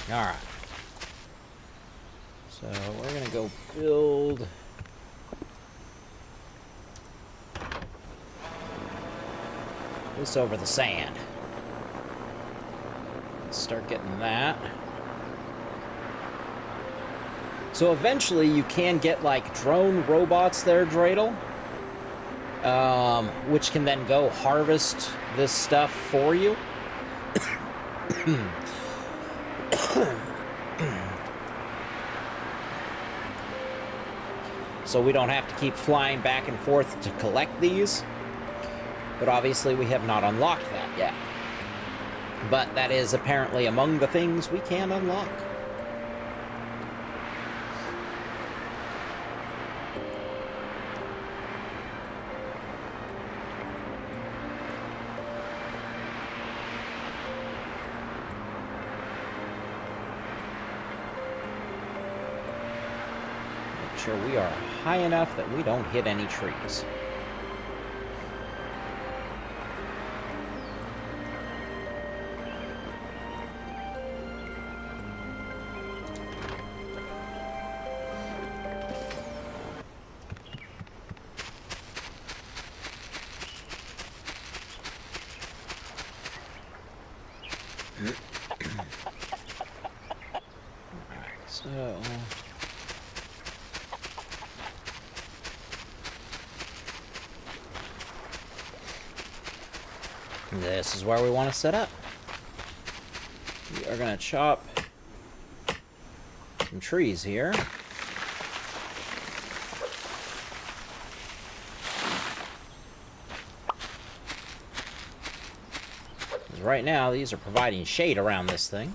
Alright. So we're gonna go build this over the sand. Let's start getting that. So eventually you can get like drone robots there, Dreidel, which can then go harvest this stuff for you. So we don't have to keep flying back and forth to collect these. But obviously we have not unlocked that yet. But that is apparently among the things we can unlock. Make sure we are high enough that we don't hit any trees. So this is where we want to set up. We are going to chop some trees here. Because right now, these are providing shade around this thing.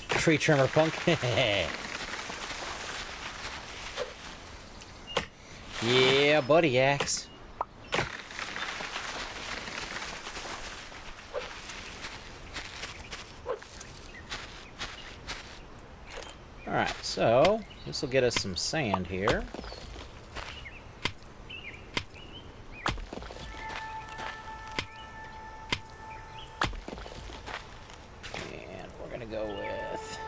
Tree trimmer punk. Yeah, buddy axe. Alright, so this will get us some sand here. And we're gonna go with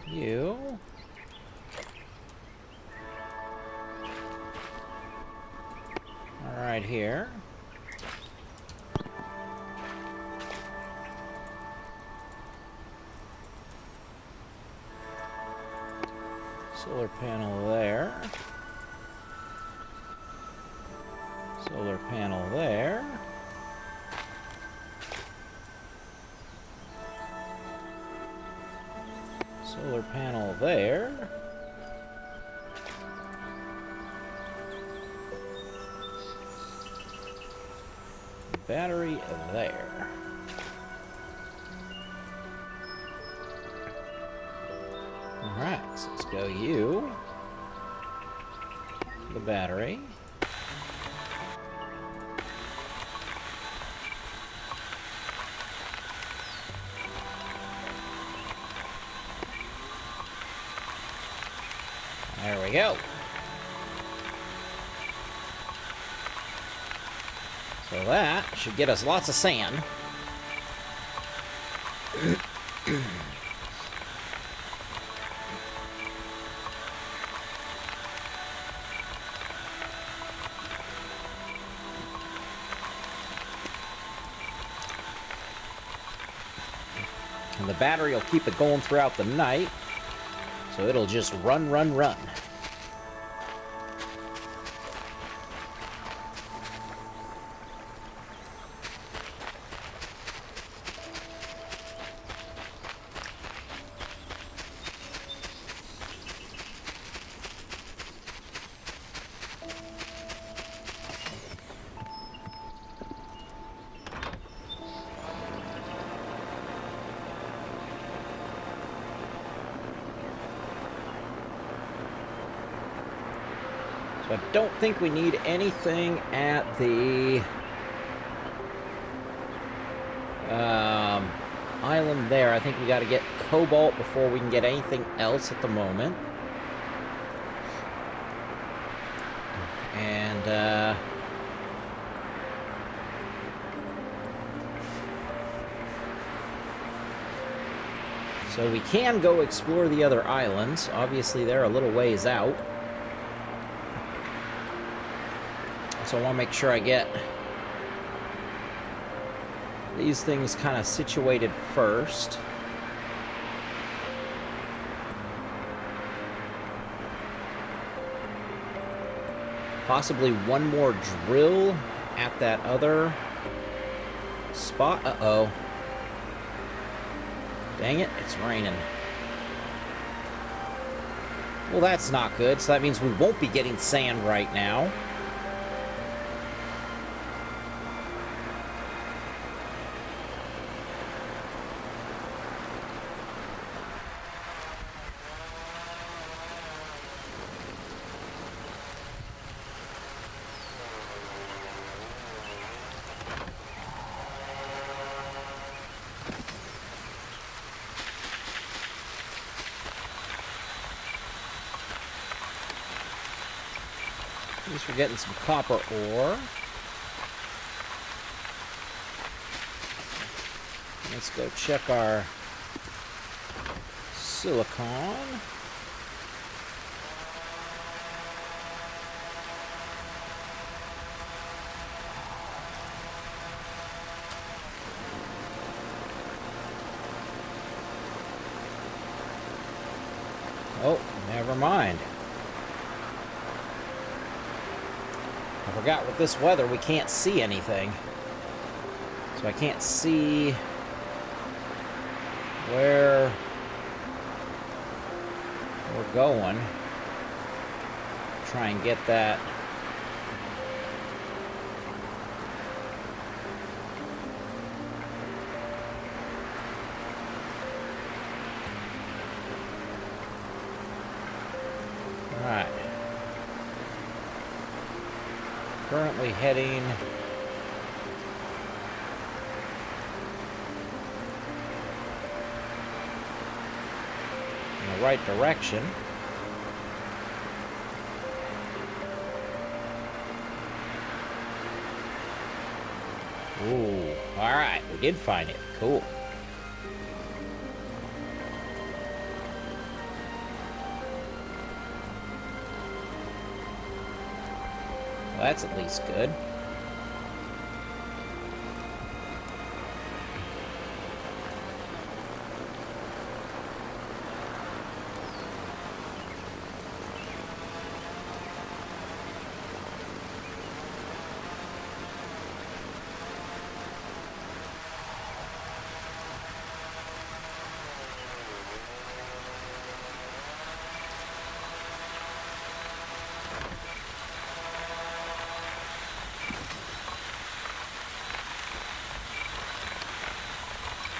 you. Right here. Solar panel there. Solar panel there. Solar panel there. Battery there. Alright, so let's go you. The battery. There we go. So that should get us lots of sand. And the battery will keep it going throughout the night. So it'll just run, run, run. So I don't think we need anything at the island there. I think we got to get cobalt before we can get anything else at the moment. And, so we can go explore the other islands. Obviously, they're a little ways out. So I want to make sure I get these things kind of situated first. Possibly one more drill at that other spot. Uh-oh. Dang it, it's raining. Well, that's not good, so that means we won't be getting sand right now. At least we're getting some copper ore. Let's go check our silicon. Oh, never mind. I forgot with this weather we can't see anything. So I can't see where we're going. Try and get that. All right. Currently heading in the right direction. Ooh, all right, we did find it. Cool. Well, that's at least good.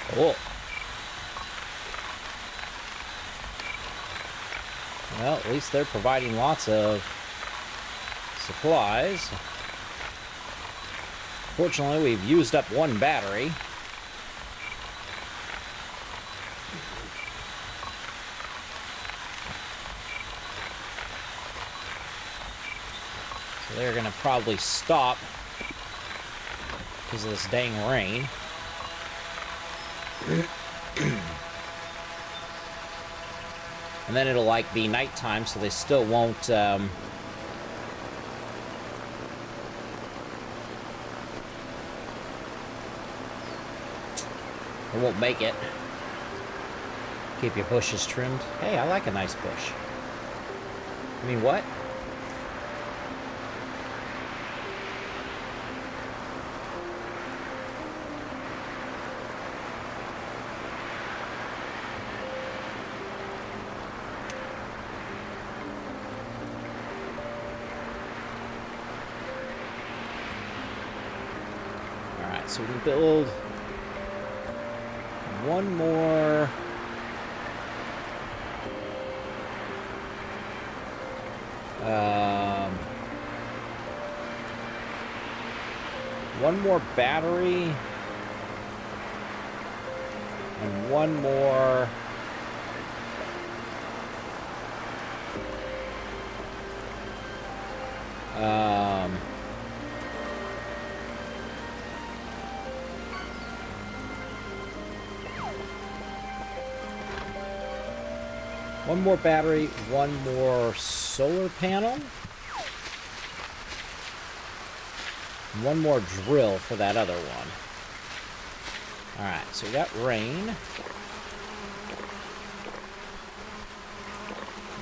Cool. Well, at least they're providing lots of supplies. Fortunately, we've used up one battery. So they're going to probably stop because of this dang rain. And then it'll like be nighttime, so they still won't they won't make it. Keep your bushes trimmed. Hey, I like a nice bush. I mean, what? So we can build one more battery and one more One more battery, one more solar panel. One more drill for that other one. Alright, so we got rain.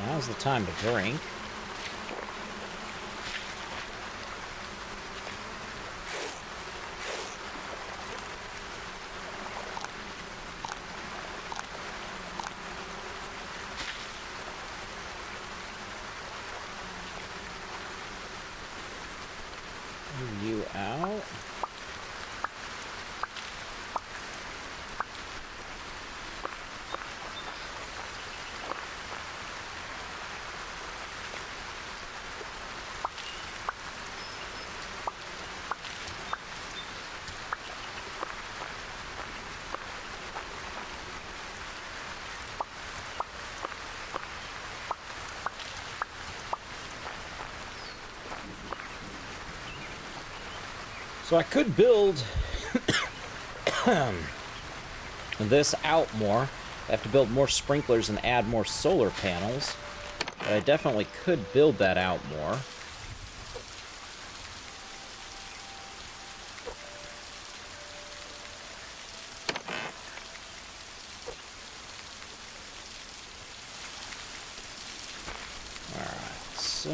Now's the time to drink. Move you out. So I could build this out more. I have to build more sprinklers and add more solar panels. But I definitely could build that out more. Alright, so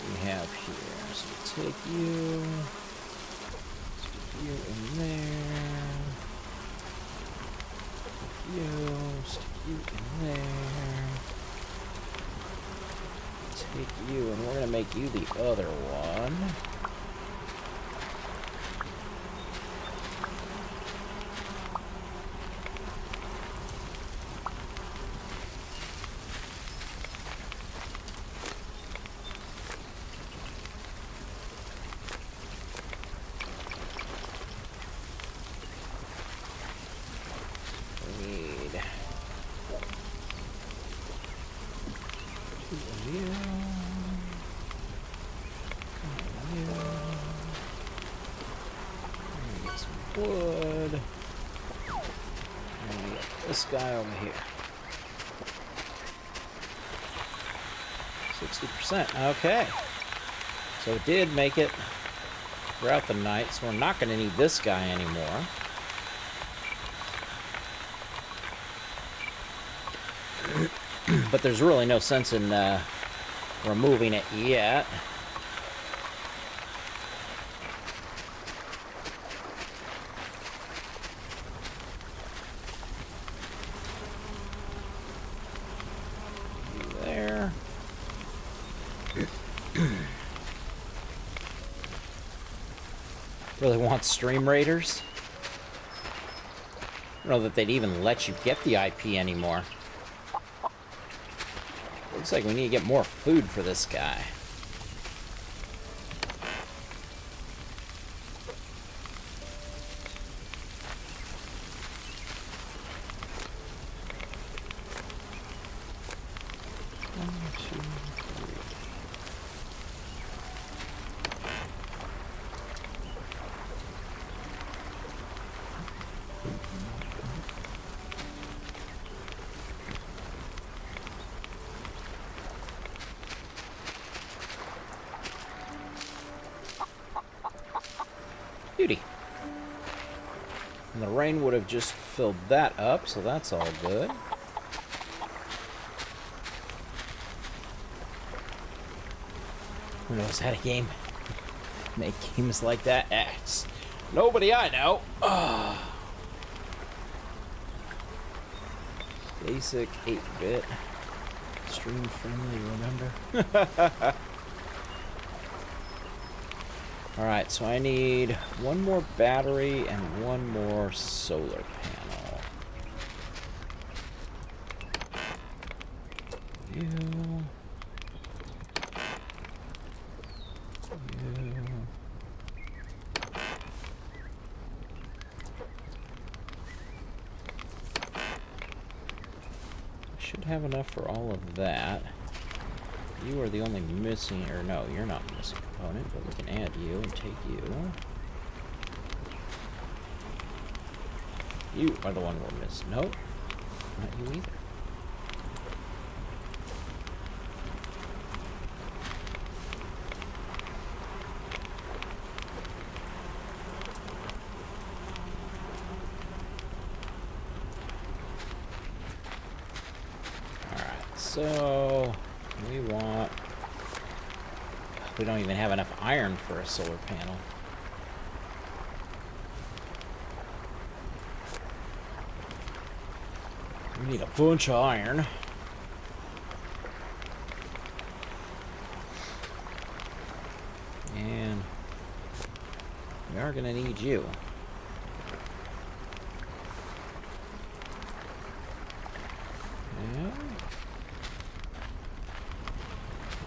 we have here. So take you, stick you in there, stick you in there, take you, and we're going to make you the other one. Wood. And we got this guy over here. 60%. Okay. So it did make it throughout the night, so we're not going to need this guy anymore. But there's really no sense in removing it yet. There. Really want Stream Raiders? I don't know that they'd even let you get the IP anymore. Looks like we need to get more food for this guy. Beauty. And the rain would have just filled that up, so that's all good. Who knows how to make games like that? It's nobody I know. Oh. Basic 8-bit. Stream friendly, remember? Alright, so I need one more battery and one more solar panel. You. Should have enough for all of that. You are the only missing, or no, you're not the missing component, but we can add you and take you. You are the one we're missing. Nope, not you either. So we want... We don't even have enough iron for a solar panel. We need a bunch of iron. And we are gonna need you. Yeah.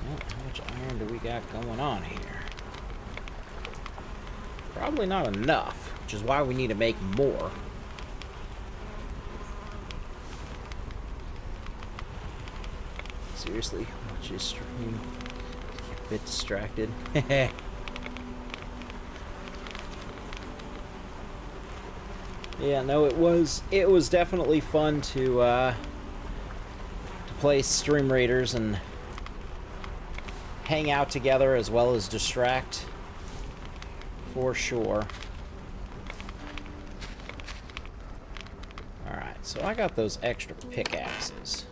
Well, how much iron do we got going on here? Probably not enough, which is why we need to make more. Seriously, watch your stream. Get a bit distracted. Yeah, no, it was definitely fun to play Stream Raiders and hang out together as well as distract, for sure. Alright, so I got those extra pickaxes.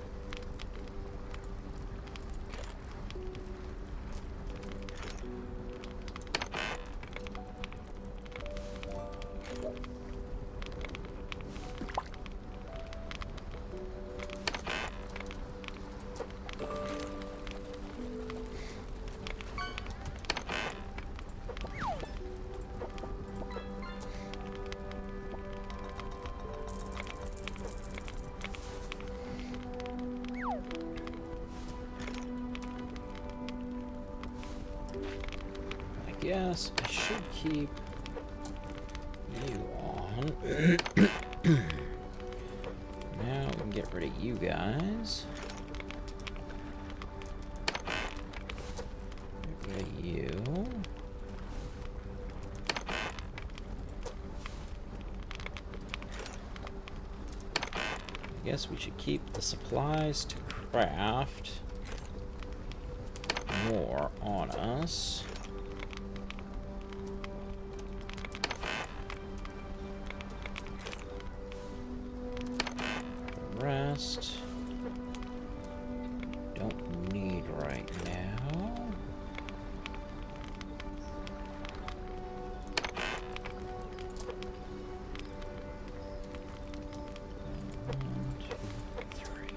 Yes, I should keep you on. Now we can get rid of you guys. Get rid of you. I guess we should keep the supplies to craft more on us. Rest don't need right now. One, two, three.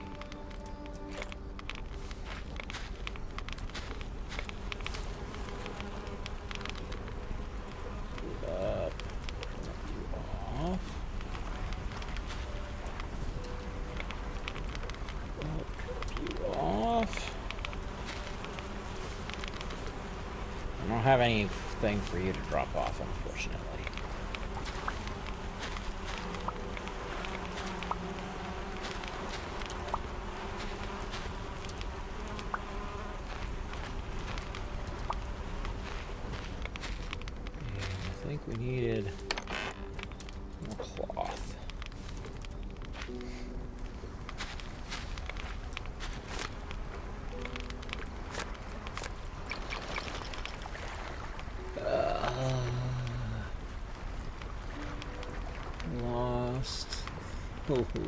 Move up. Knock you off. I don't have anything for you to drop off, unfortunately. And I think we needed more cloth.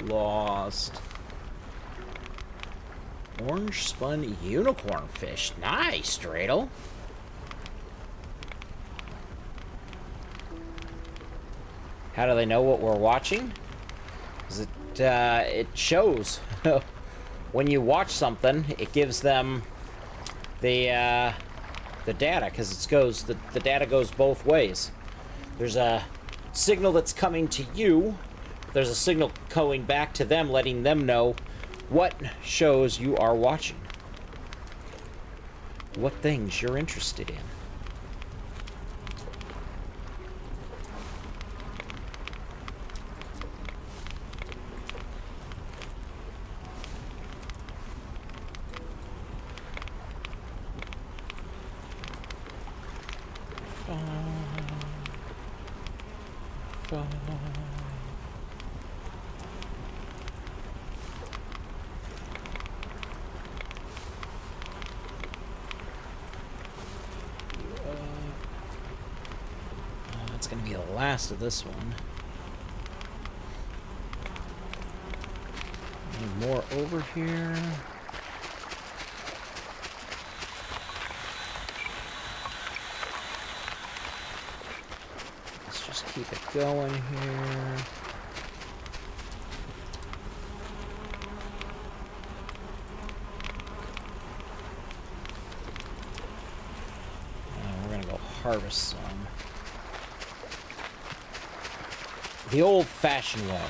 Lost. Orange spun unicorn fish. Nice, Dreidel. How do they know what we're watching? 'Cause it shows. When you watch something, it gives them the data, because the data goes both ways. There's a signal that's coming to you. There's a signal going back to them, letting them know what shows you are watching, what things you're interested in. That's gonna be the last of this one. Need more over here. going here. We're gonna go harvest some. The old-fashioned way.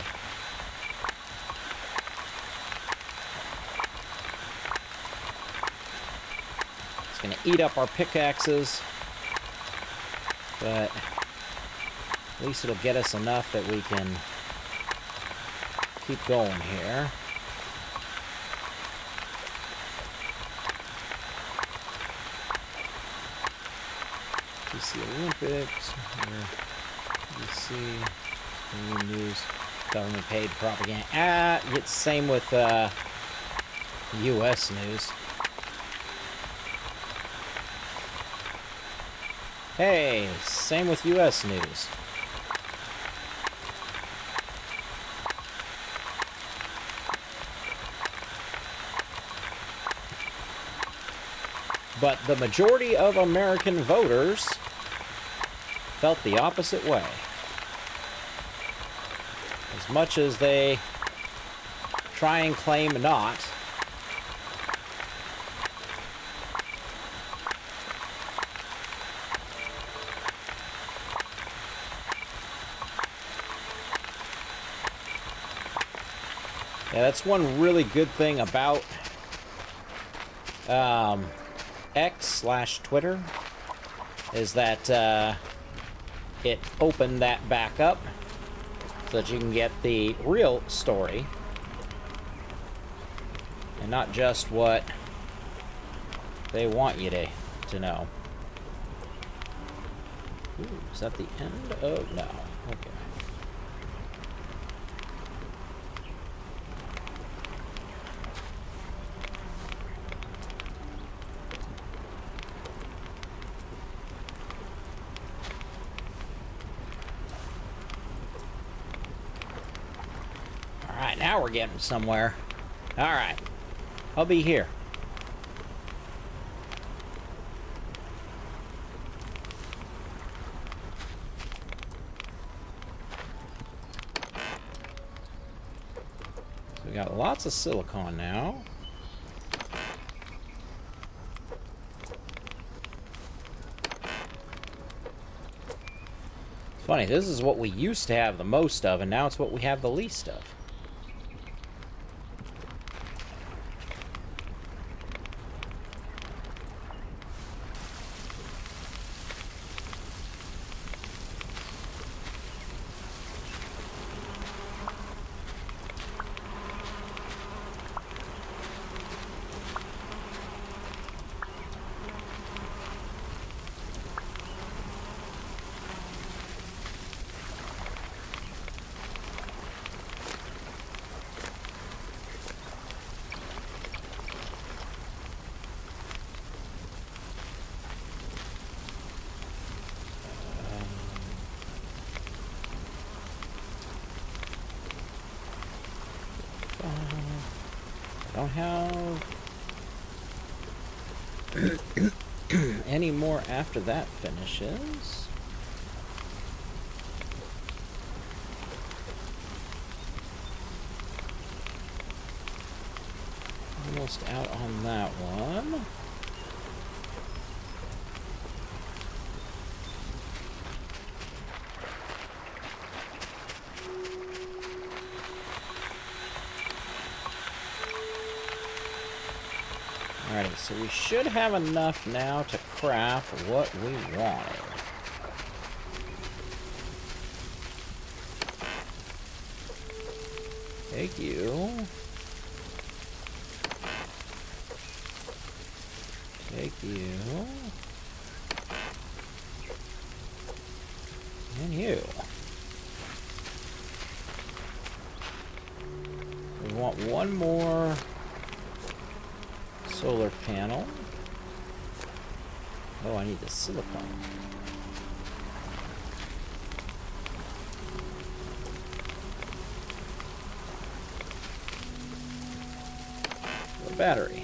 It's gonna eat up our pickaxes, but at least it'll get us enough that we can keep going here. PC Olympics, PC, news, government paid propaganda. It's same with U.S. news. Hey, same with U.S. news. But the majority of American voters felt the opposite way. As much as they try and claim not, yeah, that's one really good thing about X/Twitter, is that it opened that back up so that you can get the real story and not just what they want you to know. Ooh, is that the end of... No. Okay. Alright, now we're getting somewhere. Alright. I'll be here. So we got lots of silicon now. It's funny, this is what we used to have the most of, and now it's what we have the least of. I don't have any more after that finishes. Almost out on that one. Alrighty, so we should have enough now to craft what we wanted. Thank you. Take you. And you. We want one more solar panel. Oh, I need the silicon. The battery.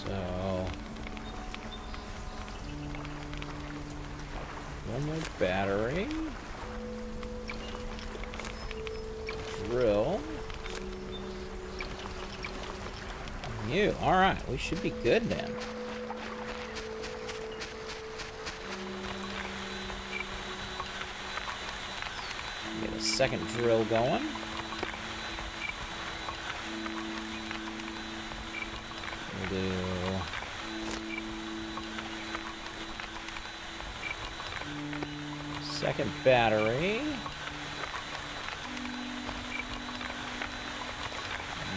So One more battery. Drill. You. Alright, we should be good then. Get a second drill going. We'll do... second battery.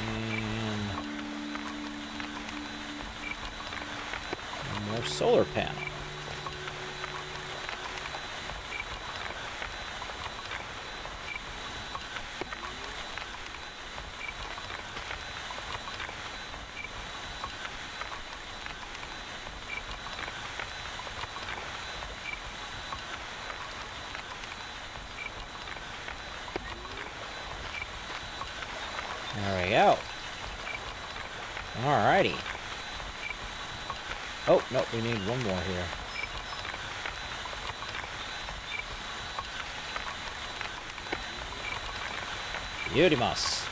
And one more solar panel. There we go. Alrighty. Oh, no, we need one more here. Beautimus.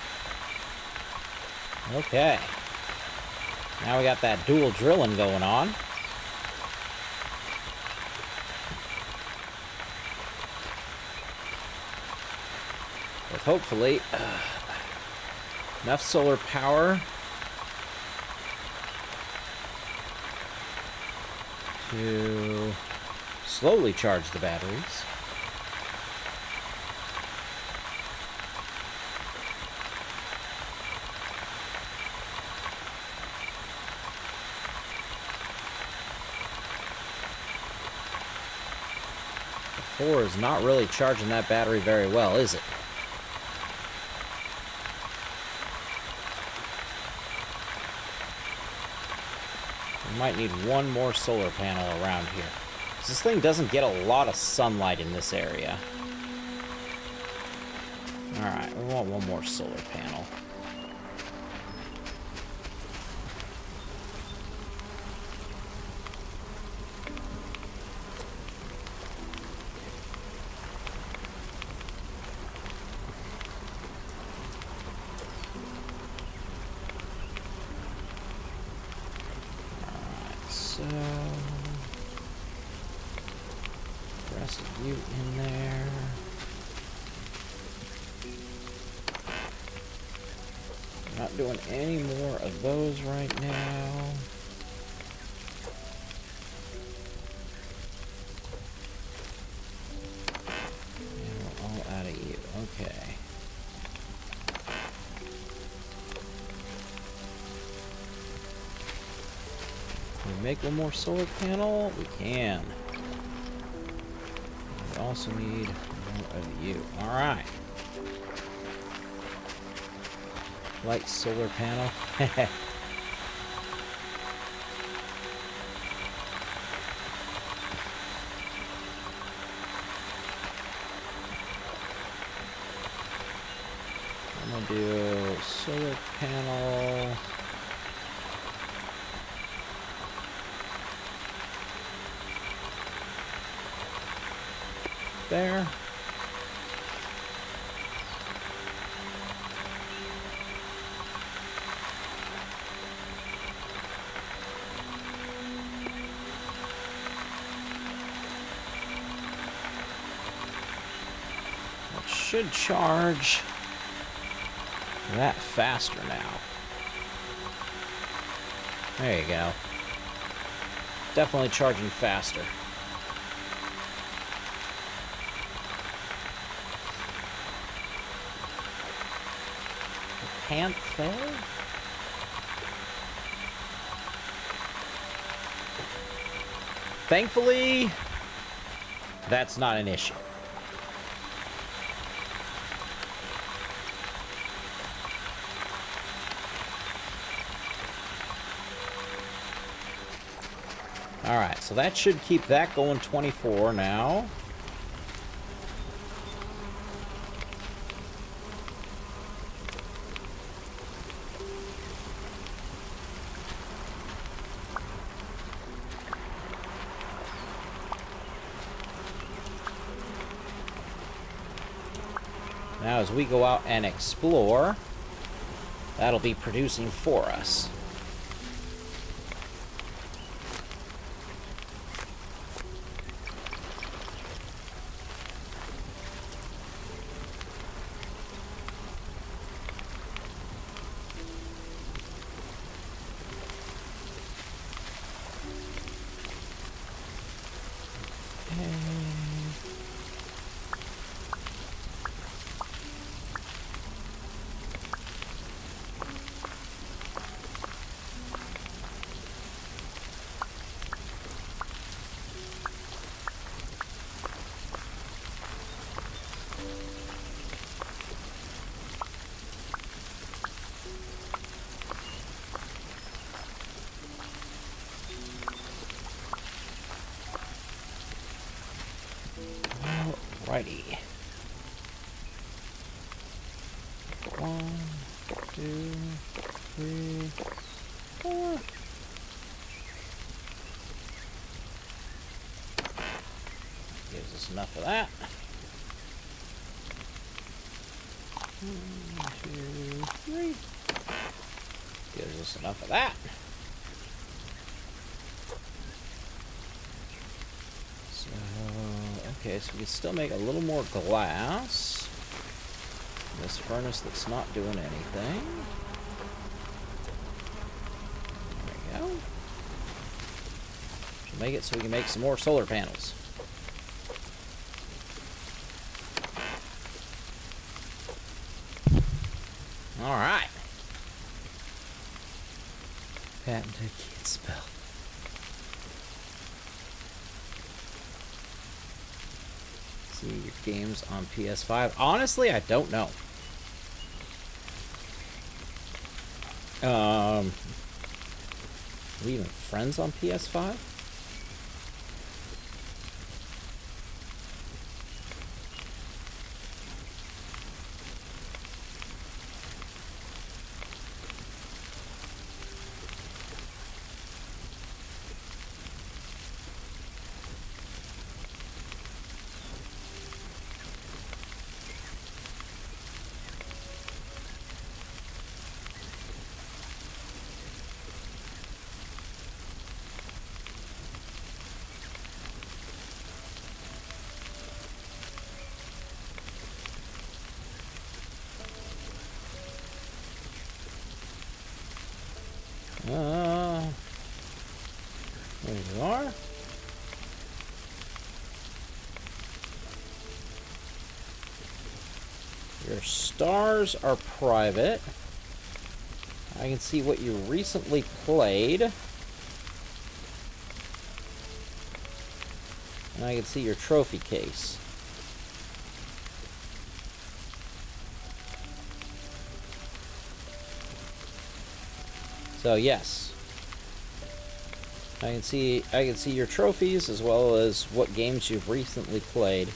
Okay. Now we got that dual drilling going on. With hopefully... enough solar power to slowly charge the batteries. The 4 is not really charging that battery very well, is it? Might need one more solar panel around here. This thing doesn't get a lot of sunlight in this area. Alright, we want one more solar panel. So, rest of you in there. Not doing any more of those right now. And we're all out of you. Okay. Can we make one more solar panel? We can. We also need more of you. Alright. Light solar panel. I'm gonna do solar panel. There. It should charge that faster now. There you go. Definitely charging faster. Panther? Thankfully, that's not an issue. Alright, so that should keep that going 24 now. Now as we go out and explore, that'll be producing for us. Alrighty. 1, 2, 3, 4. Gives us enough of that. 1, 2, 3. Gives us enough of that. Okay, so we can still make a little more glass. This furnace that's not doing anything. There we go. Should make it so we can make some more solar panels. Alright. Patented, can't spell. Your games on PS5. Honestly, I don't know. Are we even friends on PS5? There you are. Your stars are private. I can see what you recently played. And I can see your trophy case. So yes, I can see your trophies as well as what games you've recently played.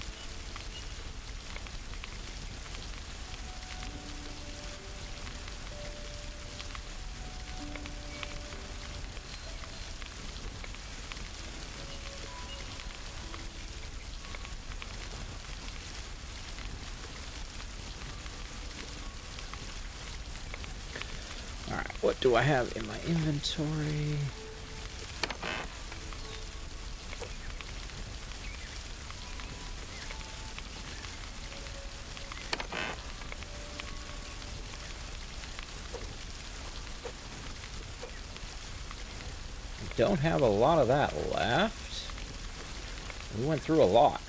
Alright, what do I have in my inventory? I don't have a lot of that left. We went through a lot.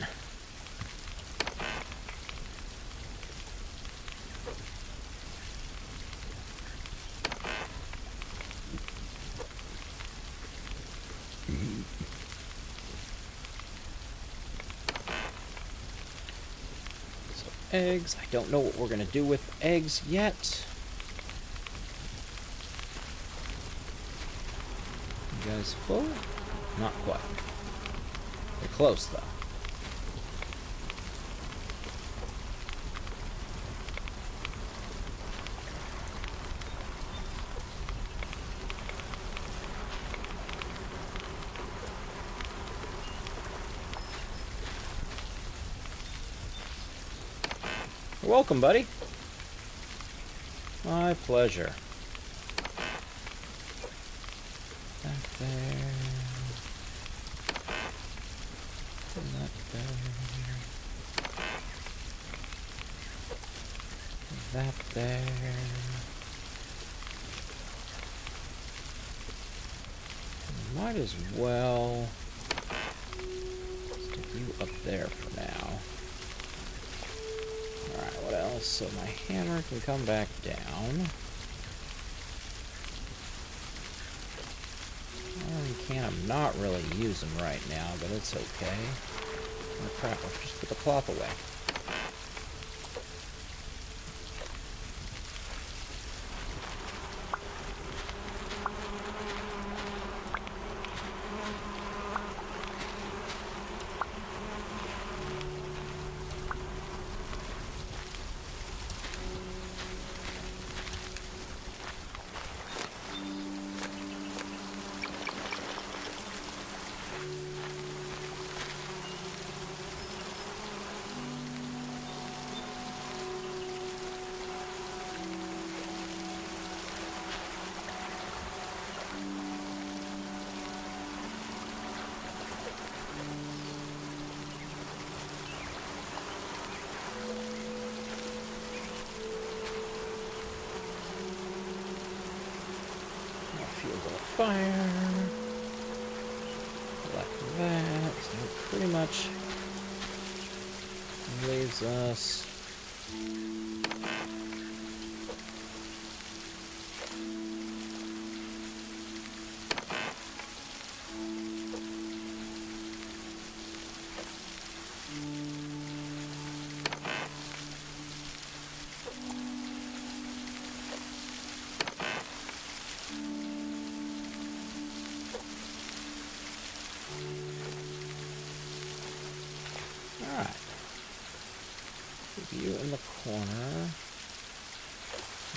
Eggs. I don't know what we're going to do with eggs yet. You guys full? Not quite. They're close, though. You're welcome, buddy. My pleasure. That there. And that there. That there. Might as well stick you up there for now. Alright, what else? So my hammer can come back down. I'm not really using right now, but it's okay. Oh crap, I'll just put the cloth away. Fire, like that, so it pretty much leaves us you in the corner.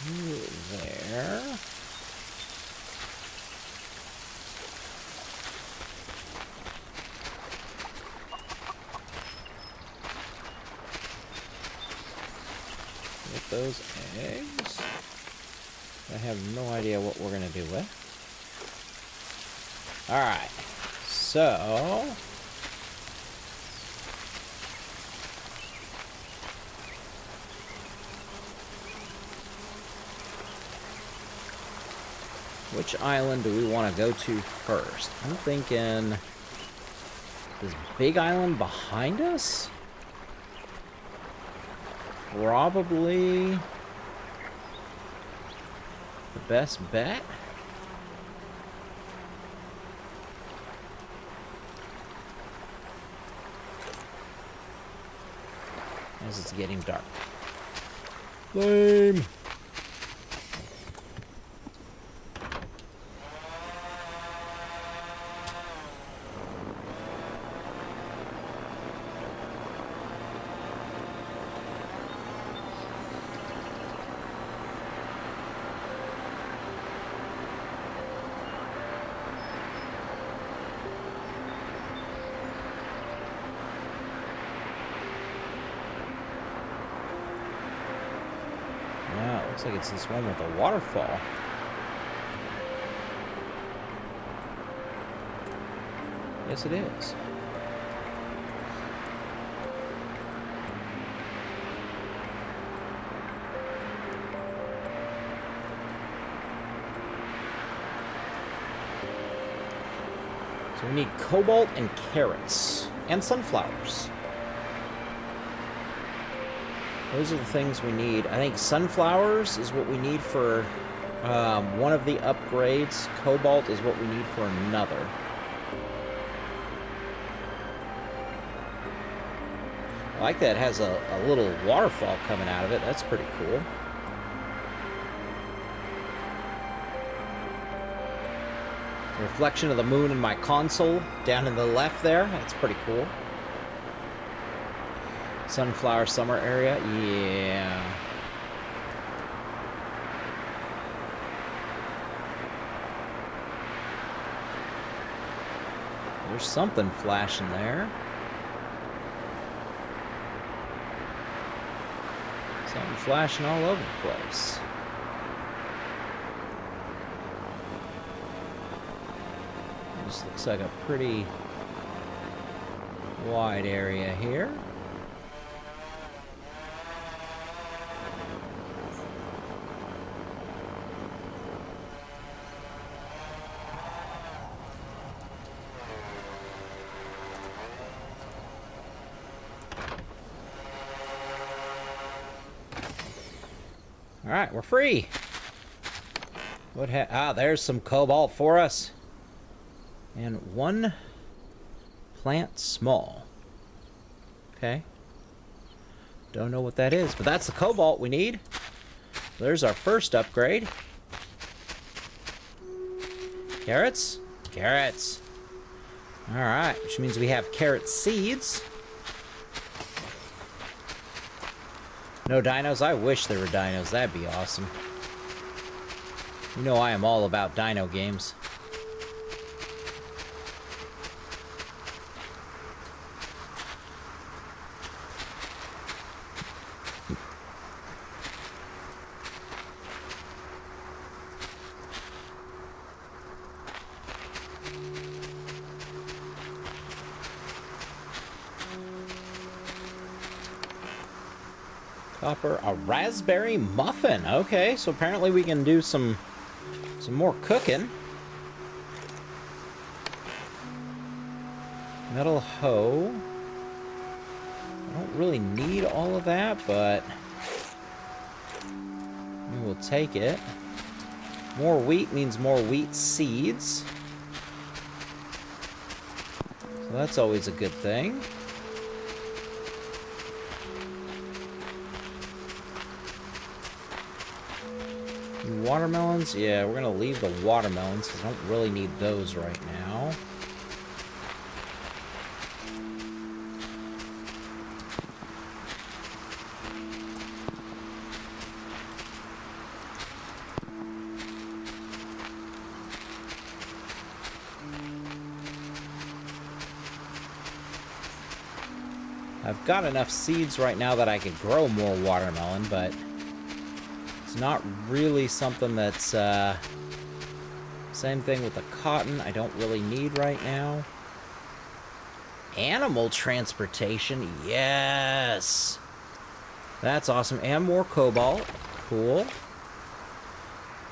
You there. Get those eggs. I have no idea what we're going to do with. Alright. So... which island do we want to go to first? I'm thinking this big island behind us? Probably the best bet? As it's getting dark. Lame! Looks like it's this one with a waterfall. Yes, it is. So we need cobalt and carrots and sunflowers. Those are the things we need. I think sunflowers is what we need for one of the upgrades. Cobalt is what we need for another. I like that it has a little waterfall coming out of it. That's pretty cool. The reflection of the moon in my console down in the left there. That's pretty cool. Sunflower summer area, yeah. There's something flashing there. Something flashing all over the place. This looks like a pretty wide area here. All right, we're free. There's some cobalt for us. And one plant small. Okay. Don't know what that is, but that's the cobalt we need. There's our first upgrade. Carrots? Carrots. All right, which means we have carrot seeds. No dinos? I wish there were dinos. That'd be awesome. You know I am all about dino games. Copper, a raspberry muffin. Okay, so apparently we can do some more cooking. Metal hoe. I don't really need all of that, but we'll take it. More wheat means more wheat seeds. So that's always a good thing. Watermelons? Yeah, we're gonna leave the watermelons because I don't really need those right now. I've got enough seeds right now that I could grow more watermelon, but it's not really something that's, same thing with the cotton, I don't really need right now. Animal transportation, yes! That's awesome, and more cobalt, cool.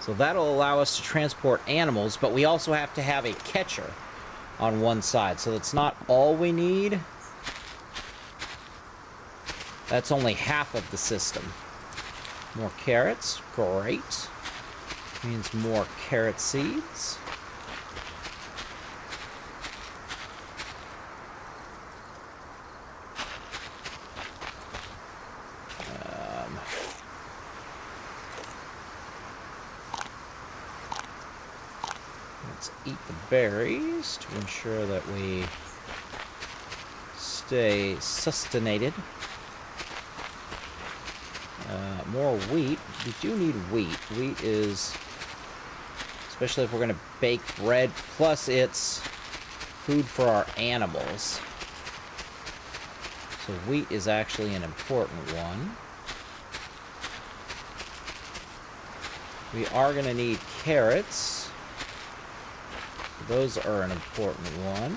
So that'll allow us to transport animals, but we also have to have a catcher on one side, so that's not all we need. That's only half of the system. More carrots, great. Means more carrot seeds. Let's eat the berries to ensure that we stay sustainated. More wheat. We do need wheat. Wheat is, especially if we're going to bake bread, plus it's food for our animals. So wheat is actually an important one. We are going to need carrots. Those are an important one.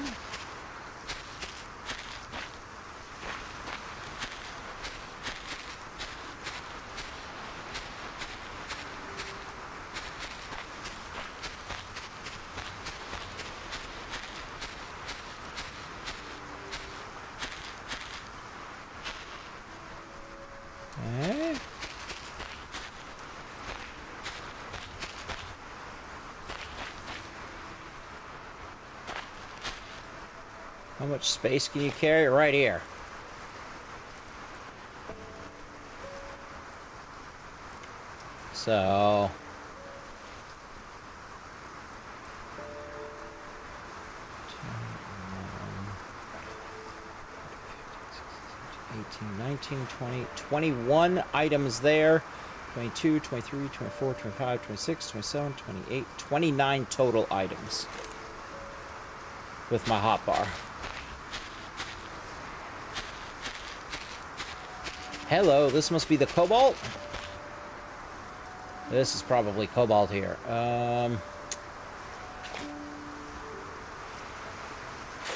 Okay. How much space can you carry? Right here. So 18, 19, 20, 21 items there. 22, 23, 24, 25, 26, 27, 28, 29 total items with my hotbar. Hello, this must be the cobalt. This is probably cobalt here. I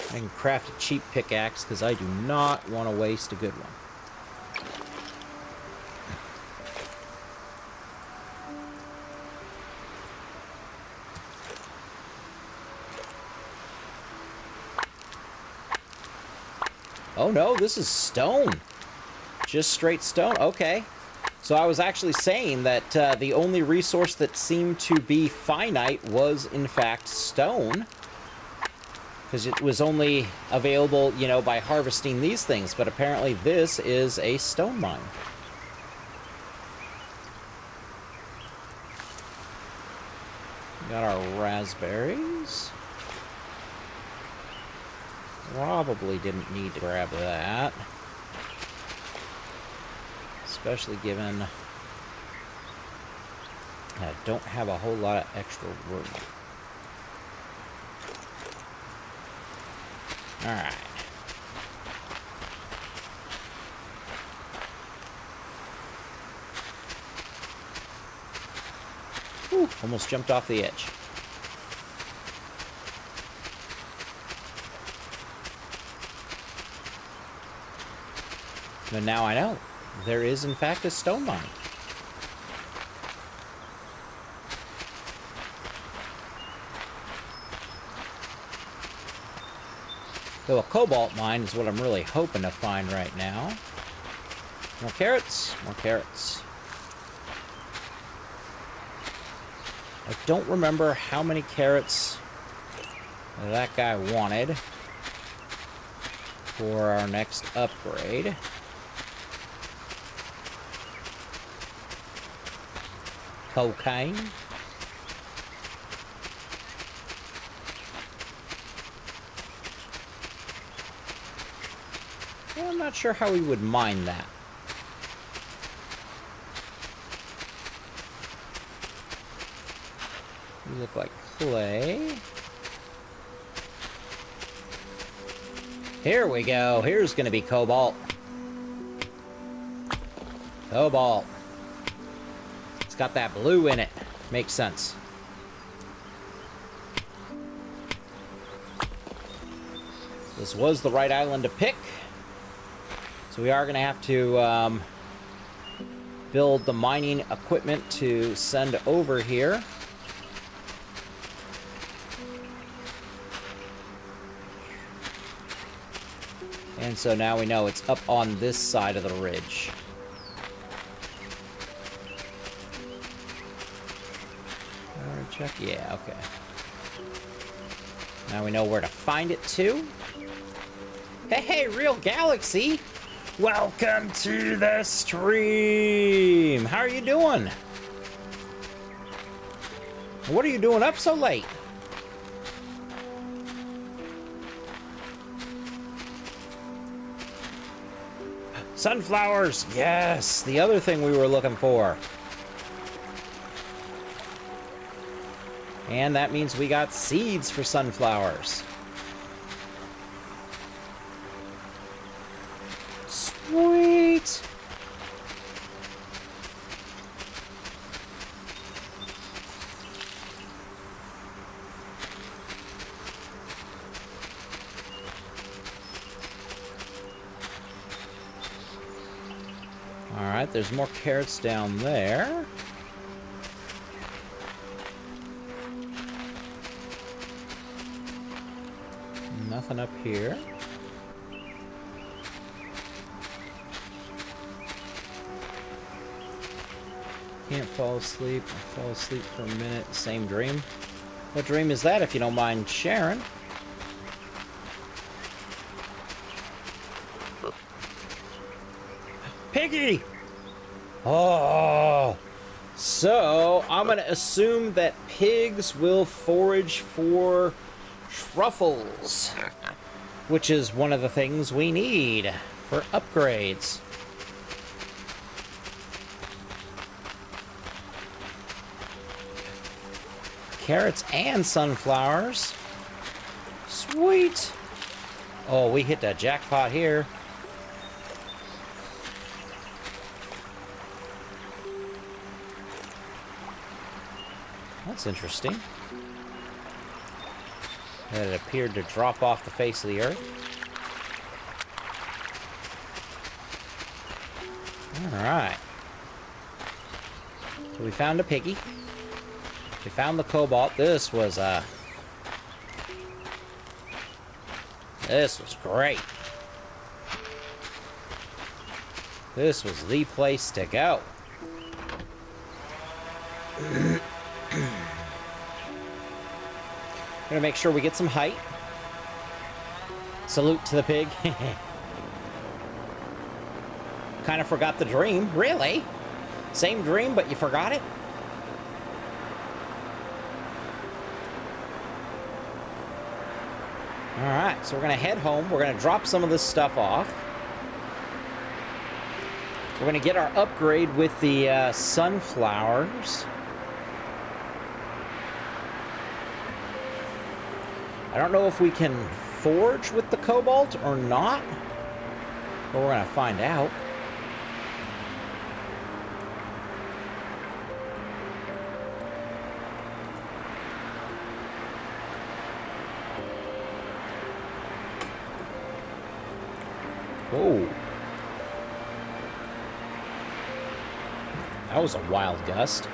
can craft a cheap pickaxe because I do not want to waste a good one. Oh no, this is stone. Just straight stone. Okay. So I was actually saying that the only resource that seemed to be finite was, in fact, stone. Because it was only available, you know, by harvesting these things. But apparently this is a stone mine. Got our raspberries. Probably didn't need to grab that. Especially given I don't have a whole lot of extra room. Alright. Whew, almost jumped off the edge. But now I know. There is, in fact, a stone mine. Though a cobalt mine is what I'm really hoping to find right now. More carrots, more carrots. I don't remember how many carrots that guy wanted for our next upgrade. Cocaine. Well, I'm not sure how we would mine that. You look like clay. Here we go. Here's going to be cobalt. Cobalt. It's got that blue in it. Makes sense. This was the right island to pick. So we are going to have to build the mining equipment to send over here. And so now we know it's up on this side of the ridge. Check. Yeah, okay. Now we know where to find it too. Hey, Real Galaxy! Welcome to the stream! How are you doing? What are you doing up so late? Sunflowers! Yes! The other thing we were looking for. And that means we got seeds for sunflowers. Sweet! Alright, there's more carrots down there. Nothing up here. Can't fall asleep. I fall asleep for a minute. Same dream. What dream is that, if you don't mind sharing? Piggy! Oh! So, I'm going to assume that pigs will forage for truffles, which is one of the things we need for upgrades. Carrots and sunflowers. Sweet. Oh, we hit the jackpot here. That's interesting. That it appeared to drop off the face of the earth. Alright. So we found a piggy. We found the cobalt. This was great. This was the place to go. Gonna make sure we get some height. Salute to the pig. Kind of forgot the dream. Really? Same dream, but you forgot it? Alright, so we're gonna head home. We're gonna drop some of this stuff off. We're gonna get our upgrade with the sunflowers. I don't know if we can forge with the cobalt or not, but we're gonna find out. Whoa. That was a wild gust.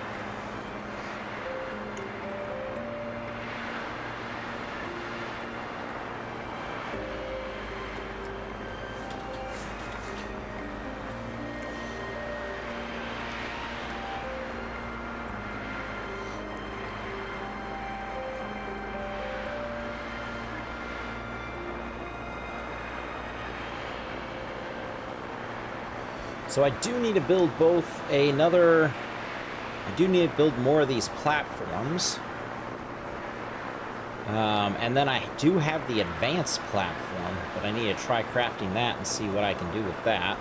So I do need to build I do need to build more of these platforms. And then I do have the advanced platform, but I need to try crafting that and see what I can do with that.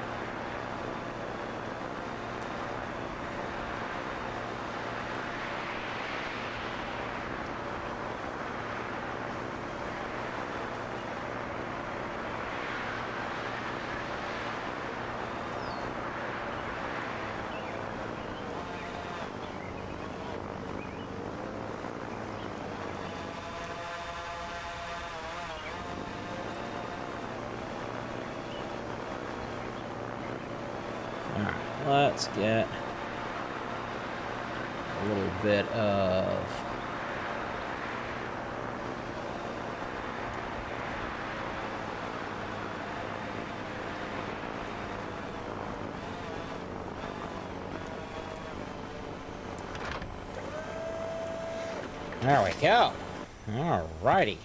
Let's get a little bit of there we go. Alrighty.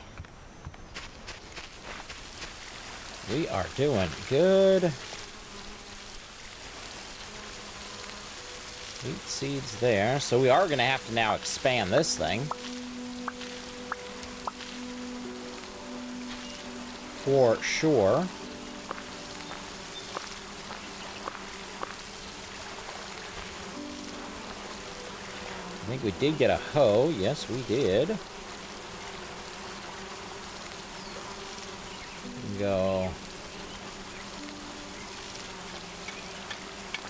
We are doing good. Wheat seeds there. So we are going to have to now expand this thing. For sure. I think we did get a hoe. Yes, we did. Go.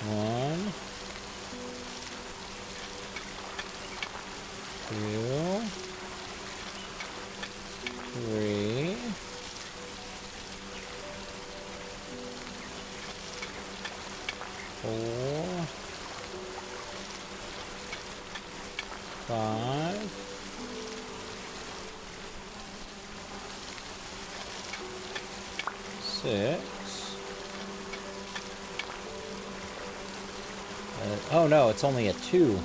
1. 2, 3, 4, 5, 6. Oh no, it's only a 2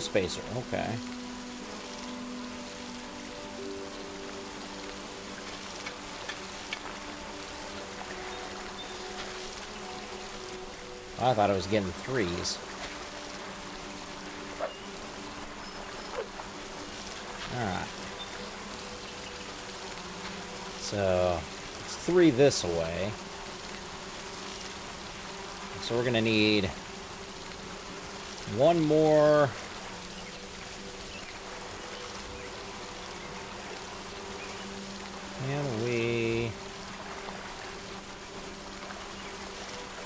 spacer. Okay. I thought I was getting 3s. Alright. So, it's 3 this way. So we're gonna need 1 more. And we...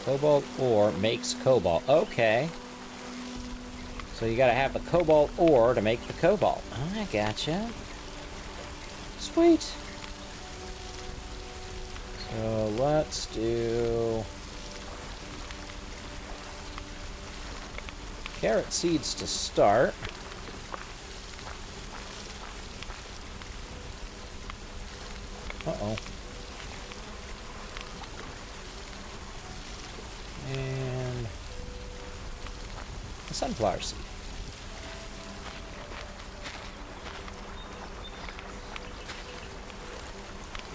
Cobalt ore makes cobalt. Okay. So you gotta have the cobalt ore to make the cobalt. Oh, I gotcha. Sweet. So let's do carrot seeds to start. Uh-oh. And a sunflower seed.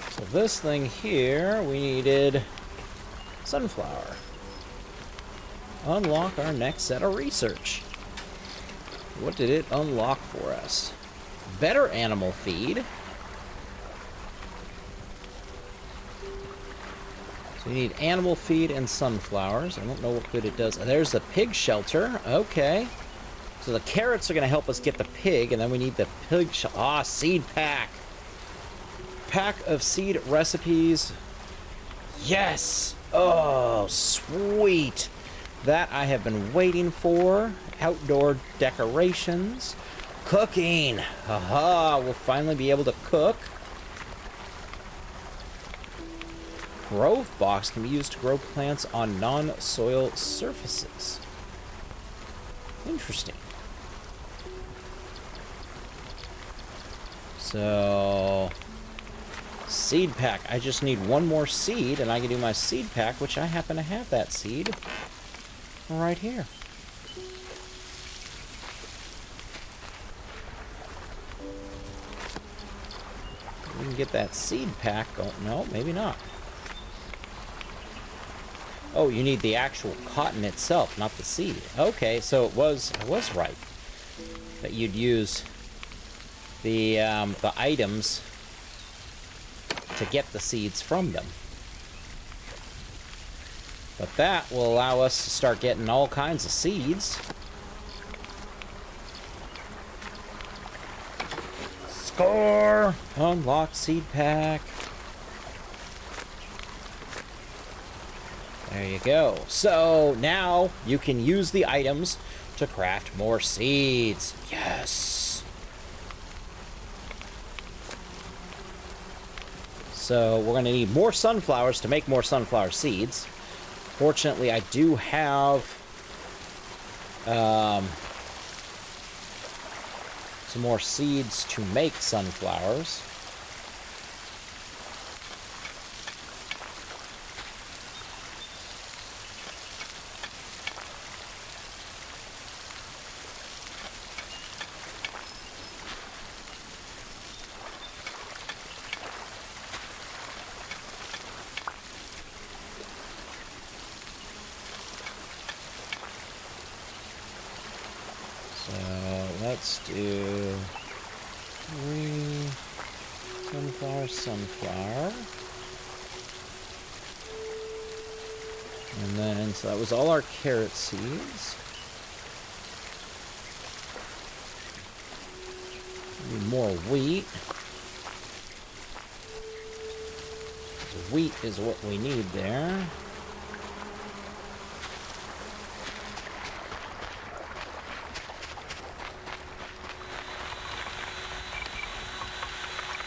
So this thing here, we needed sunflower. Unlock our next set of research. What did it unlock for us? Better animal feed. So you need animal feed and sunflowers. I don't know what good it does. There's the pig shelter. Okay. So the carrots are going to help us get the pig, and then we need the pig shelter. Ah, seed pack. Pack of seed recipes. Yes! Oh, sweet. That I have been waiting for. Outdoor decorations. Cooking. Haha, we'll finally be able to cook. Growth box can be used to grow plants on non-soil surfaces. Interesting. So, seed pack. I just need one more seed, and I can do my seed pack, which I happen to have that seed right here. We can get that seed pack. Oh, no, maybe not. Oh, you need the actual cotton itself, not the seed. Okay, so I was right that you'd use the items to get the seeds from them. But that will allow us to start getting all kinds of seeds. Score! Unlock seed pack. There you go. So now you can use the items to craft more seeds. Yes! So we're going to need more sunflowers to make more sunflower seeds. Fortunately, I do have some more seeds to make sunflowers. Let's do 3 sunflower. And then, so that was all our carrot seeds. Need more wheat. Wheat is what we need there.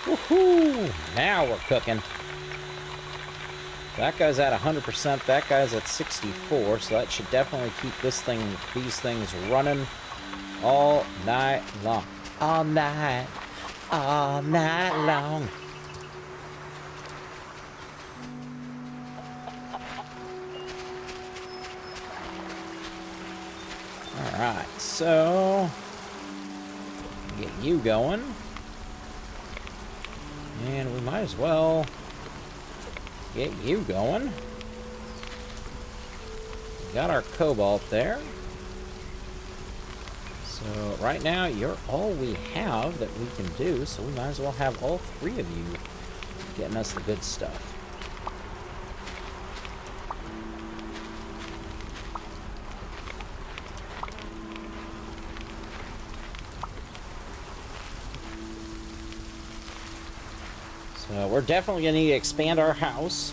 Woohoo! Now we're cooking. That guy's at 100%. That guy's at 64. So that should definitely keep these things running all night long. All night long. All right, so get you going. And we might as well get you going. We got our cobalt there. So right now, you're all we have that we can do, so we might as well have all 3 of you getting us the good stuff. So we're definitely going to need to expand our house.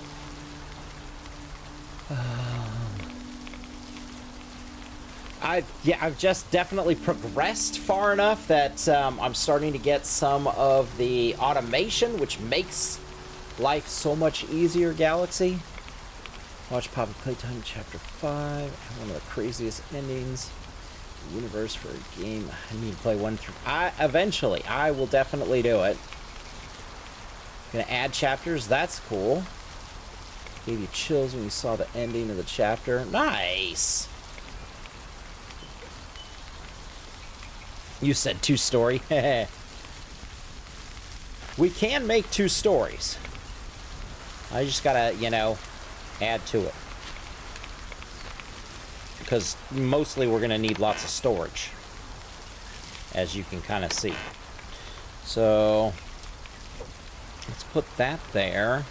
I've just definitely progressed far enough that I'm starting to get some of the automation, which makes life so much easier, Galaxy. Watch Poppy Playtime Chapter 5. One of the craziest endings in the universe for a game. I need to play 1 through... Eventually, I will definitely do it. Gonna add chapters. That's cool. Gave you chills when you saw the ending of the chapter. Nice! You said 2-story. We can make 2 stories. I just gotta, you know, add to it. Because mostly we're gonna need lots of storage, as you can kind of see. So let's put that there.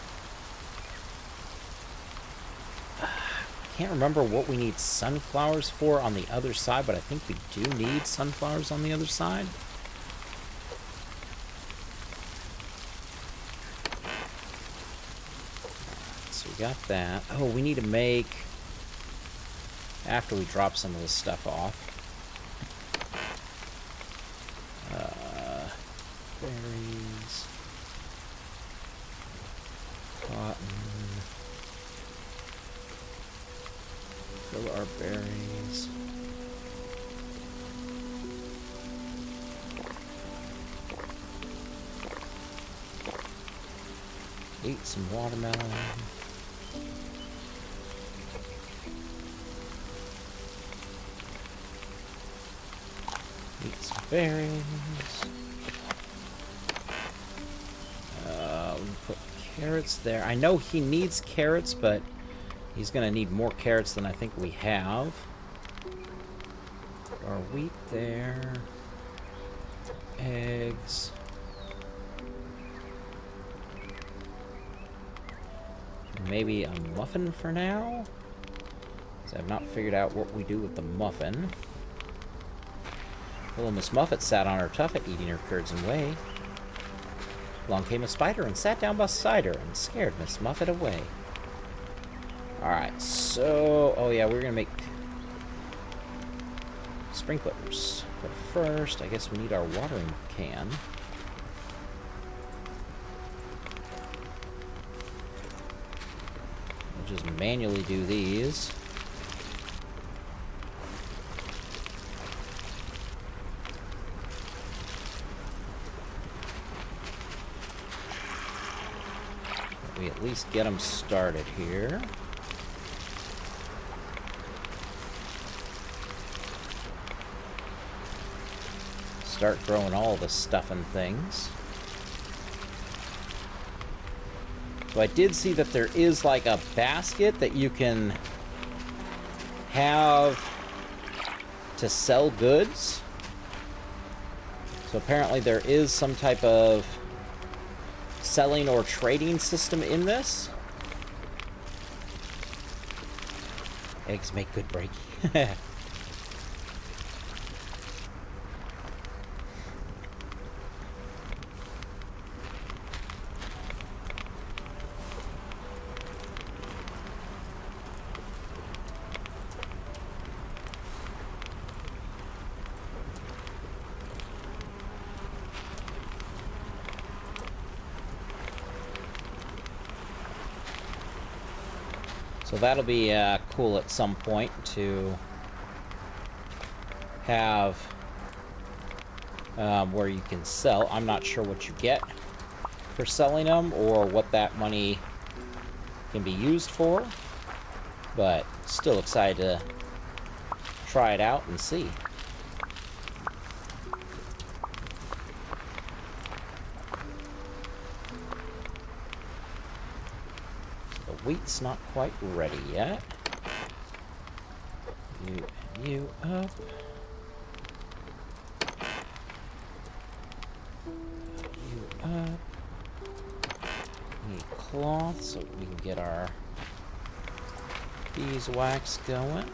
Can't remember what we need sunflowers for on the other side, but I think we do need sunflowers on the other side. So we got that. Oh, we need to make, after we drop some of this stuff off, berries, cotton. Fill our berries. Eat some watermelon. Eat some berries. We put carrots there. I know he needs carrots, but he's going to need more carrots than I think we have. Put our wheat there. Eggs. Maybe a muffin for now? So I've not figured out what we do with the muffin. Little Miss Muffet sat on her tuffet eating her curds and whey. Along came a spider and sat down beside her and scared Miss Muffet away. Alright, so... Oh yeah, we're gonna make sprinklers. But first, I guess we need our watering can. We'll just manually do these. We at least get them started here. Start growing all the stuff and things. So I did see that there is like a basket that you can have to sell goods. So apparently there is some type of selling or trading system in this. Eggs make good breaking. So that'll be cool at some point to have where you can sell. I'm not sure what you get for selling them or what that money can be used for, but still excited to try it out and see. Wheat's not quite ready yet. You up. You up. We need cloth so we can get our beeswax going.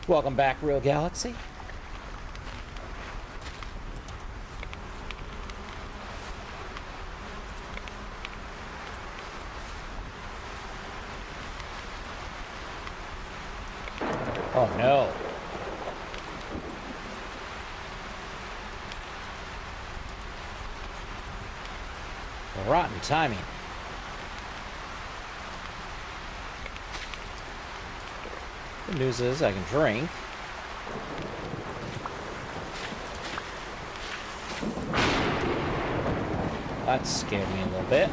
Welcome back, Real Galaxy. Oh no. Rotten timing. Good news is I can drink. That scared me a little bit.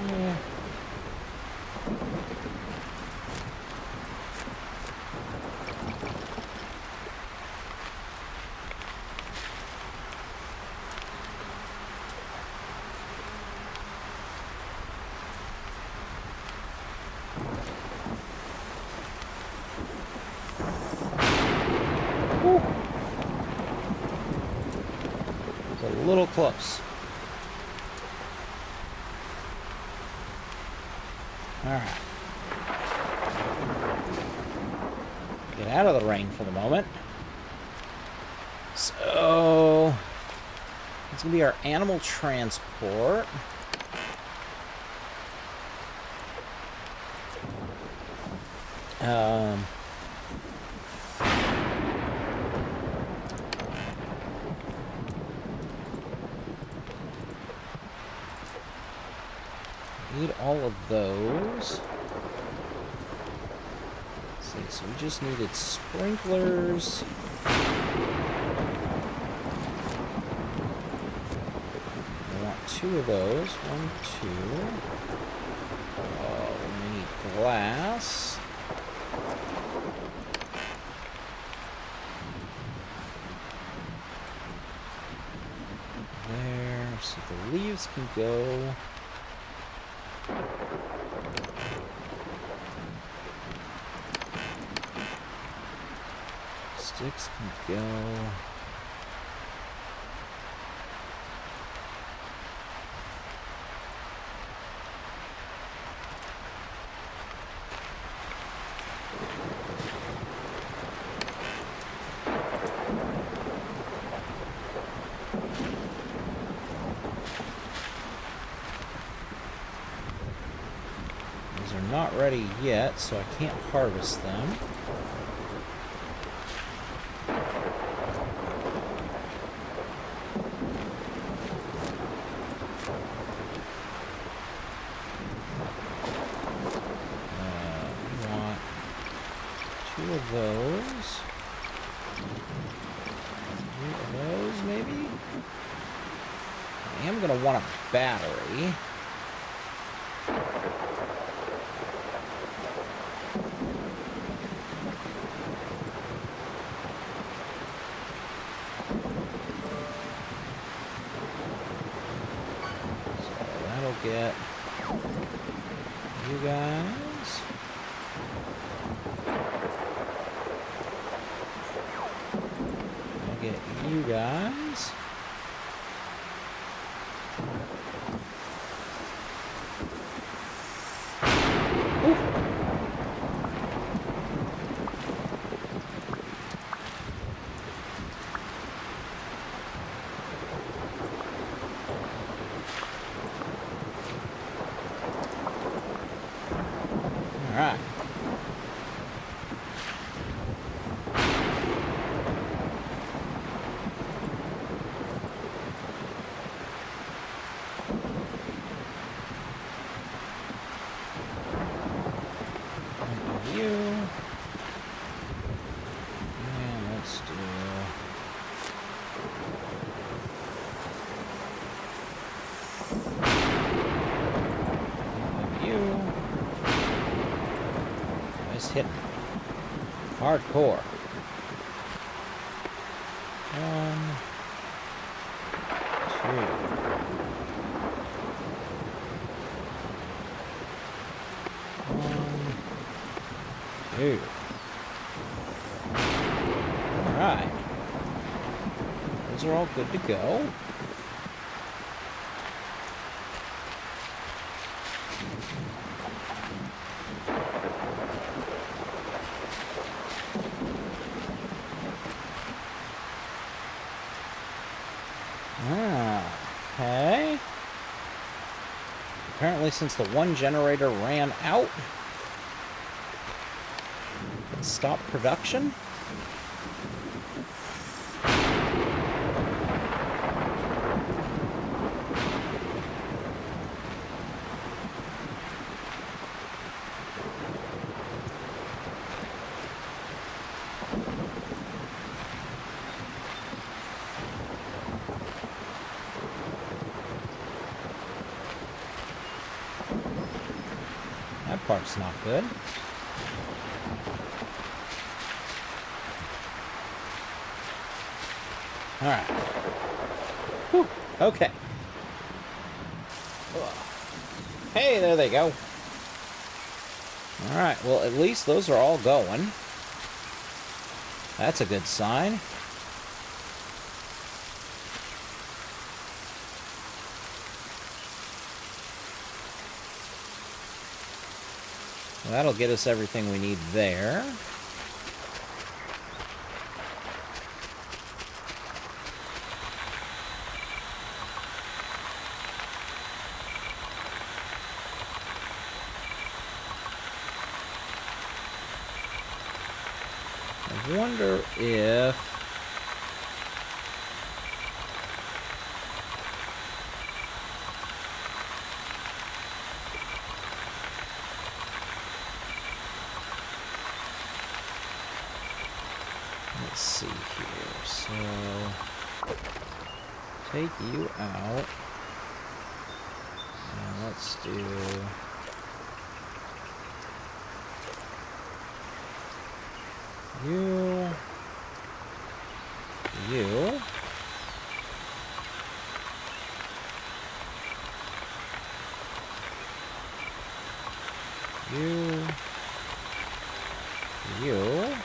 Yeah. Whew. It's a little close. Alright. Get out of the rain for the moment. So, it's going to be our animal transport. Need all of those. Let's see, so we just needed sprinklers. I want 2 of those. 1, 2. We need glass. There, so the leaves can go. Sticks can go. These are not ready yet, so I can't harvest them. Of those. 3 of those, maybe? I am going to want a battery. So that'll get you guys. Get you guys. Ooh. All right. Hitting hardcore. 1, 2. 1, 2. All right. Those are all good to go. Okay. Apparently, since the one generator ran out, it stopped production. That part's not good. Alright. Whew. Okay. Hey, there they go. Alright, well, at least those are all going. That's a good sign. Well, that'll get us everything we need there. I wonder if... Let's see here. So, take you out. And let's do... You... You... You... You...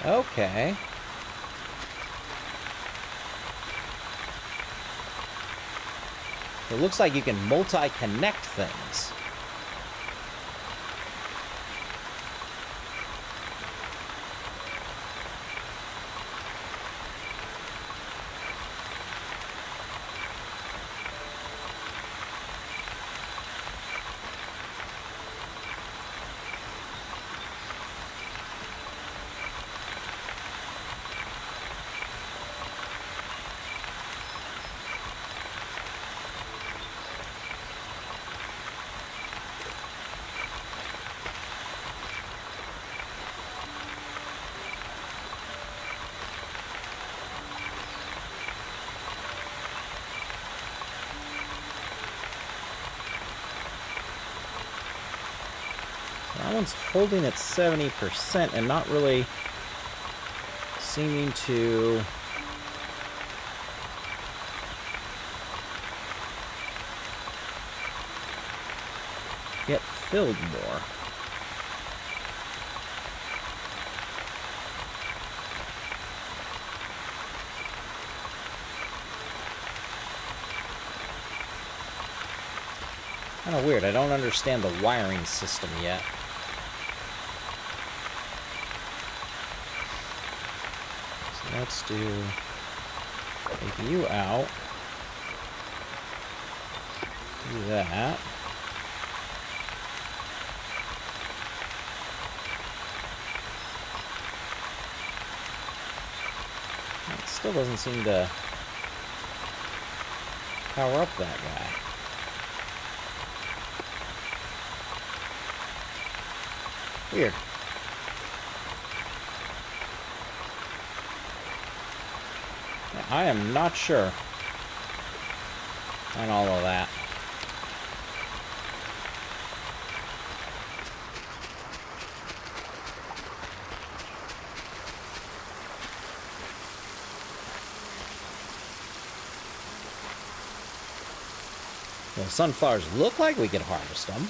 Okay. It looks like you can multi-connect things. That one's holding at 70% and not really seeming to get filled more. Kind of weird. I don't understand the wiring system yet. So let's take you out. Do that. It still doesn't seem to power up that guy. Weird. I am not sure on all of that. Well, sunflowers look like we could harvest them.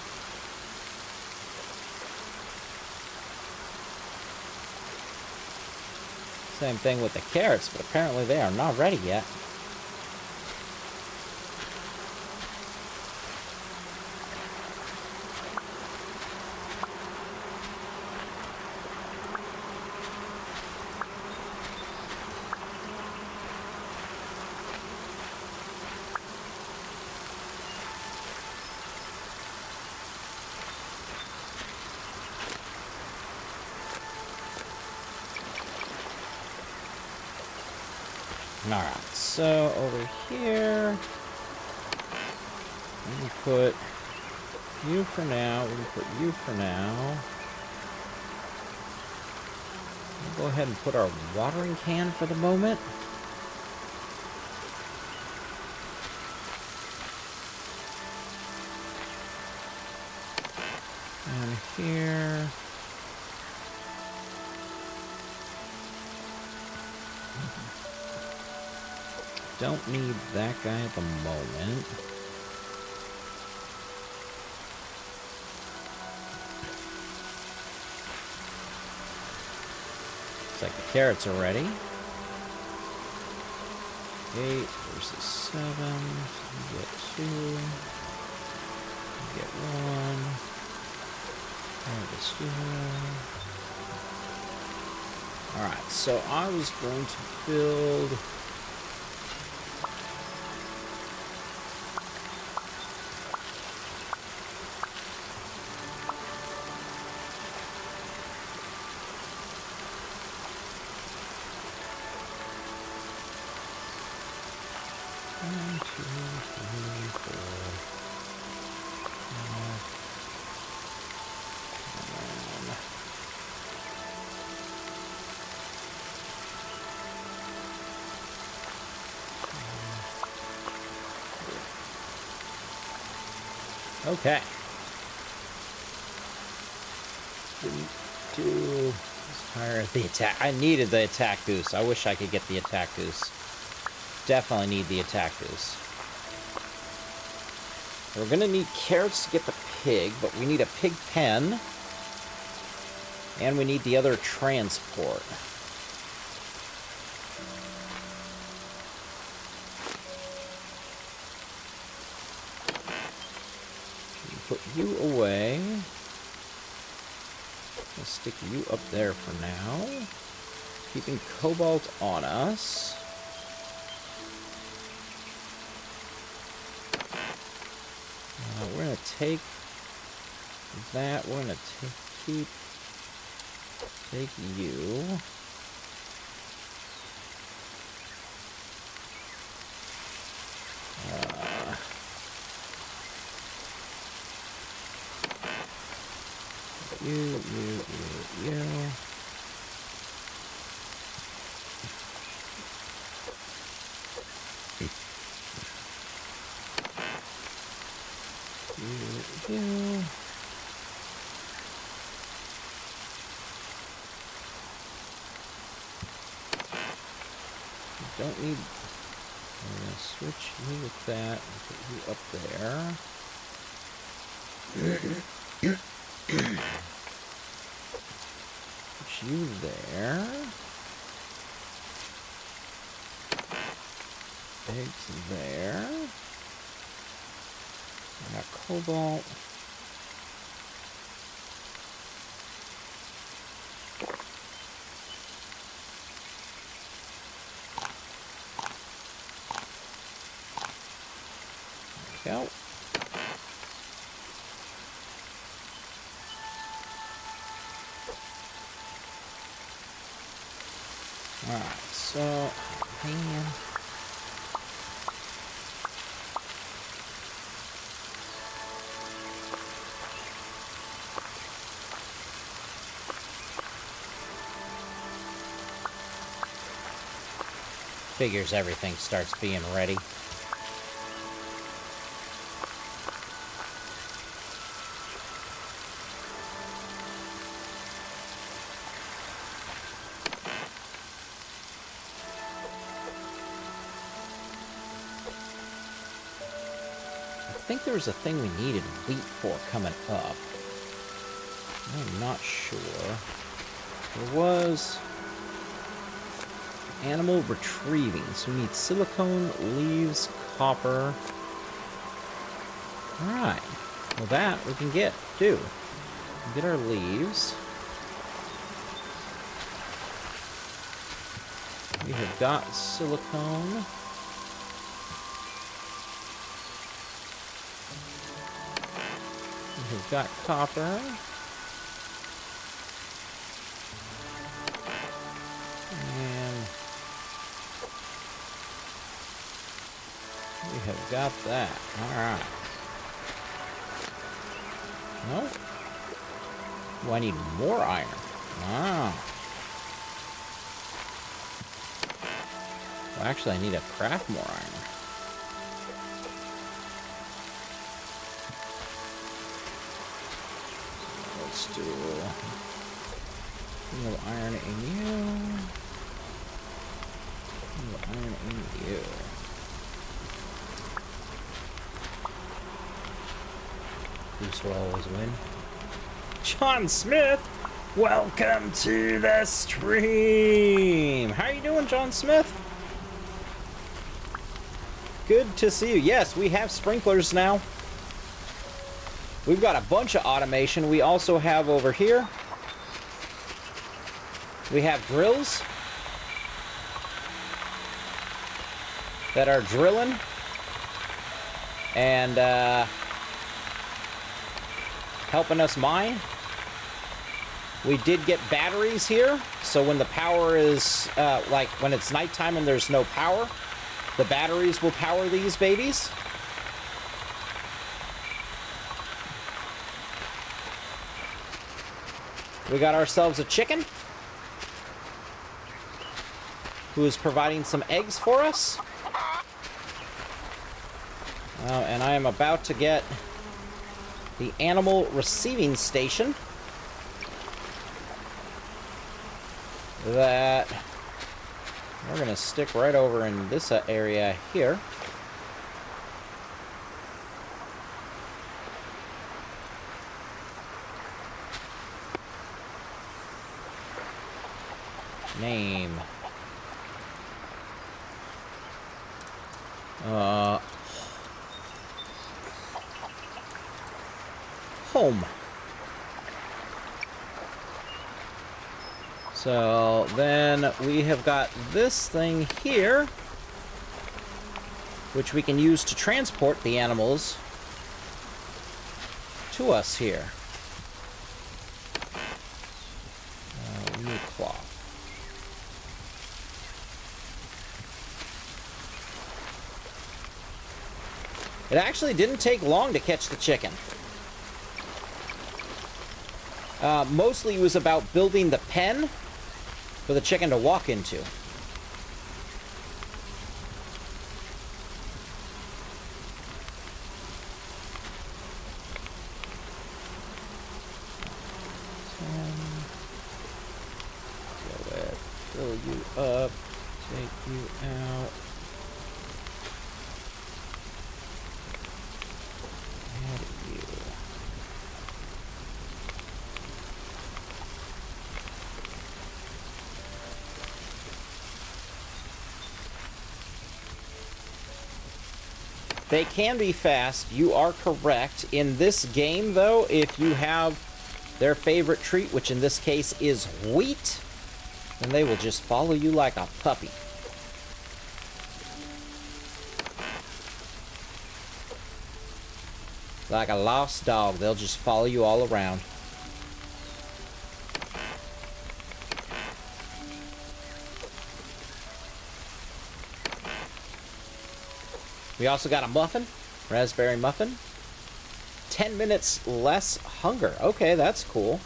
Same thing with the carrots, but apparently they are not ready yet. Alright, so over here, we can put you for now. We can put you for now. We'll go ahead and put our watering can for the moment. And here. Don't need that guy at the moment. Looks like the carrots are ready. 8 versus 7. So we get 2. We get 1. There it is. Alright, so I was going to build... Okay. Didn't do... Fire the attack. I needed the attack goose. I wish I could get the attack goose. Definitely need the attack goose. We're gonna need carrots to get the pig, but we need a pig pen. And we need the other transport. Put you away. I'll stick you up there for now. Keeping cobalt on us. We're going to take that. We're going to take you. You. Don't need... I'm going to switch you with that and put you up there. Put you there. Eggs there. I got cobalt. There we go. Alright, so, man. Figures everything starts being ready. I think there was a thing we needed wheat for coming up. I'm not sure. There was animal retrieving. So we need silicone, leaves, copper. Alright. Well, that we can get, too. We can get our leaves. We have got silicone. We've got copper. And We have got that. Alright. No? Oh, I need more iron. Wow. Well, actually, I need to craft more iron. Let's do a little iron in you. A little iron in you. Goose will always win. John Smith, welcome to the stream. How you doing, John Smith? Good to see you. Yes, we have sprinklers now. We've got a bunch of automation. We also have over here, we have drills that are drilling and helping us mine. We did get batteries here, so when the power is, like when it's nighttime and there's no power, the batteries will power these babies. We got ourselves a chicken who is providing some eggs for us. And I am about to get the animal receiving station that we're going to stick right over in this area here. Name. Home. So then we have got this thing here, which we can use to transport the animals to us here. We need cloth. It actually didn't take long to catch the chicken. Mostly it was about building the pen for the chicken to walk into. Go ahead, fill you up, take you out. Add you. They can be fast, you are correct. In this game, though, if you have their favorite treat, which in this case is wheat, then they will just follow you like a puppy. Like a lost dog, they'll just follow you all around. We also got a muffin, raspberry muffin. 10 minutes less hunger. Okay, that's cool.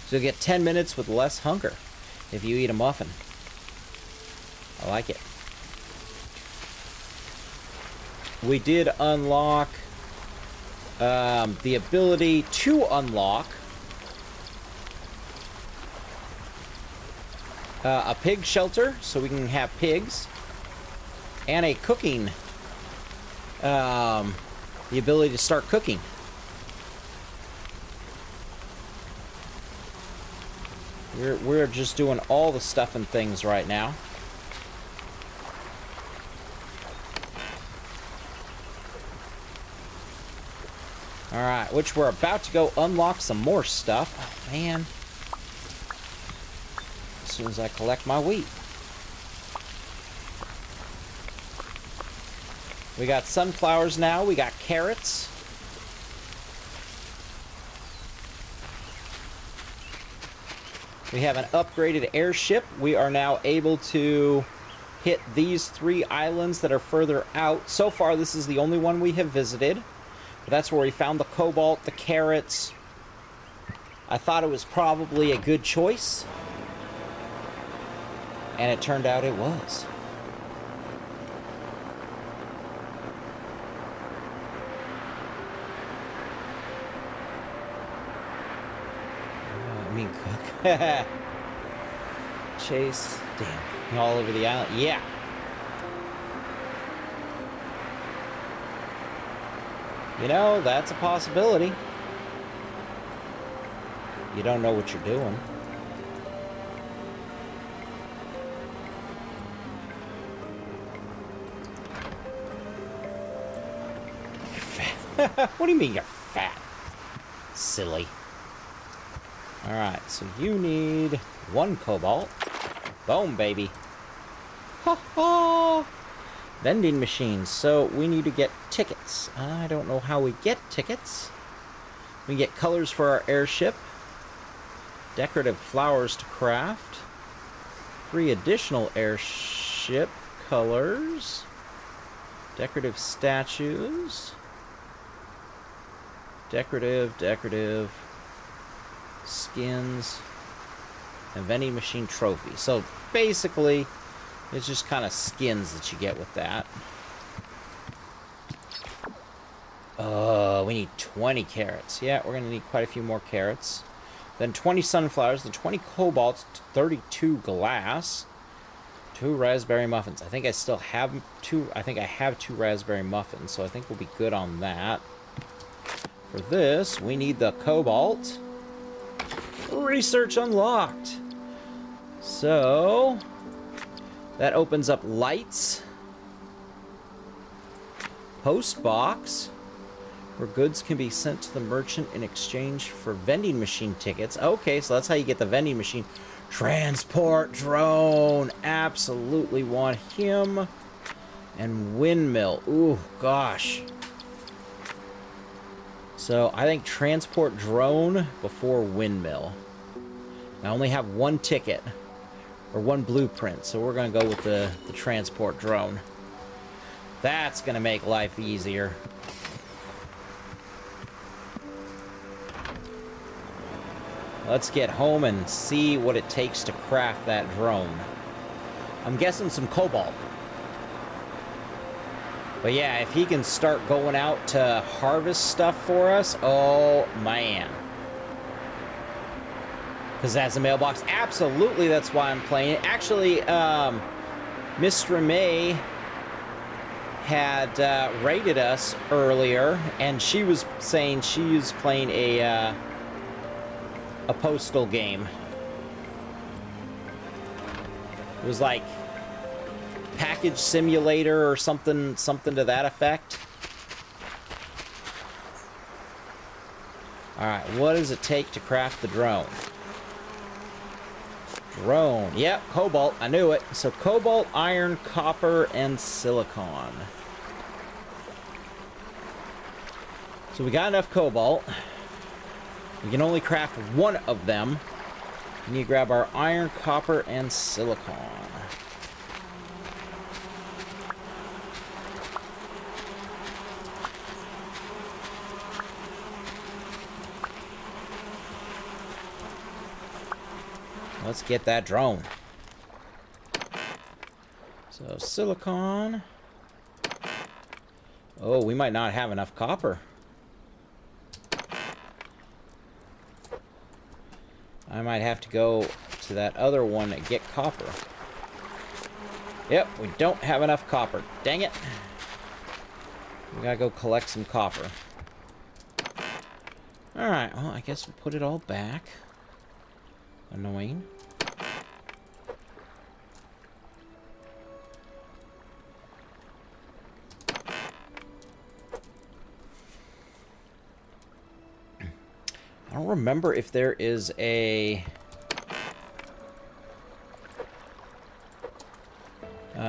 So you get 10 minutes with less hunger if you eat a muffin. I like it. We did unlock the ability to unlock a pig shelter, so we can have pigs, and a cooking, the ability to start cooking. We're just doing all the stuff and things right now. Alright, which we're about to go unlock some more stuff. Oh, man. As soon as I collect my wheat. We got sunflowers now. We got carrots. We have an upgraded airship. We are now able to hit these 3 islands that are further out. So far, this is the only one we have visited. But that's where we found the cobalt, the carrots. I thought it was probably a good choice. And it turned out it was. I mean, cook. Chase. Damn. All over the island. Yeah. You know, that's a possibility. You don't know what you're doing. You're fat. What do you mean you're fat? Silly. Alright, so you need 1 cobalt. Boom, baby. Ha ha! Vending machines. So we need to get tickets. I don't know how we get tickets. We get colors for our airship. Decorative flowers to craft. 3 additional airship colors. Decorative statues. Decorative. Skins. And vending machine trophy. So basically, it's just kind of skins that you get with that. We need 20 carrots. Yeah, we're going to need quite a few more carrots. Then 20 sunflowers, then 20 cobalts, 32 glass, 2 raspberry muffins. I think I still have 2. I think I have 2 raspberry muffins, so I think we'll be good on that. For this, we need the cobalt. Research unlocked. So that opens up lights. Post box, where goods can be sent to the merchant in exchange for vending machine tickets. Okay, so that's how you get the vending machine. Transport drone. Absolutely want him. And windmill. Ooh, gosh. So I think transport drone before windmill. I only have 1 ticket. Or 1 blueprint, so we're going to go with the transport drone. That's going to make life easier. Let's get home and see what it takes to craft that drone. I'm guessing some cobalt. But yeah, if he can start going out to harvest stuff for us, oh man. Because that's a mailbox. Absolutely, that's why I'm playing it. Actually, Mr. May had rated us earlier, and she was saying she was playing a postal game. It was like package simulator or something to that effect. All right, what does it take to craft the drone? Drone. Yep, cobalt. I knew it. So cobalt, iron, copper, and silicon. So we got enough cobalt. We can only craft 1 of them. We need to grab our iron, copper, and silicon. Let's get that drone. So, silicon. Oh, we might not have enough copper. I might have to go to that other one and get copper. Yep, we don't have enough copper. Dang it. We gotta go collect some copper. Alright, well, I guess we'll put it all back. Annoying. I don't remember if there is a...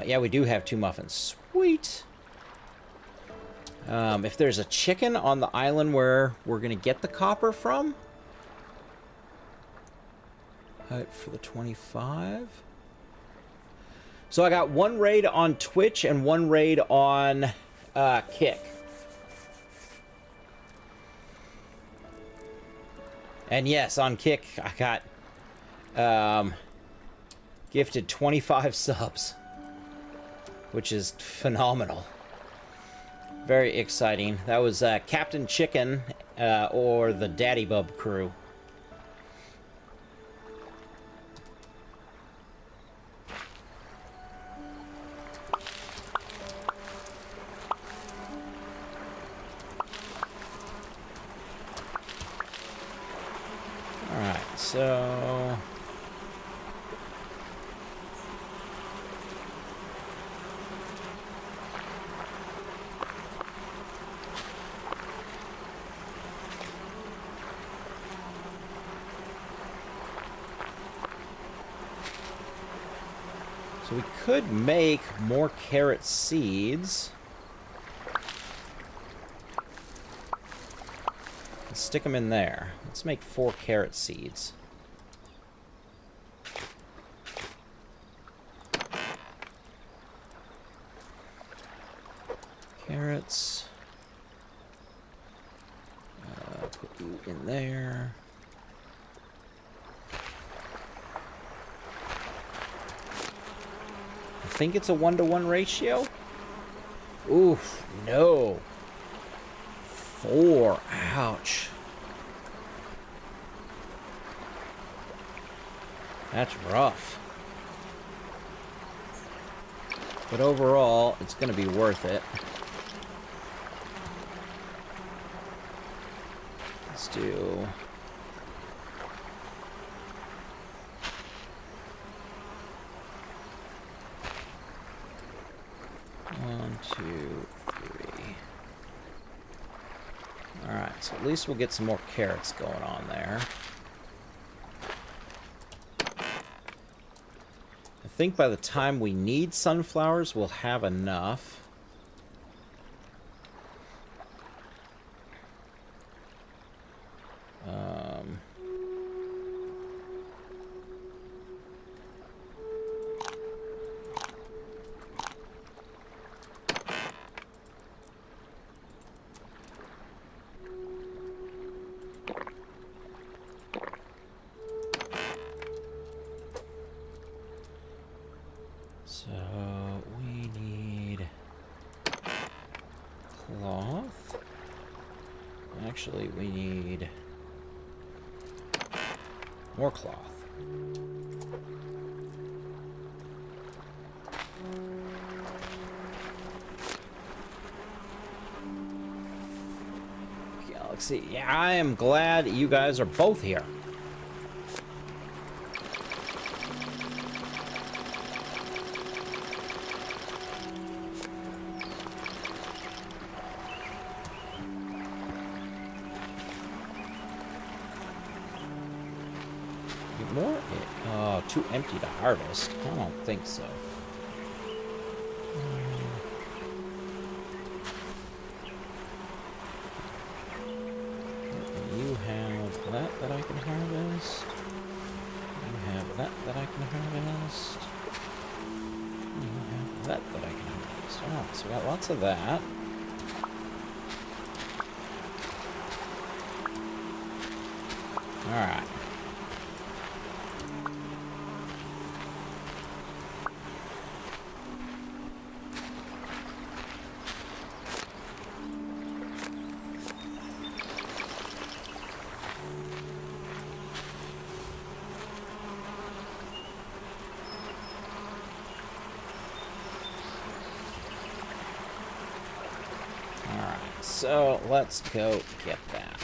yeah, we do have 2 muffins. Sweet! If there's a chicken on the island where we're going to get the copper from... Hut for the 25. So I got one raid on Twitch and one raid on Kick. And yes, on Kick, I got gifted 25 subs, which is phenomenal. Very exciting. That was Captain Chicken or the Daddy Bub crew. Alright, so... So we could make more carrot seeds. And stick them in there. Let's make 4 carrot seeds. Carrots. Put you in there. I think it's a 1-to-1 ratio. Oof, no. 4, ouch. That's rough. But overall, it's gonna be worth it. Let's do... One, two, three. Alright, so at least we'll get some more carrots going on there. I think by the time we need sunflowers, we'll have enough. So we need cloth. Actually, we need more cloth. Galaxy. Yeah, I am glad you guys are both here. More? Oh, too empty to harvest. I don't think so. You have that I can harvest. You have that I can harvest. You have that I can harvest. Oh, so we got lots of that. Alright. So let's go get that.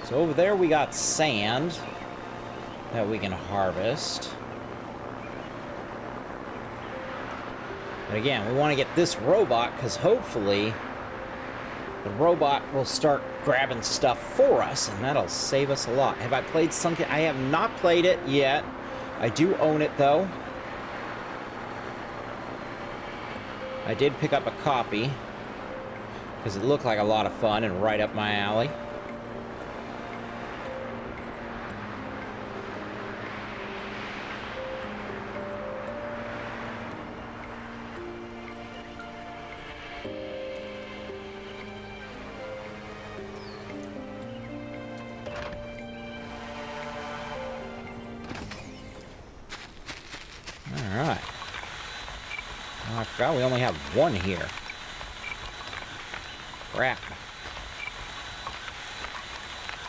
So over there we got sand that we can harvest. But again, we want to get this robot because hopefully the robot will start grabbing stuff for us and that'll save us a lot. Have I played Sunken? I have not played it yet. I do own it though. I did pick up a copy because it looked like a lot of fun and right up my alley. Oh, I forgot we only have one here. Crap.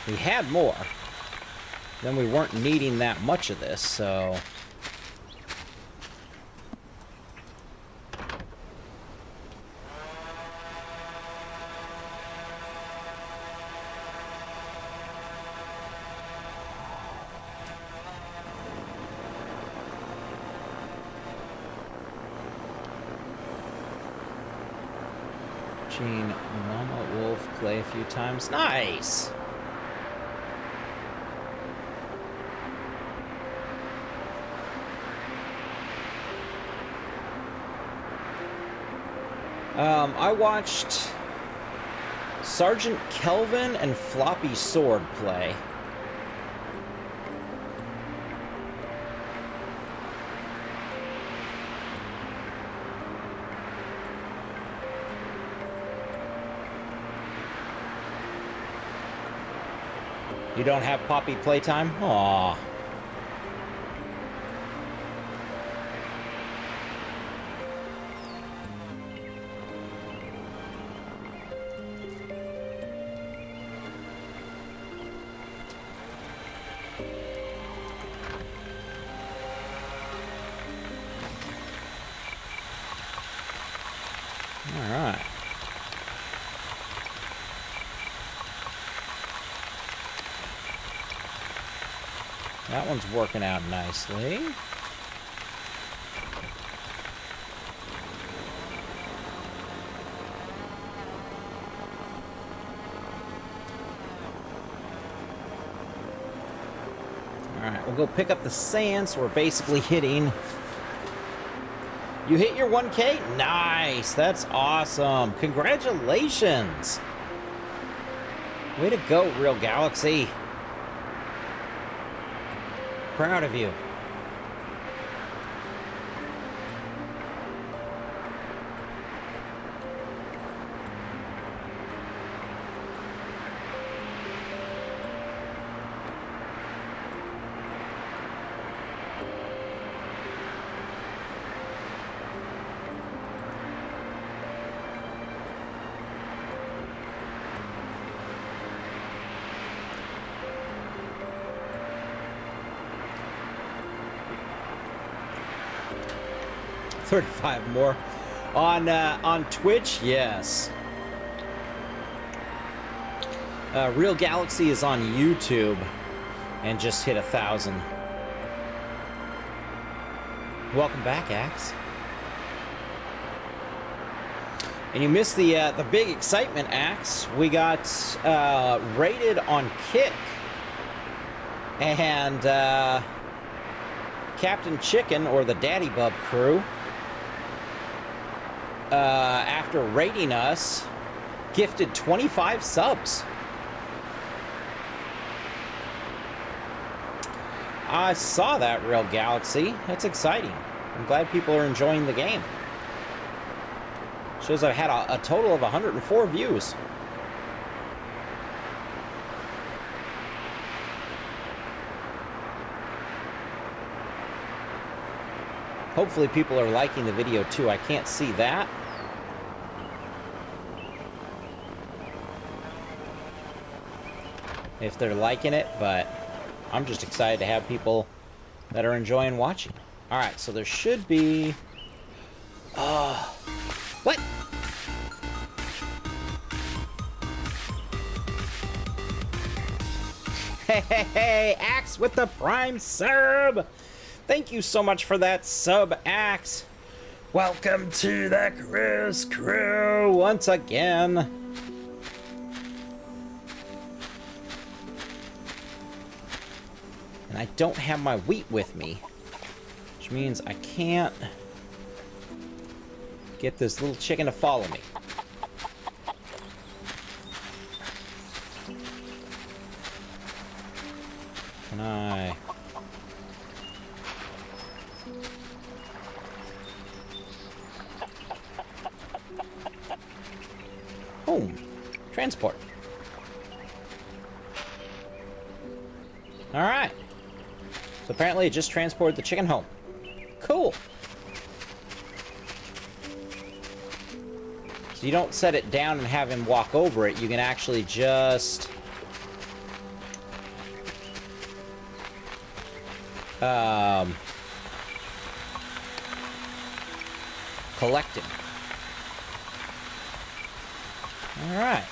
We had more. Then we weren't needing that much of this, so... Gene, Mama Wolf play a few times. Nice! I watched Sergeant Kelvin and Floppy Sword play. You don't have Poppy playtime? Aww. Alright. That one's working out nicely. Alright, we'll go pick up the sand, so we're basically hitting... You hit your 1K? Nice! That's awesome! Congratulations! Way to go, Real Galaxy! Proud of you. $35 more on Twitch. Yes. Real Galaxy is on YouTube and just hit 1,000. Welcome back, Axe. And you missed the big excitement, Axe. We got rated on Kick, and Captain Chicken, or the Daddy Bub crew, after rating us, gifted 25 subs. I saw that, Real Galaxy. That's exciting. I'm glad people are enjoying the game. Shows I've had a total of 104 views. Hopefully people are liking the video too. I can't see that. If they're liking it, but I'm just excited to have people that are enjoying watching. Alright, so there should be... What? Hey, Axe with the Prime sub! Thank you so much for that sub, Axe. Welcome to the Chris Crew once again. And I don't have my wheat with me, which means I can't get this little chicken to follow me. Can I... Home. Transport. Alright. So apparently it just transported the chicken home. Cool. So you don't set it down and have him walk over it. You can actually just... collect him. Alright.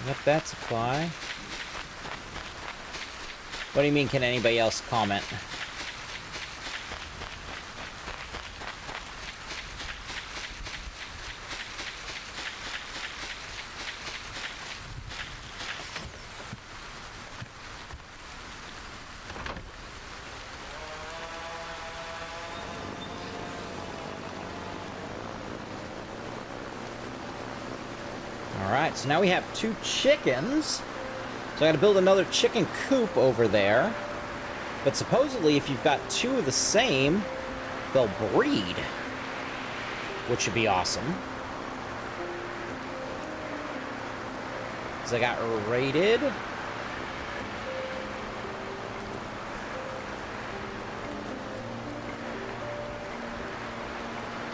Got that supply. What do you mean, can anybody else comment? Alright, so now we have 2 chickens. So I gotta build another chicken coop over there. But supposedly, if you've got 2 of the same, they'll breed. Which would be awesome. Because I got raided.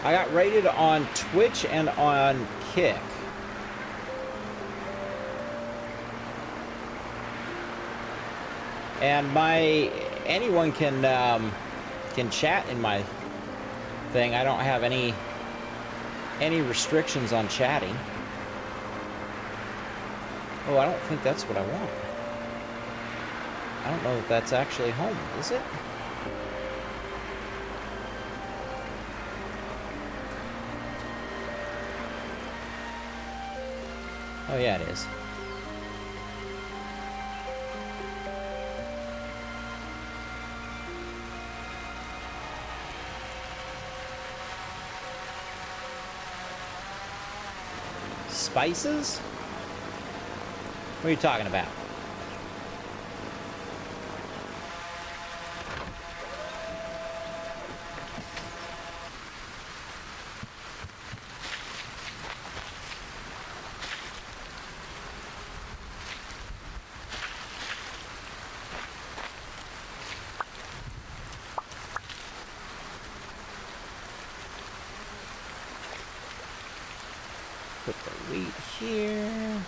I got rated on Twitch and on Kick. And anyone can chat in my thing. I don't have any restrictions on chatting. Oh, I don't think that's what I want. I don't know if that's actually home, is it? Oh yeah, it is. Spices? What are you talking about? Put the wheat here.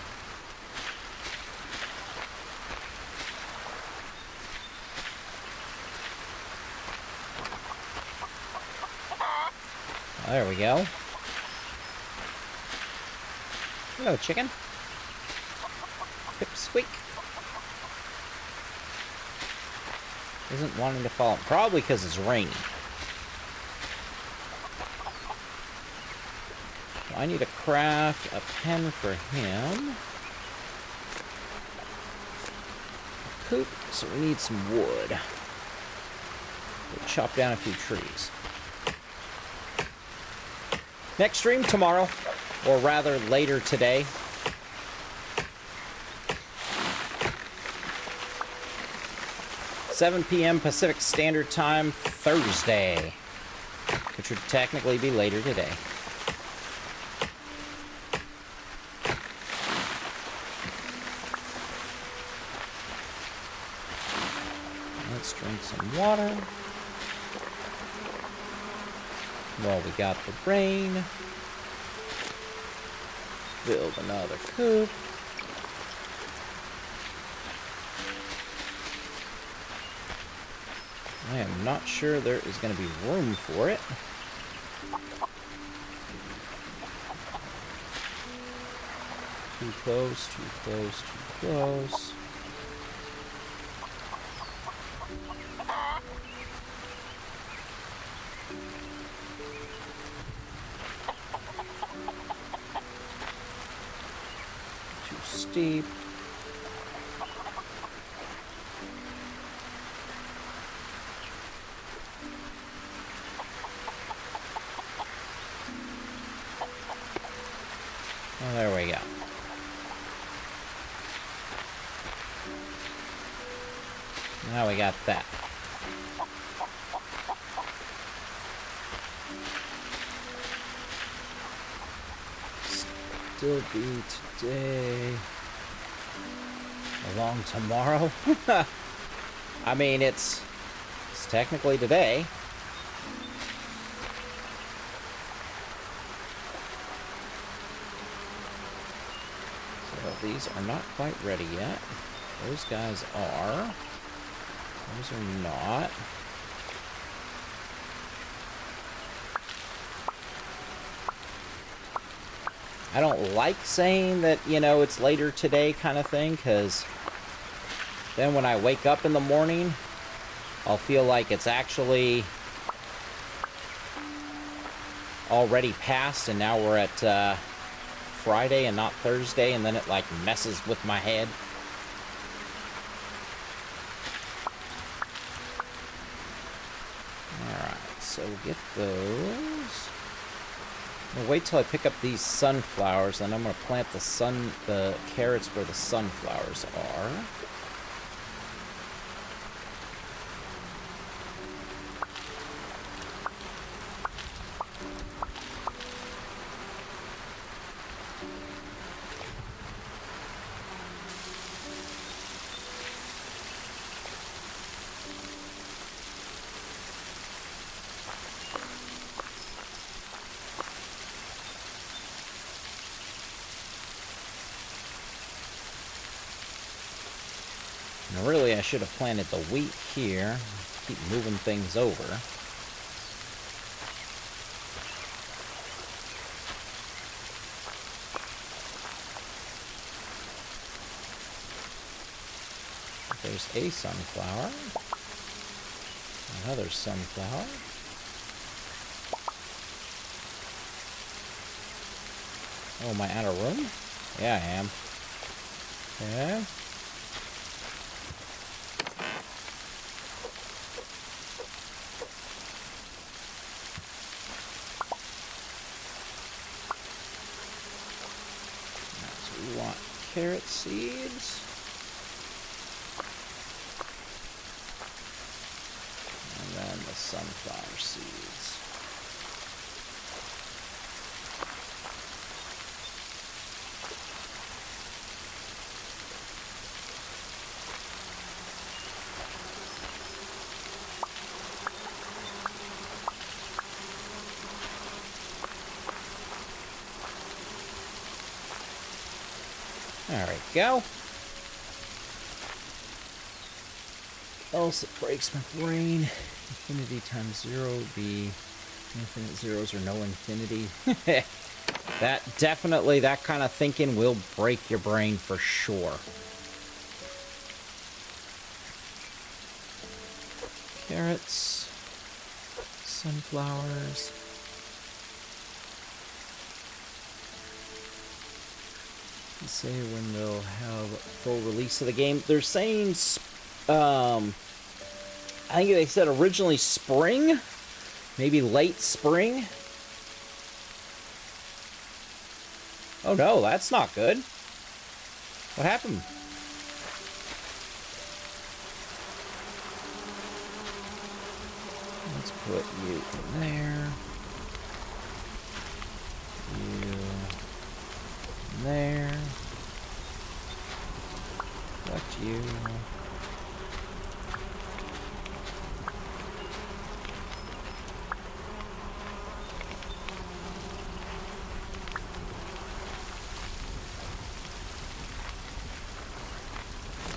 Oh, there we go. Hello, chicken. Pip squeak. Isn't wanting to fall. Probably because it's raining. I need to craft a pen for him. A coop, so we need some wood. We'll chop down a few trees. Next stream tomorrow, or rather later today. (7 p.m. Pacific Standard Time, Thursday, which would technically be later today. Let's drink some water. Well, we got the rain. Build another coop. I am not sure there is going to be room for it. Too close, too close, too close. Too steep. Oh, there we go. Now we got that. Still be today. Along tomorrow? I mean, it's technically today. these are not quite ready yet. Those guys are. Those are not. I don't like saying that, you know, it's later today kind of thing, because then when I wake up in the morning, I'll feel like it's actually already passed, and now we're at Friday and not Thursday, and then it like messes with my head. Alright, so we'll get those. I'll wait till I pick up these sunflowers, and I'm going to plant the carrots where the sunflowers are. Now, really, I should have planted the wheat here. Keep moving things over. There's a sunflower. Another sunflower. Oh, am I out of room? Yeah, I am. Okay. We want carrot seeds. And then the sunflower seeds. There we go. Else it breaks my brain. Infinity times 0 would be infinite zeros or no infinity. That definitely, that kind of thinking will break your brain for sure. Carrots, sunflowers. Say when they'll have full release of the game. They're saying, I think they said originally spring, maybe late spring. Oh no, that's not good. What happened? Let's put you in there. You in there. Select you.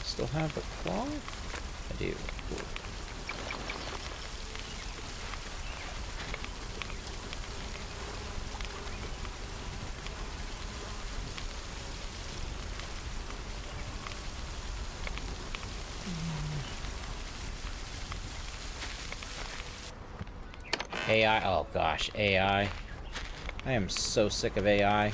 Still have the cloth? I do. Cool. AI, oh gosh, AI. I am so sick of AI.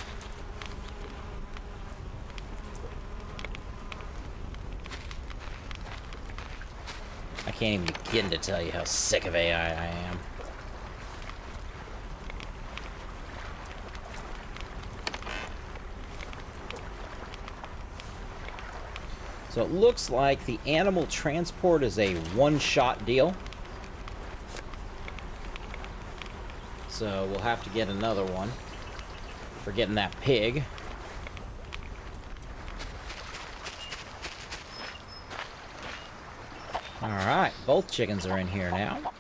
I can't even begin to tell you how sick of AI I am. So it looks like the animal transport is a one-shot deal. So we'll have to get another one for getting that pig. Alright, both chickens are in here now.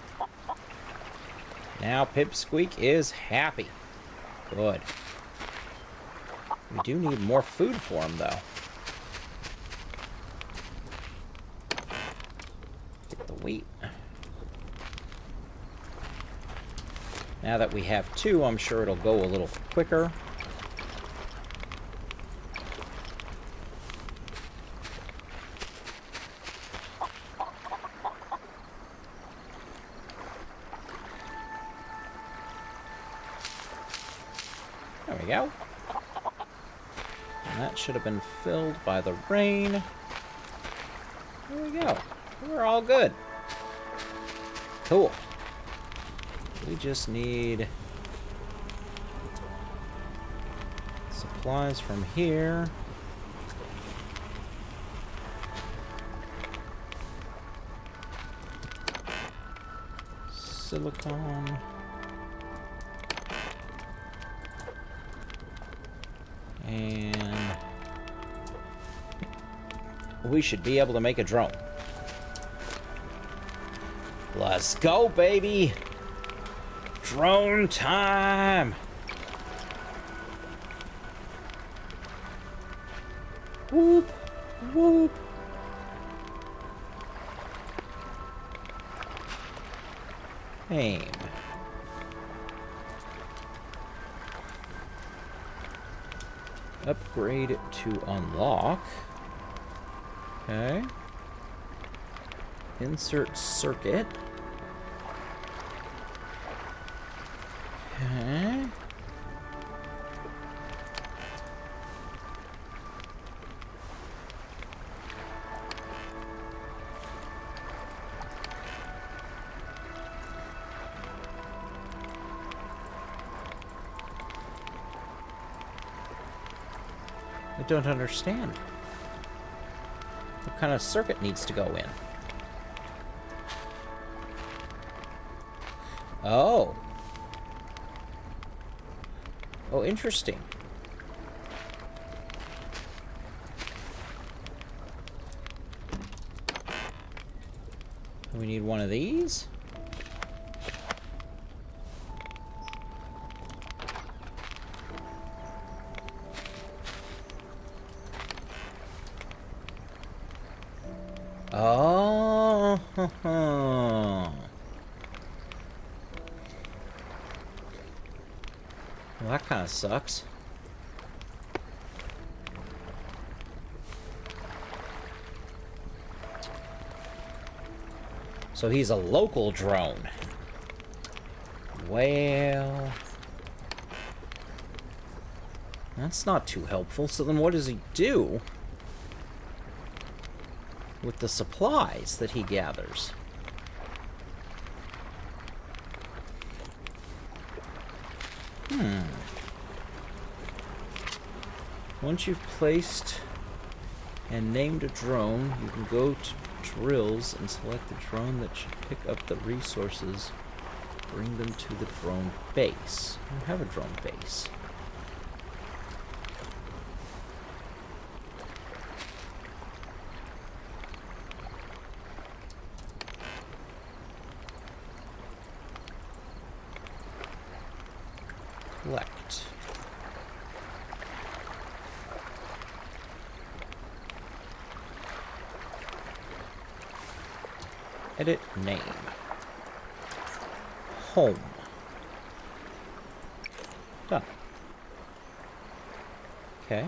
Now Pipsqueak is happy. Good. We do need more food for him, though. Sweet. Now that we have 2, I'm sure it'll go a little quicker. There we go. And that should have been filled by the rain. There we go. We're all good. Cool. We just need supplies from here. Silicone. And we should be able to make a drone. Let's go, baby! Drone time! Whoop! Whoop! Aim. Upgrade to unlock. Okay. Insert circuit. Okay. I don't understand. What kind of circuit needs to go in? Oh. Oh, interesting. We need one of these. Oh. Well, that kind of sucks. So he's a local drone. Well, that's not too helpful. So then what does he do with the supplies that he gathers? Once you've placed and named a drone, you can go to drills and select the drone that should pick up the resources. Bring them to the drone base. I don't have a drone base. Collect. Edit name. Home. Done. Okay.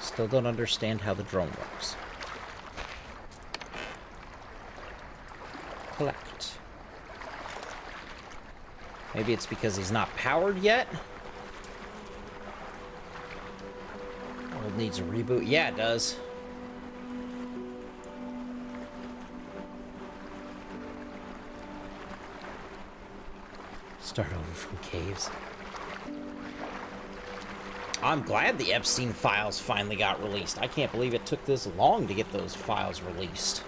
Still don't understand how the drone works. Collect. Maybe it's because he's not powered yet? It needs a reboot. Yeah, it does. Start over from caves. I'm glad the Epstein files finally got released. I can't believe it took this long to get those files released.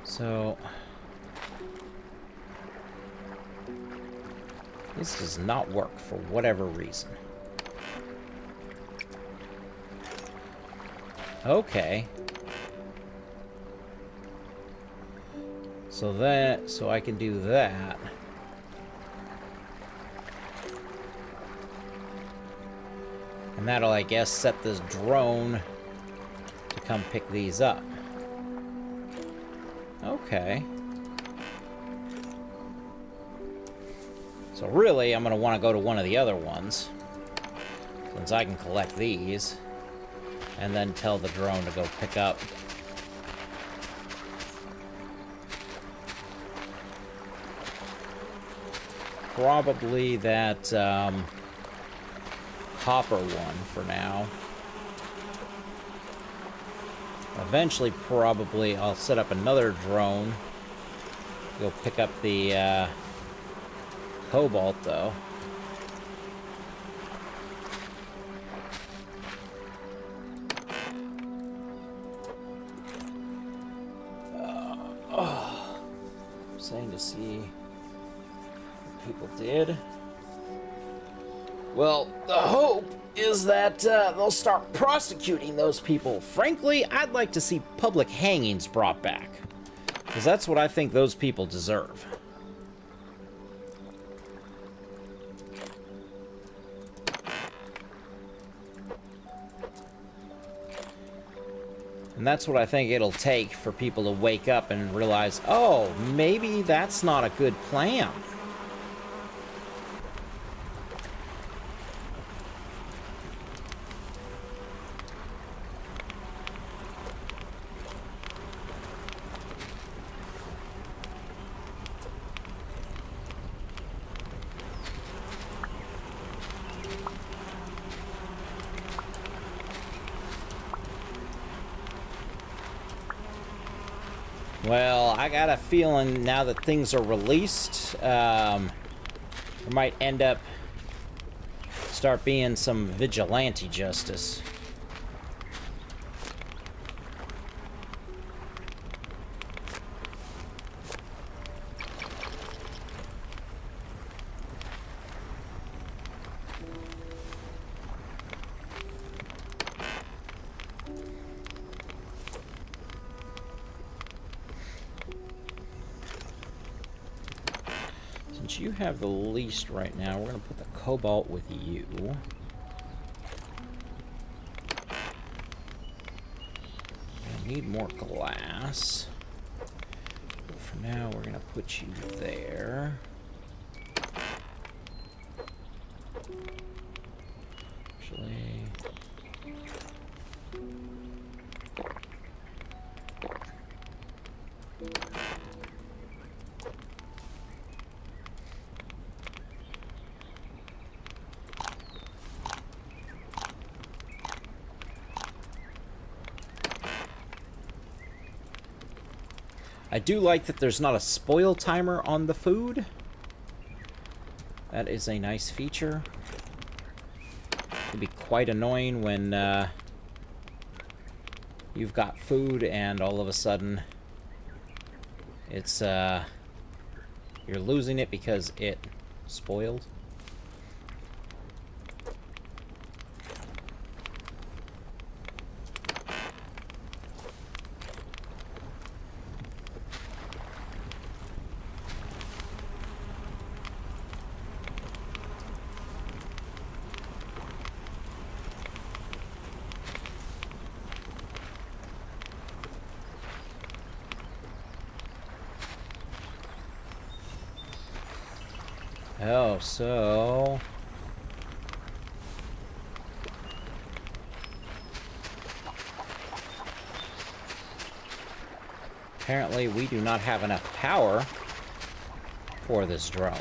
So this does not work for whatever reason. Okay. So I can do that. And that'll, I guess, set this drone to come pick these up. Okay. So really, I'm going to want to go to one of the other ones, since I can collect these, and then tell the drone to go pick up. Probably that copper one for now. Eventually, probably, I'll set up another drone. Go pick up the cobalt, though. I'm saying to see what people did. Well, the hope is that they'll start prosecuting those people. Frankly, I'd like to see public hangings brought back, because that's what I think those people deserve. And that's what I think it'll take for people to wake up and realize, oh, maybe that's not a good plan. Well, I got a feeling now that things are released, there might end up start being some vigilante justice. Since you have the least right now, we're going to put the cobalt with you. I need more glass. But for now, we're going to put you there. Actually... I do like that there's not a spoil timer on the food. That is a nice feature. It can be quite annoying when you've got food and all of a sudden it's you're losing it because it spoiled. Oh, so... apparently we do not have enough power for this drone.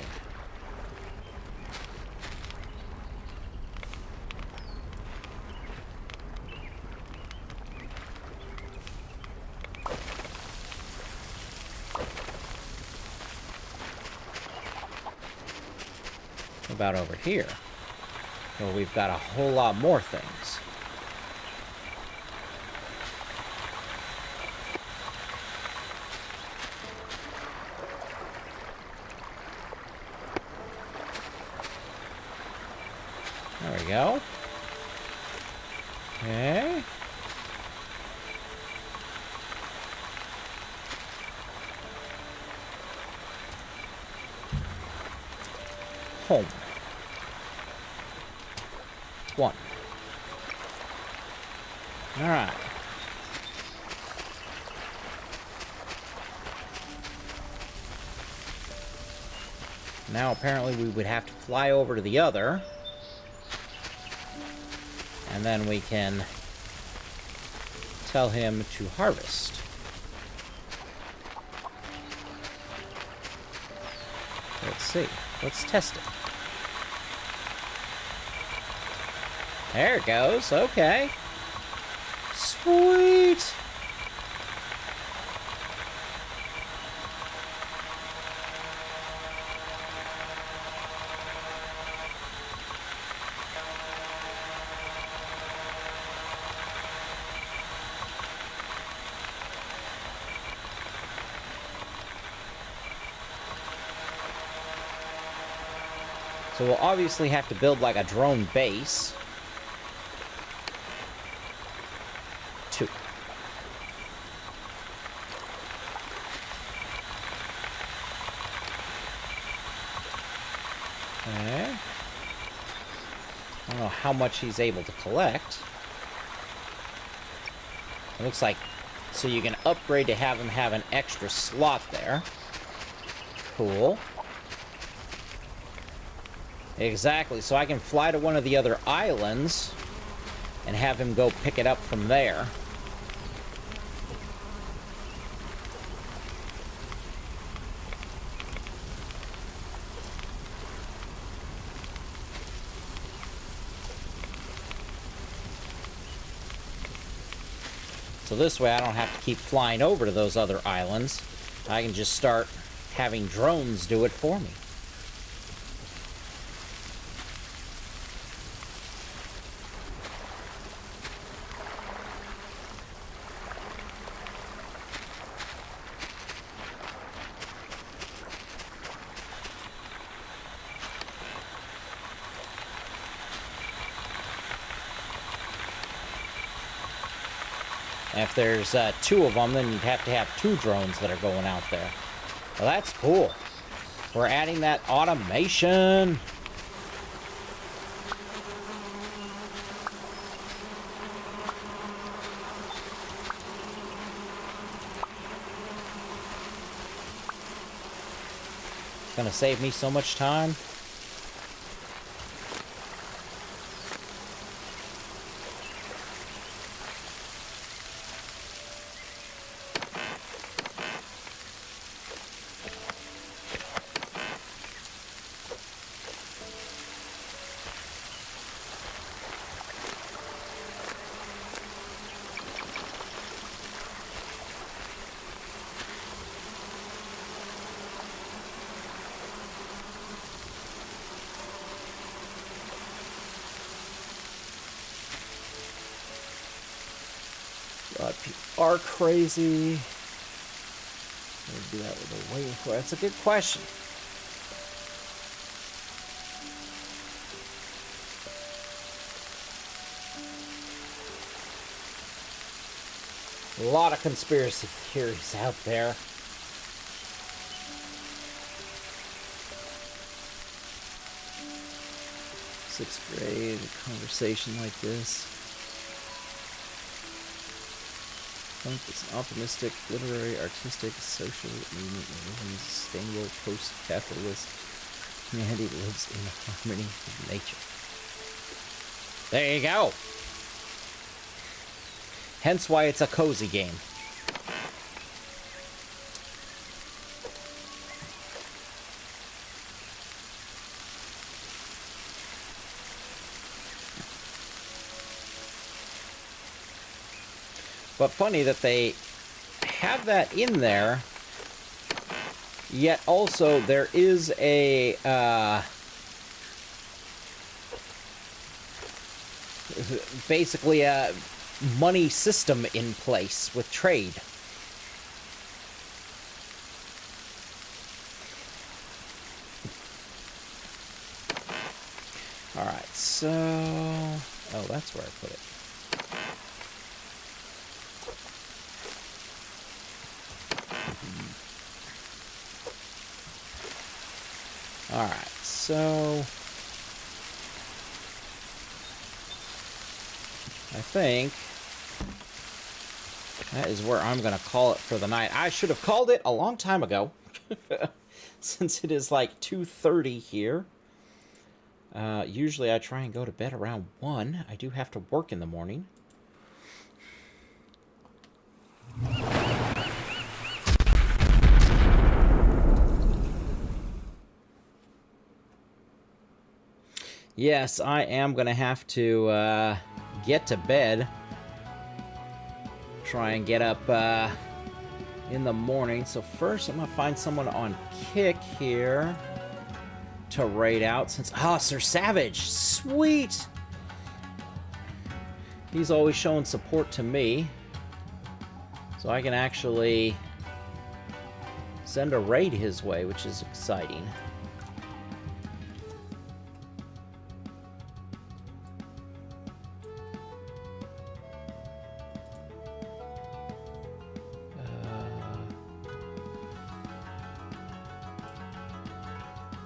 About over here, where we've got a whole lot more things. There we go. Okay. home. 1. Alright. Now apparently we would have to fly over to the other. And then we can tell him to harvest. Let's see. Let's test it. There it goes. Okay. Sweet. So we'll obviously have to build like a drone base. 2. Okay. I don't know how much he's able to collect. It looks like, so you can upgrade to have him have an extra slot there. Cool. Exactly, so I can fly to one of the other islands and have him go pick it up from there. So this way I don't have to keep flying over to those other islands. I can just start having drones do it for me. And if there's 2 of them, then you'd have to have 2 drones that are going out there. Well, that's cool. We're adding that automation. It's gonna save me so much time. God, people are crazy. What would do that with a waiting for? That's a good question. A lot of conspiracy theories out there. Sixth grade, a conversation like this. Punk is an optimistic, literary, artistic, social movement that lives in a sustainable, post-capitalist humanity that lives in harmony with nature. There you go. Hence why it's a cozy game. But funny that they have that in there, yet also there is a basically a money system in place with trade. All right, so oh, that's where I put it. Alright, so I think that is where I'm going to call it for the night. I should have called it a long time ago, since it is like 2:30 here. Usually I try and go to bed around 1. I do have to work in the morning. Yes, I am going to have to get to bed. Try and get up in the morning. So first I'm going to find someone on Kick here to raid out since... Ah, Sir Savage! Sweet! He's always showing support to me. So I can actually send a raid his way, which is exciting.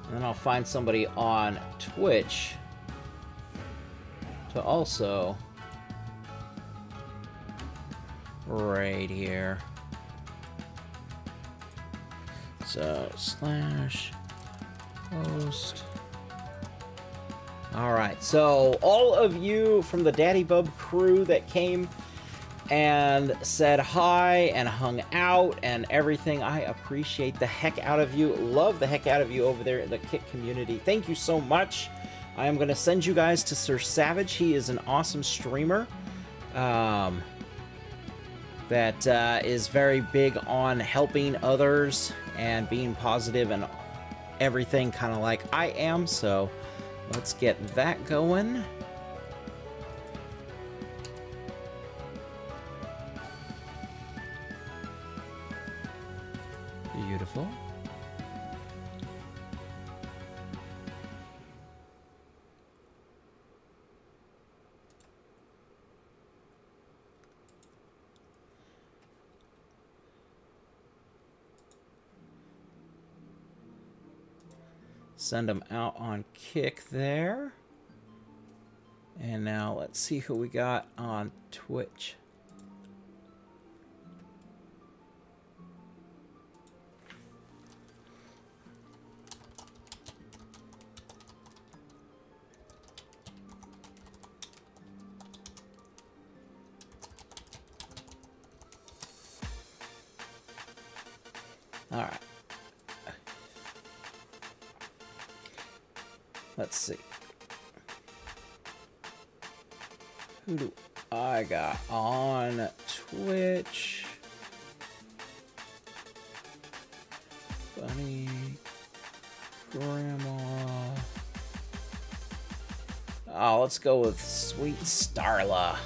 And then I'll find somebody on Twitch to also raid here. So, slash host. Alright, so all of you from the Daddy Bub crew that came and said hi and hung out and everything, I appreciate the heck out of you. Love the heck out of you over there in the Kick community. Thank you so much. I am going to send you guys to Sir Savage. He is an awesome streamer that is very big on helping others and being positive and everything, kind of like I am. So let's get that going. Beautiful. Send them out on Kick there. And now let's see who we got on Twitch. All right. Let's see. Who do I got on Twitch? Bunny, Grandma. Oh, let's go with Sweet Starla.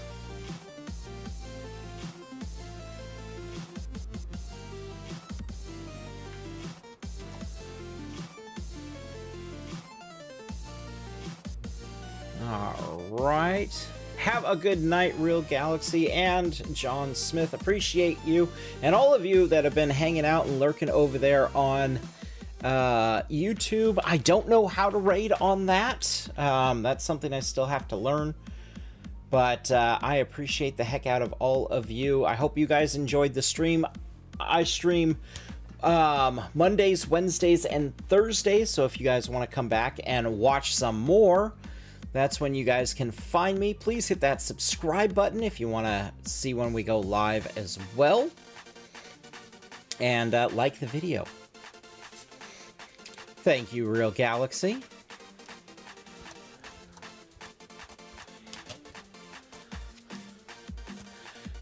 Alright. Have a good night, Real Galaxy and John Smith. Appreciate you. And all of you that have been hanging out and lurking over there on YouTube. I don't know how to raid on that. That's something I still have to learn. But I appreciate the heck out of all of you. I hope you guys enjoyed the stream. I stream Mondays, Wednesdays, and Thursdays. So if you guys want to come back and watch some more, that's when you guys can find me. Please hit that subscribe button if you want to see when we go live as well. And like the video. Thank you, Real Galaxy.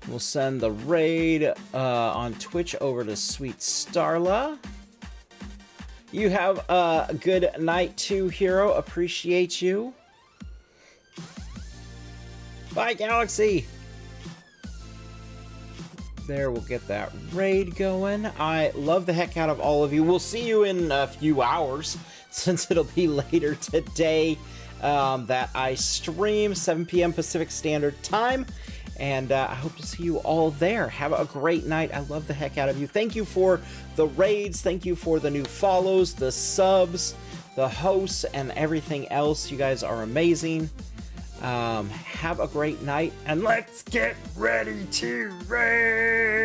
We'll send the raid on Twitch over to Sweet Starla. You have a good night too, Hero. Appreciate you. Bye, Galaxy! There, we'll get that raid going. I love the heck out of all of you. We'll see you in a few hours, since it'll be later today that I stream, 7 p.m. Pacific Standard Time. And I hope to see you all there. Have a great night. I love the heck out of you. Thank you for the raids. Thank you for the new follows, the subs, the hosts and everything else. You guys are amazing. Have a great night, and let's get ready to raid!